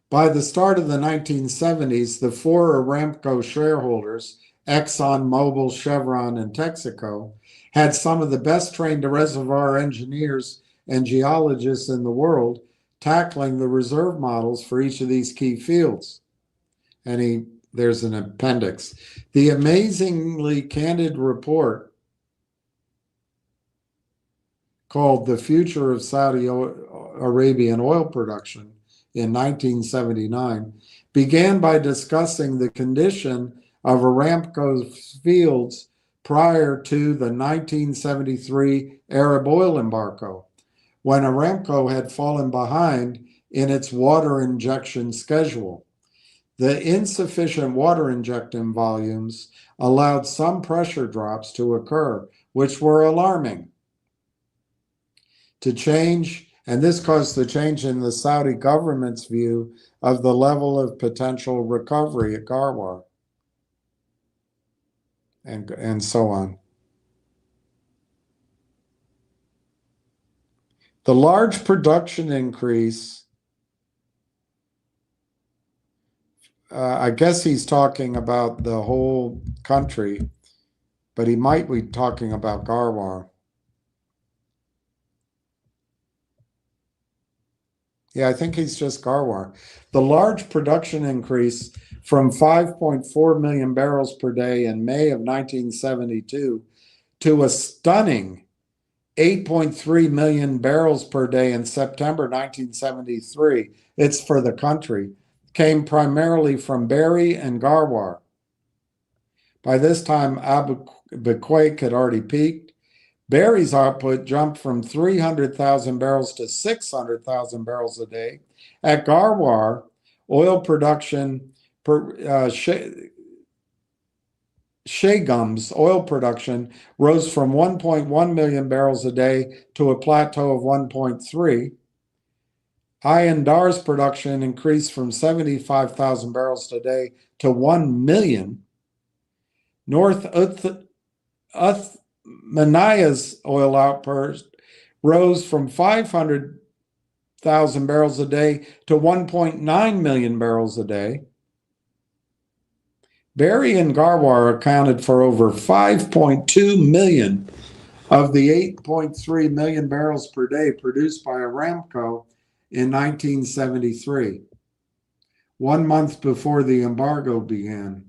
By the start of the 1970s, the four Aramco shareholders, Exxon, Mobil, Chevron, and Texaco, had some of the best trained reservoir engineers and geologists in the world tackling the reserve models for each of these key fields. And there's an appendix. The amazingly candid report called The Future of Saudi Arabian Oil Production in 1979 began by discussing the condition of Aramco's fields prior to the 1973 Arab oil embargo, when Aramco had fallen behind in its water injection schedule. The insufficient water injection volumes allowed some pressure drops to occur, which were alarming. And this caused the change in the Saudi government's view of the level of potential recovery at Garwar, and so on. The large production increase, I guess he's talking about the whole country, but he might be talking about Garwar. Yeah, I think he's just Garwar. The large production increase from 5.4 million barrels per day in May of 1972 to a stunning 8.3 million barrels per day in September 1973, it's for the country, came primarily from Berry and Garwar. By this time, Abu Bakwaik had already peaked. Berry's output jumped from 300,000 barrels to 600,000 barrels a day. At Garwar, oil production Shagum's oil production rose from 1.1 million barrels a day to a plateau of 1.3. Ayan Dar's production increased from 75,000 barrels a day to 1 million. North Uthmaniya's oil output rose from 500,000 barrels a day to 1.9 million barrels a day. Berry and Garwar accounted for over 5.2 million of the 8.3 million barrels per day produced by Aramco in 1973, 1 month before the embargo began.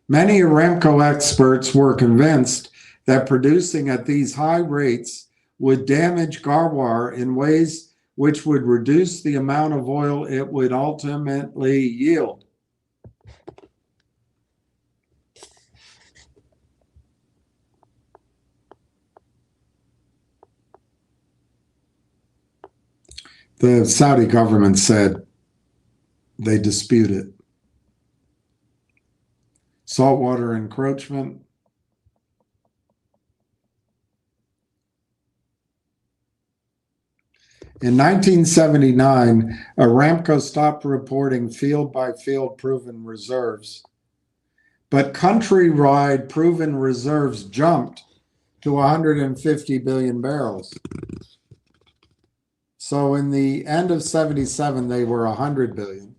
Many Aramco experts were convinced that producing at these high rates would damage Garwar in ways which would reduce the amount of oil it would ultimately yield. The Saudi government said they dispute it. Saltwater encroachment. In 1979, Aramco stopped reporting field-by-field proven reserves, but countrywide proven reserves jumped to 150 billion barrels. So in the end of 77, they were 100 billion.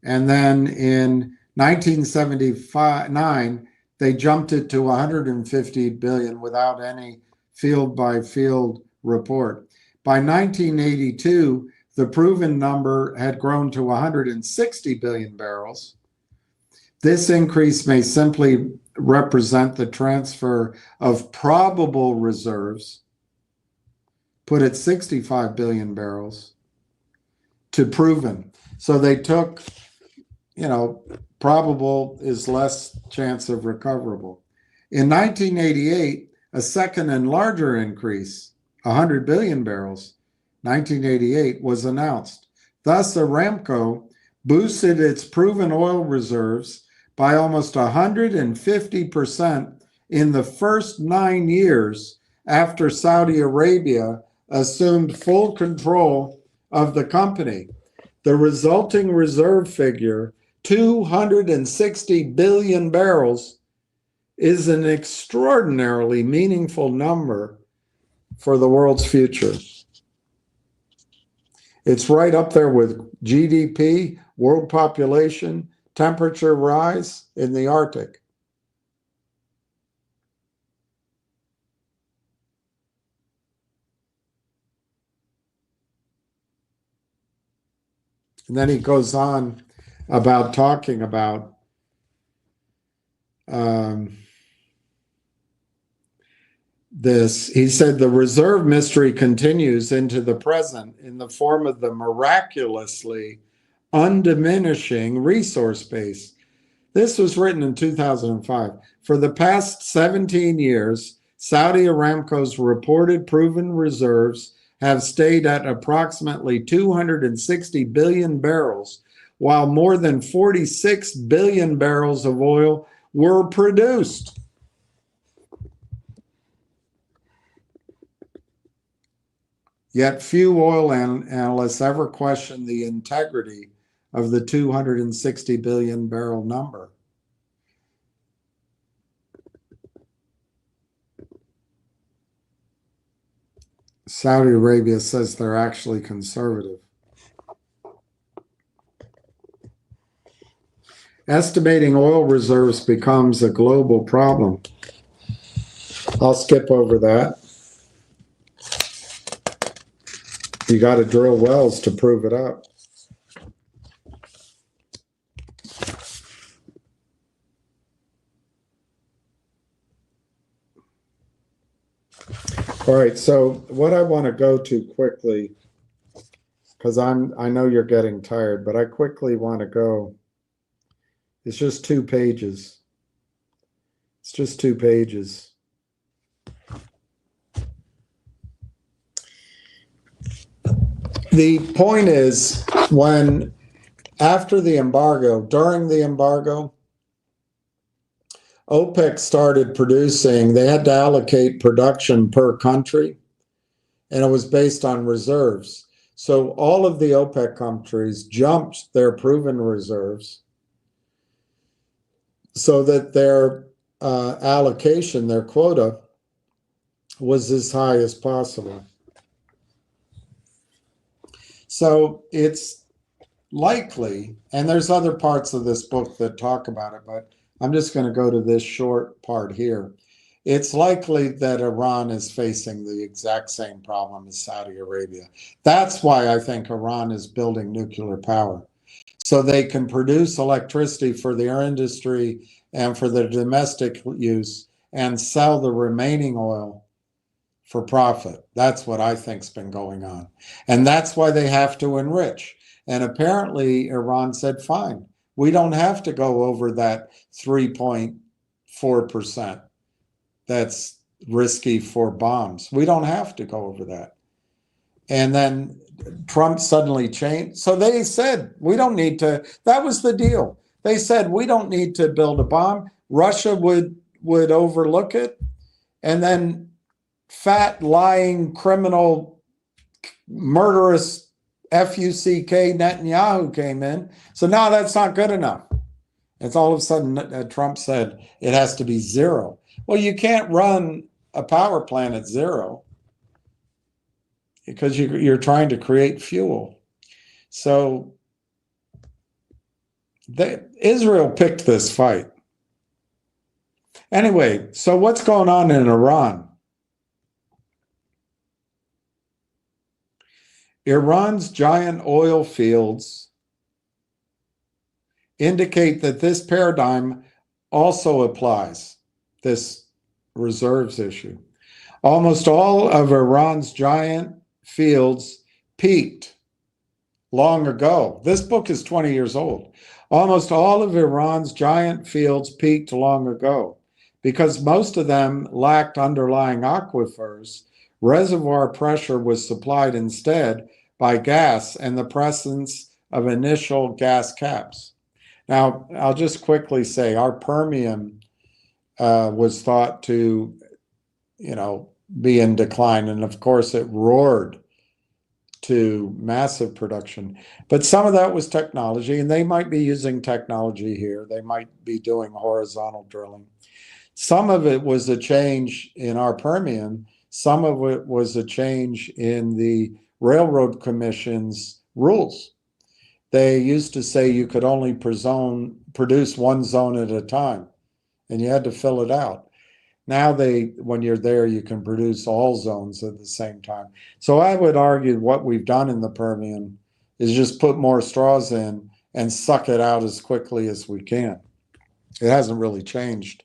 And then in 1979, they jumped it to 150 billion without any field by field report. By 1982, the proven number had grown to 160 billion barrels. This increase may simply represent the transfer of probable reserves, put at 65 billion barrels, to proven. So they took, probable is less chance of recoverable. In 1988, a second and larger increase, 100 billion barrels, 1988, was announced. Thus, Aramco boosted its proven oil reserves by almost 150% in the first 9 years after Saudi Arabia assumed full control of the company. The resulting reserve figure, 260 billion barrels, is an extraordinarily meaningful number for the world's future. It's right up there with GDP, world population, temperature rise in the Arctic. And then he goes on about talking about this. He said the reserve mystery continues into the present in the form of the miraculously undiminishing resource base. This was written in 2005. For the past 17 years, Saudi Aramco's reported proven reserves have stayed at approximately 260 billion barrels, while more than 46 billion barrels of oil were produced. Yet few oil analysts ever question the integrity of the 260 billion barrel number. Saudi Arabia says they're actually conservative. Estimating oil reserves becomes a global problem. I'll skip over that. You got to drill wells to prove it up. All right, so what I want to go to quickly, because I know you're getting tired, but I quickly want to go. It's just 2 pages. It's just 2 pages. The point is, when after the embargo, during the embargo, OPEC started producing, they had to allocate production per country, and it was based on reserves. So all of the OPEC countries jumped their proven reserves so that their allocation, their quota, was as high as possible. So it's likely, and there's other parts of this book that talk about it, but I'm just going to go to this short part here. It's likely that Iran is facing the exact same problem as Saudi Arabia. That's why I think Iran is building nuclear power, so they can produce electricity for their industry and for their domestic use and sell the remaining oil for profit. That's what I think's been going on. And that's why they have to enrich. And apparently Iran said, fine, we don't have to go over that 3.4%. That's risky for bombs. We don't have to go over that. And then Trump suddenly changed. So they said, we don't need to, that was the deal. They said, we don't need to build a bomb. Russia would overlook it. And then fat, lying, criminal, murderous F-U-C-K Netanyahu came in. So now that's not good enough. It's all of a sudden Trump said it has to be 0. Well, you can't run a power plant at 0. because you're trying to create fuel. So Israel picked this fight. Anyway, so what's going on in Iran? Iran's giant oil fields indicate that this paradigm also applies, this reserves issue. Almost all of Iran's giant fields peaked long ago. This book is 20 years old. Almost all of Iran's giant fields peaked long ago. Because most of them lacked underlying aquifers, reservoir pressure was supplied instead by gas and the presence of initial gas caps. Now, I'll just quickly say our Permian was thought to, be in decline. And of course, it roared to massive production. But some of that was technology, and they might be using technology here. They might be doing horizontal drilling. Some of it was a change in our Permian. Some of it was a change in the Railroad Commission's rules. They used to say you could only produce one zone at a time, and you had to fill it out. Now when you're there, you can produce all zones at the same time. So I would argue what we've done in the Permian is just put more straws in and suck it out as quickly as we can. It hasn't really changed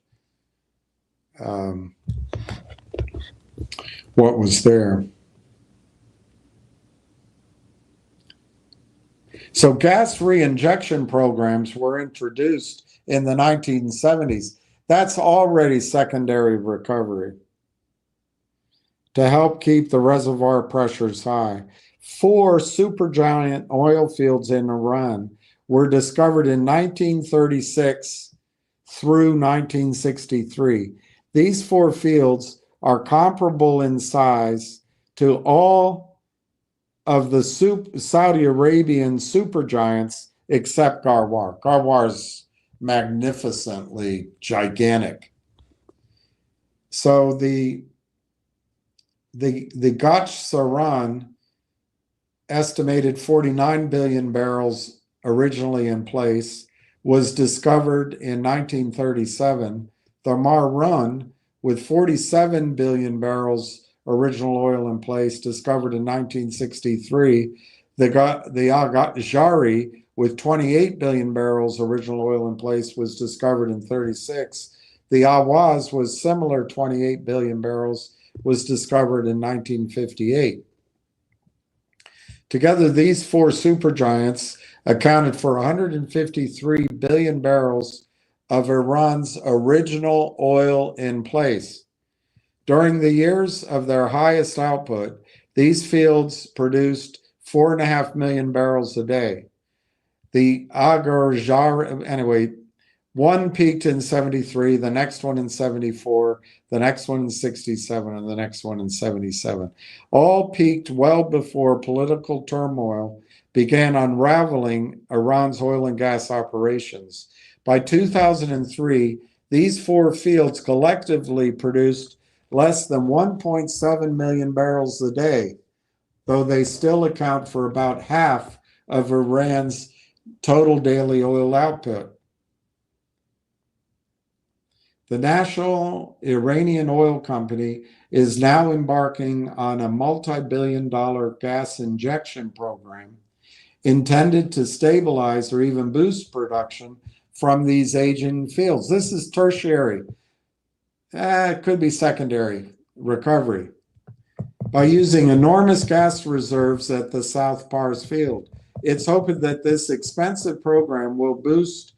what was there. So gas reinjection programs were introduced in the 1970s. That's already secondary recovery to help keep the reservoir pressures high. 4 supergiant oil fields in Iran were discovered in 1936 through 1963. These 4 fields are comparable in size to all of the Saudi Arabian supergiants except Garwar. Garwar's magnificently gigantic. So the Gach Saran, estimated 49 billion barrels originally in place, was discovered in 1937. The Mar-Run, with 47 billion barrels original oil in place, discovered in 1963. The Al-Jari, with 28 billion barrels original oil in place, was discovered in 36. The Awaz was similar, 28 billion barrels, was discovered in 1958. Together, these 4 supergiants accounted for 153 billion barrels of Iran's original oil in place. During the years of their highest output, these fields produced 4.5 million barrels a day. The Oligarchy, anyway, one peaked in 73, the next one in 74, the next one in 67, and the next one in 77. All peaked well before political turmoil began unraveling Iran's oil and gas operations. By 2003, these 4 fields collectively produced less than 1.7 million barrels a day, though they still account for about half of Iran's total daily oil output. The National Iranian Oil Company is now embarking on a multi-billion-dollar gas injection program intended to stabilize or even boost production from these aging fields. This is tertiary. It could be secondary recovery by using enormous gas reserves at the South Pars field. It's hoped that this expensive program will boost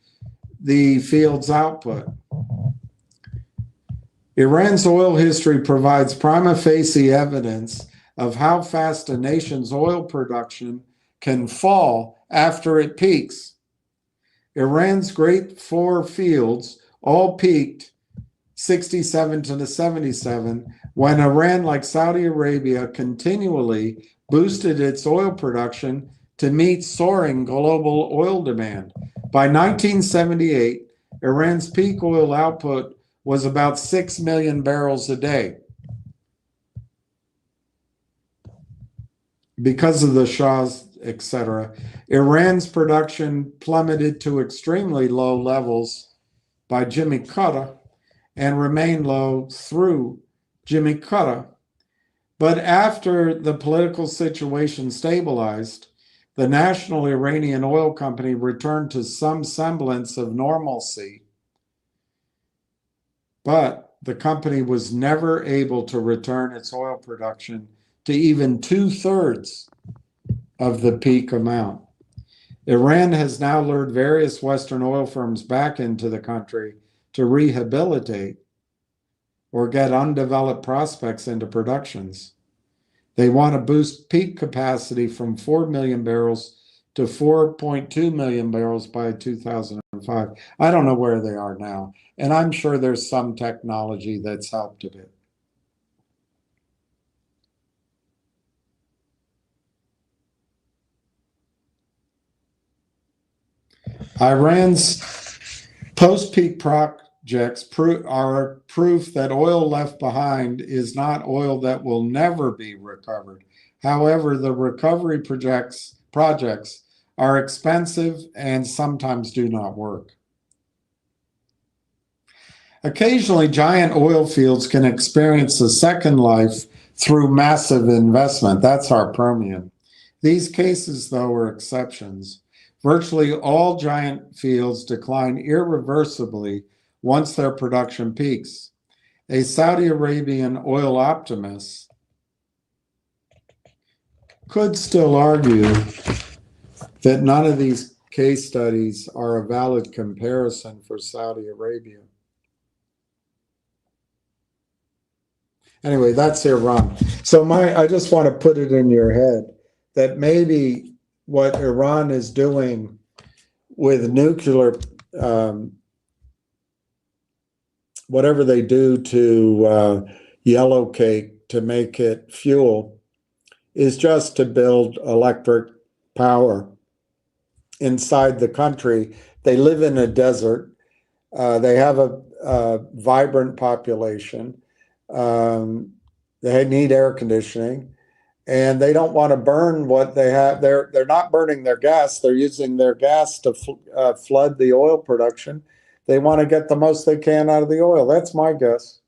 the field's output. Iran's oil history provides prima facie evidence of how fast a nation's oil production can fall after it peaks. Iran's great 4 fields all peaked 67 to 77 when Iran, like Saudi Arabia, continually boosted its oil production to meet soaring global oil demand. By 1978, Iran's peak oil output was about 6 million barrels a day. because of the Shahs, etc., Iran's production plummeted to extremely low levels by Jimmy Carter and remained low through Jimmy Carter. But after the political situation stabilized, the National Iranian Oil Company returned to some semblance of normalcy. But the company was never able to return its oil production to even 2/3 of the peak amount. Iran has now lured various Western oil firms back into the country to rehabilitate or get undeveloped prospects into productions. They want to boost peak capacity from 4 million barrels to 4.2 million barrels by 2005. I don't know where they are now, and I'm sure there's some technology that's helped a bit. Iran's post-peak projects are proof that oil left behind is not oil that will never be recovered. However, the recovery projects are expensive and sometimes do not work. Occasionally, giant oil fields can experience a second life through massive investment. That's our Permian. These cases, though, are exceptions. Virtually all giant fields decline irreversibly once their production peaks. A Saudi Arabian oil optimist could still argue that none of these case studies are a valid comparison for Saudi Arabia. Anyway, that's Iran. So I just want to put it in your head that maybe what Iran is doing with nuclear, whatever they do to yellow cake to make it fuel, is just to build electric power inside the country. They live in a desert. They have a vibrant population. They need air conditioning, and they don't want to burn what they have. They're not burning their gas. They're using their gas to flood the oil production. They want to get the most they can out of the oil. That's my guess.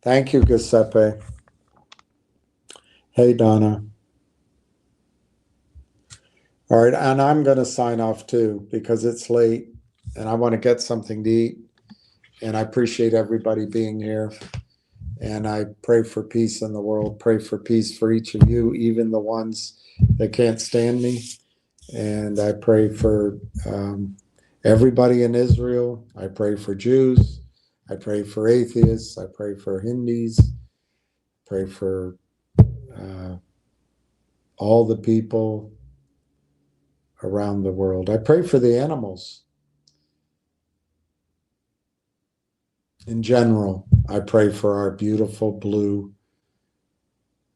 Thank you, Giuseppe. Hey, Donna. All right, and I'm going to sign off too because it's late and I want to get something to eat. And I appreciate everybody being here. And I pray for peace in the world, pray for peace for each of you, even the ones that can't stand me. And I pray for everybody in Israel. I pray for Jews. I pray for atheists. I pray for Hindus. Pray for all the people around the world. I pray for the animals. In general, I pray for our beautiful blue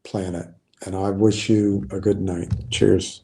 planet. And I wish you a good night. Cheers.